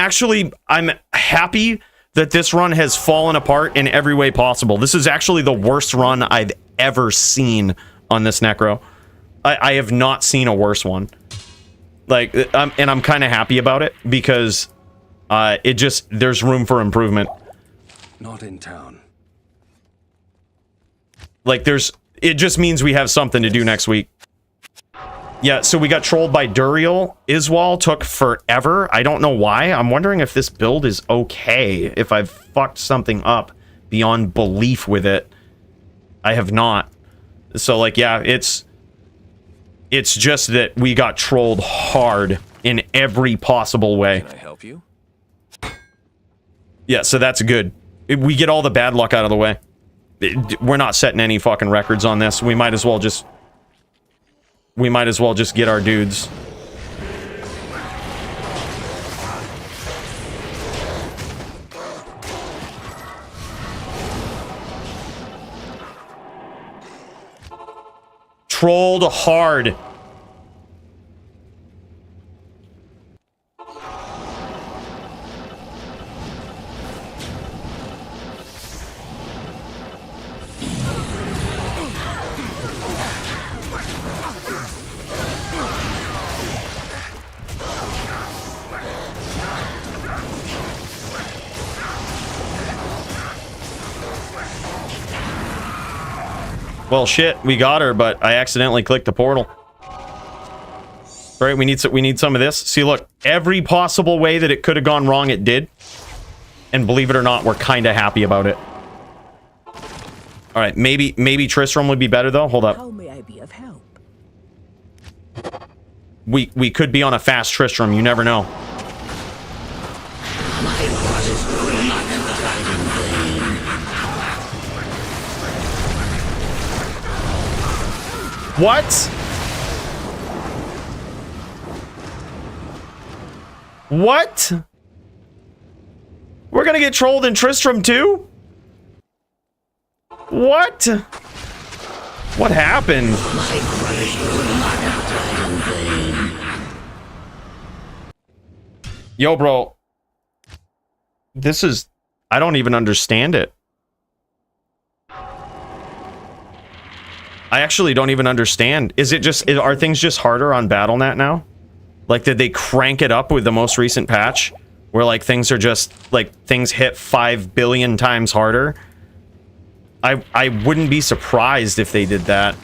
happy that this run has fallen apart in every way possible. This is actually the worst run I've ever seen on this Necro. I have not seen a worse one. Like, and I'm kind of happy about it because there's room for improvement. Not in town. Like, it just means we have something to do next week. Yeah, so we got trolled by Duel. Iswal took forever. I don't know why. I'm wondering if this build is okay. If I've fucked something up beyond belief with it. I have not. So, like, yeah, it's just that we got trolled hard in every possible way. Can I help you? Yeah, so that's good. We get all the bad luck out of the way. We're not setting any fucking records on this. We might as well just get our dudes. Trolled hard. Well, shit, we got her, but I accidentally clicked the portal. All right, we need some of this. See, look, every possible way that it could have gone wrong, it did. And believe it or not, we're kind of happy about it. All right, maybe Tristram would be better though. Hold up. How may I be of help? We could be on a fast Tristram. You never know. What? What? We're gonna get trolled in Tristram too? What? What happened? Yo, bro. This is... I don't even understand it. I actually don't even understand. Is it just... Are things just harder on Battle.net now? Like, did they crank it up with the most recent patch? Where, like, things are just... Like, things hit 5 billion times harder? I wouldn't be surprised if they did that.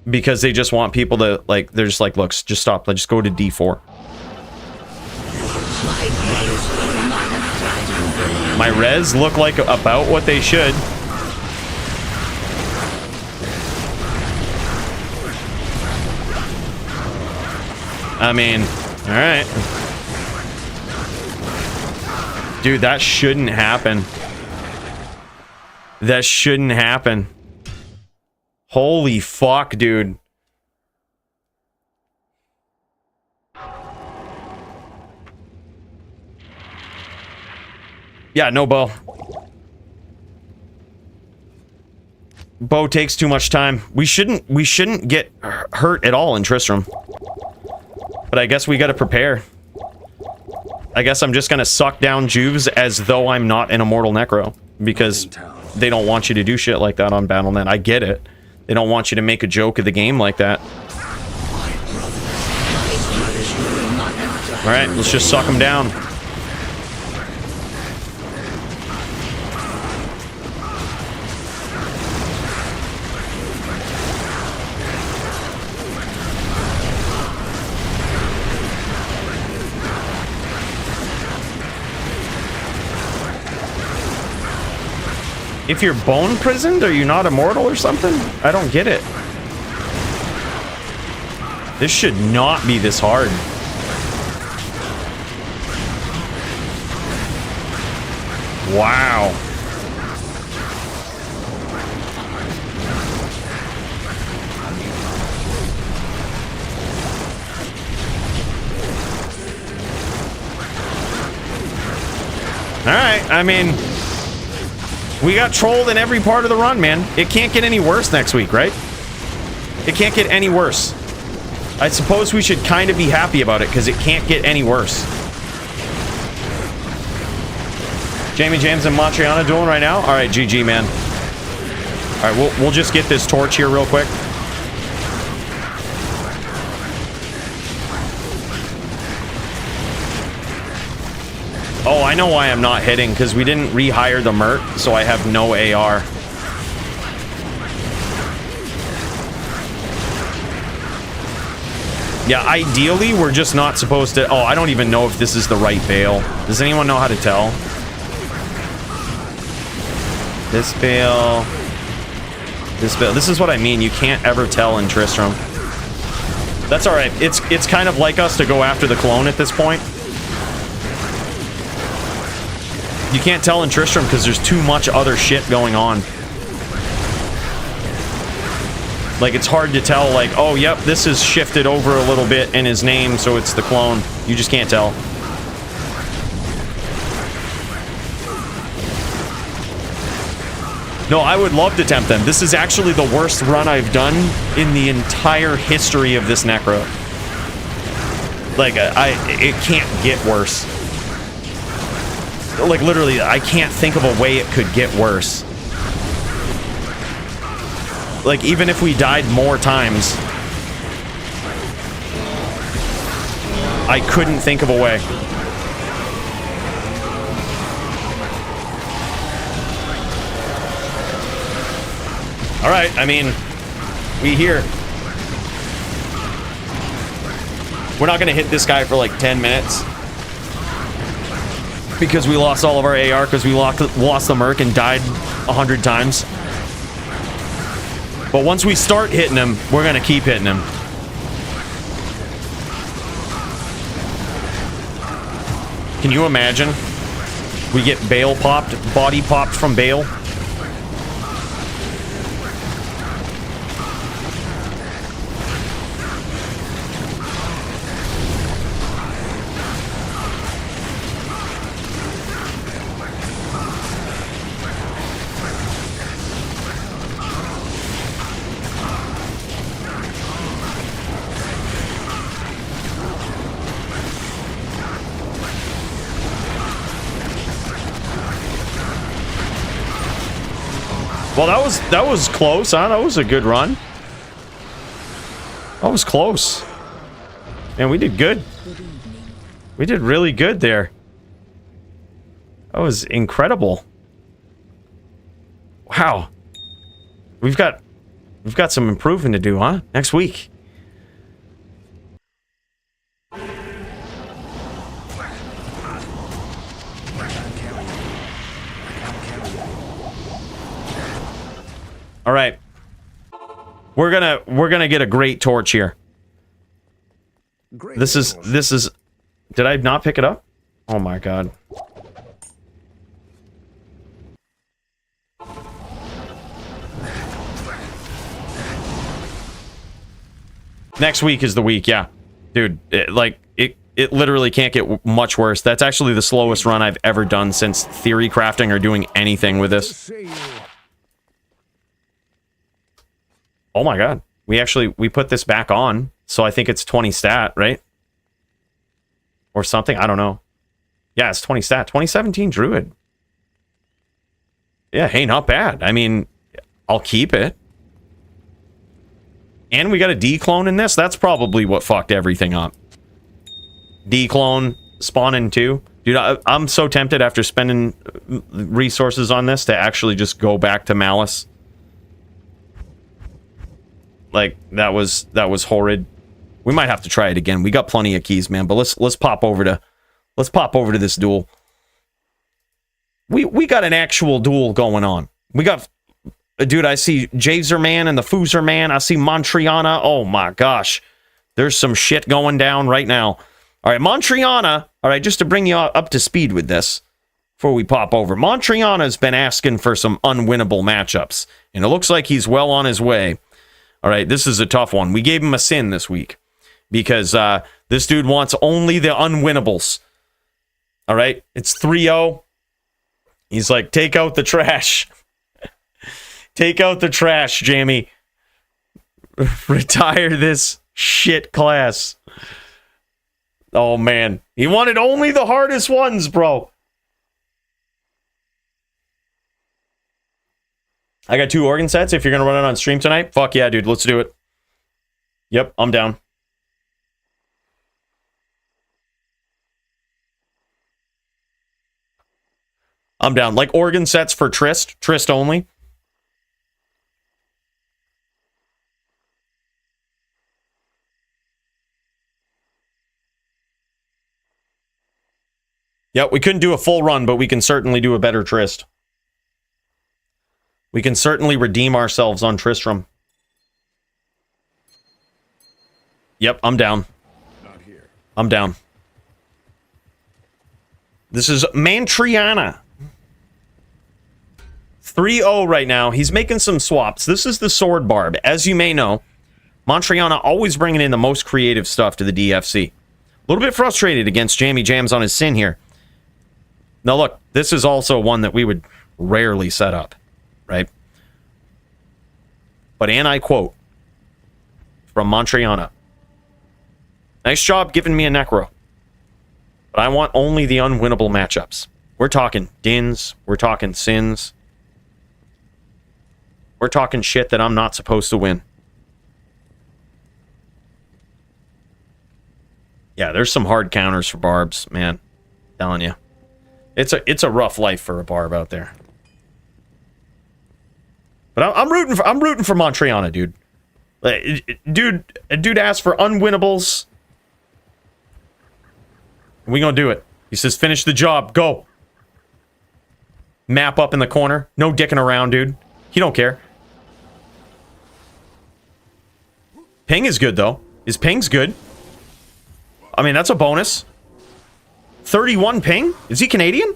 Because they just want people to, like... They're just like, look, just stop. Let's just go to D4. My res look like about what they should. I mean, alright. Dude, that shouldn't happen. That shouldn't happen. Holy fuck, dude. Yeah, no bow. Bow takes too much time. We shouldn't get hurt at all in Tristram. But I guess we gotta prepare. I guess I'm just gonna suck down Juves as though I'm not an Immortal Necro. Because they don't want you to do shit like that on Battle.net. I get it. They don't want you to make a joke of the game like that. Alright, let's just suck them down. If you're bone prisoned, are you not immortal or something? I don't get it. This should not be this hard. Wow. right, I mean, we got trolled in every part of the run, man. It can't get any worse next week, right? It can't get any worse. I suppose we should kind of be happy about it because it can't get any worse. Jamie James and Matriana dueling right now? All right, GG, man. All right, we'll just get this torch here real quick. Oh, I know why I'm not hitting, because we didn't rehire the Mert, so I have no AR. Yeah, ideally, we're just not supposed to... Oh, I don't even know if this is the right bail. Does anyone know how to tell? This bail... This bail... This is what I mean. You can't ever tell in Tristram. That's alright. It's kind of like us to go after the clone at this point. You can't tell in Tristram because there's too much other shit going on. Like, it's hard to tell, like, oh, yep, this is shifted over a little bit in his name, so it's the clone. You just can't tell. No, I would love to tempt them. This is actually the worst run I've done in the entire history of this Necro. Like, it can't get worse. Like, literally, I can't think of a way it could get worse. Like, even if we died more times, I couldn't think of a way. Alright, I mean, we here. We're not gonna hit this guy for like 10 minutes. Because we lost all of our AR because we lost the Merc and died 100 times. But once we start hitting him, we're gonna keep hitting him. Can you imagine? We get Bale popped, body popped from Bale. Well, that was close, huh? That was a good run. That was close. And we did good. We did really good there. That was incredible. Wow. We've got some improving to do, huh? Next week. All right, we're gonna get a great torch here. This is. Did I not pick it up? Oh my god. Next week is the week, yeah, dude. It literally can't get much worse. That's actually the slowest run I've ever done since theory crafting or doing anything with this. Oh my god. We put this back on, so I think it's 20 stat, right? Or something, I don't know. Yeah, it's 20 stat. 2017 Druid. Yeah, hey, not bad. I mean, I'll keep it. And we got a D-clone in this. That's probably what fucked everything up. D-clone, spawning too. Dude, I'm so tempted after spending resources on this to actually just go back to Malice. Like, that was horrid. We might have to try it again. We got plenty of keys, man. But let's pop over to this duel. We got an actual duel going on. We got, dude. I see Jazer Man and the Foozer Man. I see Montriana. Oh my gosh, there's some shit going down right now. All right, Montriana. All right, just to bring you up to speed with this before we pop over. Montriana's been asking for some unwinnable matchups, and it looks like he's well on his way. All right, this is a tough one. We gave him a sin this week because this dude wants only the unwinnables. All right, it's 3-0. He's like, take out the trash. Take out the trash, Jamie. Retire this shit class. Oh, man. He wanted only the hardest ones, bro. I got 2 organ sets if you're going to run it on stream tonight. Fuck yeah, dude. Let's do it. Yep, I'm down. I'm down. Like organ sets for Trist only. Yeah, we couldn't do a full run, but we can certainly do a better Trist. We can certainly redeem ourselves on Tristram. Yep, I'm down. Not here. I'm down. This is Mantriana. 3-0 right now. He's making some swaps. This is the sword barb. As you may know, Mantriana always bringing in the most creative stuff to the DFC. A little bit frustrated against Jammy Jams on his sin here. Now look, this is also one that we would rarely set up, right? But, and I quote from Mantriana, nice job giving me a Necro, but I want only the unwinnable matchups. We're talking Dins, we're talking Sins, we're talking shit that I'm not supposed to win. Yeah, there's some hard counters for barbs, man. Telling you. It's a rough life for a barb out there. But I'm rooting for Mantriana, dude. Dude asked for unwinnables. We gonna do it. He says, finish the job. Go. Map up in the corner. No dicking around, dude. He don't care. Ping is good, though. His ping's good. I mean, that's a bonus. 31 ping? Is he Canadian?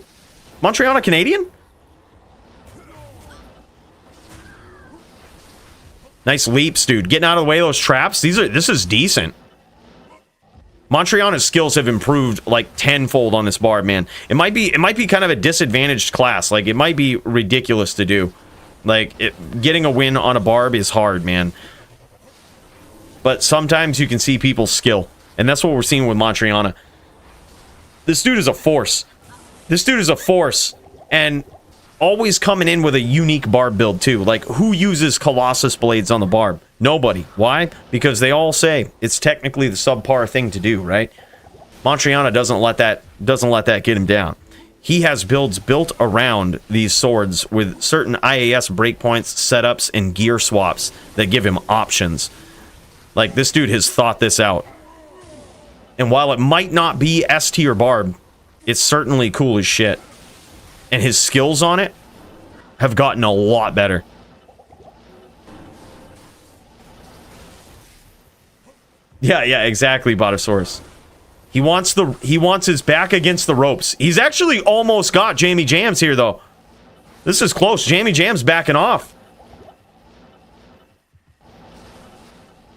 Mantriana Canadian? Nice leaps, dude. Getting out of the way of those traps. This is decent. Mantriana's skills have improved like tenfold on this barb, man. It might be kind of a disadvantaged class. Like, it might be ridiculous to do. Like, getting a win on a barb is hard, man. But sometimes you can see people's skill. And that's what we're seeing with Mantriana. This dude is a force. This dude is a force. And always coming in with a unique barb build, too. Like, who uses Colossus blades on the barb? Nobody. Why? Because they all say it's technically the subpar thing to do, right? Mantriana doesn't let that get him down. He has builds built around these swords with certain IAS breakpoints, setups, and gear swaps that give him options. Like, this dude has thought this out. And while it might not be S tier barb, it's certainly cool as shit. And his skills on it have gotten a lot better. Yeah, exactly, Botosaurus. He wants his back against the ropes. He's actually almost got Jamie Jams here, though. This is close. Jamie Jams backing off.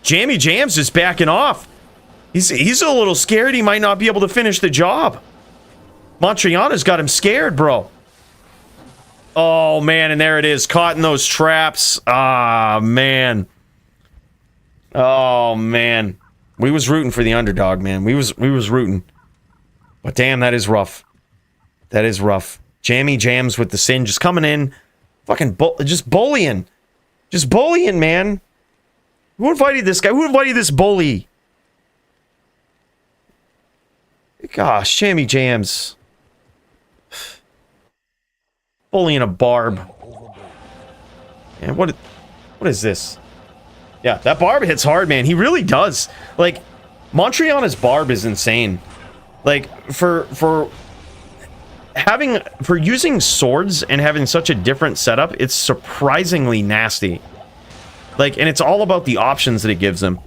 Jamie Jams is backing off. He's a little scared he might not be able to finish the job. Mantriana's got him scared, bro. Oh, man, and there it is. Caught in those traps. Ah, man. Oh, man. We was rooting for the underdog, man. We was rooting. But damn, that is rough. That is rough. Jammy Jams with the sin just coming in. Fucking just bullying. Just bullying, man. Who invited this guy? Who invited this bully? Gosh, Jammy Jams. Bullying a barb. And what is this? Yeah, that barb hits hard, man. He really does. Like, Mantriana's barb is insane. Like, for using swords and having such a different setup, it's surprisingly nasty. Like, and it's all about the options that it gives him.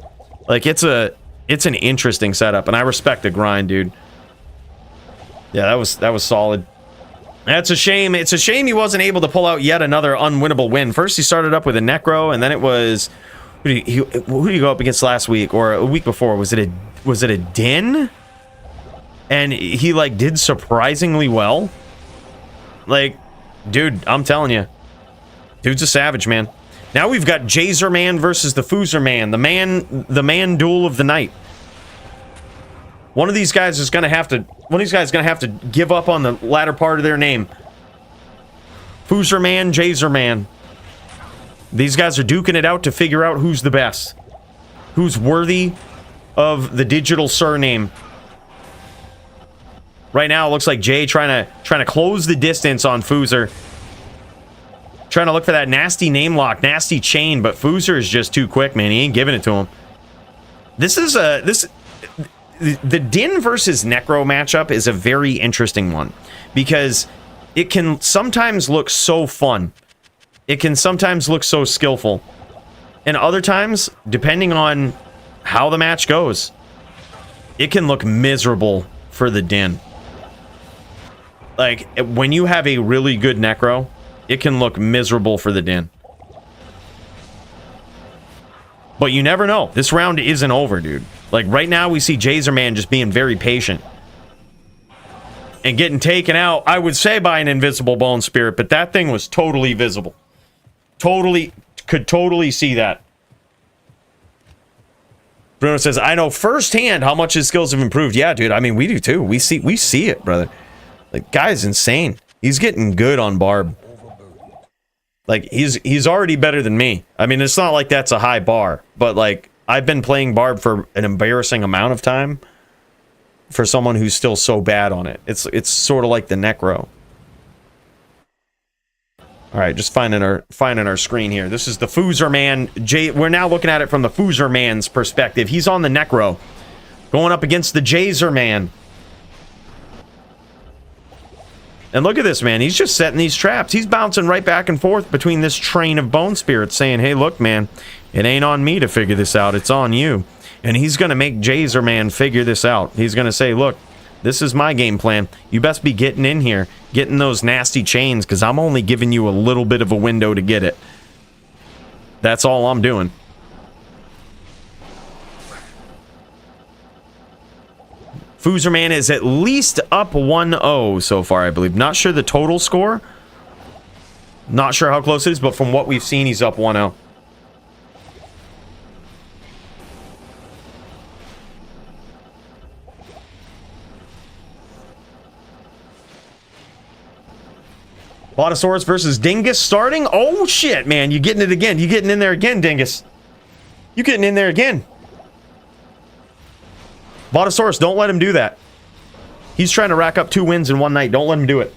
Like, it's an interesting setup, and I respect the grind, dude. Yeah, that was solid. That's a shame. It's a shame he wasn't able to pull out yet another unwinnable win. First, he started up with a Necro, and then it was who did he go up against last week or a week before? Was it a Din? And he like did surprisingly well. Like, Dude, I'm telling you. Dude's a savage, man. Now we've got Jazer Man versus the Foozer Man. The man duel of the night. One of these guys is gonna have to give up on the latter part of their name. Foozer Man, Jazer Man. These guys are duking it out to figure out who's the best. Who's worthy of the digital surname. Right now, it looks like Jay trying to close the distance on Foozer. Trying to look for that nasty name lock, nasty chain, but Foozer is just too quick, man. He ain't giving it to him. This is the Din versus Necro matchup is a very interesting one because it can sometimes look so fun. It can sometimes look so skillful. And other times, depending on how the match goes, it can look miserable for the Din. Like, when you have a really good Necro, it can look miserable for the Din. But you never know. This round isn't over, dude. Like, right now, we see Jazer Man just being very patient. And getting taken out, I would say, by an invisible Bone Spirit, but that thing was totally visible. Could totally see that. Bruno says, I know firsthand how much his skills have improved. Yeah, dude, I mean, we do too. We see it, brother. Like, guy's insane. He's getting good on Barb. Like, he's already better than me. I mean, it's not like that's a high bar, but like, I've been playing Barb for an embarrassing amount of time for someone who's still so bad on it. It's sort of like the Necro. All right, just finding our screen here. This is the Foozer Man. We're now looking at it from the Foozer Man's perspective. He's on the Necro, going up against the Jazer Man. And look at this, man. He's just setting these traps. He's bouncing right back and forth between this train of Bone Spirits, saying, hey, look, man, it ain't on me to figure this out. It's on you. And he's going to make Jazer Man figure this out. He's going to say, look, this is my game plan. You best be getting in here, getting those nasty chains, because I'm only giving you a little bit of a window to get it. That's all I'm doing. Foozer Man is at least up 1-0 so far, I believe. Not sure the total score. Not sure how close it is, but from what we've seen, he's up 1-0. Botosaurus versus Dingus starting. Oh, shit, man. You getting it again. You getting in there again, Dingus. You getting in there again. Botosaurus, don't let him do that. He's trying to rack up 2 wins in one night. Don't let him do it.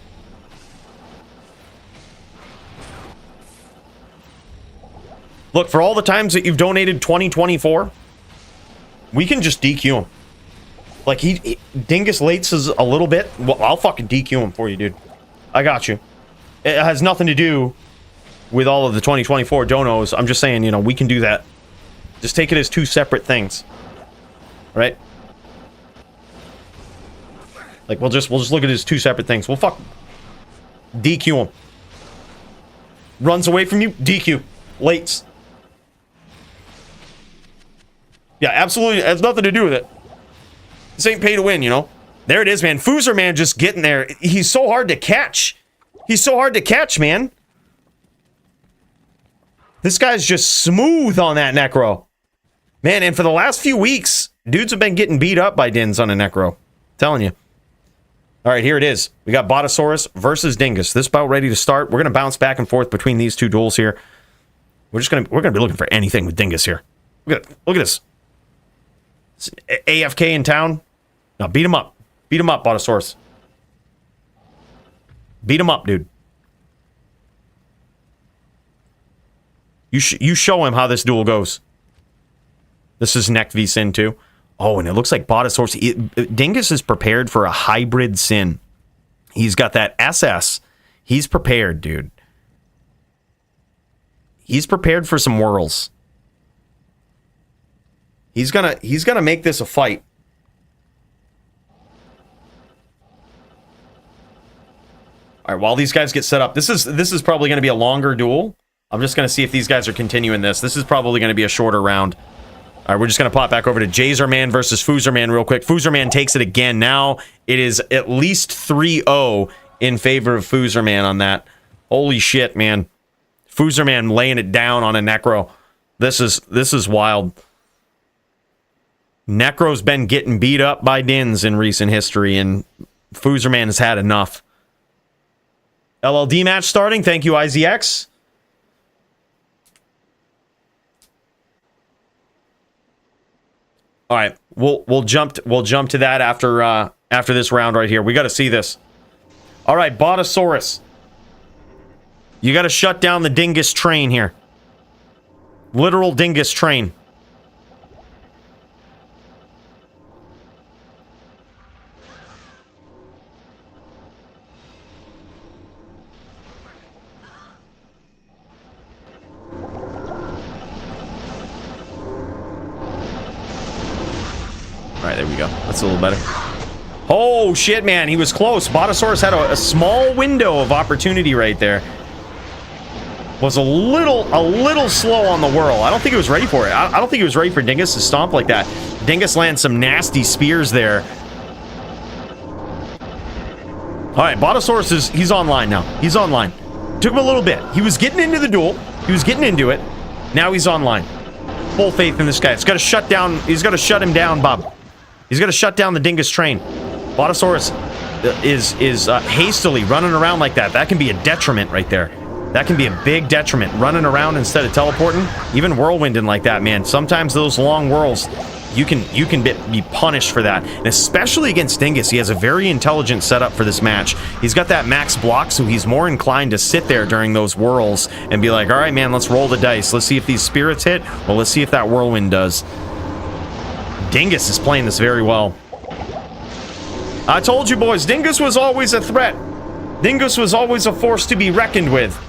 Look, for all the times that you've donated 2024, we can just DQ him. Like, Dingus lates a little bit. Well, I'll fucking DQ him for you, dude. I got you. It has nothing to do with all of the 2024 donos. I'm just saying, you know, we can do that. Just take it as 2 separate things. Right? Like, we'll just look at it as 2 separate things. Well, fuck. DQ him. Runs away from you, DQ. Lates. Yeah, absolutely. It has nothing to do with it. This ain't pay to win, you know? There it is, man. Foozer Man just getting there. He's so hard to catch. He's so hard to catch, man. This guy's just smooth on that Necro. Man, and for the last few weeks, dudes have been getting beat up by Dins on a Necro. Telling you. All right, here it is. We got Botosaurus versus Dingus. This bout ready to start. We're going to bounce back and forth between these 2 duels here. We're going to be looking for anything with Dingus here. Look at this. It's AFK in town. Now beat him up. Beat him up, Botosaurus. Beat him up, dude. You show him how this duel goes. This is Neck v Sin too. Oh, and it looks like Botosaurus. Dingus is prepared for a hybrid Sin. He's got that SS. He's prepared, dude. He's prepared for some whirls. He's gonna make this a fight. All right, while these guys get set up, this is probably going to be a longer duel. I'm just going to see if these guys are continuing this. This is probably going to be a shorter round. All right, we're just going to pop back over to Jazer Man versus Foozer Man real quick. Foozer Man takes it again. Now it is at least 3-0 in favor of Foozer Man on that. Holy shit, man. Foozerman laying it down on a Necro. This is wild. Necro's been getting beat up by Dins in recent history, and Foozerman has had enough. LLD match starting. Thank you, IZX. All right, we'll jump to that after this round right here. We got to see this. All right, Botosaurus. You got to shut down the Dingus train here. Literal Dingus train. All right, there we go. That's a little better. Oh, shit, man. He was close. Botosaurus had a small window of opportunity right there. Was a little slow on the whirl. I don't think he was ready for it. I don't think he was ready for Dingus to stomp like that. Dingus lands some nasty spears there. All right, Botosaurus he's online now. He's online. Took him a little bit. He was getting into the duel. He was getting into it. Now he's online. Full faith in this guy. It's got to shut down. He's got to shut him down, Bob. He's got to shut down the Dingus train. Botosaurus is hastily running around like that. That can be a detriment right there. That can be a big detriment. Running around instead of teleporting, even whirlwinding like that, man. Sometimes those long whirls, you can be punished for that. And especially against Dingus, he has a very intelligent setup for this match. He's got that max block, so he's more inclined to sit there during those whirls and be like, all right, man, let's roll the dice. Let's see if these spirits hit. Well, let's see if that whirlwind does. Dingus is playing this very well. I told you, boys, Dingus was always a threat. Dingus was always a force to be reckoned with.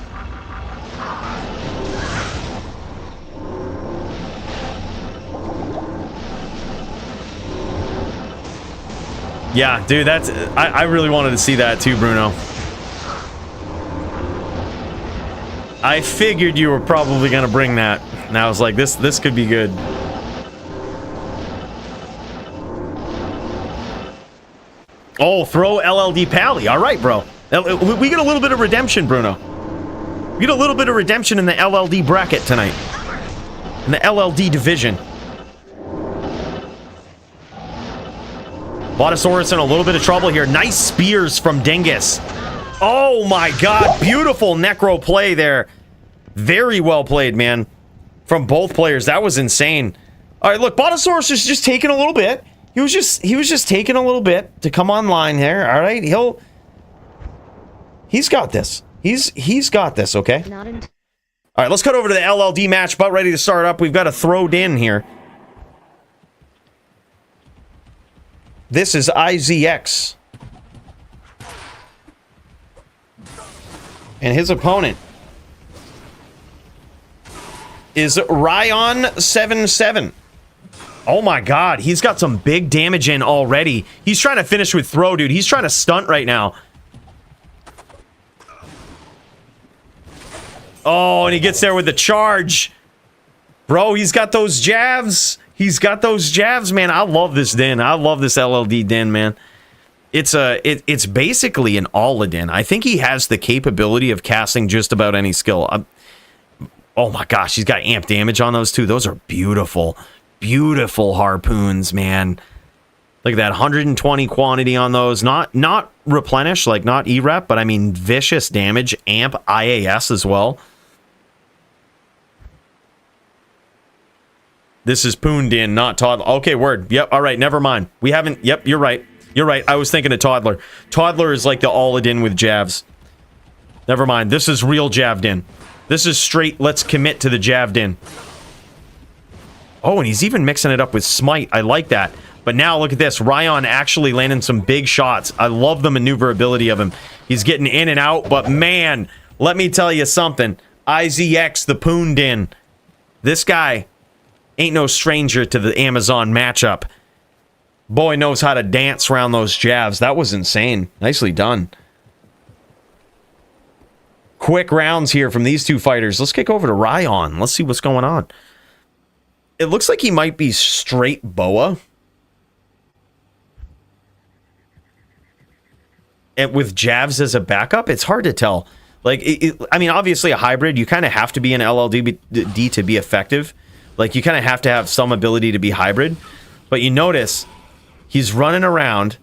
Yeah, dude, I really wanted to see that too, Bruno. I figured you were probably going to bring that. And I was like, this could be good. Oh, throw LLD Pally. All right, bro. We get a little bit of redemption, Bruno. We get a little bit of redemption in the LLD bracket tonight. In the LLD division. Botosaurus in a little bit of trouble here. Nice spears from Dingus. Oh my god. Beautiful Necro play there. Very well played, man. From both players. That was insane. All right, look. Botosaurus is just taking a little bit. He was just taking a little bit to come online here. All right, he's got this. He's got this. Okay. All right, let's cut over to the LLD match. About ready to start up. We've got a throw in here. This is IZX, and his opponent is Ryan77. Oh my god, he's got some big damage in already. He's trying to finish with throw, dude. He's trying to stunt right now. Oh, and he gets there with the charge. Bro, he's got those jabs. He's got those jabs, man. I love this din. I love this LLD din, man. It's basically an all-a-din. I think he has the capability of casting just about any skill. Oh my gosh, he's got amp damage on those too. Those are beautiful. Beautiful harpoons, man. Look at that, 120 quantity on those. Not replenish, like not E-rep, but I mean vicious damage. Amp IAS as well. This is Poondin, not Toddler. Okay, word. Yep, all right, never mind. We haven't... Yep, you're right. You're right. I was thinking of Toddler. Toddler is like the all-a-din with jabs. Never mind. This is real Javdin. This is straight, let's commit to the Javdin. Oh, and he's even mixing it up with Smite. I like that. But now, look at this. Ryan actually landing some big shots. I love the maneuverability of him. He's getting in and out, but man, let me tell you something. IZX, the Poondin. This guy ain't no stranger to the Amazon matchup. Boy knows how to dance around those jabs. That was insane. Nicely done. Quick rounds here from these two fighters. Let's kick over to Ryan. Let's see what's going on. It looks like he might be straight boa. And with jabs as a backup, it's hard to tell. Like, I mean, obviously a hybrid, you kind of have to be an LLD to be effective. Like, you kind of have to have some ability to be hybrid. But you notice he's running around.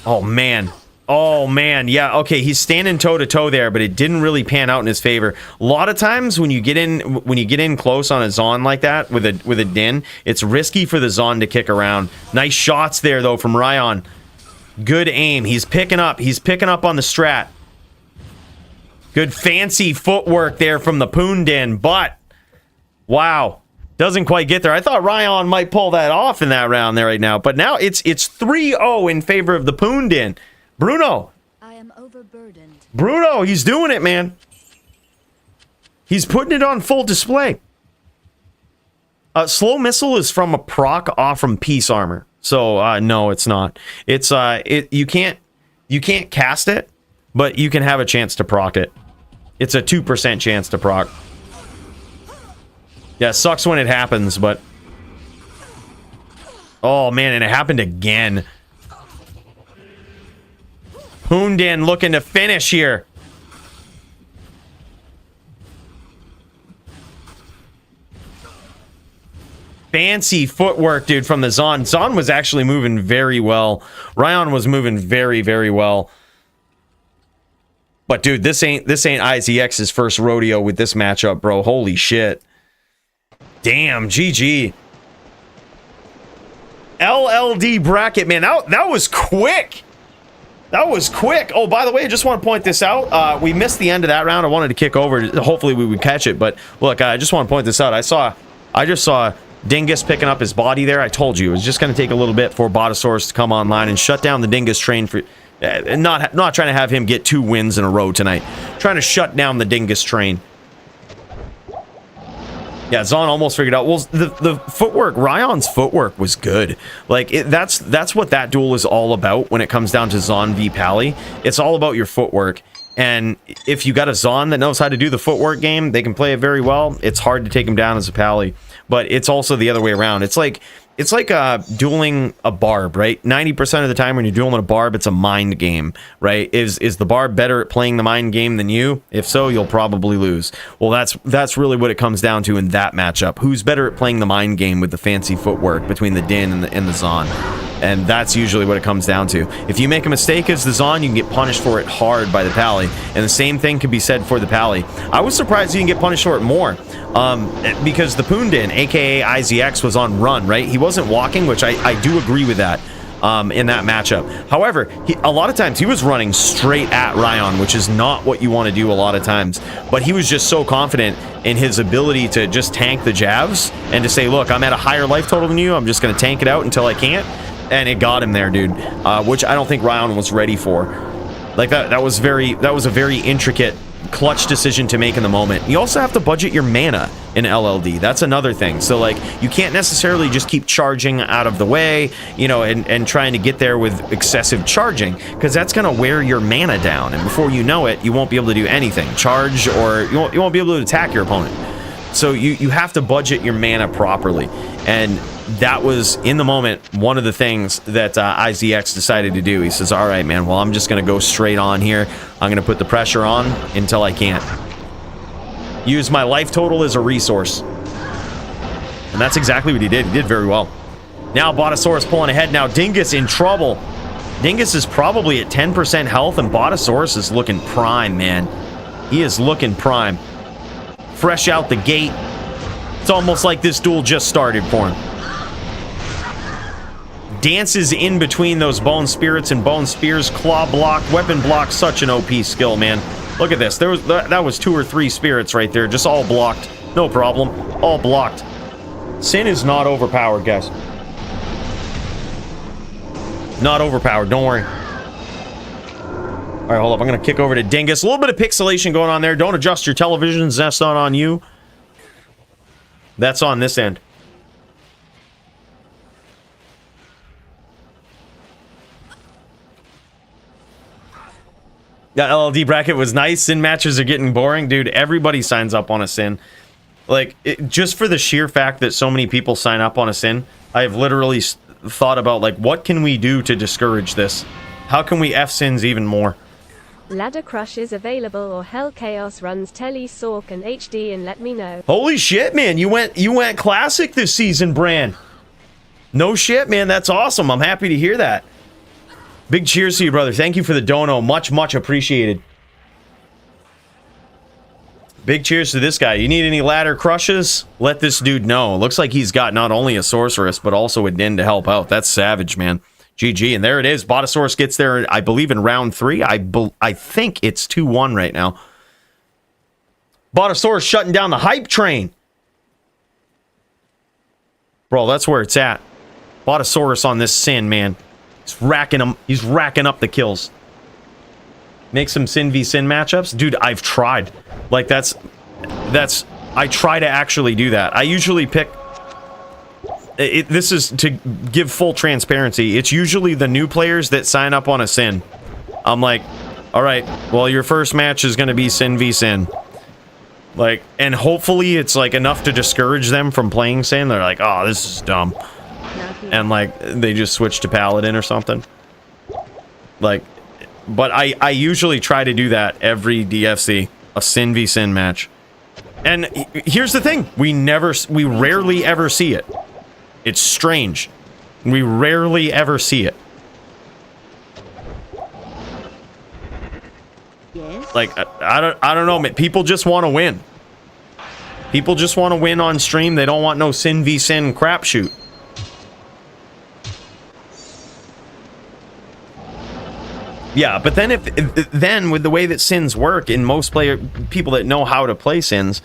Oh, man. Oh, man. Yeah, okay, he's standing toe-to-toe there, but it didn't really pan out in his favor. A lot of times when you get in close on a Zon like that with a Din, it's risky for the Zon to kick around. Nice shots there, though, from Ryan. Good aim. He's picking up on the strat. Good fancy footwork there from the Poondin, but wow, doesn't quite get there. I thought Ryan might pull that off in that round there right now, but now it's 3-0 in favor of the Poondin. Bruno. I am overburdened. Bruno, he's doing it, man. He's putting it on full display. Slow missile is from a proc off from Peace Armor. So no, it's not. It's you can't cast it, but you can have a chance to proc it. It's a 2% chance to proc. Yeah, it sucks when it happens, but oh man, and it happened again. Poondin looking to finish here. Fancy footwork, dude, from the Zon. Zon was actually moving very well. Ryan was moving very, very well. But dude, this ain't IZX's first rodeo with this matchup, bro. Holy shit. Damn, GG. LLD bracket, man. That was quick. That was quick. Oh, by the way, I just want to point this out. We missed the end of that round. I wanted to kick over. Hopefully we would catch it. But look, I just want to point this out. I just saw Dingus picking up his body there. I told you it was just going to take a little bit for Botosaurus to come online and shut down the Dingus train for not trying to have him get 2 wins in a row tonight. Trying to shut down the Dingus train. Yeah, Zon almost figured out. Well, the footwork, Ryan's footwork was good. Like, that's what that duel is all about when it comes down to Zon v Pally. It's all about your footwork. And if you got a Zon that knows how to do the footwork game, they can play it very well. It's hard to take him down as a Pally. But it's also the other way around. It's like dueling a barb, right? 90% of the time when you're dueling a barb, it's a mind game, right? Is the barb better at playing the mind game than you? If so, you'll probably lose. Well, that's really what it comes down to in that matchup. Who's better at playing the mind game with the fancy footwork between the Din and the Zon? And that's usually what it comes down to. If you make a mistake as the Zon, you can get punished for it hard by the Pally. And the same thing can be said for the Pally. I was surprised you didn't get punished for it more. Because the Poondin, aka IZX, was on run, right? He wasn't walking, which I do agree with that in that matchup. However, a lot of times he was running straight at Ryan, which is not what you want to do a lot of times. But he was just so confident in his ability to just tank the jabs and to say, look, I'm at a higher life total than you. I'm just going to tank it out until I can't. And it got him there, dude, which I don't think Ryan was ready for. Like, that was a very intricate, clutch decision to make in the moment. You also have to budget your mana in LLD. That's another thing. So, like, you can't necessarily just keep charging out of the way, you know, and trying to get there with excessive charging, because that's going to wear your mana down. And before you know it, you won't be able to do anything. Charge, or you won't be able to attack your opponent. So you have to budget your mana properly. And that was, in the moment, one of the things that IZX decided to do. He says, all right, man, well, I'm just going to go straight on here. I'm going to put the pressure on until I can't. Use my life total as a resource. And that's exactly what he did. He did very well. Now Botosaurus pulling ahead. Now Dingus in trouble. Dingus is probably at 10% health, and Botosaurus is looking prime, man. He is looking prime. Fresh out the gate. It's almost like this duel just started for him. Dances in between those bone spirits and bone spears. Claw block, weapon block, such an OP skill, man. Look at this. That was 2 or 3 spirits right there, just all blocked. No problem. All blocked. Sin is not overpowered, guys. Not overpowered, don't worry. All right, hold up. I'm going to kick over to Dingus. A little bit of pixelation going on there. Don't adjust your televisions. That's not on you. That's on this end. That LLD bracket was nice. Sin matches are getting boring. Dude, everybody signs up on a Sin. Like, just for the sheer fact that so many people sign up on a Sin, I have literally thought about, like, what can we do to discourage this? How can we F Sins even more? Ladder Crush is available or Hell Chaos runs Telly, Sork, and HD and let me know. Holy shit, man. You went classic this season, Bran. No shit, man. That's awesome. I'm happy to hear that. Big cheers to you, brother. Thank you for the dono. Much, much appreciated. Big cheers to this guy. You need any ladder crushes? Let this dude know. Looks like he's got not only a sorceress, but also a din to help out. That's savage, man. GG. And there it is. Botosaurus gets there, I believe, in round 3. I think it's 2-1 right now. Botosaurus shutting down the hype train. Bro, that's where it's at. Botosaurus on this Sin, man. He's racking them. He's racking up the kills. Make some Sin v Sin matchups. Dude, I've tried. Like, that's... I try to actually do that. I usually pick... This is to give full transparency. It's usually the new players that sign up on a Sin. I'm like, alright, well, your first match is going to be Sin v Sin. Like, and hopefully it's, like, enough to discourage them from playing Sin. They're like, oh, this is dumb. And, like, they just switch to Paladin or something. Like, but I usually try to do that every DFC. A Sin v Sin match. And here's the thing. We rarely ever see it. It's strange. We rarely ever see it. Yes. Like, I don't know, man. People just want to win. People just want to win on stream. They don't want no Sin v Sin crapshoot. Yeah, but then then with the way that Sins work, in most people that know how to play Sins,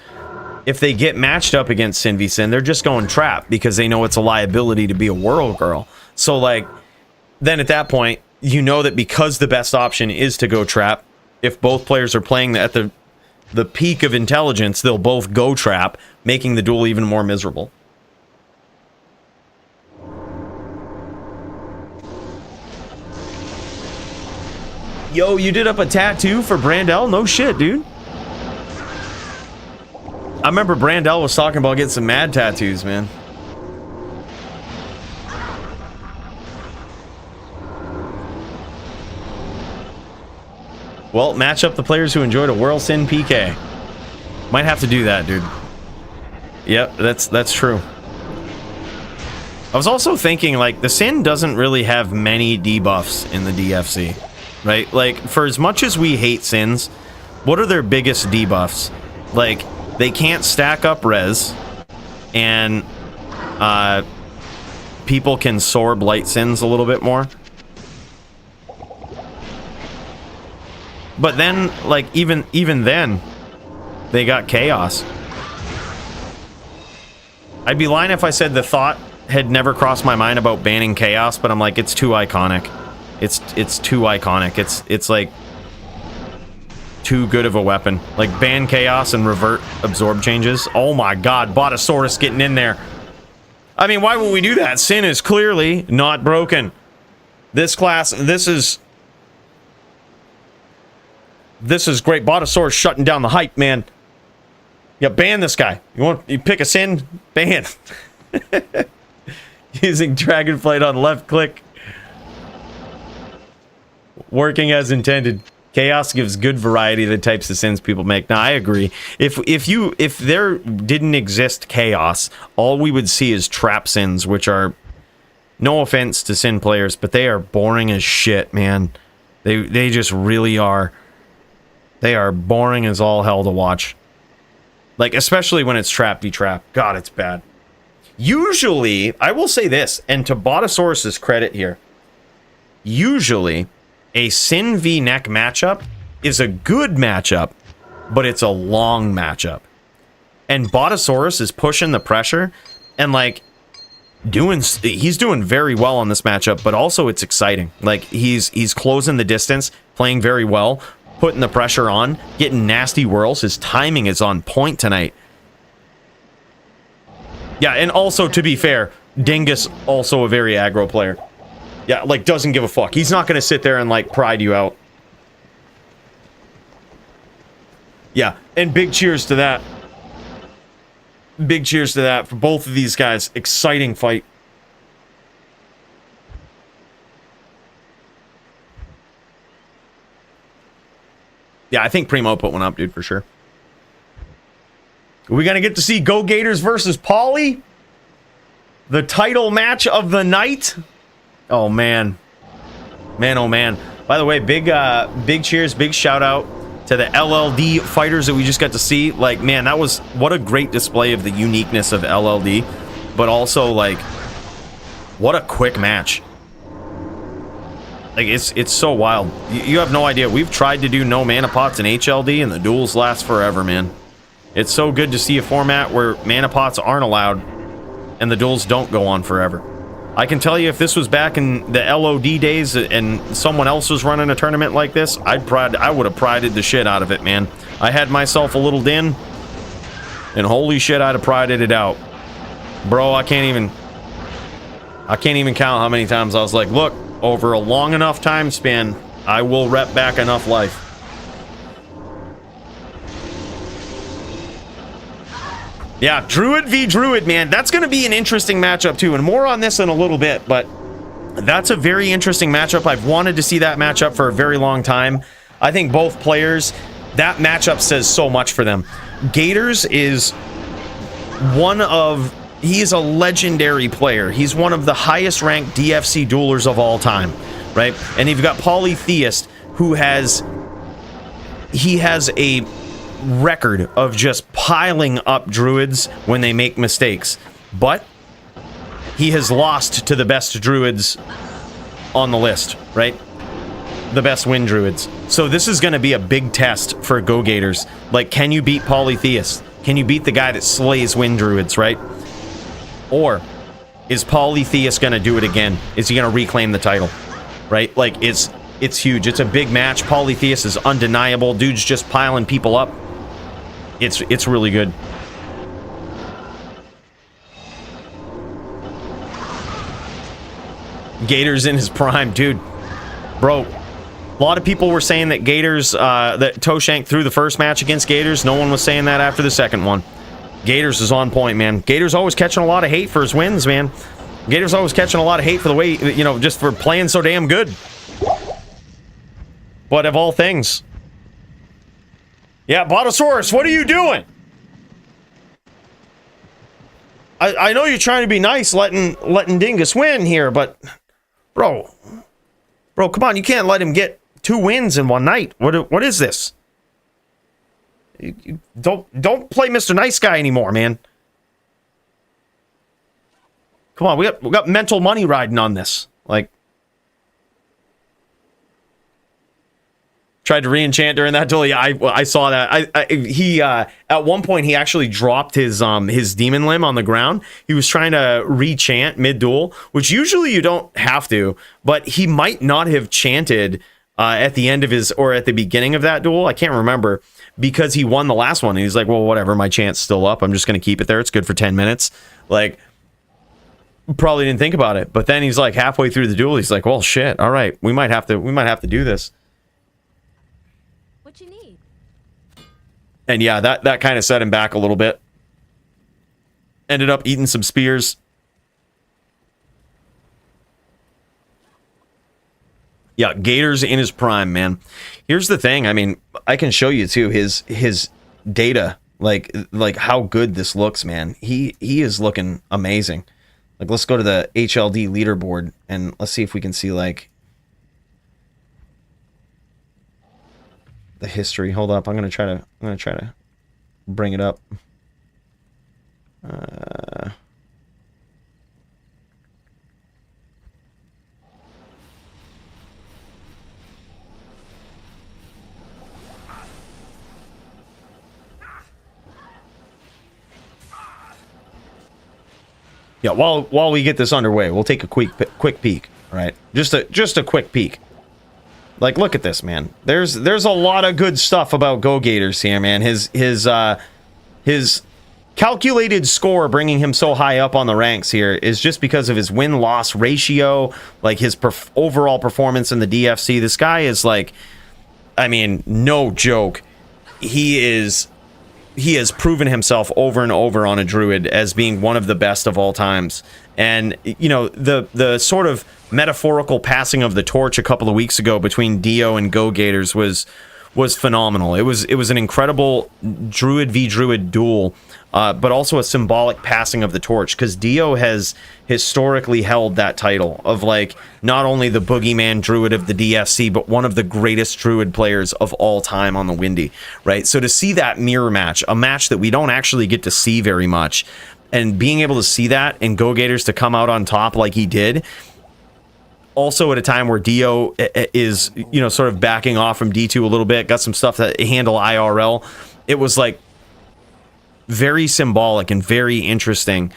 if they get matched up against Sin v Sin, they're just going trap because they know it's a liability to be a world girl. So, like, then at that point, you know that because the best option is to go trap, if both players are playing at the peak of intelligence, they'll both go trap, making the duel even more miserable. Yo, you did up a tattoo for Brandel? No shit, dude. I remember Brandel was talking about getting some mad tattoos, man. Well, match up the players who enjoyed a Whirl Sin PK. Might have to do that, dude. Yep, that's true. I was also thinking, like, the Sin doesn't really have many debuffs in the DFC. Right? Like, for as much as we hate Sins, what are their biggest debuffs? Like, they can't stack up res, and people can sorb light Sins a little bit more. But then, like, even then, they got Chaos. I'd be lying if I said the thought had never crossed my mind about banning Chaos, but I'm like, it's too iconic. It's too iconic. It's like too good of a weapon. Like, ban Chaos and revert absorb changes. Oh my god, Botosaurus getting in there. I mean, why would we do that? Sin is clearly not broken. This class, this is great. Botosaurus shutting down the hype, man. Yeah, ban this guy. You pick a Sin, ban. Using Dragonflight on left click. Working as intended. Chaos gives good variety to the types of Sins people make. Now, I agree. If there didn't exist Chaos, all we would see is trap Sins, which are, no offense to Sin players, but they are boring as shit, man. They just really are. They are boring as all hell to watch. Like, especially when it's trap v-trap. God, it's bad. Usually, I will say this, and to Botosaurus's credit here, usually a Sin v Neck matchup is a good matchup, but it's a long matchup. And Botosaurus is pushing the pressure and, like, he's doing very well on this matchup, but also it's exciting. Like, he's closing the distance, playing very well, putting the pressure on, getting nasty whirls. His timing is on point tonight. Yeah, and also, to be fair, Dingus also a very aggro player. Yeah, like, doesn't give a fuck. He's not going to sit there and, like, pride you out. Yeah, and big cheers to that. Big cheers to that for both of these guys. Exciting fight. Yeah, I think Primo put one up, dude, for sure. Are we gonna get to see Go Gators versus Pauly? The title match of the night? Oh, man. Man, oh, man. By the way, big cheers, big shout out to the LLD fighters that we just got to see. Like, man, that was... What a great display of the uniqueness of LLD. But also, like... What a quick match. Like, it's so wild. You have no idea. We've tried to do no mana pots in HLD, and the duels last forever, man. It's so good to see a format where mana pots aren't allowed, and the duels don't go on forever. I can tell you, if this was back in the LOD days and someone else was running a tournament like this, I would have prided the shit out of it, man. I had myself a little din, and holy shit, I'd have prided it out. Bro, I can't even count how many times I was like, look, over a long enough time span, I will rep back enough life. Yeah, Druid v. Druid, man. That's going to be an interesting matchup, too. And more on this in a little bit, but that's a very interesting matchup. I've wanted to see that matchup for a very long time. I think both players, that matchup says so much for them. Gators is he is a legendary player. He's one of the highest ranked DFC duelers of all time, right? And you've got Polytheist, who has a record of just piling up druids when they make mistakes, but he has lost to the best druids on the list, right? The best win druids. So this is going to be a big test for Go Gators. Like, can you beat Polytheist? Can you beat the guy that slays win druids, right? Or is Polytheist going to do it again? Is he going to reclaim the title, right? Like, it's huge. It's a big match. Polytheist is undeniable. Dude's just piling people up. It's really good. Gators in his prime, dude. Bro, a lot of people were saying that Gators, that Toshank threw the first match against Gators. No one was saying that after the second one. Gators is on point, man. Gators always catching a lot of hate for his wins, man. Gators always catching a lot of hate for the way, you know, just for playing so damn good. But of all things... Yeah, Botosaurus, what are you doing? I know you're trying to be nice, letting Dingus win here, but bro, come on, you can't let him get 2 wins in one night. What is this? You don't play Mr. Nice Guy anymore, man. Come on, we got mental money riding on this. Like, tried to re-enchant during that duel. Yeah, I saw that. He at one point he actually dropped his demon limb on the ground. He was trying to re-chant mid-duel, which usually you don't have to, but he might not have chanted at the end of his, or at the beginning of that duel. I can't remember, because he won the last one. And he's like, well, whatever, my chant's still up. I'm just going to keep it there. It's good for 10 minutes. Like, probably didn't think about it. But then he's like halfway through the duel, he's like, well, shit. All right, we might have to do this. What you need? And yeah, that kind of set him back a little bit. Ended up eating some spears. Yeah, Gators in his prime, man. Here's the thing. I mean, I can show you too his data, like how good this looks, man. He is looking amazing. Like, let's go to the HLD leaderboard and let's see if we can see like the history. Hold up, I'm gonna try to bring it up. Yeah, while we get this underway, we'll take a quick peek, right? Just a quick peek. Like, look at this, man. There's a lot of good stuff about Go Gators here, man. His calculated score bringing him so high up on the ranks here is just because of his win-loss ratio, like his overall performance in the DFC. This guy is like, I mean, no joke. He has proven himself over and over on a Druid as being one of the best of all times. And, you know, the sort of metaphorical passing of the torch a couple of weeks ago between Dio and Go Gators was was phenomenal. It was an incredible Druid v Druid duel, but also a symbolic passing of the torch, because Dio has historically held that title of like not only the boogeyman Druid of the DFC, but one of the greatest Druid players of all time on the Windy, right? So to see that mirror match, a match that we don't actually get to see very much, and being able to see that and Go Gators to come out on top like he did, also at a time where Dio is, you know, sort of backing off from D2 a little bit, got some stuff to handle IRL. It was like very symbolic and very interesting,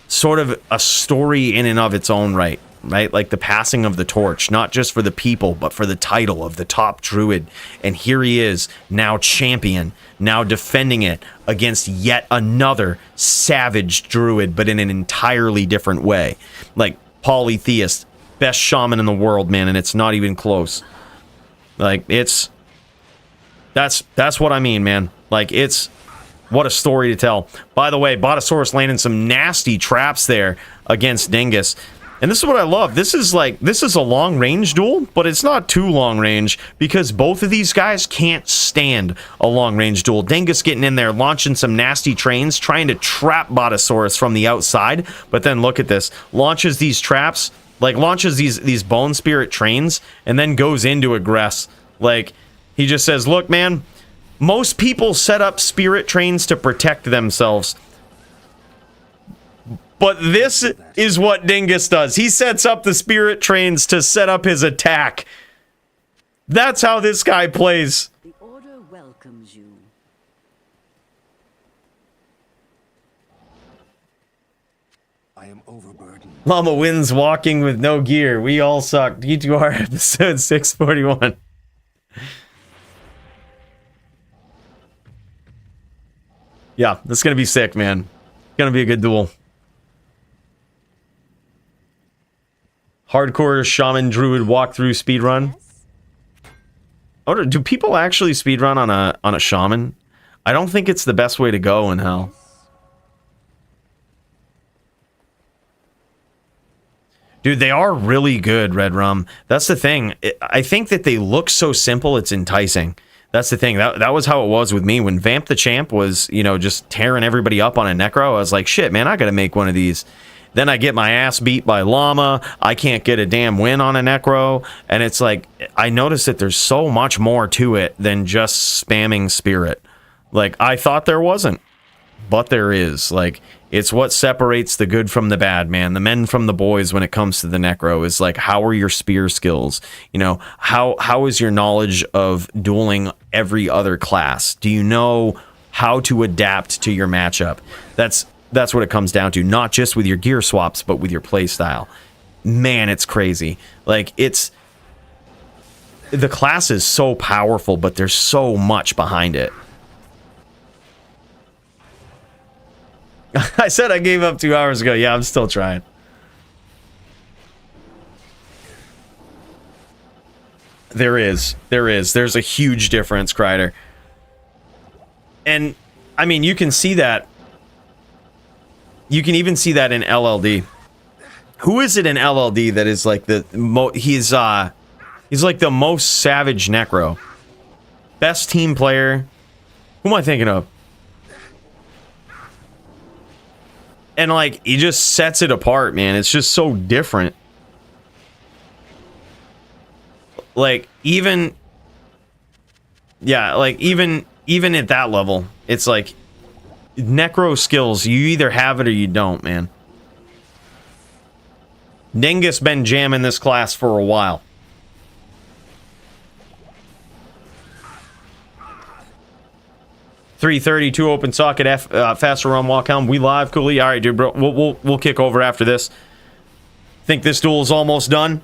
sort of a story in and of its own right? Like the passing of the torch, not just for the people, but for the title of the top Druid. And here he is, now champion, now defending it against yet another savage Druid, but in an entirely different way. Like, polytheist, best shaman in the world, man, and it's not even close. Like, that's what I mean, man. Like, it's what a story to tell. By the way, Botosaurus landing some nasty traps there against Dingus. And this is what I love. This is a long range duel, but it's not too long range because both of these guys can't stand a long range duel. Dingus getting in there, launching some nasty trains, trying to trap Botosaurus from the outside. But then look at this. Launches these traps, like launches these bone spirit trains, and then goes into aggress. Like, he just says, look, man, most people set up spirit trains to protect themselves. But this is what Dingus does. He sets up the spirit trains to set up his attack. That's how this guy plays. The order welcomes you. I am overburdened. Llama wins walking with no gear. We all suck. D2R episode 641. Yeah, this is going to be sick, man. Going to be a good duel. Hardcore shaman druid walkthrough speedrun. Oh, do people actually speedrun on a shaman? I don't think it's the best way to go in hell. Dude, they are really good, Red Rum. That's the thing. I think that they look so simple, it's enticing. That's the thing. That was how it was with me when Vamp the Champ was, you know, just tearing everybody up on a Necro. I was like, shit, man, I gotta make one of these. Then I get my ass beat by Llama. I can't get a damn win on a Necro. And it's like, I noticed that there's so much more to it than just spamming Spirit. Like, I thought there wasn't. But there is. Like, it's what separates the good from the bad, man. The men from the boys when it comes to the Necro is like, how are your spear skills? You know, how is your knowledge of dueling every other class? Do you know how to adapt to your matchup? That's what it comes down to, not just with your gear swaps, but with your play style. Man, it's crazy. Like, the class is so powerful, but there's so much behind it. I said I gave up 2 hours ago. Yeah, I'm still trying. There's a huge difference, Kreider. And, I mean, you can see that. You can even see that in LLD. Who is it in LLD that is like he's like the most savage Necro? Best team player. Who am I thinking of? And like, he just sets it apart, man. It's just so different. Like, even at that level, it's like Necro skills, you either have it or you don't, man. Dingus been jamming this class for a while. $332 open socket faster run walk home. We live, Cooley. All right, dude, bro. We'll kick over after this. Think this duel is almost done.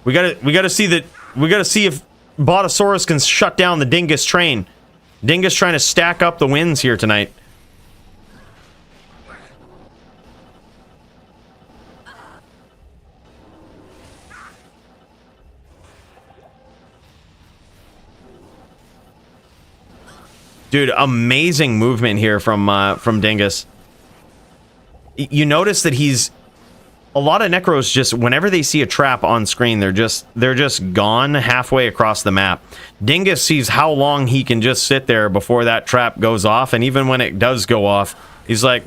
We gotta see if Botosaurus can shut down the Dingus train. Dingus trying to stack up the wins here tonight. Dude, amazing movement here from Dingus. You notice that he's a lot of Necros just, whenever they see a trap on screen, they're just gone halfway across the map. Dingus sees how long he can just sit there before that trap goes off, and even when it does go off, he's like,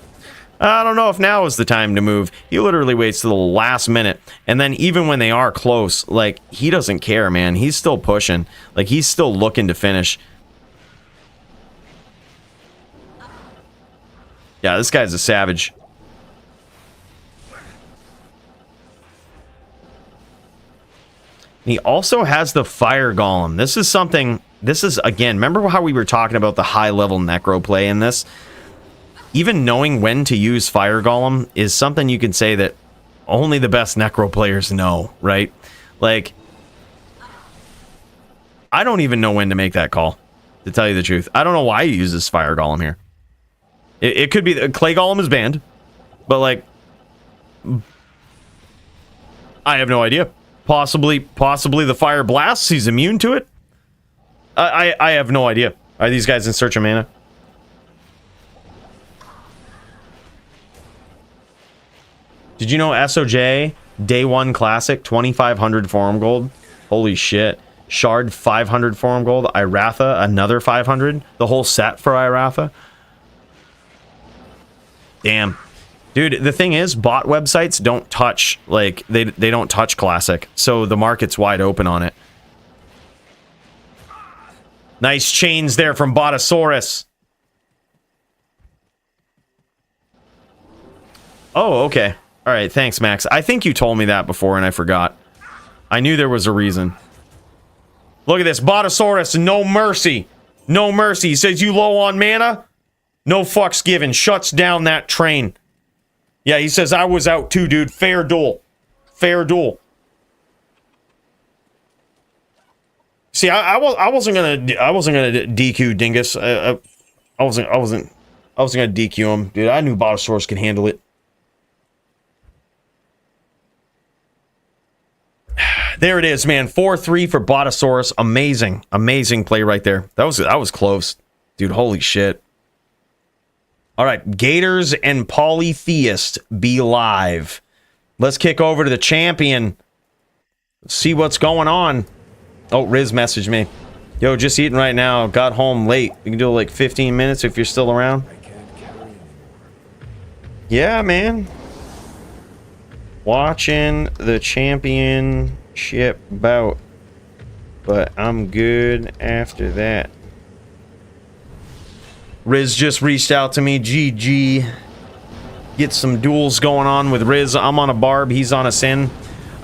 I don't know if now is the time to move. He literally waits to the last minute, and then even when they are close, like, he doesn't care, man. He's still pushing. Like, he's still looking to finish. Yeah, this guy's a savage. He also has the fire golem. This is something, this is, again, remember how we were talking about the high-level necro play in this? Even knowing when to use fire golem is something you can say that only the best necro players know, right? Like, I don't even know when to make that call, to tell you the truth. I don't know why he uses fire golem here. It could be that clay golem is banned, but, like, I have no idea. Possibly the fire blasts. He's immune to it. I have no idea. Are these guys in search of mana? Did you know SOJ Day 1 Classic 2,500 forum gold? Holy shit. Shard 500 forum gold. Iratha another 500. The whole set for Iratha. Damn. Dude, the thing is, bot websites don't touch, like, they don't touch Classic, so the market's wide open on it. Nice chains there from Botosaurus. Oh, okay. All right, thanks, Max. I think you told me that before, and I forgot. I knew there was a reason. Look at this. Botosaurus, no mercy. No mercy. He says you low on mana? No fucks given. Shuts down that train. Yeah, he says I was out too, dude. Fair duel. Fair duel. See, I wasn't gonna DQ Dingus. I wasn't gonna DQ him, dude. I knew Botosaurus could handle it. There it is, man. 4-3 for Botosaurus. Amazing, amazing play right there. That was close, dude. Holy shit. All right, Gators and Polytheist be live. Let's kick over to the champion. See what's going on. Oh, Riz messaged me. Yo, just eating right now. Got home late. You can do like 15 minutes if you're still around. Yeah, man. Watching the championship bout. But I'm good after that. Riz just reached out to me. GG. Get some duels going on with Riz. I'm on a barb. He's on a sin.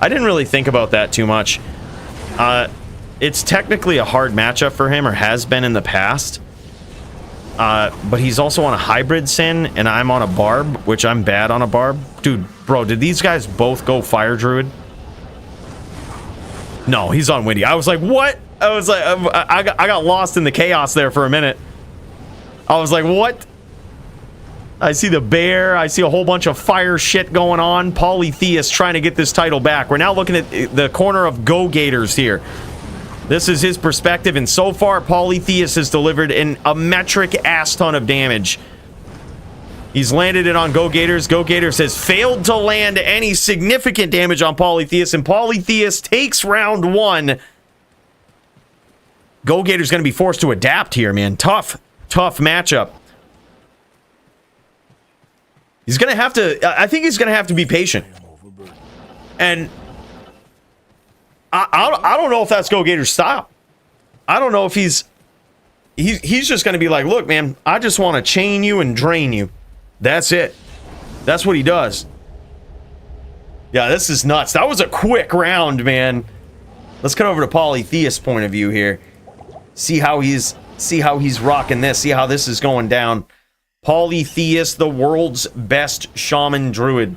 I didn't really think about that too much. It's technically a hard matchup for him, or has been in the past. But he's also on a hybrid sin, and I'm on a barb, which I'm bad on a barb. Dude, bro, did these guys both go fire druid? No, he's on Windy. I was like, what? I was like, I got lost in the chaos there for a minute. I was like, what? I see the bear. I see a whole bunch of fire shit going on. Polytheist trying to get this title back. We're now looking at the corner of Go Gators here. This is his perspective, and so far, Polytheist has delivered a metric ass ton of damage. He's landed it on Go Gators. Go Gators has failed to land any significant damage on Polytheist, and Polytheist takes round one. Go Gators going to be forced to adapt here, man. Tough matchup. He's going to have to, I think he's going to have to be patient. And I don't know if that's Go Gators style. I don't know if he's just going to be like, look, man, I just want to chain you and drain you. That's it. That's what he does. Yeah, this is nuts. That was a quick round, man. Let's cut over to Polytheist's point of view here. See how he's rocking this. See how this is going down. Polytheist, the world's best shaman druid.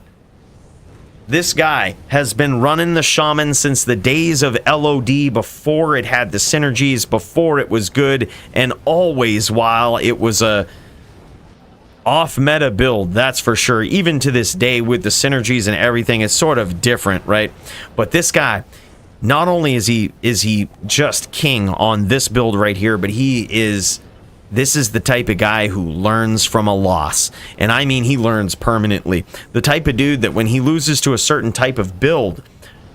This guy has been running the shaman since the days of LOD, before it had the synergies, before it was good, and always while it was a off-meta build, that's for sure. Even to this day, with the synergies and everything, it's sort of different, right? But this guy, not only is he just king on this build right here, but he is This is the type of guy who learns from a loss. And I mean, he learns permanently. The type of dude that when he loses to a certain type of build,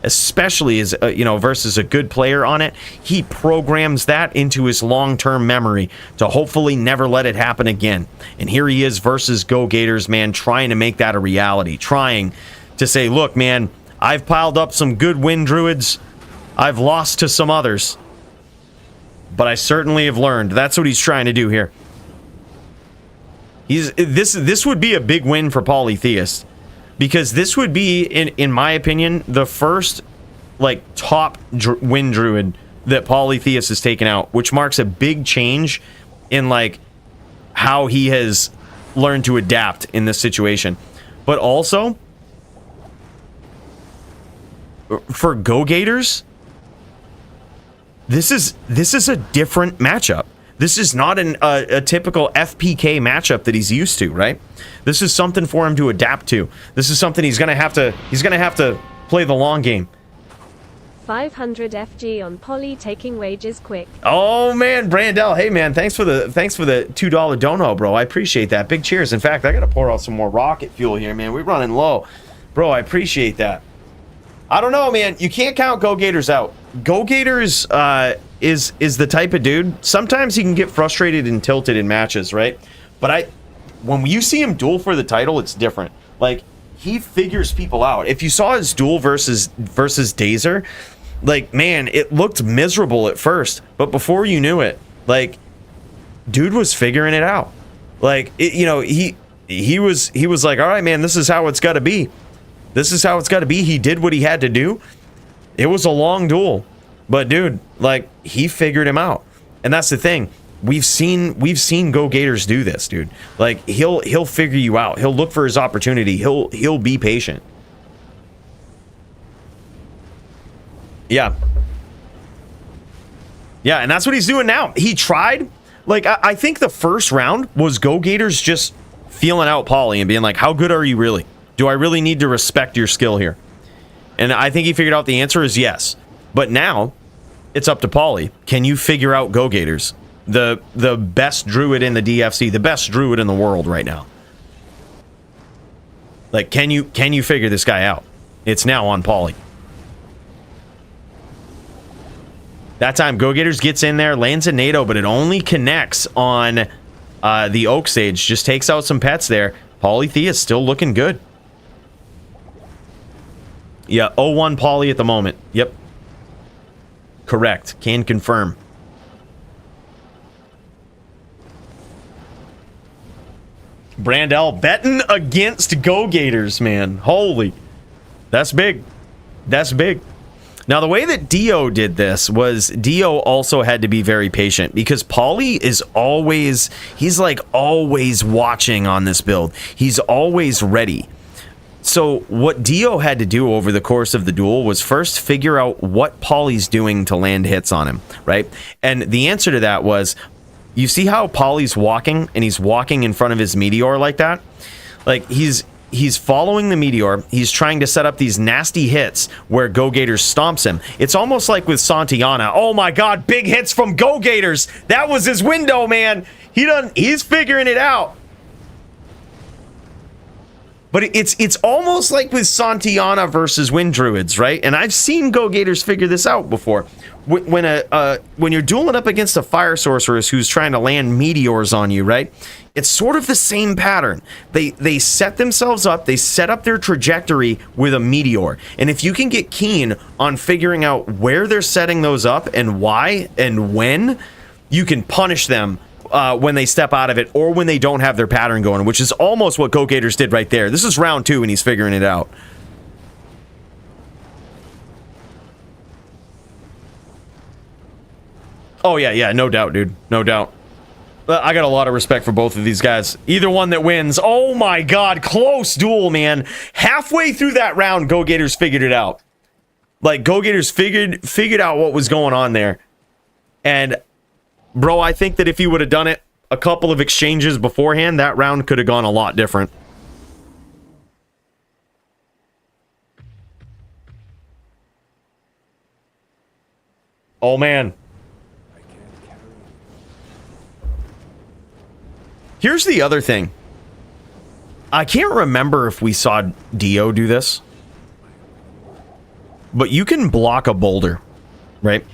especially as versus a good player on it, he programs that into his long-term memory to hopefully never let it happen again. And here he is versus Go Gators, man, trying to make that a reality, trying to say, look, man, I've piled up some good win druids, I've lost to some others, but I certainly have learned. That's what he's trying to do here. This would be a big win for Polytheist, because this would be, in my opinion, the first top win druid that Polytheist has taken out, which marks a big change in how he has learned to adapt in this situation. But also for Go Gators, this is a different matchup. This is not a typical FPK matchup that he's used to, right? This is something for him to adapt to. This is something he's gonna have to play the long game. 500 FG on Poly taking wages quick. Oh man, Brandel, hey man, thanks for the $2 dono, bro. I appreciate that. Big cheers. In fact, I gotta pour out some more rocket fuel here, man. We're running low, bro. I appreciate that. I don't know, man. You can't count Go Gators out. Go Gators is the type of dude. Sometimes he can get frustrated and tilted in matches, right? But when you see him duel for the title, it's different. He figures people out. If you saw his duel versus Daer, man, it looked miserable at first, but before you knew it, dude was figuring it out. He was like, all right, man, this is how it's got to be. This is how it's got to be. He did what he had to do. It was a long duel, but dude, he figured him out. And that's the thing. We've seen Go Gators do this, dude. He'll figure you out. He'll look for his opportunity. He'll be patient. Yeah. Yeah, and that's what he's doing now. He tried. I think the first round was Go Gators just feeling out Poly and being like, how good are you really? Do I really need to respect your skill here? And I think he figured out the answer is yes. But now, it's up to Poly. Can you figure out Go Gators? The best druid in the DFC, the best druid in the world right now. Can you figure this guy out? It's now on Poly. That time, Go Gators gets in there, lands a NATO, but it only connects on the Oak Sage. Just takes out some pets there. Polytheist still looking good. Yeah, 0-1 Poly at the moment. Yep. Correct. Can confirm. Brandel betting against Go Gators, man. Holy. That's big. That's big. Now, the way that Dio did this was Dio also had to be very patient because Poly is always, he's always watching on this build. He's always ready. So what Dio had to do over the course of the duel was first figure out what Poly's doing to land hits on him, right? And the answer to that was, you see how Poly's walking and he's walking in front of his meteor like that? He's following the meteor. He's trying to set up these nasty hits where Go Gators stomps him. It's almost like with Santillana. Oh my God, big hits from Go Gators. That was his window, man. He's figuring it out. But it's almost like with Santillana versus Wind Druids, right? And I've seen Go Gators figure this out before. When you're dueling up against a fire sorceress who's trying to land meteors on you, right? It's sort of the same pattern. They set themselves up, they set up their trajectory with a meteor. And if you can get keen on figuring out where they're setting those up and why and when, you can punish them when they step out of it or when they don't have their pattern going, which is almost what Go Gators did right there. This is round 2 and he's figuring it out. Oh yeah, no doubt, dude. No doubt. I got a lot of respect for both of these guys. Either one that wins. Oh my God, close duel, man. Halfway through that round, Go Gators figured it out. Go Gators figured out what was going on there. And bro, I think that if he would have done it a couple of exchanges beforehand, that round could have gone a lot different. Oh man. Here's the other thing. I can't remember if we saw Dio do this, but you can block a boulder, right?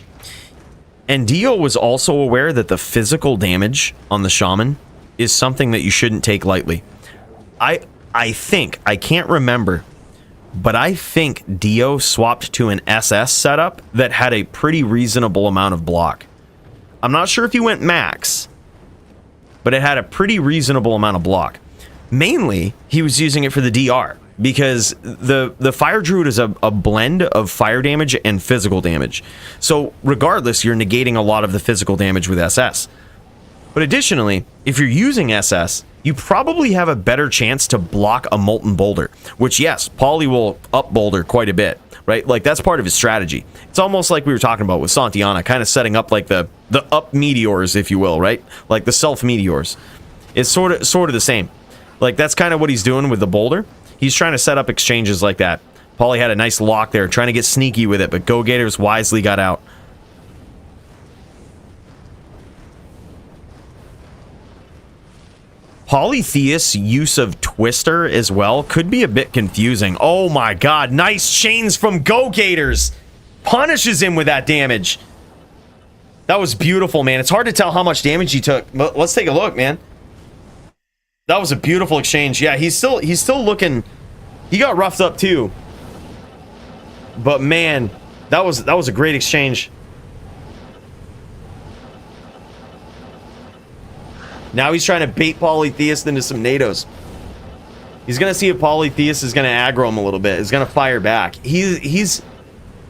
And Dio was also aware that the physical damage on the shaman is something that you shouldn't take lightly. I think, I can't remember, but I think Dio swapped to an SS setup that had a pretty reasonable amount of block. I'm not sure if he went max, but it had a pretty reasonable amount of block. Mainly, he was using it for the DR, because the Fire Druid is a blend of fire damage and physical damage. So regardless, you're negating a lot of the physical damage with SS. But additionally, if you're using SS, you probably have a better chance to block a Molten Boulder, which, yes, Paulie will up boulder quite a bit, right? Like, that's part of his strategy. It's almost like we were talking about with Santiana, kind of setting up like the up meteors, if you will, right? Like the self meteors. It's sort of the same. Like, that's kind of what he's doing with the boulder. He's trying to set up exchanges like that. Paulie had a nice lock there, trying to get sneaky with it, but Go Gators wisely got out. Polytheist's use of Twister as well could be a bit confusing. Oh my god, nice chains from Go Gators! Punishes him with that damage. That was beautiful, man. It's hard to tell how much damage he took, but let's take a look, man. That was a beautiful exchange. Yeah, he's still looking... He got roughed up too. But man, that was a great exchange. Now he's trying to bait Polytheist into some NATOs. He's going to see if Polytheist is going to aggro him a little bit. He's going to fire back. He's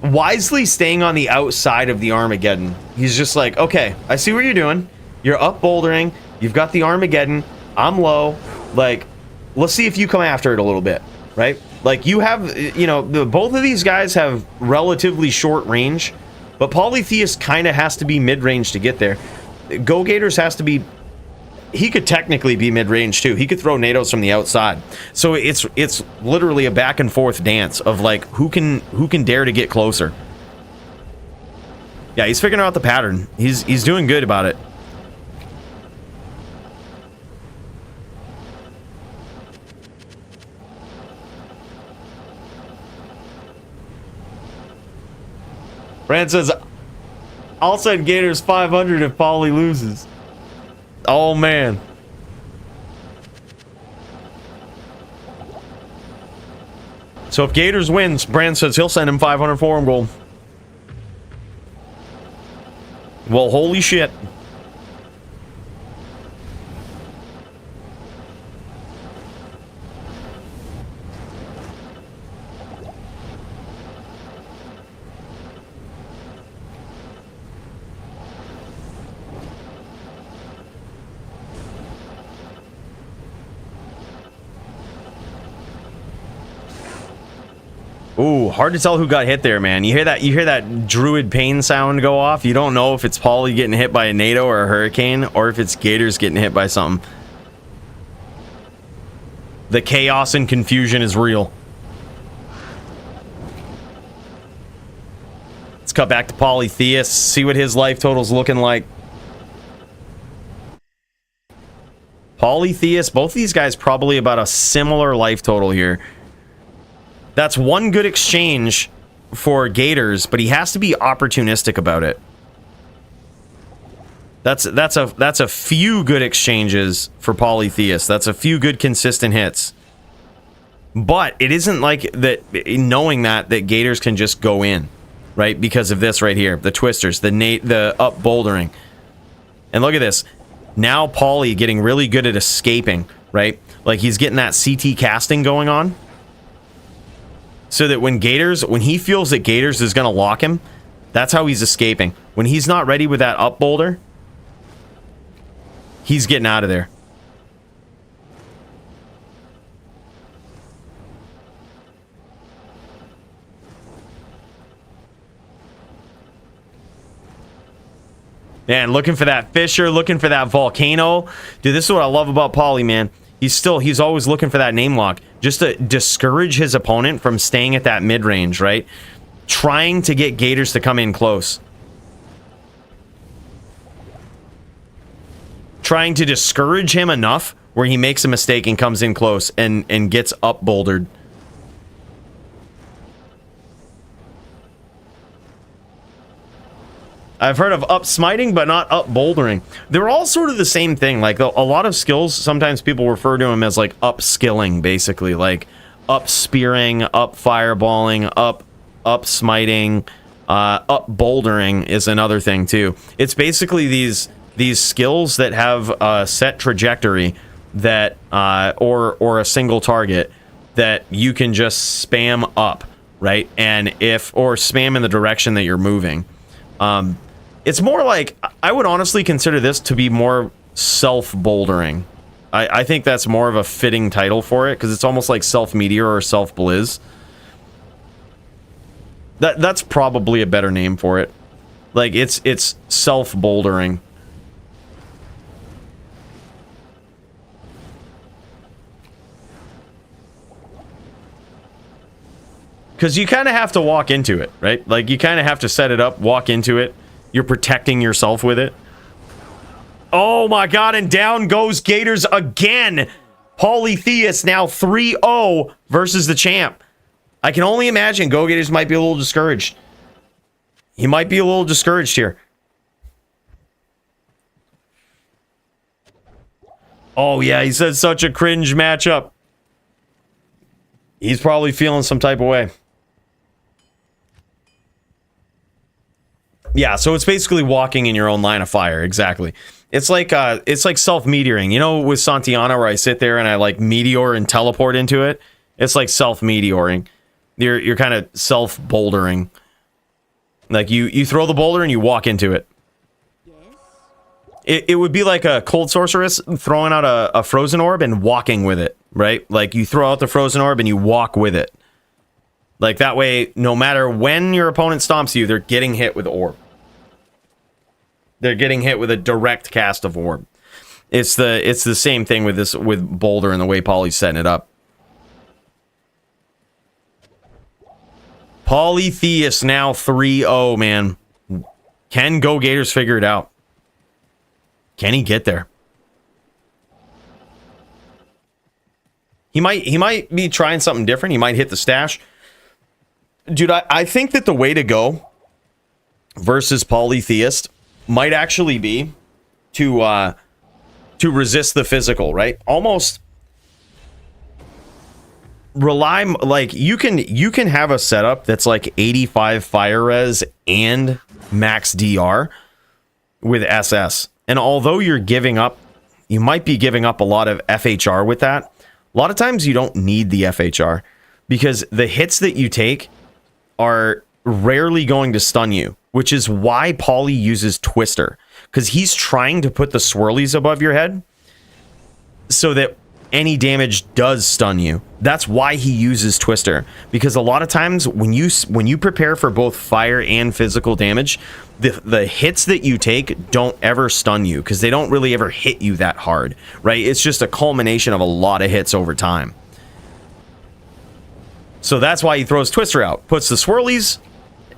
wisely staying on the outside of the Armageddon. He's just like, okay, I see what you're doing. You're up bouldering. You've got the Armageddon. I'm low. Like, let's see if you come after it a little bit, right? Like, you have, you know, both of these guys have relatively short range, but Polytheist kind of has to be mid-range to get there. Go Gators has to be... He could technically be mid-range too. He could throw NATOs from the outside. So it's literally a back and forth dance of like who can dare to get closer. Yeah, he's figuring out the pattern. He's doing good about it. Brand says, I'll send Gators 500 if Paulie loses. Oh, man. So if Gators wins, Brand says he'll send him 500 forum gold. Well, holy shit. Ooh, hard to tell who got hit there, man. You hear that Druid pain sound go off? You don't know if it's Paulie getting hit by a NATO or a Hurricane, or if it's Gators getting hit by something. The chaos and confusion is real. Let's cut back to Polytheist, see what his life total's looking like. Polytheist, both these guys probably about a similar life total here. That's one good exchange for Gators, but he has to be opportunistic about it. That's a few good exchanges for Polytheist. That's a few good consistent hits. But it isn't like that, knowing that Gators can just go in, right? Because of this right here, the twisters, the up bouldering. And look at this. Now Paulie getting really good at escaping, right? Like he's getting that CT casting going on. So that when he feels that Gators is going to lock him, that's how he's escaping. When he's not ready with that up boulder, he's getting out of there. Man, looking for that fissure, looking for that volcano. Dude, this is what I love about Paulie, man. He's always looking for that name lock, just to discourage his opponent from staying at that mid-range, right? Trying to get Gators to come in close. trying to discourage him enough where he makes a mistake and comes in close and gets up bouldered. I've heard of up smiting, but not up bouldering. They're all sort of the same thing. Like a lot of skills, sometimes people refer to them as like up skilling, basically. Like up spearing, up fireballing, up smiting, up bouldering is another thing too. It's basically these skills that have a set trajectory that or a single target that you can just spam up, right? And or spam in the direction that you're moving. It's more like, I would honestly consider this to be more self-bouldering. I think that's more of a fitting title for it, because it's almost like self-meteor or self-blizz. That's probably a better name for it. Like, it's self-bouldering. Because you kind of have to walk into it, right? Like, you kind of have to set it up, walk into it. You're protecting yourself with it. Oh my god, and down goes Gators again. Polytheus now 3-0 versus the champ. I can only imagine Go Gators might be a little discouraged. He might be a little discouraged here. Oh yeah, he said such a cringe matchup. He's probably feeling some type of way. Yeah, so it's basically walking in your own line of fire. Exactly. It's like self-meteoring. You know, with Santiana, where I sit there and I like meteor and teleport into it. It's like self-meteoring. You're kind of self-bouldering. Like you throw the boulder and you walk into it. It would be like a cold sorceress throwing out a frozen orb and walking with it, right? Like you throw out the frozen orb and you walk with it. Like that way, no matter when your opponent stomps you, they're getting hit with orb. They're getting hit with a direct cast of orb. It's the same thing with Boulder and the way Poly's setting it up. Polytheus now 3-0, man. Can Go Gators figure it out? Can he get there? He might be trying something different. He might hit the stash. Dude, I think that the way to go versus Polytheist might actually be to resist the physical, right? Almost rely, like you can have a setup that's like 85 fire res and max DR with SS. And although you're giving up, you might be giving up a lot of FHR with that. A lot of times you don't need the FHR because the hits that you take are rarely going to stun you, which is why Poly uses Twister, because he's trying to put the swirlies above your head so that any damage does stun you. That's why he uses Twister, because a lot of times when you prepare for both fire and physical damage, the hits that you take don't ever stun you because they don't really ever hit you that hard, right? It's just a culmination of a lot of hits over time. So that's why he throws Twister out, puts the swirlies,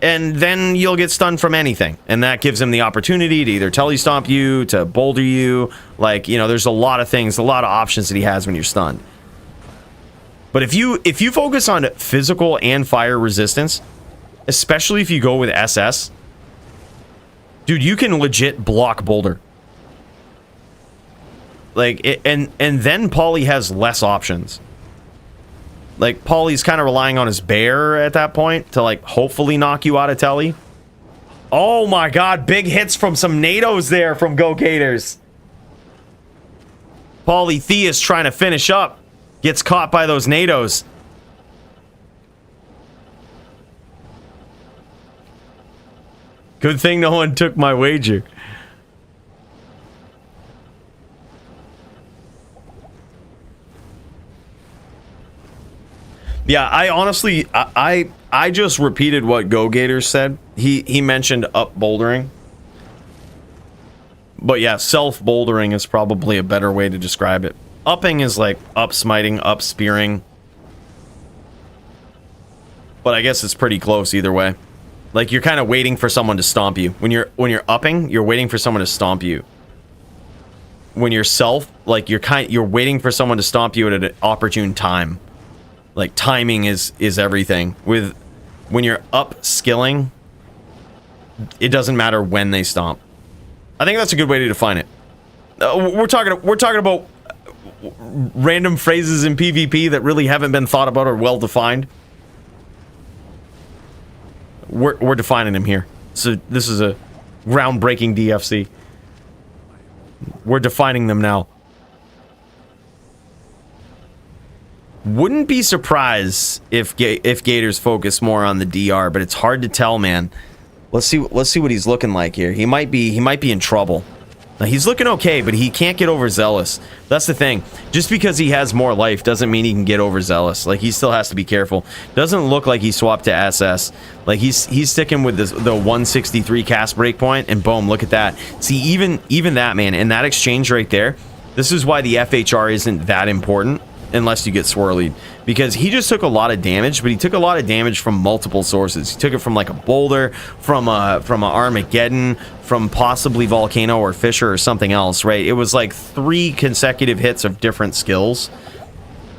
and then you'll get stunned from anything. And that gives him the opportunity to either telestomp you, to boulder you. Like, you know, there's a lot of things, a lot of options that he has when you're stunned. But if you focus on physical and fire resistance, especially if you go with SS, dude, you can legit block boulder. Like, and then Pauly has less options. Like, Pauly's kind of relying on his bear at that point to, like, hopefully knock you out of telly. Oh my god, big hits from some NATOs there from Go Gators. Polytheus trying to finish up. Gets caught by those NATOs. Good thing no one took my wager. Yeah, I honestly, I just repeated what Go Gators said. He mentioned up bouldering. But yeah, self bouldering is probably a better way to describe it. Upping is like up smiting, up spearing. But I guess it's pretty close either way. Like you're kind of waiting for someone to stomp you. When you're upping, you're waiting for someone to stomp you. when you're self, like you're waiting for someone to stomp you at an opportune time. Like timing is everything. When you're up skilling, it doesn't matter when they stomp. I think that's a good way to define it. We're talking about random phrases in PvP that really haven't been thought about or well defined. We're defining them here. So this is a groundbreaking DFC. We're defining them now. Wouldn't be surprised if Gators focus more on the DR, but it's hard to tell, man. Let's see what he's looking like here. He might be in trouble. Now, he's looking okay, but he can't get overzealous. That's the thing. Just because he has more life doesn't mean he can get overzealous. Like, he still has to be careful. Doesn't look like he swapped to SS. Like, he's sticking with the 163 cast breakpoint, and boom, look at that. See, even that, man, and that exchange right there, this is why the FHR isn't that important unless you get swirlied, because he just took a lot of damage, but he took a lot of damage from multiple sources. He took it from like a boulder, from a Armageddon, from possibly Volcano or Fisher or something else, right? It was like 3 consecutive hits of different skills.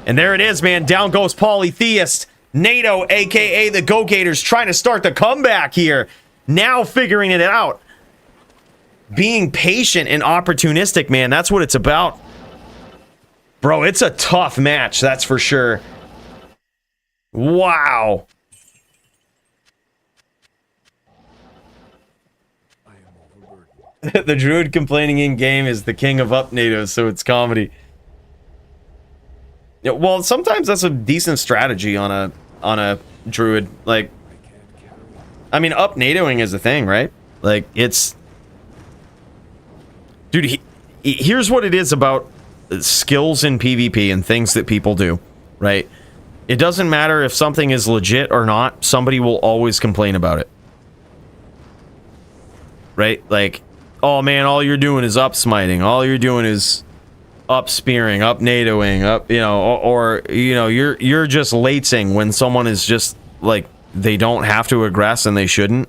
And there it is, man. Down goes Polytheist. NATO, aka the Go Gators, trying to start the comeback here. Now figuring it out. Being patient and opportunistic, man. That's what it's about. Bro, it's a tough match, that's for sure. Wow. The Druid complaining in-game is the king of up NATOs, so it's comedy. Yeah, well, sometimes that's a decent strategy on a Druid. Like, I mean, up NATOing is a thing, right? Like, it's... Dude, here's what it is about skills in PvP and things that people do, right? It doesn't matter if something is legit or not, somebody will always complain about it. Right? Like, oh man, all you're doing is up smiting, all you're doing is up spearing, up NATOing, up, you know, or you know, you're just latesing when someone is just like, they don't have to aggress and they shouldn't.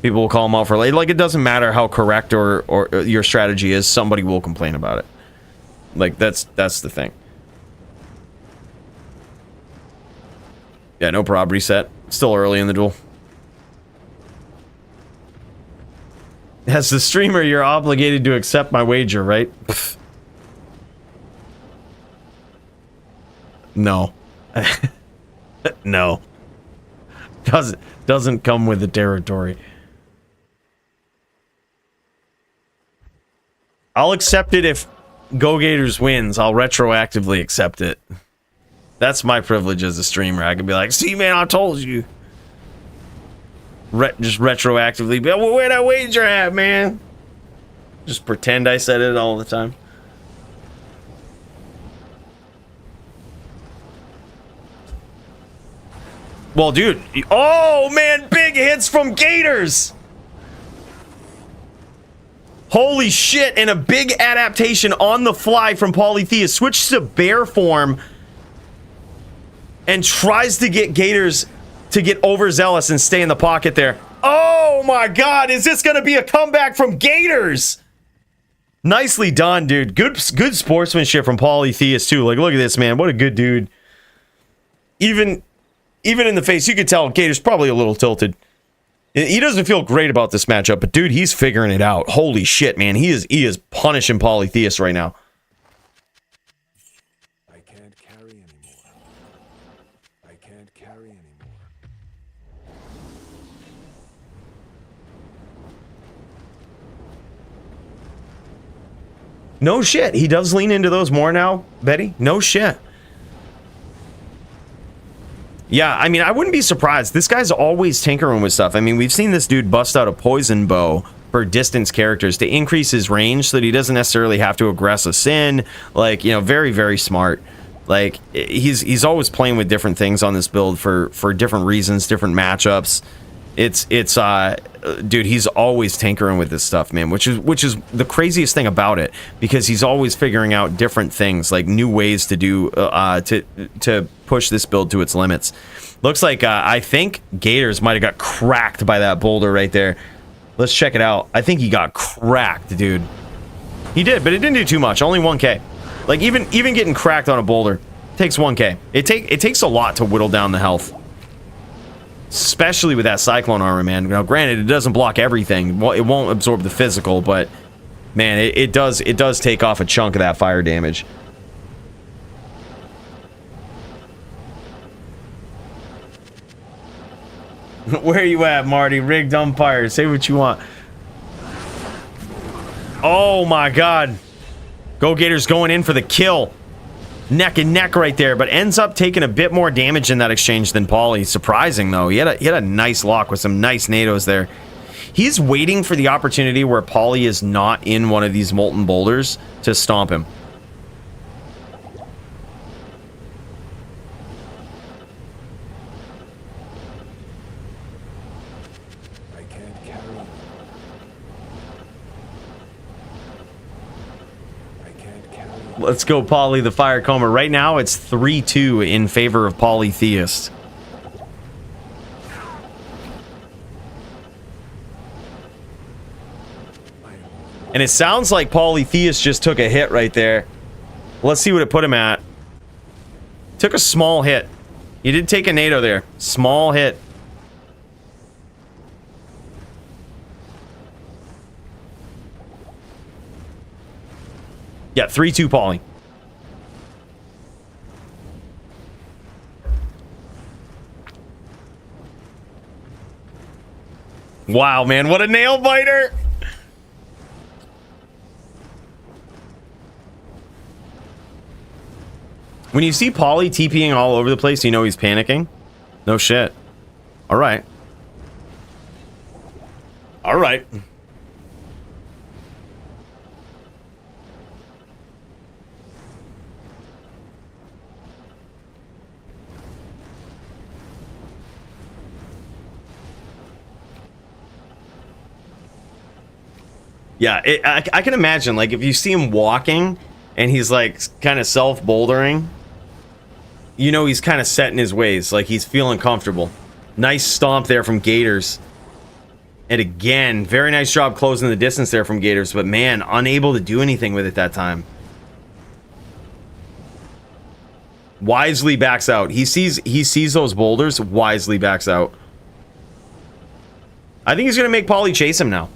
People will call them out for late. Like, it doesn't matter how correct or your strategy is, somebody will complain about it. Like, that's the thing. Yeah, no prob reset. Still early in the duel. As the streamer, you're obligated to accept my wager, right? Pfft. No. No. Doesn't come with the territory. I'll accept it if Go Gators wins. I'll retroactively accept it. That's my privilege as a streamer. I can be like, see, man, I told you. Just retroactively be like, well, where'd that wager at, man? Just pretend I said it all the time. Well, dude. Oh, man, big hits from Gators. Holy shit, and a big adaptation on the fly from Polytheist. Switches to bear form and tries to get Gators to get overzealous and stay in the pocket there. Oh my god, is this going to be a comeback from Gators? Nicely done, dude. Good sportsmanship from Polytheist, too. Like, look at this, man. What a good dude. Even in the face, you could tell Gators probably a little tilted. He doesn't feel great about this matchup, but dude, he's figuring it out. Holy shit, man. He is punishing Polytheist right now. I can't carry anymore. I can't carry anymore. No shit. He does lean into those more now, Betty. No shit. Yeah, I mean, I wouldn't be surprised. This guy's always tinkering with stuff. I mean, we've seen this dude bust out a poison bow for distance characters to increase his range so that he doesn't necessarily have to aggress a sin. Like, you know, very, very smart. Like, he's always playing with different things on this build for different reasons, different matchups. Dude, he's always tinkering with this stuff, man, which is the craziest thing about it, because he's always figuring out different things, like new ways to do to push this build to its limits. Looks like I think Gators might have got cracked by that boulder right there. Let's check it out. I think he got cracked, dude. He did, but it didn't do too much. Only 1k. Like, even getting cracked on a boulder takes 1k. It takes a lot to whittle down the health. Especially with that Cyclone armor, man. Now, granted, it doesn't block everything. Well, it won't absorb the physical, but... Man, it does take off a chunk of that fire damage. Where you at, Marty? Rigged umpire. Say what you want. Oh my god. Go Gators going in for the kill. Neck and neck right there, but ends up taking a bit more damage in that exchange than Paulie. Surprising, though. He had a nice lock with some nice nados there. He's waiting for the opportunity where Paulie is not in one of these molten boulders to stomp him. I can't carry. I can't carry. Let's go, Paulie the Fire Comer. Right now, it's 3-2 in favor of Paulie Theist. And it sounds like Paulie Theist just took a hit right there. Let's see what it put him at. Took a small hit. He did take a NATO there. Small hit. Yeah, 3-2 Paulie. Wow, man, what a nail biter! When you see Paulie TPing all over the place, you know he's panicking. No shit. All right. All right. Yeah, I can imagine, like, if you see him walking and he's, like, kind of self-bouldering, you know he's kind of set in his ways. Like, he's feeling comfortable. Nice stomp there from Gators. And again, very nice job closing the distance there from Gators, but man, unable to do anything with it that time. Wisely backs out. He sees those boulders, wisely backs out. I think he's going to make Paulie chase him now.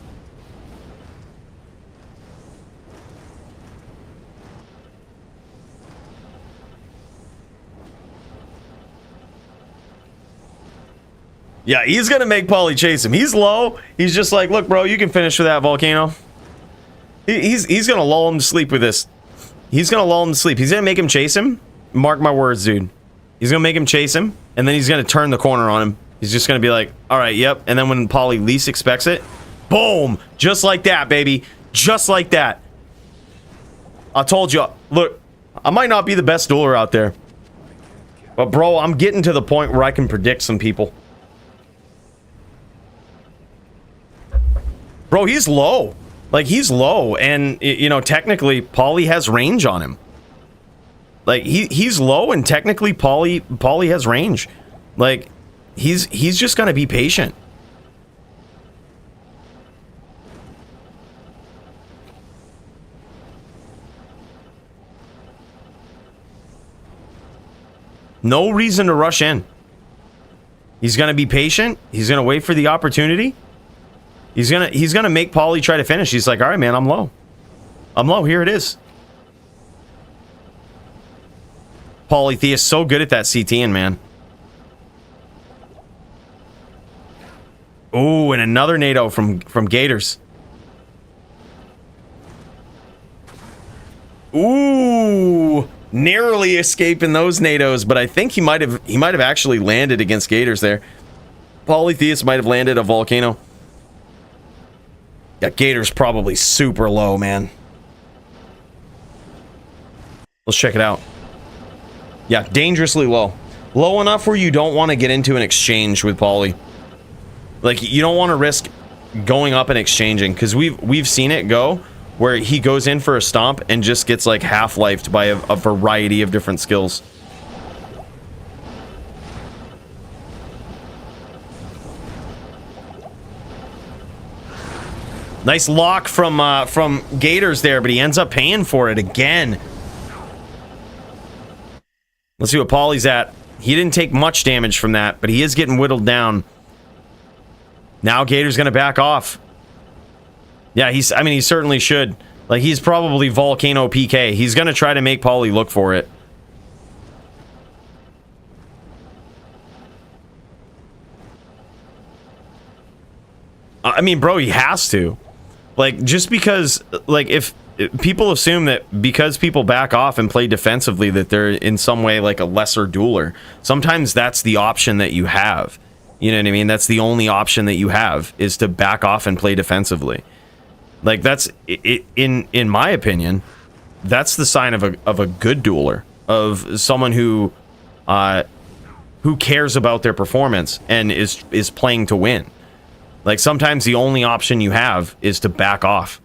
Yeah, he's going to make Paulie chase him. He's low. He's just like, look, bro, you can finish with that volcano. He's going to lull him to sleep with this. He's going to lull him to sleep. He's going to make him chase him. Mark my words, dude. He's going to make him chase him, and then he's going to turn the corner on him. He's just going to be like, all right, yep. And then when Paulie least expects it, boom. Just like that, baby. Just like that. I told you. Look, I might not be the best dueler out there. But, bro, I'm getting to the point where I can predict some people. Bro, he's low. Like, he's low. And, you know, technically, Paulie has range on him. Like, he's low, and technically, Paulie has range. Like, he's just going to be patient. No reason to rush in. He's going to be patient. He's going to wait for the opportunity. He's gonna make Paulie try to finish. He's like, all right, man, I'm low. I'm low. Here it is. Paulie Theist so good at that CTing, man. Oh, and another NATO from Gators. Ooh, narrowly escaping those NATOs, but I think he might have actually landed against Gators there. Paulie Theist might have landed a volcano. Yeah, Gator's probably super low, man. Let's check it out. Yeah, dangerously low. Low enough where you don't want to get into an exchange with Paulie. Like, you don't want to risk going up and exchanging, because we've seen it go where he goes in for a stomp and just gets, like, half-lifed by a variety of different skills. Nice lock from Gators there, but he ends up paying for it again. Let's see what Paulie's at. He didn't take much damage from that, but he is getting whittled down. Now Gator's going to back off. Yeah, he certainly should. Like, he's probably Volcano PK. He's going to try to make Paulie look for it. I mean, bro, he has to. Like, just because, like, if people assume that because people back off and play defensively that they're in some way like a lesser dueler. Sometimes that's the option that you have. You know what I mean? That's the only option that you have, is to back off and play defensively. Like, that's it, in my opinion, that's the sign of a good dueler, of someone who cares about their performance and is playing to win. Like, sometimes the only option you have is to back off.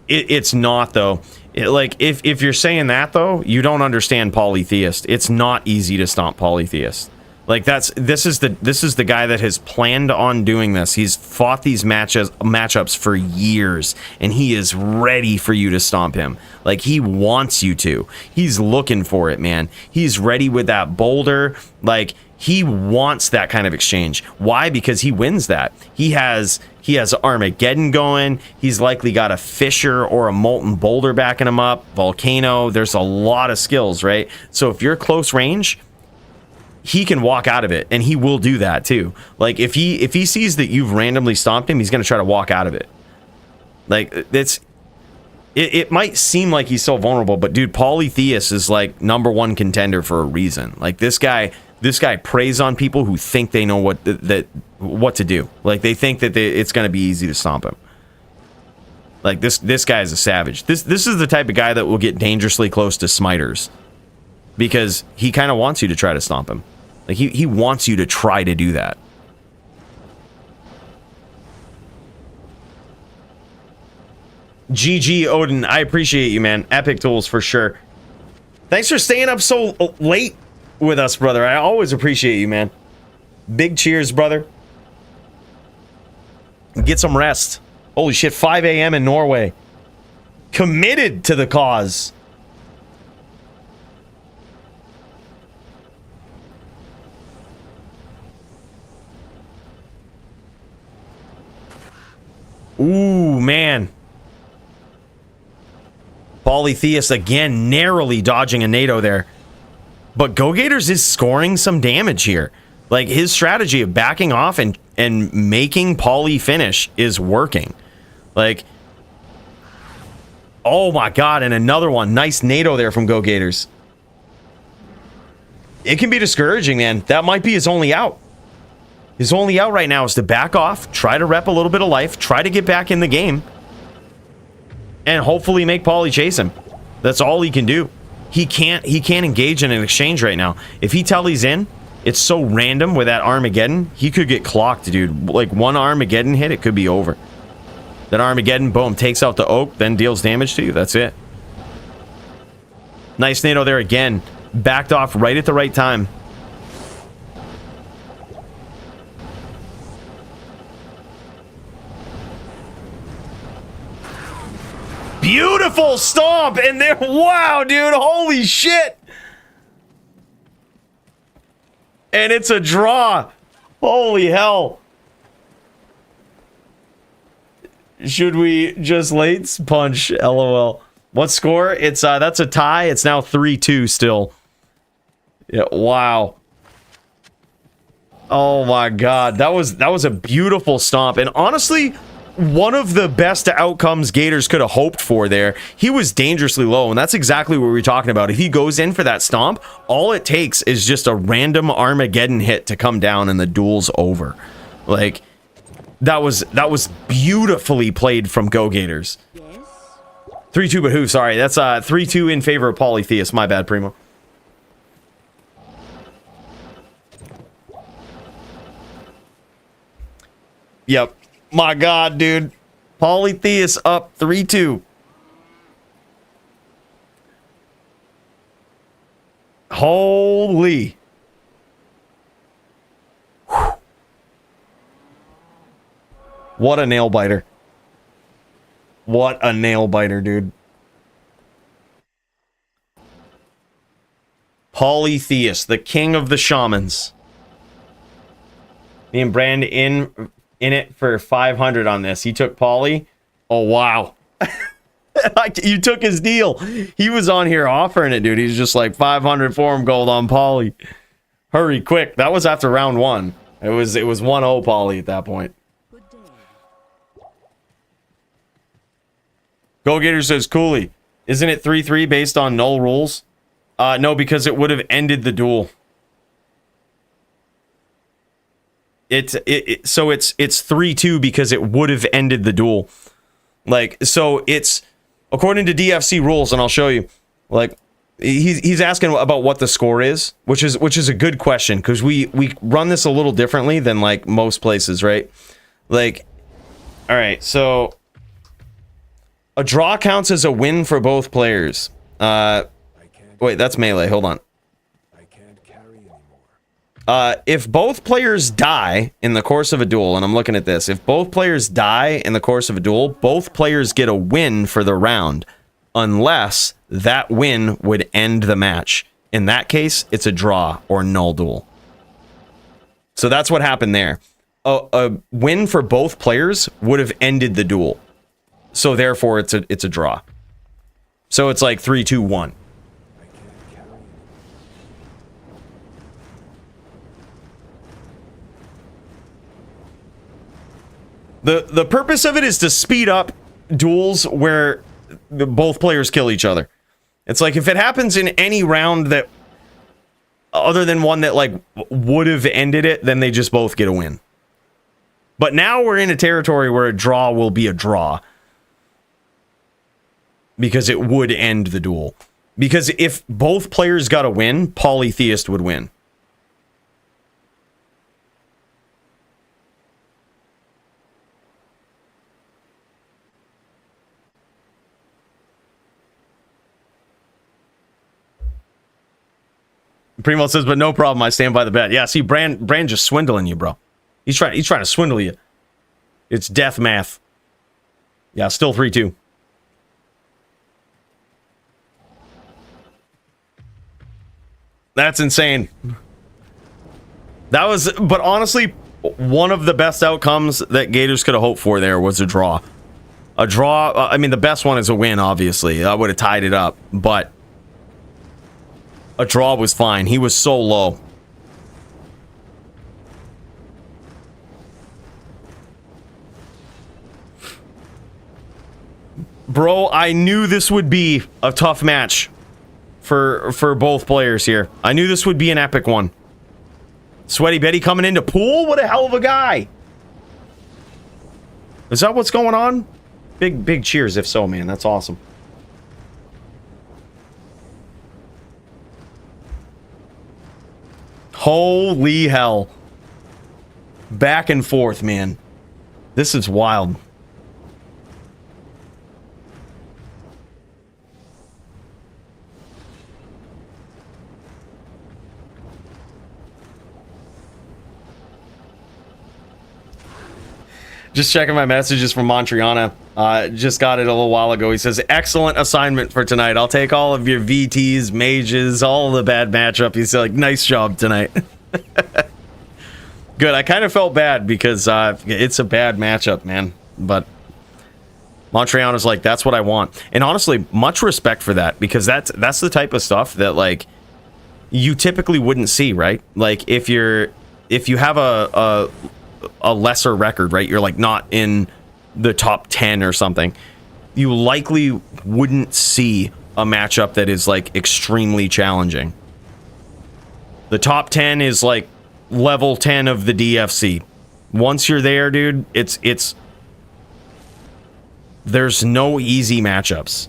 It's not, though. Like, if you're saying that, though, you don't understand Polytheist. It's not easy to stomp Polytheist. Like, this is the guy that has planned on doing this. He's fought these matchups for years, and he is ready for you to stomp him. Like, he wants you to. He's looking for it, man. He's ready with that boulder. Like, he wants that kind of exchange. Why? Because he wins that. He has Armageddon going. He's likely got a Fisher or a Molten Boulder backing him up. Volcano. There's a lot of skills, right? So if you're close range, he can walk out of it, and he will do that too. Like, if he sees that you've randomly stomped him, he's going to try to walk out of it. Like, it might seem like he's so vulnerable, but dude, Polytheist is like #1 contender for a reason. Like, this guy preys on people who think they know what to do. Like, they think that it's going to be easy to stomp him. Like, this guy is a savage. This is the type of guy that will get dangerously close to smiters, because he kind of wants you to try to stomp him. Like, he wants you to try to do that. GG Odin, I appreciate you, man. Epic tools for sure. Thanks for staying up so late with us, brother. I always appreciate you, man. Big cheers, brother. Get some rest. Holy shit, 5 a.m. in Norway. Committed to the cause. Ooh, man. Polytheist again, narrowly dodging a NATO there. But Go Gators is scoring some damage here. Like, his strategy of backing off and making Poly finish is working. Like, oh my god, and another one. Nice NATO there from Go Gators. It can be discouraging, man. That might be his only out. His only out right now is to back off, try to rep a little bit of life, try to get back in the game, and hopefully make Paulie chase him. That's all he can do. He can't engage in an exchange right now. If he tallies in, it's so random with that Armageddon, he could get clocked, dude. Like, one Armageddon hit, it could be over. That Armageddon, boom, takes out the oak, then deals damage to you. That's it. Nice NATO there again. Backed off right at the right time. Beautiful stomp, and there, wow, dude, holy shit. And it's a draw. Holy hell. Should we just late punch? LOL. What score? It's that's a tie. It's now 3-2 still. Yeah, wow. Oh my god. That was a beautiful stomp. And honestly, one of the best outcomes Gators could have hoped for there. He was dangerously low, and that's exactly what we were talking about. If he goes in for that stomp, all it takes is just a random Armageddon hit to come down and the duel's over. Like, that was beautifully played from Go Gators. Yes? 3-2, but who? Sorry, that's 3-2 in favor of Polytheist. My bad, Primo. Yep. My god, dude. Polytheist up 3-2. Holy. What a nail biter. What a nail biter, dude. Polytheist, the king of the shamans. Me and Brand in it for 500 on this. He took Poly. Oh, wow. You took his deal. He was on here offering it, dude. He's just like 500 forum gold on Poly. Hurry, quick. That was after round 1. It was 1-0 Poly at that point. Go Gator says, Cooley, isn't it 3-3 based on null rules? No, because it would have ended the duel. So it's 3-2 because it would have ended the duel. Like, so it's according to DFC rules, and I'll show you. Like, he's asking about what the score is, which is a good question because we run this a little differently than like most places, right? Like, all right, so a draw counts as a win for both players. Wait, that's melee. Hold on. I can't carry anymore. If both players die in the course of a duel, and I'm looking at this, if both players die in the course of a duel, both players get a win for the round, unless that win would end the match. In that case, it's a draw or null duel. So that's what happened there. A win for both players would have ended the duel. So therefore, it's a draw. So it's like 3-2-1. The purpose of it is to speed up duels where both players kill each other. It's like if it happens in any round that other than one that like would have ended it, then they just both get a win. But now we're in a territory where a draw will be a draw because it would end the duel. Because if both players got a win, Polytheist would win. Primo says, but no problem. I stand by the bet. Yeah, see, Brand just swindling you, bro. He's trying to swindle you. It's death math. Yeah, still 3-2. That's insane. That was, but honestly, one of the best outcomes that Gators could have hoped for there was a draw. A draw, I mean, the best one is a win, obviously. I would have tied it up, but a draw was fine. He was so low. Bro, I knew this would be a tough match for both players here. I knew this would be an epic one. Sweaty Betty coming into pool? What a hell of a guy. Is that what's going on? Big cheers if so, man. That's awesome. Holy hell. Back and forth, man. This is wild. Just checking my messages from Montriana. Just got it a little while ago. He says, excellent assignment for tonight. I'll take all of your VTs, mages, all the bad matchup. He's like, nice job tonight. Good. I kind of felt bad because it's a bad matchup, man. But Montriana's like, that's what I want. And honestly, much respect for that because that's the type of stuff that like you typically wouldn't see, right? Like if you have a lesser record, right? You're like not in the top 10 or something. You likely wouldn't see a matchup that is like extremely challenging. The top 10 is like level 10 of the DFC. Once you're there, dude, it's there's no easy matchups.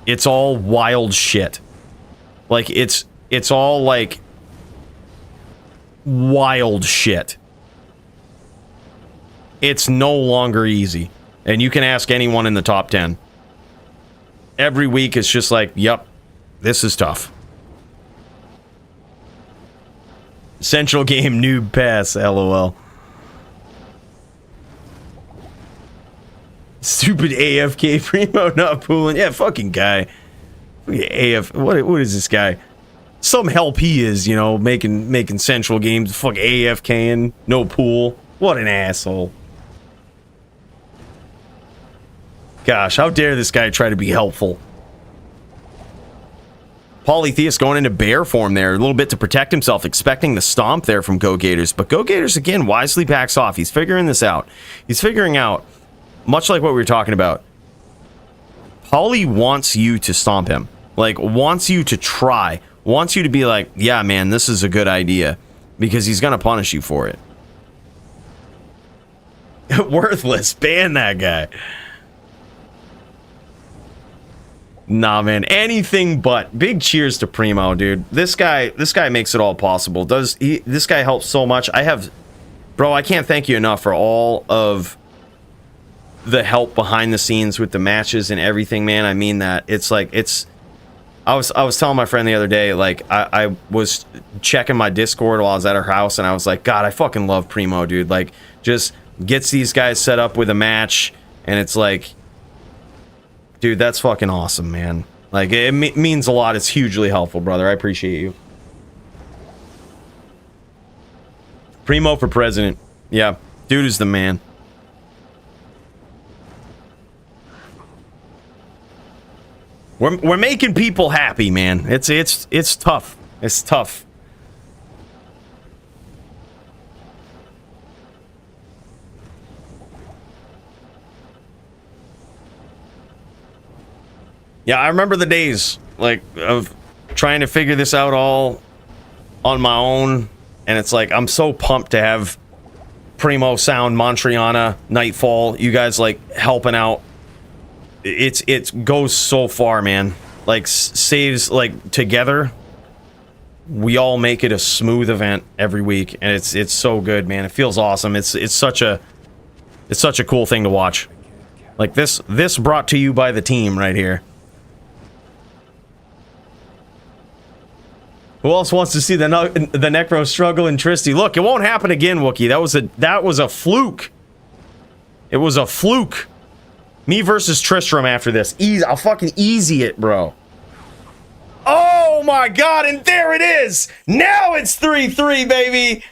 It's all wild shit. Like it's all like wild shit. It's no longer easy. And you can ask anyone in the top 10. Every week it's just like, yep, this is tough. Central game noob pass, lol. Stupid AFK Primo not pooling. Yeah, fucking guy. AF. What is this guy? Some help he is, you know, making central games. Fuck AFKing. No pool. What an asshole. Gosh, how dare this guy try to be helpful. Polytheist going into bear form there, a little bit to protect himself, expecting the stomp there from Go Gators. But Go Gators, again, wisely backs off. He's figuring this out. He's figuring out, much like what we were talking about, Poly wants you to stomp him. Like, wants you to try. Wants you to be like, yeah, man, this is a good idea. Because he's going to punish you for it. Worthless. Ban that guy. Nah, man, anything but. Big cheers to Primo, dude. This guy makes it all possible. This guy helps so much. Bro, I can't thank you enough for all of the help behind the scenes with the matches and everything, man. I mean that. It's like, I was telling my friend the other day, like, I was checking my Discord while I was at her house, and I was like, God, I fucking love Primo, dude. Like, just gets these guys set up with a match, and it's like, dude, that's fucking awesome, man. Like, it means a lot. It's hugely helpful, brother. I appreciate you. Primo for president. Yeah, dude is the man. We're making people happy, man. It's tough. It's tough. Yeah, I remember the days, like, of trying to figure this out all on my own, and it's like, I'm so pumped to have Primo, Sound, Montriana, Nightfall, you guys, like, helping out. It goes so far, man. Like, saves, like, together, we all make it a smooth event every week, and it's so good, man. It feels awesome. It's such a cool thing to watch. Like, this brought to you by the team right here. Who else wants to see the Necro struggle in Tristy? Look, it won't happen again, Wookie. That was a fluke. It was a fluke. Me versus Tristram after this. I'll fucking easy it, bro. Oh my god, and there it is! Now it's 3-3, baby!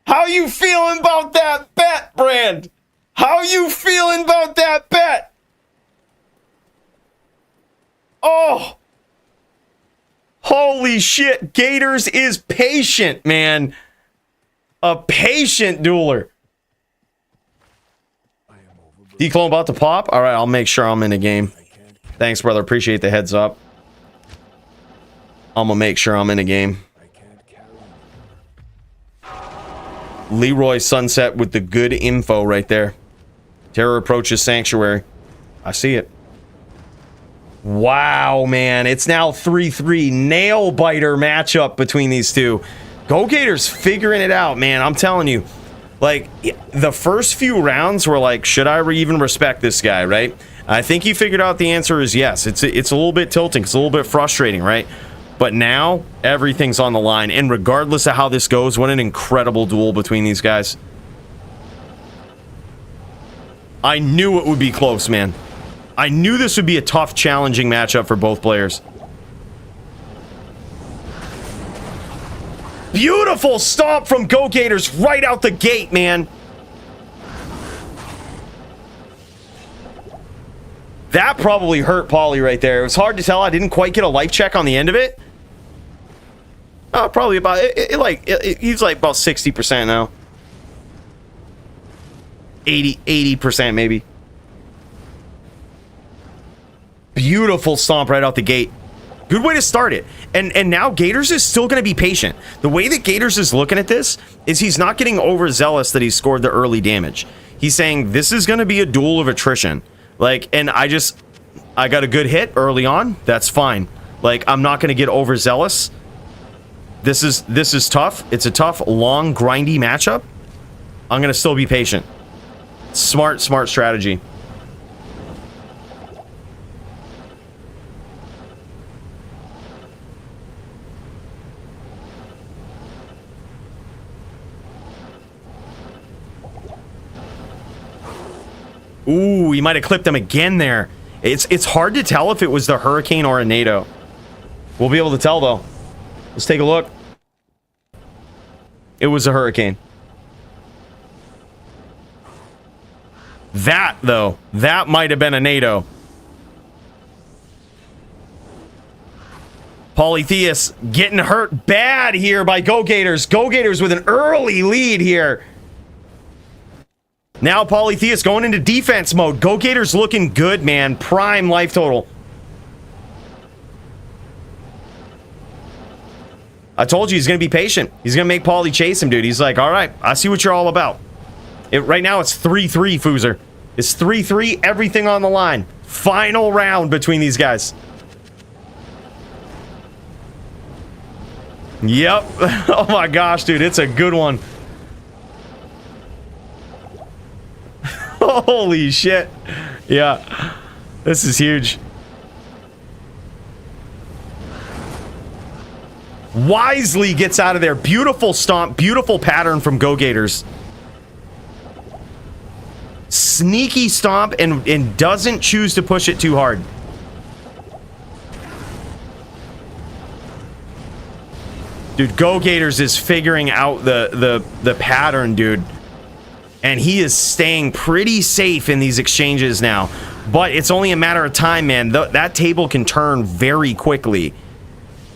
How you feeling about that bet, Brand? How you feeling about that bet? Oh! Holy shit, Gators is patient, man. A patient dueler. Declone about to pop? Alright, I'll make sure I'm in the game. Thanks, brother. Appreciate the heads up. I'm gonna make sure I'm in the game. Leroy Sunset with the good info right there. Terror approaches Sanctuary. I see it. Wow, man. It's now 3-3. Nail-biter matchup between these two. Go Gators figuring it out, man. I'm telling you. Like, the first few rounds were like, should I even respect this guy, right? I think he figured out the answer is yes. It's a little bit tilting. It's a little bit frustrating, right? But now, everything's on the line. And regardless of how this goes, what an incredible duel between these guys. I knew it would be close, man. I knew this would be a tough, challenging matchup for both players. Beautiful stomp from Go Gators right out the gate, man. That probably hurt Pauly right there. It was hard to tell. I didn't quite get a life check on the end of it. Probably about he's like about 60% now. 80% maybe. Beautiful stomp right out the gate. Good way to start it. And now Gators is still going to be patient. The way that Gators is looking at this is he's not getting overzealous that he scored the early damage. He's saying this is going to be a duel of attrition. Like, and I got a good hit early on. That's fine. Like, I'm not going to get overzealous. This is tough. It's a tough, long, grindy matchup. I'm going to still be patient. Smart strategy. Ooh, he might have clipped him again there. It's hard to tell if it was the Hurricane or a NATO. We'll be able to tell, though. Let's take a look. It was a Hurricane. That, though, that might have been a NATO. Polytheus getting hurt bad here by Go Gators. Go Gators with an early lead here. Now Polytheus going into defense mode. Go Gators looking good, man. Prime life total. I told you he's going to be patient. He's going to make Pauly chase him, dude. He's like, all right, I see what you're all about. Right now it's 3-3, Foozer. It's 3-3, everything on the line. Final round between these guys. Yep. Oh my gosh, dude. It's a good one. Holy shit. Yeah. This is huge. Wisely gets out of there. Beautiful stomp. Beautiful pattern from Go Gators. Sneaky stomp and doesn't choose to push it too hard. Dude, Go Gators is figuring out the pattern, dude. And he is staying pretty safe in these exchanges now. But it's only a matter of time, man. That table can turn very quickly.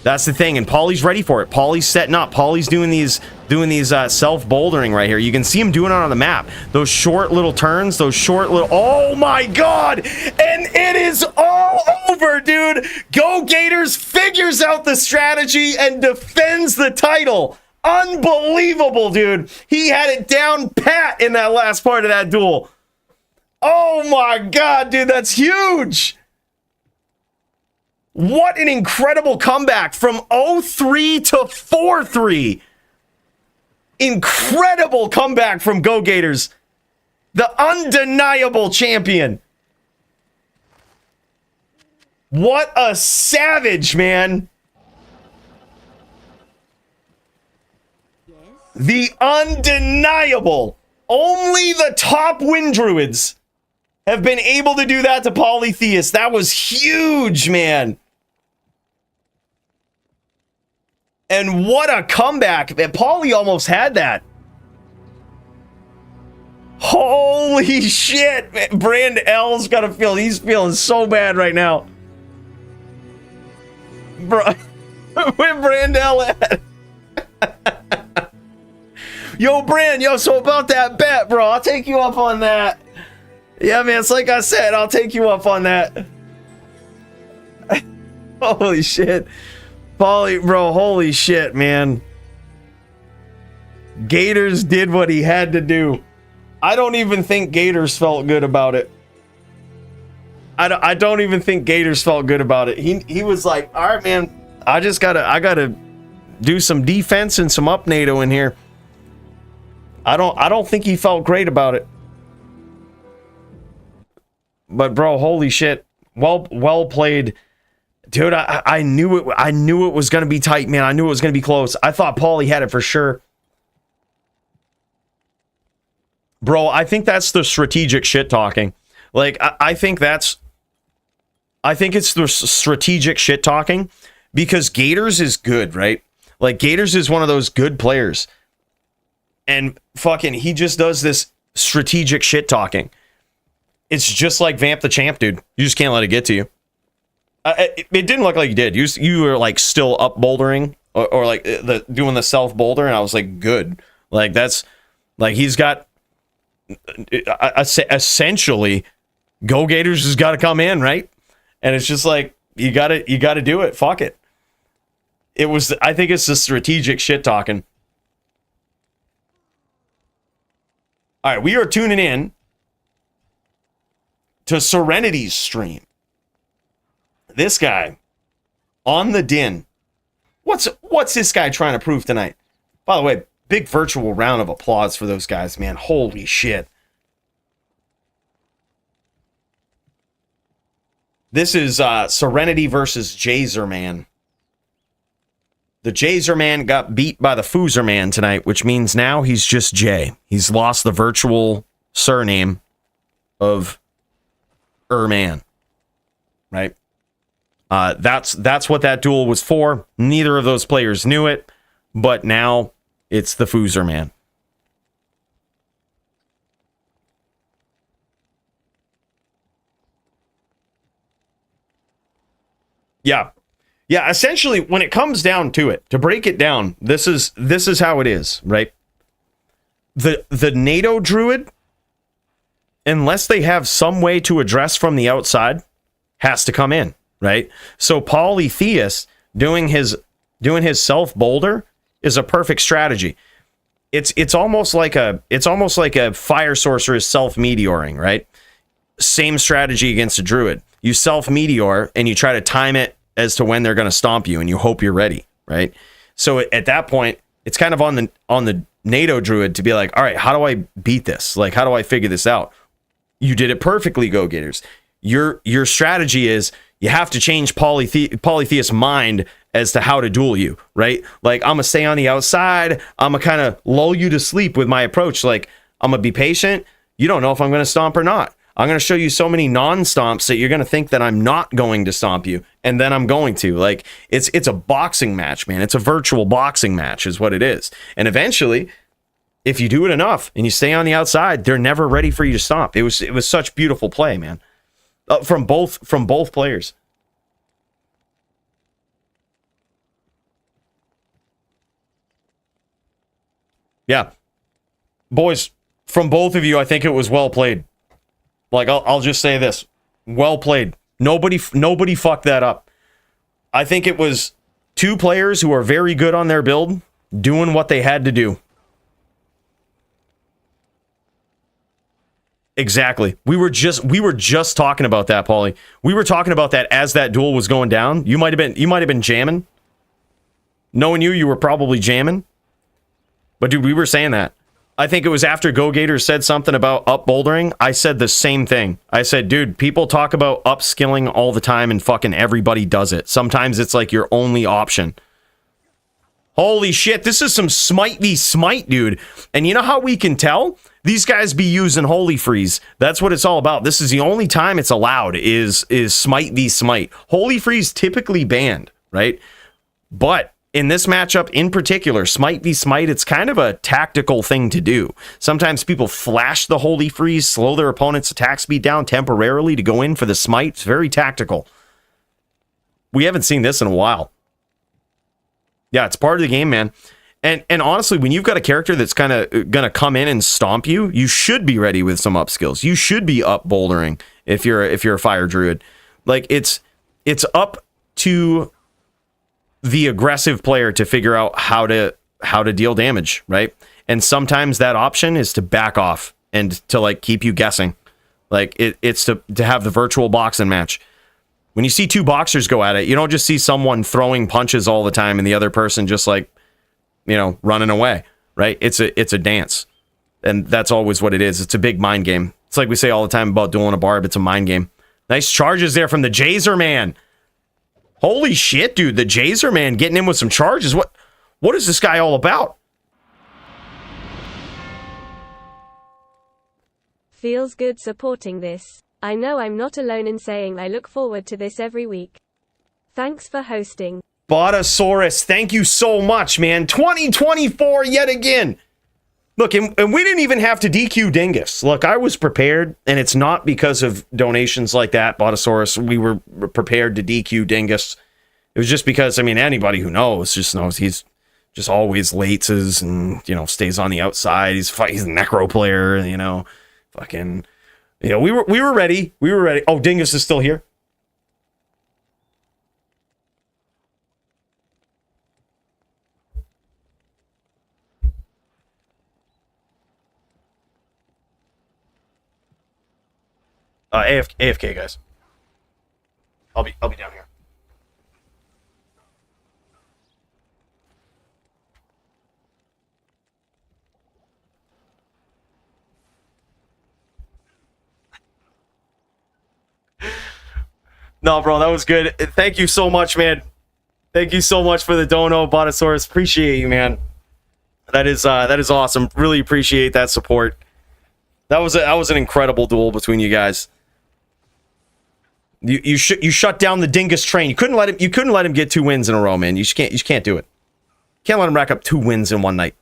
That's the thing, and Pauly's ready for it. Pauly's setting up. Pauly's doing these self-bouldering right here. You can see him doing it on the map. Those short little turns, those short little... Oh my god! And it is all over, dude! Go Gators figures out the strategy and defends the title. Unbelievable, dude. He had it down pat in that last part of that duel. Oh my god, dude, that's huge! What an incredible comeback from 0-3 to 4-3. Incredible comeback from Go Gators. The undeniable champion. What a savage, man. The undeniable. Only the top win druids have been able to do that to Polytheus. That was huge, man. And what a comeback. Pauly almost had that. Holy shit. Brand L's got to feel, he's feeling so bad right now. Bro, where Brand L at? Yo, Brand, yo, so about that bet, bro. I'll take you up on that. Yeah, man, it's like I said, I'll take you up on that. Holy shit. Pauly, bro, holy shit, man. Gators did what he had to do. I don't even think Gators felt good about it. I don't even think Gators felt good about it. He was like, all right, man, I gotta do some defense and some up NATO in here. I don't think he felt great about it. But bro, holy shit. Well played. Dude, I knew it was gonna be tight, man. I knew it was gonna be close. I thought Pauly had it for sure. Bro, I think that's the strategic shit talking. Like, I think it's the strategic shit talking because Gators is good, right? Like, Gators is one of those good players. And fucking, he just does this strategic shit talking. It's just like Vamp the Champ, dude. You just can't let it get to you. It didn't look like you did. You were like still up bouldering or like doing the self boulder, and I was like, good. Like that's like he's got essentially Go Gators has got to come in, right? And it's just like you got to do it. Fuck it. I think it's the strategic shit talking. All right, we are tuning in to Serenity's stream. This guy on the Din. What's this guy trying to prove tonight? By the way, big virtual round of applause for those guys, man. Holy shit. This is Serenity versus Jazerman. The Jazerman got beat by the Foozerman tonight, which means now he's just Jay. He's lost the virtual surname. of man, right? That's what that duel was for. Neither of those players knew it, but now it's the Foozer man. Yeah. Yeah, essentially, when it comes down to it, to break it down, this is how it is, right? The NATO Druid, unless they have some way to address from the outside, has to come in, right? So Polytheus doing his self boulder is a perfect strategy. It's almost like a fire sorcerer's self meteoring, right? Same strategy against a druid. You self meteor and you try to time it as to when they're going to stomp you, and you hope you're ready, right? So at that point, it's kind of on the NATO Druid to be like, all right, how do I beat this? Like, how do I figure this out? You did it perfectly, Go Gators. Your strategy is you have to change Polytheus' mind as to how to duel you, right? Like, I'm gonna stay on the outside. I'm gonna kind of lull you to sleep with my approach. Like, I'm gonna be patient. You don't know if I'm gonna stomp or not. I'm going to show you so many non-stomps that you're going to think that I'm not going to stomp you, and then I'm going to. Like, it's a boxing match, man. It's a virtual boxing match is what it is. And eventually, if you do it enough and you stay on the outside, they're never ready for you to stomp. It was such beautiful play, man. From both players. Yeah. Boys, from both of you, I think it was well played. Like, I'll just say this. Well played. Nobody fucked that up. I think it was two players who are very good on their build doing what they had to do. Exactly. We were just talking about that, Paulie. We were talking about that as that duel was going down. You might have been jamming. Knowing you were probably jamming. But dude, we were saying that. I think it was after Go Gators said something about up bouldering. I said the same thing. I said, dude, people talk about upskilling all the time and fucking everybody does it. Sometimes it's like your only option. Holy shit, this is some smite v smite, dude. And you know how we can tell? These guys be using Holy Freeze. That's what it's all about. This is the only time it's allowed is smite v smite. Holy Freeze typically banned, right? But in this matchup in particular, smite v smite, it's kind of a tactical thing to do. Sometimes people flash the Holy Freeze, slow their opponent's attack speed down temporarily to go in for the smite. It's very tactical. We haven't seen this in a while. Yeah, it's part of the game, man. And honestly, when you've got a character that's kind of going to come in and stomp you, you should be ready with some up skills. You should be up bouldering if you're a fire druid. Like, it's up to the aggressive player to figure out how to deal damage, right? And sometimes that option is to back off and to like keep you guessing. Like it's to have the virtual boxing match. When you see two boxers go at it, you don't just see someone throwing punches all the time and the other person just like, you know, running away, right? It's a dance. And that's always what it is. It's a big mind game. It's like we say all the time about dueling a barb. It's a mind game. Nice charges there from the Jazer man. Holy shit, dude. The Jazer man getting in with some charges. What is this guy all about? Feels good supporting this. I know I'm not alone in saying I look forward to this every week. Thanks for hosting. Botosaurus, thank you so much, man. 2024 yet again. Look, and we didn't even have to DQ Dingus. Look, I was prepared, and it's not because of donations like that, Botosaurus. We were prepared to DQ Dingus. It was just because, I mean, anybody who knows just knows he's just always lates and, you know, stays on the outside. He's a Necro player, you know, fucking, you know, we were ready. We were ready. Oh, Dingus is still here. AFK guys. I'll be down here. No, bro, that was good. Thank you so much, man. Thank you so much for the dono, Botosaurus. Appreciate you, man. That is awesome. Really appreciate that support. That was an incredible duel between you guys. You shut down the Dingus train. You couldn't let him get 2 wins in a row, man. You just can't do it. Can't let him rack up 2 wins in one night.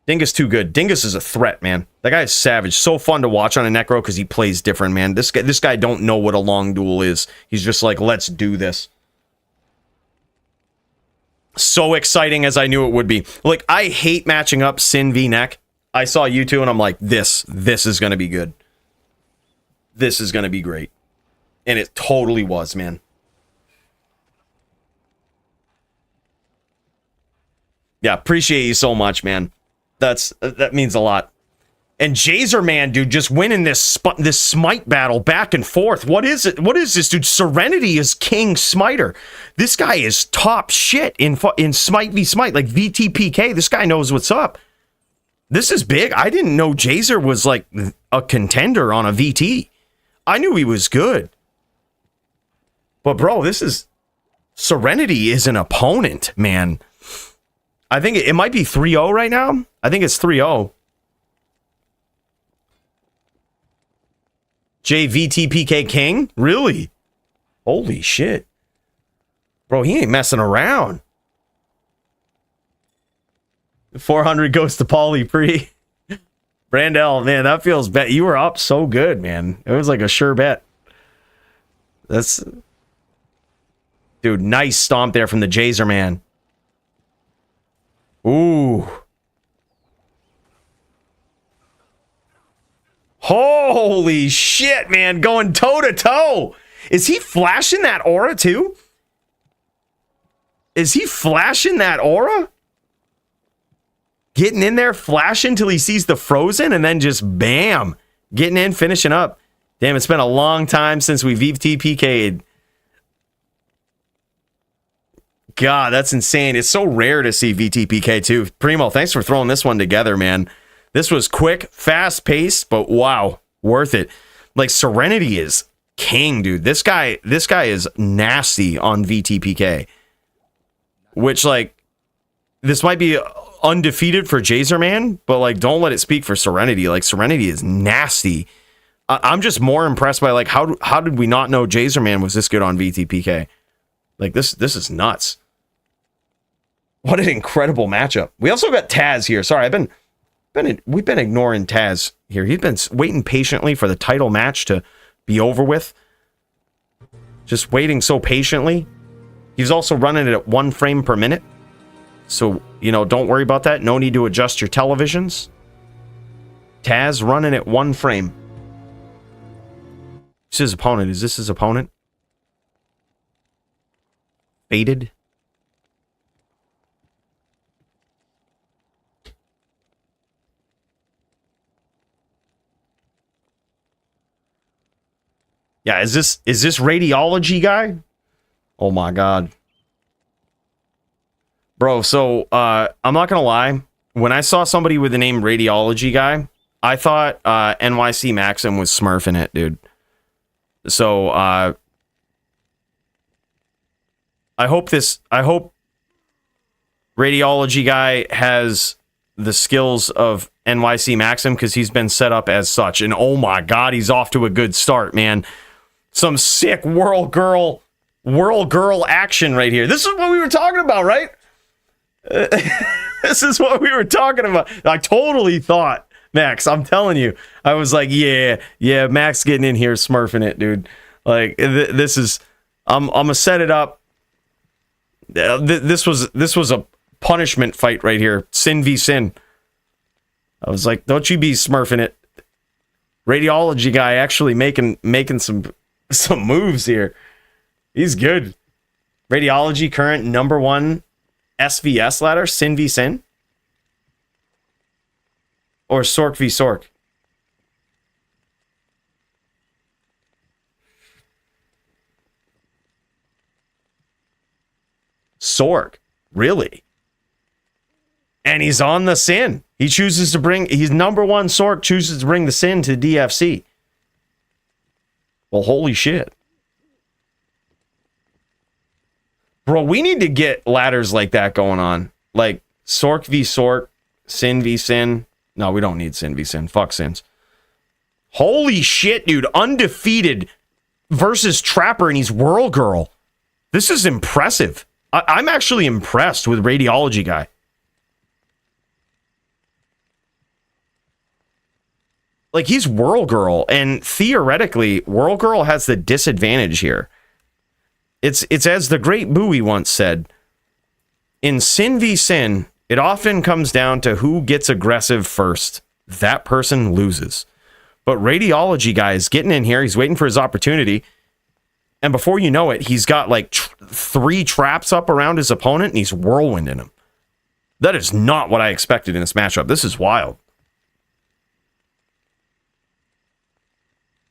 Dingus too good. Dingus is a threat, man. That guy is savage. So fun to watch on a Necro because he plays different, man. This guy don't know what a long duel is. He's just like, let's do this. So exciting as I knew it would be. Like, I hate matching up Sin v Neck. I saw you two and I'm like, this is going to be good. This is going to be great. And it totally was, man. Yeah, appreciate you so much, man. That means a lot. And Jazer Man, dude, just winning this smite battle back and forth. What is it? What is this, dude? Serenity is king smiter. This guy is top shit in smite v smite, like VTPK. This guy knows what's up. This is big. I didn't know Jazer was like a contender on a VT. I knew he was good. But bro, Serenity is an opponent, man. I think it might be 3-0 right now. I think it's 3-0. JVTPK King? Really? Holy shit. Bro, he ain't messing around. 400 goes to Paulie Pre. Brandel, man, that feels bad. You were up so good, man. It was like a sure bet. Dude, nice stomp there from the Jazer Man. Ooh. Holy shit, man. Going toe to toe. Is he flashing that aura too? Is he flashing that aura? Getting in there, flashing till he sees the frozen, and then just bam. Getting in, finishing up. Damn, it's been a long time since we've VTPK'd. God, that's insane. It's so rare to see VTPK too. Primo, thanks for throwing this one together, man. This was quick, fast-paced, but wow, worth it. Like, Serenity is king, dude. This guy is nasty on VTPK. Which, like, this might be undefeated for Jazer Man, but, like, don't let it speak for Serenity. Like, Serenity is nasty. I'm just more impressed by, like, how did we not know Jazer Man was this good on VTPK? Like, this is nuts. What an incredible matchup. We also got Taz here. Sorry, we've been ignoring Taz here. He's been waiting patiently for the title match to be over with. Just waiting so patiently. He's also running it at 1 frame per minute. So, you know, don't worry about that. No need to adjust your televisions. Taz running at 1 frame. It's his opponent. Is this his opponent? Faded. Yeah, is this Radiology guy? Oh my god. Bro, so I'm not gonna lie. When I saw somebody with the name Radiology guy, I thought NYC Maxim was smurfing it, dude. So I hope Radiology guy has the skills of NYC Maxim, because he's been set up as such. And oh my god, he's off to a good start, man. Some sick Whirl Girl action right here. This is what we were talking about, right? This is what we were talking about. I totally thought, Max, I'm telling you. I was like, yeah, Max getting in here smurfing it, dude. Like, this is... I'm gonna set it up. This was a punishment fight right here. Sin v Sin. I was like, don't you be smurfing it. Radiology guy actually making some moves here. He's good. Radiology current #1 SVS ladder. Sin v Sin. Or Sork v Sork. Sork. Really? And he's on the Sin. He chooses to bring... He's #1 Sork chooses to bring the Sin to DFC. Well, holy shit. Bro, we need to get ladders like that going on. Like, Sork v Sork, Sin v Sin. No, we don't need Sin v Sin. Fuck Sins. Holy shit, dude. Undefeated versus Trapper, and he's Whirl Girl. This is impressive. I'm actually impressed with Radiology guy. Like, he's Whirl Girl, and theoretically, Whirl Girl has the disadvantage here. It's as the great Bowie once said, in Sin v Sin, it often comes down to who gets aggressive first. That person loses. But Radiology guy is getting in here. He's waiting for his opportunity. And before you know it, he's got like 3 traps up around his opponent, and he's whirlwinding him. That is not what I expected in this matchup. This is wild.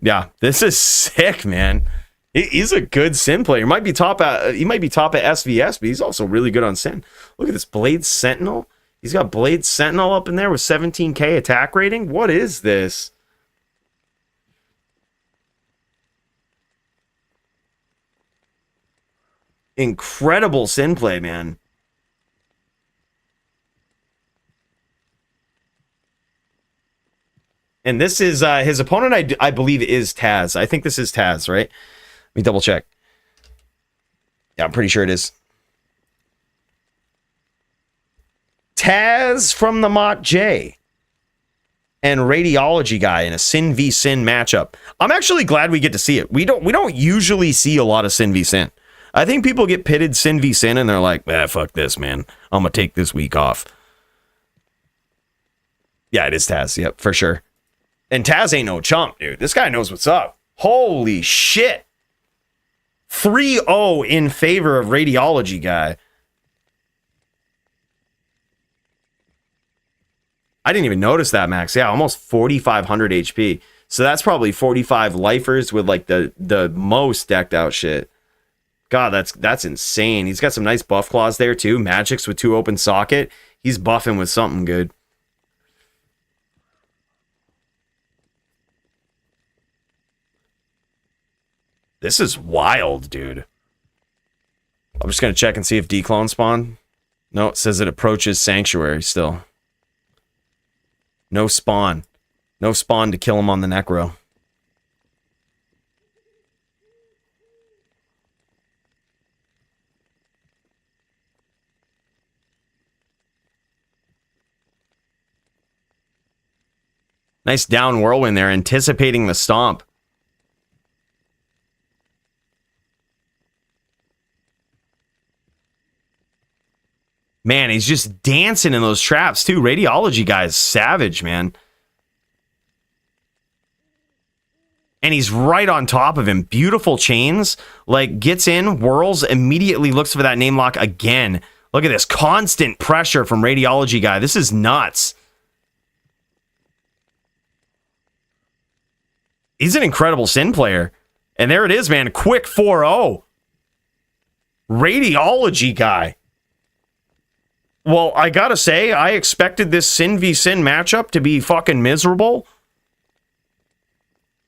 Yeah, this is sick, man. He's a good Sin player. He might be top at SVS, but he's also really good on Sin. Look at this Blade Sentinel. He's got Blade Sentinel up in there with 17k attack rating. What is this? Incredible Sin play, man. And this is his opponent, I believe, is Taz. I think this is Taz, right? Let me double check. Yeah, I'm pretty sure it is. Taz from the Mott J. And Radiology guy in a Sin v Sin matchup. I'm actually glad we get to see it. We don't usually see a lot of Sin v Sin. I think people get pitted Sin v Sin and they're like, fuck this, man. I'm going to take this week off. Yeah, it is Taz. Yep, for sure. And Taz ain't no chump, dude. This guy knows what's up. Holy shit. 3-0 in favor of Radiology guy. I didn't even notice that, Max. Yeah, almost 4,500 HP. So that's probably 45 lifers with like the most decked out shit. God, that's insane. He's got some nice buff claws there too. Magics with 2 open socket. He's buffing with something good. This is wild, dude. I'm just going to check and see if declone spawn. No, it says it approaches Sanctuary still. No spawn. No spawn to kill him on the Necro. Nice down whirlwind there, anticipating the stomp. Man, he's just dancing in those traps, too. Radiology guy is savage, man. And he's right on top of him. Beautiful chains. Like, gets in, whirls, immediately looks for that name lock again. Look at this. Constant pressure from Radiology guy. This is nuts. He's an incredible Sin player. And there it is, man. Quick 4-0. Radiology guy. Well, I gotta say, I expected this Sin v Sin matchup to be fucking miserable.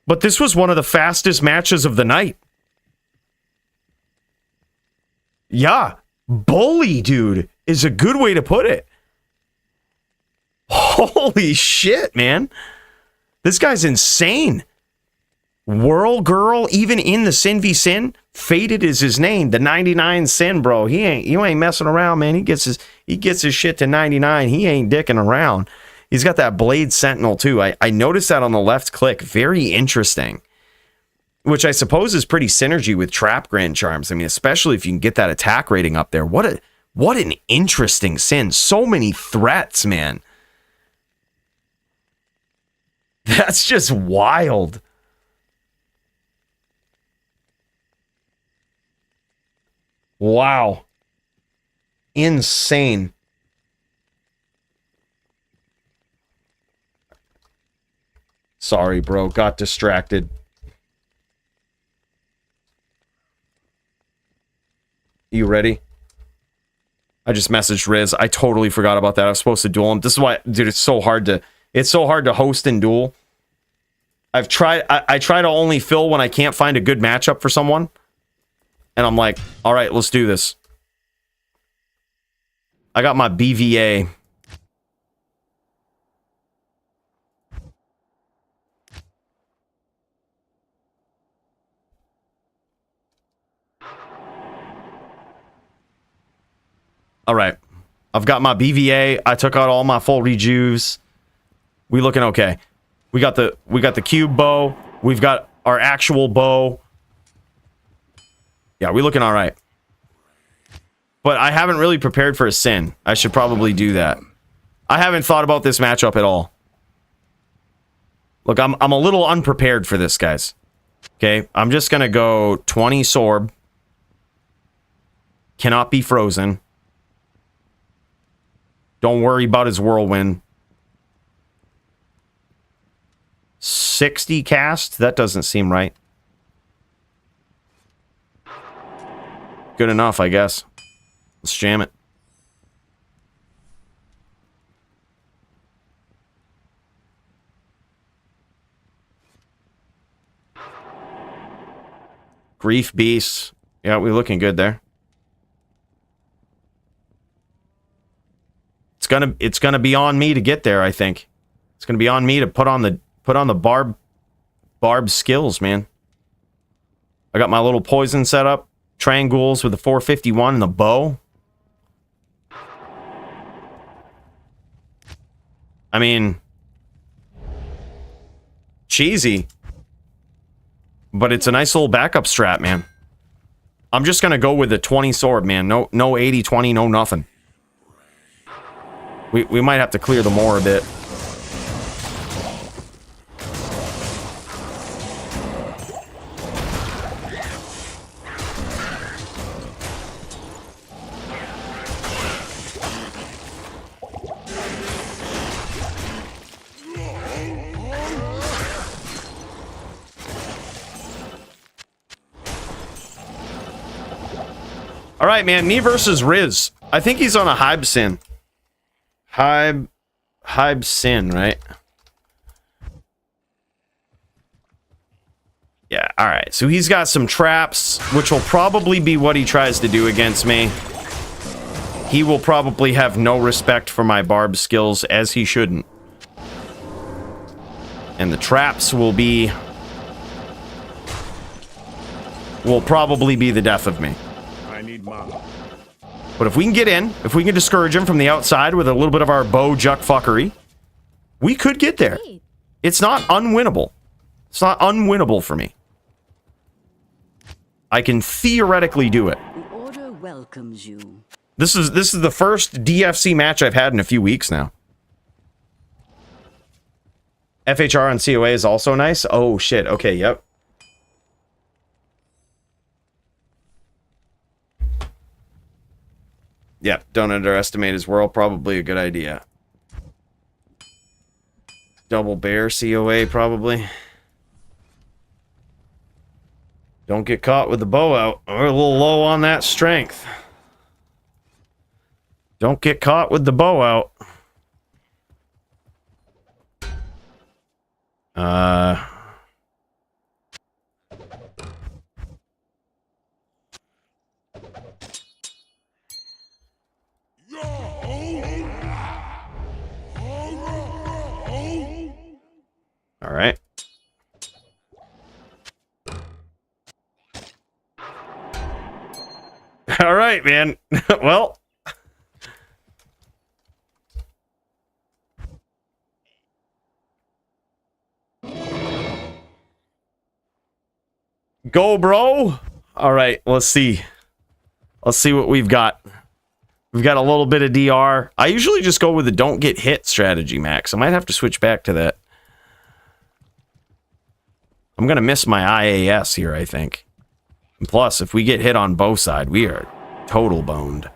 But this was one of the fastest matches of the night. Yeah. Bully, dude, is a good way to put it. Holy shit, man. This guy's insane. Whirl Girl, even in the Sin v Sin, Faded is his name. The 99 Sin, bro. You ain't messing around, man. He gets his shit to 99. He ain't dicking around. He's got that Blade Sentinel too. I noticed that on the left click. Very interesting. Which I suppose is pretty synergy with Trap Grand Charms. I mean, especially if you can get that attack rating up there. What an interesting Sin. So many threats, man. That's just wild. Wow. Insane. Sorry, bro. Got distracted. You ready? I just messaged Riz. I totally forgot about that. I was supposed to duel him. This is why, dude, it's so hard to host and duel. I try to only fill when I can't find a good matchup for someone. And I'm like, all right, let's do this. I got my BVA. All right. I've got my BVA. I took out all my full rejuves. We looking okay. We got the cube bow. We've got our actual bow. Yeah, we looking all right. But I haven't really prepared for a Sin. I should probably do that. I haven't thought about this matchup at all. Look, I'm a little unprepared for this, guys. Okay, I'm just gonna go 20 Sorb. Cannot be frozen. Don't worry about his whirlwind. 60 cast? That doesn't seem right. Good enough, I guess. Let's jam it. Grief Beast. Yeah, we're looking good there. It's gonna be on me to get there, I think. It's gonna be on me to put on the barb skills, man. I got my little poison set up. Triangles with the 451 and the bow. I mean, cheesy. But it's a nice little backup strat, man. I'm just gonna go with the 20 Sword, man. No 80-20, no nothing. We might have to clear the more a bit. All right, man. Me versus Riz. I think he's on a Hybe Sin. Hybe Sin, right? Yeah, all right. So he's got some traps, which will probably be what he tries to do against me. He will probably have no respect for my barb skills, as he shouldn't. And the traps will probably be the death of me. I need mana. But if we can get in, if we can discourage him from the outside with a little bit of our bow juck fuckery, we could get there. It's not unwinnable. It's not unwinnable for me. I can theoretically do it. The order welcomes you. This is the first DFC match I've had in a few weeks now. FHR on COA is also nice. Oh shit. Okay, yep. Yep, don't underestimate his world. Probably a good idea. Double bear COA, probably. Don't get caught with the bow out. We're a little low on that strength. Don't get caught with the bow out. All right. All right, man. Well, go, bro. All right, let's see. Let's see what we've got. We've got a little bit of DR. I usually just go with the don't get hit strategy, Max. I might have to switch back to that. I'm going to miss my IAS here, I think. And plus, if we get hit on both sides, we are total boned.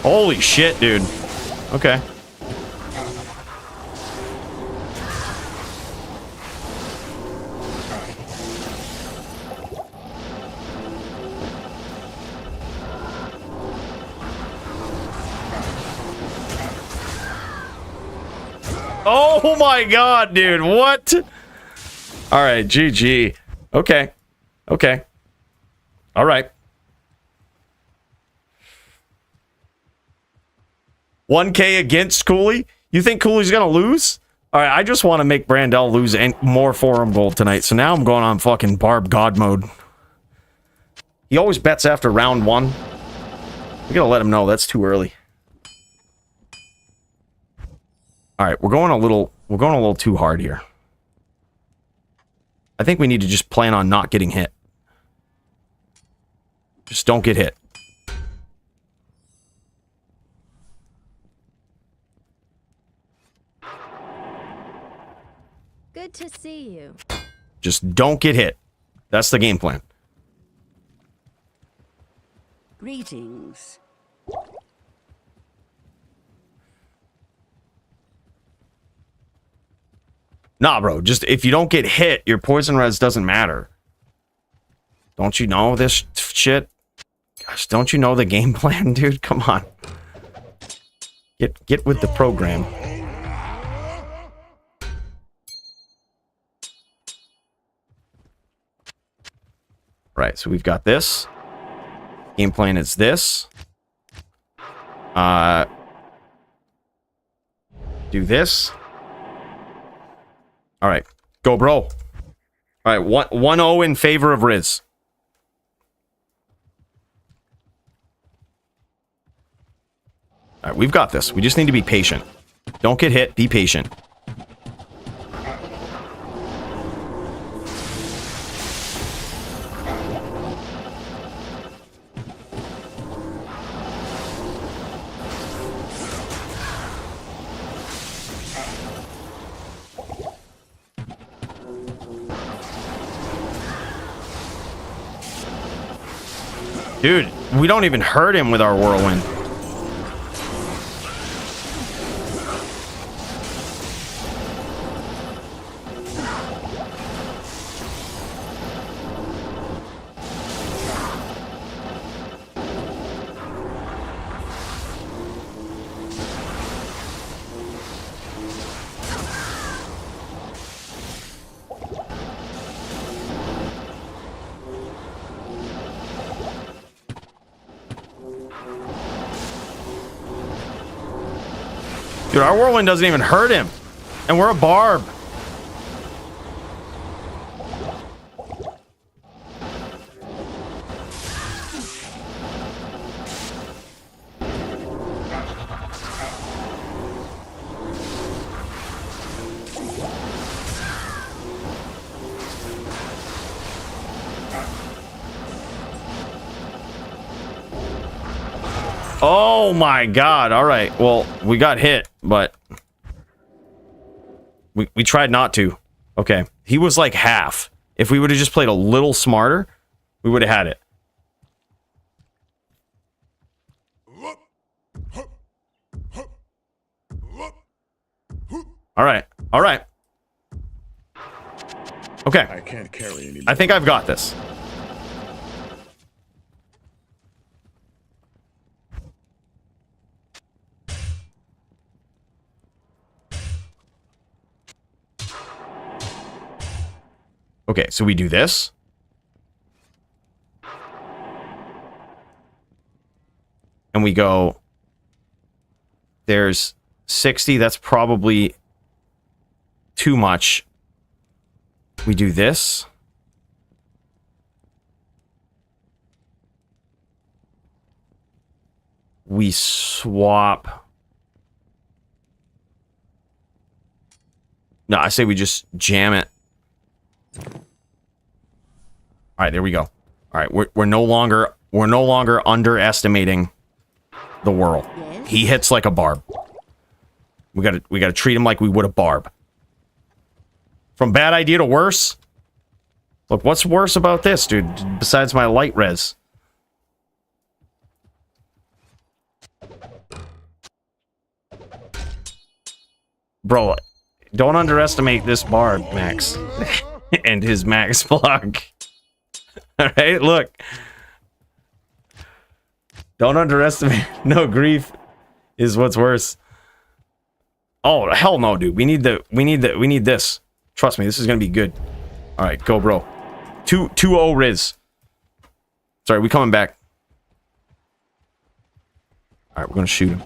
Holy shit, dude. Okay. Oh my god, dude. What? All right, GG. Okay. Okay. All right. 1K against Cooley? You think Cooley's gonna lose? All right, I just want to make Brandel lose and more forum gold tonight. So now I'm going on fucking Barb God mode. He always bets after round 1. We gotta let him know that's too early. All right, we're going a little too hard here. I think we need to just plan on not getting hit. Just don't get hit. Good to see you. Just don't get hit. That's the game plan. Greetings. Nah, bro. Just if you don't get hit, your poison res doesn't matter. Don't you know this shit? Gosh, don't you know the game plan, dude? Come on. Get with the program. Right, so we've got this. Game plan is this. Do this. All right, go, bro. All right, 1-0 in favor of Riz. All right, we've got this. We just need to be patient. Don't get hit. Be patient. Dude, we don't even hurt him with our whirlwind. Dude, our whirlwind doesn't even hurt him. And we're a barb. Oh my god. All right. Well, we got hit, but we tried not to. Okay. He was like half. If we would have just played a little smarter, we would have had it. All right. All right. Okay. I can't carry anymore. I think I've got this. Okay, so we do this. And we go, there's 60, that's probably too much. We do this. We swap. No, I say we just jam it. All right, there we go. All right, we're no longer underestimating the whirl. Yes? He hits like a barb. We gotta treat him like we would a barb. From bad idea to worse. Look, what's worse about this, dude? Besides my light res. Bro, don't underestimate this bard, Max. And his max block. Alright, look. Don't underestimate. No grief is what's worse. Oh, hell no, dude. We need this. Trust me, this is gonna be good. Alright, go, bro. 2-0 Riz. Sorry, we coming back. Alright, we're gonna shoot him.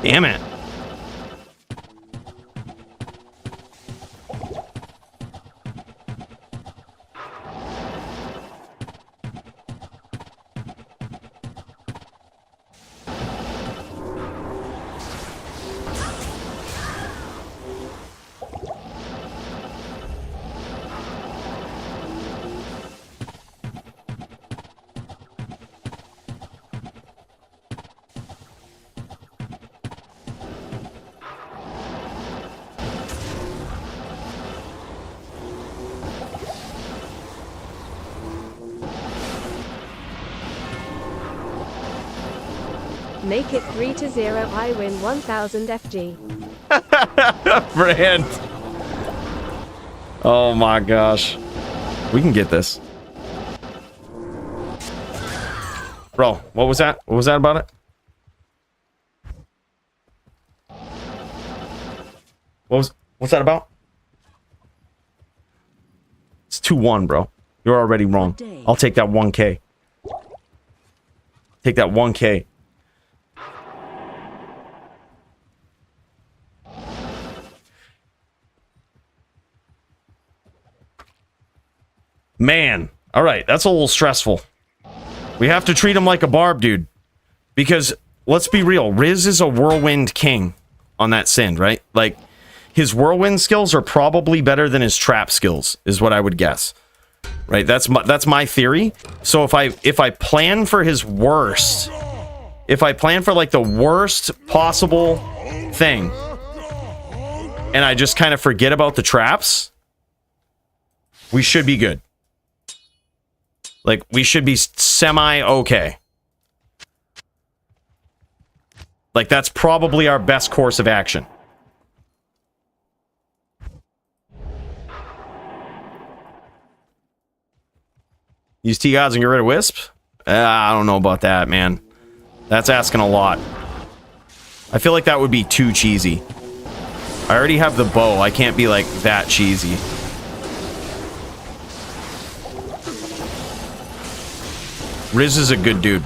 Damn it. Make it 3-0. I win 1000 FG. Brand. Oh my gosh. We can get this. Bro, what was that? What was that about it? What's that about? It's 2-1, bro. You're already wrong. I'll take that 1K. Take that 1K. Man, all right, that's a little stressful. We have to treat him like a barb, dude. Because, let's be real, Riz is a whirlwind king on that Sind, right? Like, his whirlwind skills are probably better than his trap skills, is what I would guess. Right, that's my theory. So if I plan for his worst, if I plan for, like, the worst possible thing, and I just kind of forget about the traps, we should be good. Like, we should be semi-okay. Like, that's probably our best course of action. Use T-Gods and get rid of Wisp? I don't know about that, man. That's asking a lot. I feel like that would be too cheesy. I already have the bow. I can't be, like, that cheesy. Riz is a good dude.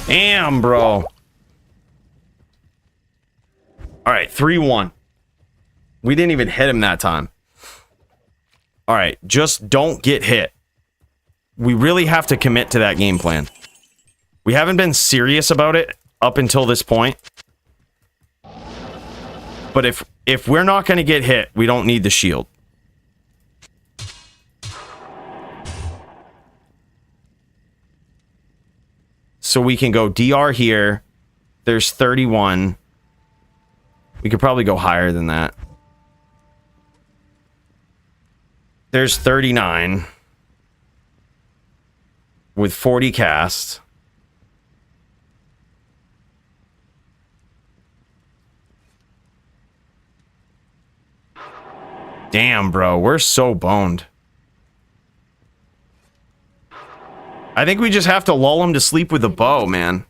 Damn, bro. All right, 3-1. We didn't even hit him that time. All right, just don't get hit. We really have to commit to that game plan. We haven't been serious about it up until this point. But if we're not going to get hit, we don't need the shield. So we can go DR here. There's 31. We could probably go higher than that. There's 39. With 40 cast. Damn, bro. We're so boned. I think we just have to lull him to sleep with the bow, man.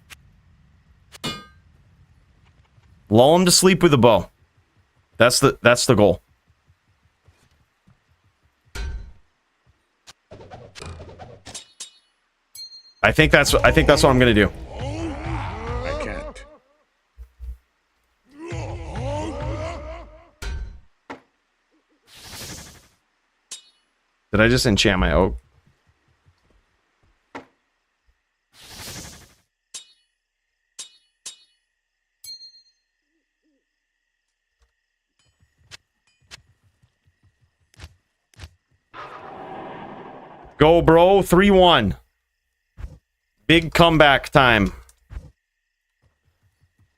Lull him to sleep with the bow. That's the goal. I think that's what I'm gonna do. I can't. Did I just enchant my oak? Go, bro. 3-1. Big comeback time.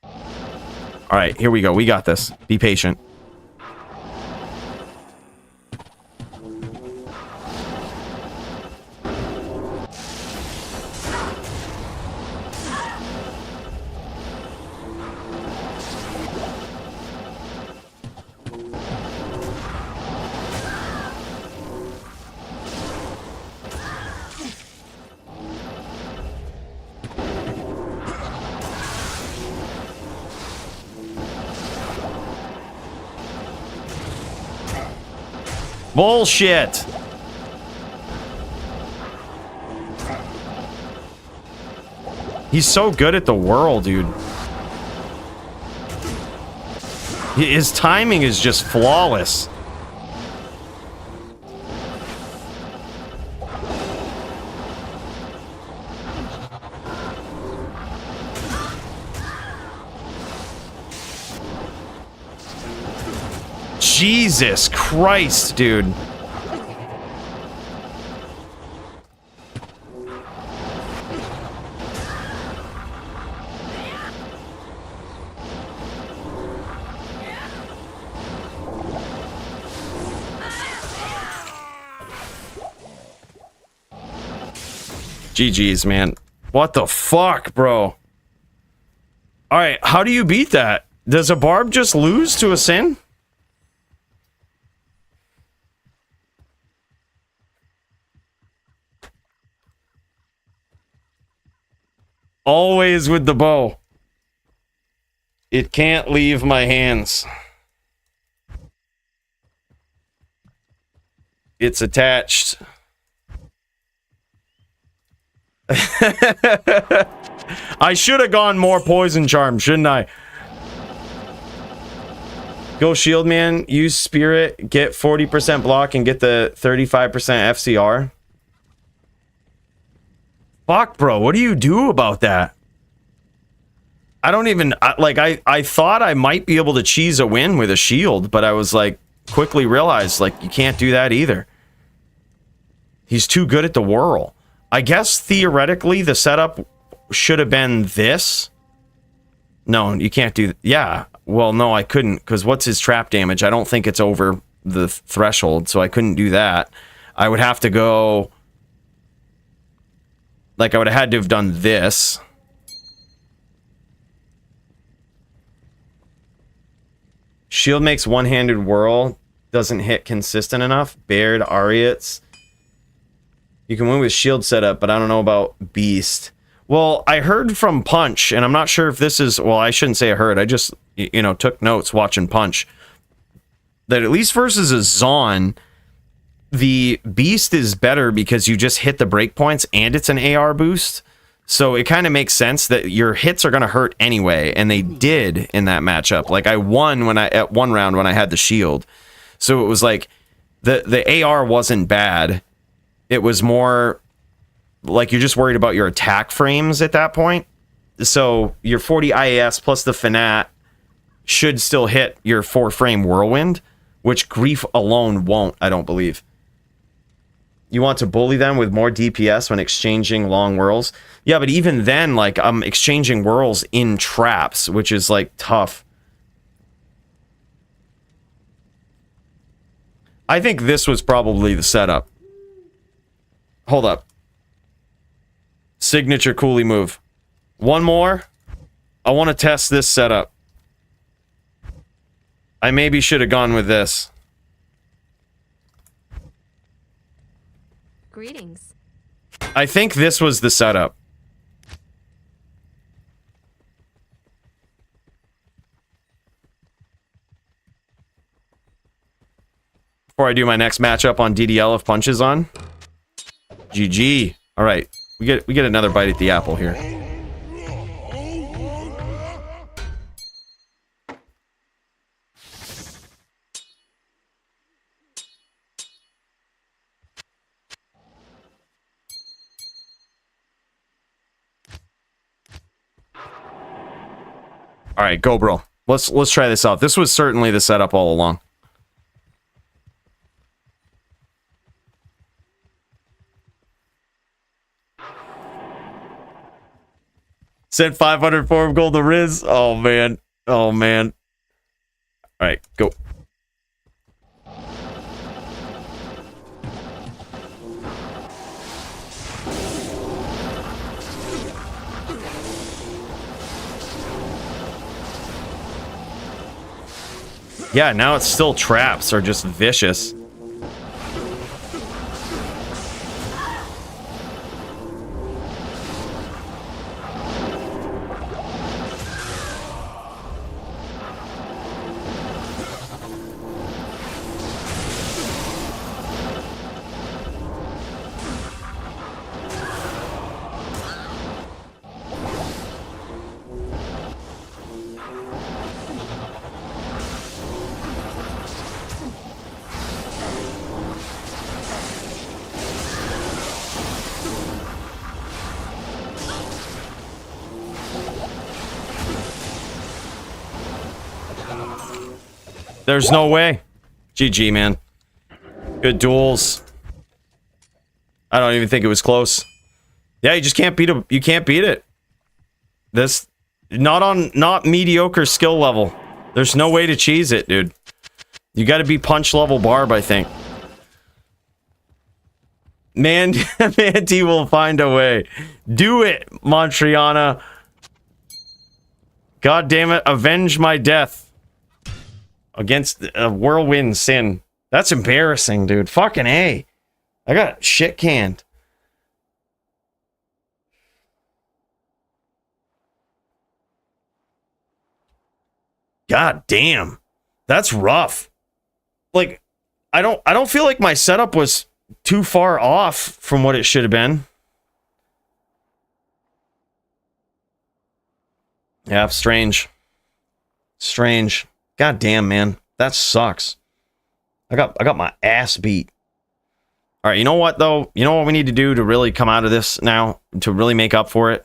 All right, here we go. We got this. Be patient. Bullshit. He's so good at the whirl, dude. His timing is just flawless. Jesus Christ, dude. GG's, man. What the fuck, bro? Alright, how do you beat that? Does a barb just lose to a sin? Always with the bow. It can't leave my hands. It's attached. I should have gone more poison charm, shouldn't I? Go shield man, use spirit, get 40% block and get the 35% FCR. Fuck, bro, what do you do about that? I don't even, I thought I might be able to cheese a win with a shield, but I was like, quickly realized, like, you can't do that either. He's too good at the whirl. I guess, theoretically, the setup should have been this. No, you can't do, yeah. Well, no, I couldn't, because what's his trap damage? I don't think it's over the threshold, so I couldn't do that. I would have to go... Like, I would have had to have done this. Shield makes one-handed whirl. Doesn't hit consistent enough. Baird, Ariats. You can win with shield setup, but I don't know about Beast. Well, I heard from Punch, and I'm not sure if this is... Well, I shouldn't say I heard. I just, you know, took notes watching Punch. That at least versus a Zon... The Beast is better because you just hit the breakpoints and it's an AR boost. So it kind of makes sense that your hits are going to hurt anyway, and they did in that matchup. Like I won at one round when I had the shield. So it was like the AR wasn't bad. It was more like you're just worried about your attack frames at that point. So your 40 IAS plus the Fanat should still hit your 4-frame Whirlwind, which Grief alone won't, I don't believe. You want to bully them with more DPS when exchanging long whirls? Yeah, but even then, like, I'm exchanging whirls in traps, which is, like, tough. I think this was probably the setup. Hold up. Signature coolie move. One more. I want to test this setup. I maybe should have gone with this. Greetings. I think this was the setup. Before I do my next matchup on DDL if punch is on. GG. All right, we get another bite at the apple here. All right, go, bro. Let's try this out. This was certainly the setup all along. Sent 500 form gold to Riz. Oh man. Oh man. All right, go. Yeah, now it's still traps are just vicious. There's no way. GG, man. Good duels. I don't even think it was close. Yeah, you just can't beat it. You can't beat it. This not mediocre skill level. There's no way to cheese it, dude. You got to be punch level barb, I think. Mandy will find a way. Do it, Montriana. God damn it, avenge my death. Against a whirlwind sin. That's embarrassing, dude. Fucking A. I got shit canned. God damn. That's rough. Like, I don't feel like my setup was too far off from what it should have been. Yeah, strange. Strange. God damn, man. That sucks. I got my ass beat. All right, you know what, though? You know what we need to do to really come out of this now? To really make up for it?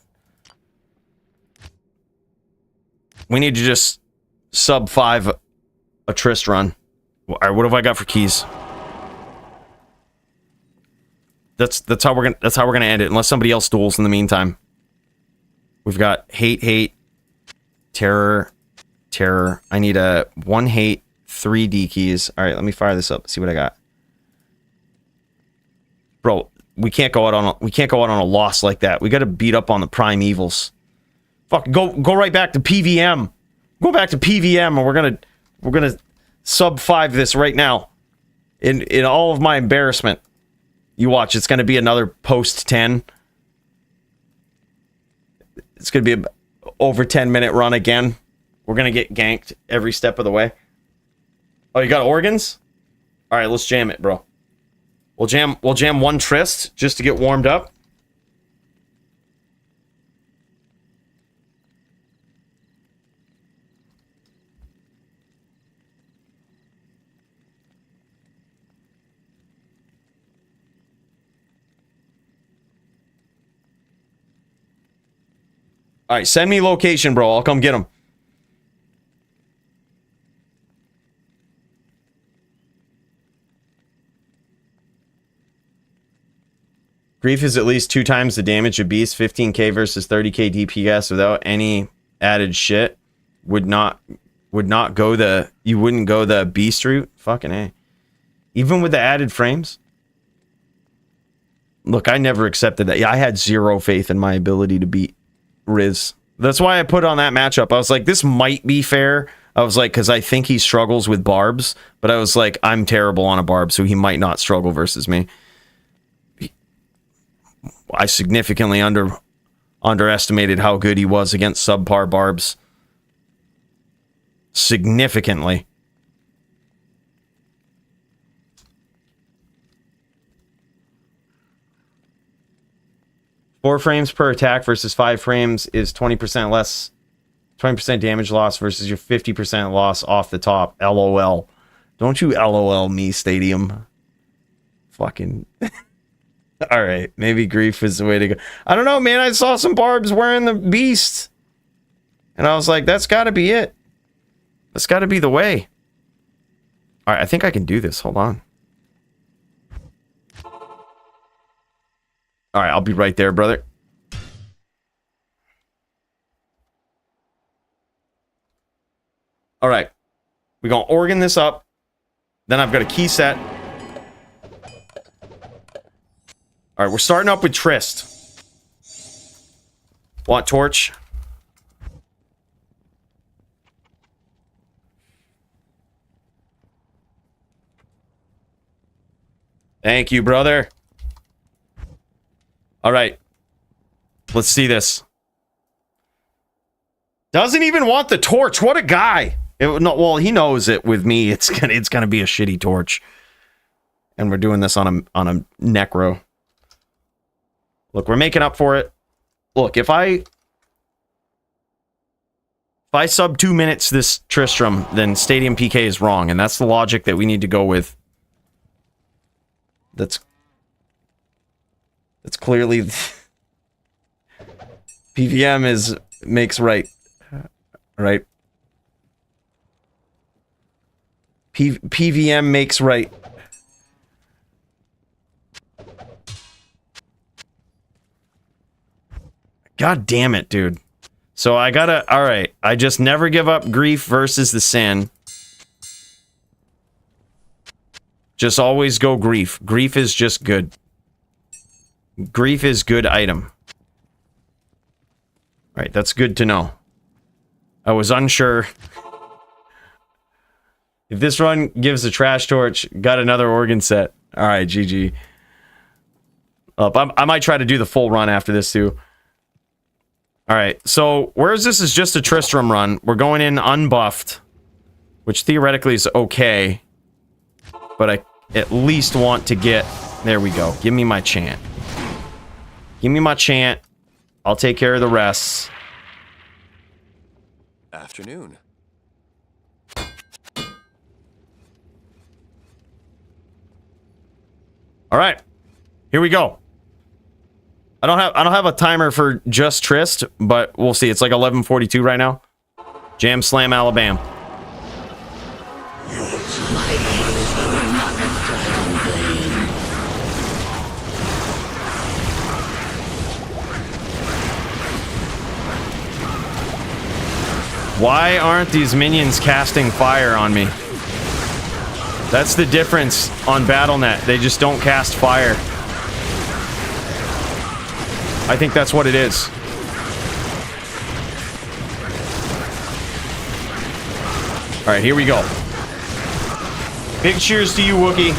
We need to just sub 5 a Trist run. All right, what have I got for keys? That's how we're gonna end it, unless somebody else duels in the meantime. We've got hate, terror. I need a 1 hate, 3 D keys. All right, let me fire this up. See what I got. Bro, we can't go out on a loss like that. We got to beat up on the prime evils. Fuck, go right back to PVM. Go back to PVM, and we're gonna sub 5 this right now. In all of my embarrassment, you watch. It's gonna be another post 10. It's gonna be a over 10-minute run again. We're gonna get ganked every step of the way. Oh, you got organs? All right, let's jam it, bro. We'll jam 1 Trist just to get warmed up. All right, send me location, bro. I'll come get him. Grief is at least 2 times the damage of Beast, 15k versus 30k DPS without any added shit. Would not go the, you wouldn't go the Beast route? Fucking A. Even with the added frames? Look, I never accepted that. Yeah, I had zero faith in my ability to beat Riz. That's why I put on that matchup. I was like, this might be fair. I was like, because I think he struggles with barbs, but I was like, I'm terrible on a barb, so he might not struggle versus me. I significantly underestimated how good he was against subpar barbs. Significantly. Four frames per attack versus 5 frames is 20% less, 20% damage loss versus your 50% loss off the top. LOL. Don't you LOL me, Stadium. Fucking... All right, maybe grief is the way to go. I don't know, man. I saw some barbs wearing the beast, and I was like, that's got to be it. That's got to be the way. All right, I think I can do this. Hold on. All right, I'll be right there, brother. All right, we're gonna organ this up. Then I've got a key set. All right, we're starting up with Trist. Want torch? Thank you, brother. All right. Let's see this. Doesn't even want the torch. What a guy. Well, he knows it with me. It's gonna be a shitty torch. And we're doing this on a necro. Look, we're making up for it. Look, if I sub 2 minutes this Tristram, then Stadium PK is wrong, and that's the logic that we need to go with. That's clearly PVM makes right. Right? PVM makes right. God damn it, dude. So I gotta... Alright, I just never give up grief versus the sin. Just always go grief. Grief is just good. Grief is good item. Alright, that's good to know. I was unsure. If this run gives a trash torch, got another organ set. Alright, GG. I might try to do the full run after this too. Alright, so whereas this is just a Tristram run, we're going in unbuffed, which theoretically is okay, but I at least want to get... There we go. Give me my chant. Give me my chant. I'll take care of the rest. Afternoon. Alright, here we go. I don't have a timer for just Trist, but we'll see. It's like 11:42 right now. Jam Slam Alabama. Why aren't these minions casting fire on me? That's the difference on Battle.net. They just don't cast fire. I think that's what it is. Alright, here we go. Big cheers to you, Wookie.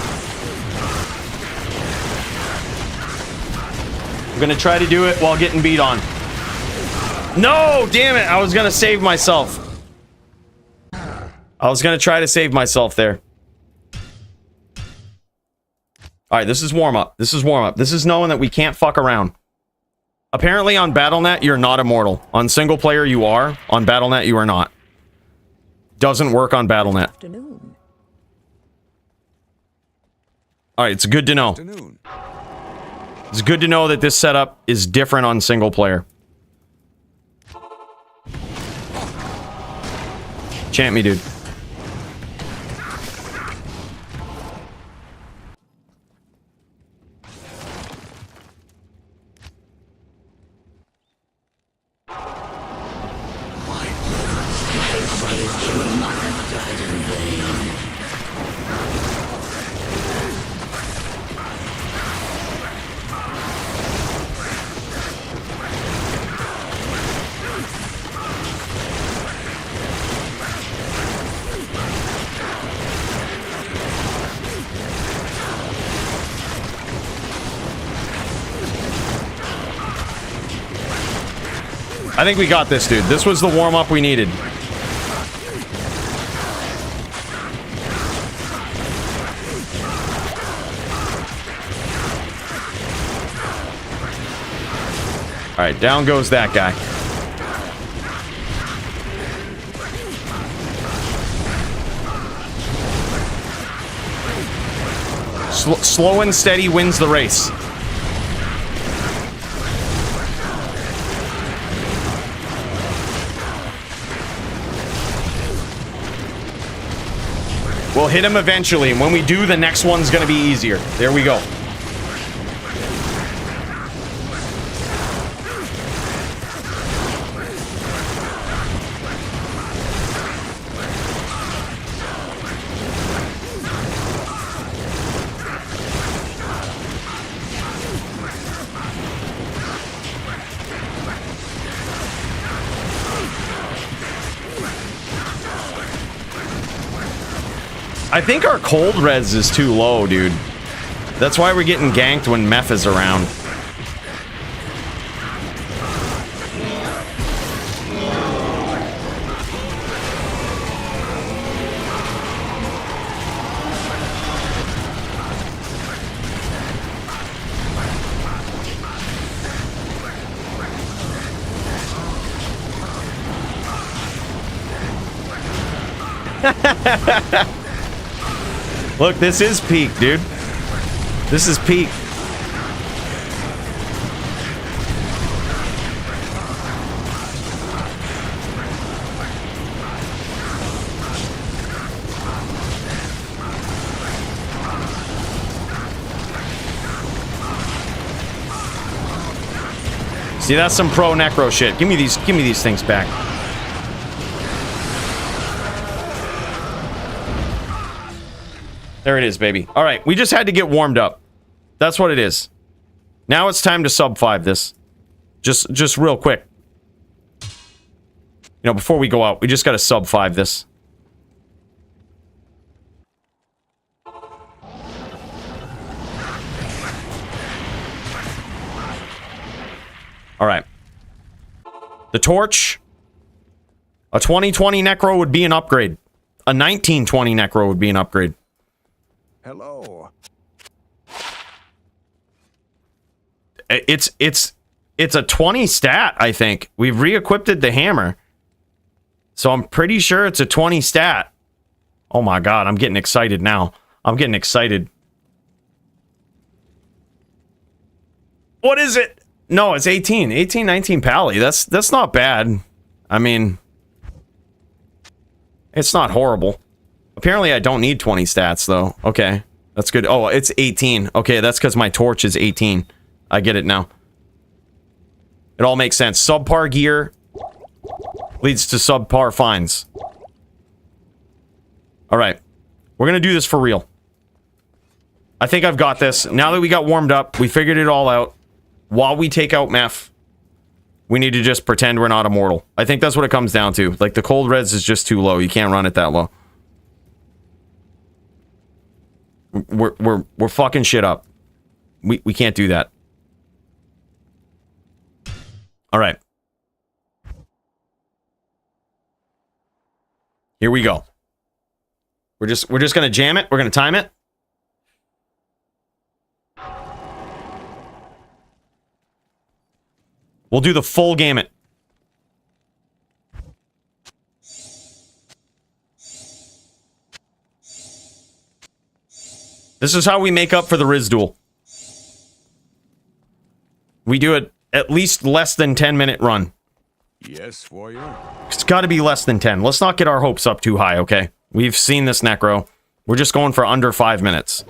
I'm gonna try to do it while getting beat on. No! Damn it! I was gonna save myself. I was gonna try to save myself there. Alright, this is warm-up. This is warm-up. This is knowing that we can't fuck around. Apparently on Battle.net, you're not immortal. On single player, you are. On Battle.net, you are not. Doesn't work on Battle.net. Alright, it's good to know. It's good to know that this setup is different on single player. Chant me, dude. I think we got this, dude. This was the warm-up we needed. Alright, down goes that guy. Slow and steady wins the race. We'll hit him eventually, and when we do, the next one's gonna be easier. There we go. I think our cold res is too low, dude. That's why we're getting ganked when Meph is around. Look, this is peak, dude. This is peak. See, that's some pro necro shit. Give me these things back. There it is, baby. All right, we just had to get warmed up. That's what it is. Now it's time to sub 5 this. Just real quick. You know, before we go out, we just got to sub 5 this. All right. The torch. A 2020 necro would be an upgrade. A 1920 necro would be an upgrade. Hello. It's a 20 stat, I think. We've re-equipped the hammer. So I'm pretty sure it's a 20 stat. Oh my god, I'm getting excited now. I'm getting excited. What is it? No, it's 18. 18, 19 pally. That's not bad. I mean, it's not horrible. Apparently, I don't need 20 stats, though. Okay, that's good. Oh, it's 18. Okay, that's because my torch is 18. I get it now. It all makes sense. Subpar gear leads to subpar finds. All right. We're going to do this for real. I think I've got this. Now that we got warmed up, we figured it all out. While we take out Meph, we need to just pretend we're not immortal. I think that's what it comes down to. Like, the cold res is just too low. You can't run it that low. We're fucking shit up. We can't do that. All right. Here we go. We're just gonna jam it. We're gonna time it. We'll do the full gamut. This is how we make up for the Riz duel. We do it at least less than 10-minute run. Yes, warrior. It's got to be less than 10. Let's not get our hopes up too high, okay? We've seen this Necro. We're just going for under 5 minutes.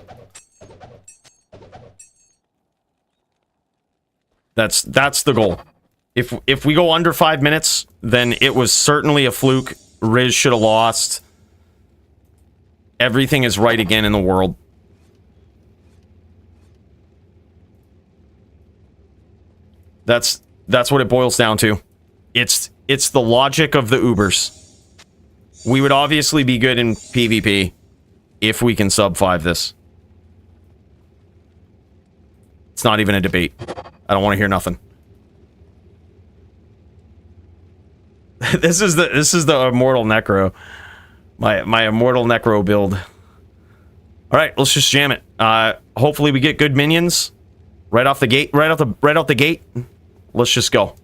That's the goal. If we go under 5 minutes, then it was certainly a fluke. Riz should have lost. Everything is right again in the world. That's what it boils down to. It's the logic of the Ubers. We would obviously be good in PvP if we can sub 5 this. It's not even a debate. I don't want to hear nothing. This is the Immortal Necro. My Immortal Necro build. Alright, let's just jam it. Hopefully we get good minions. Right off the gate. Right out the gate. Let's just go.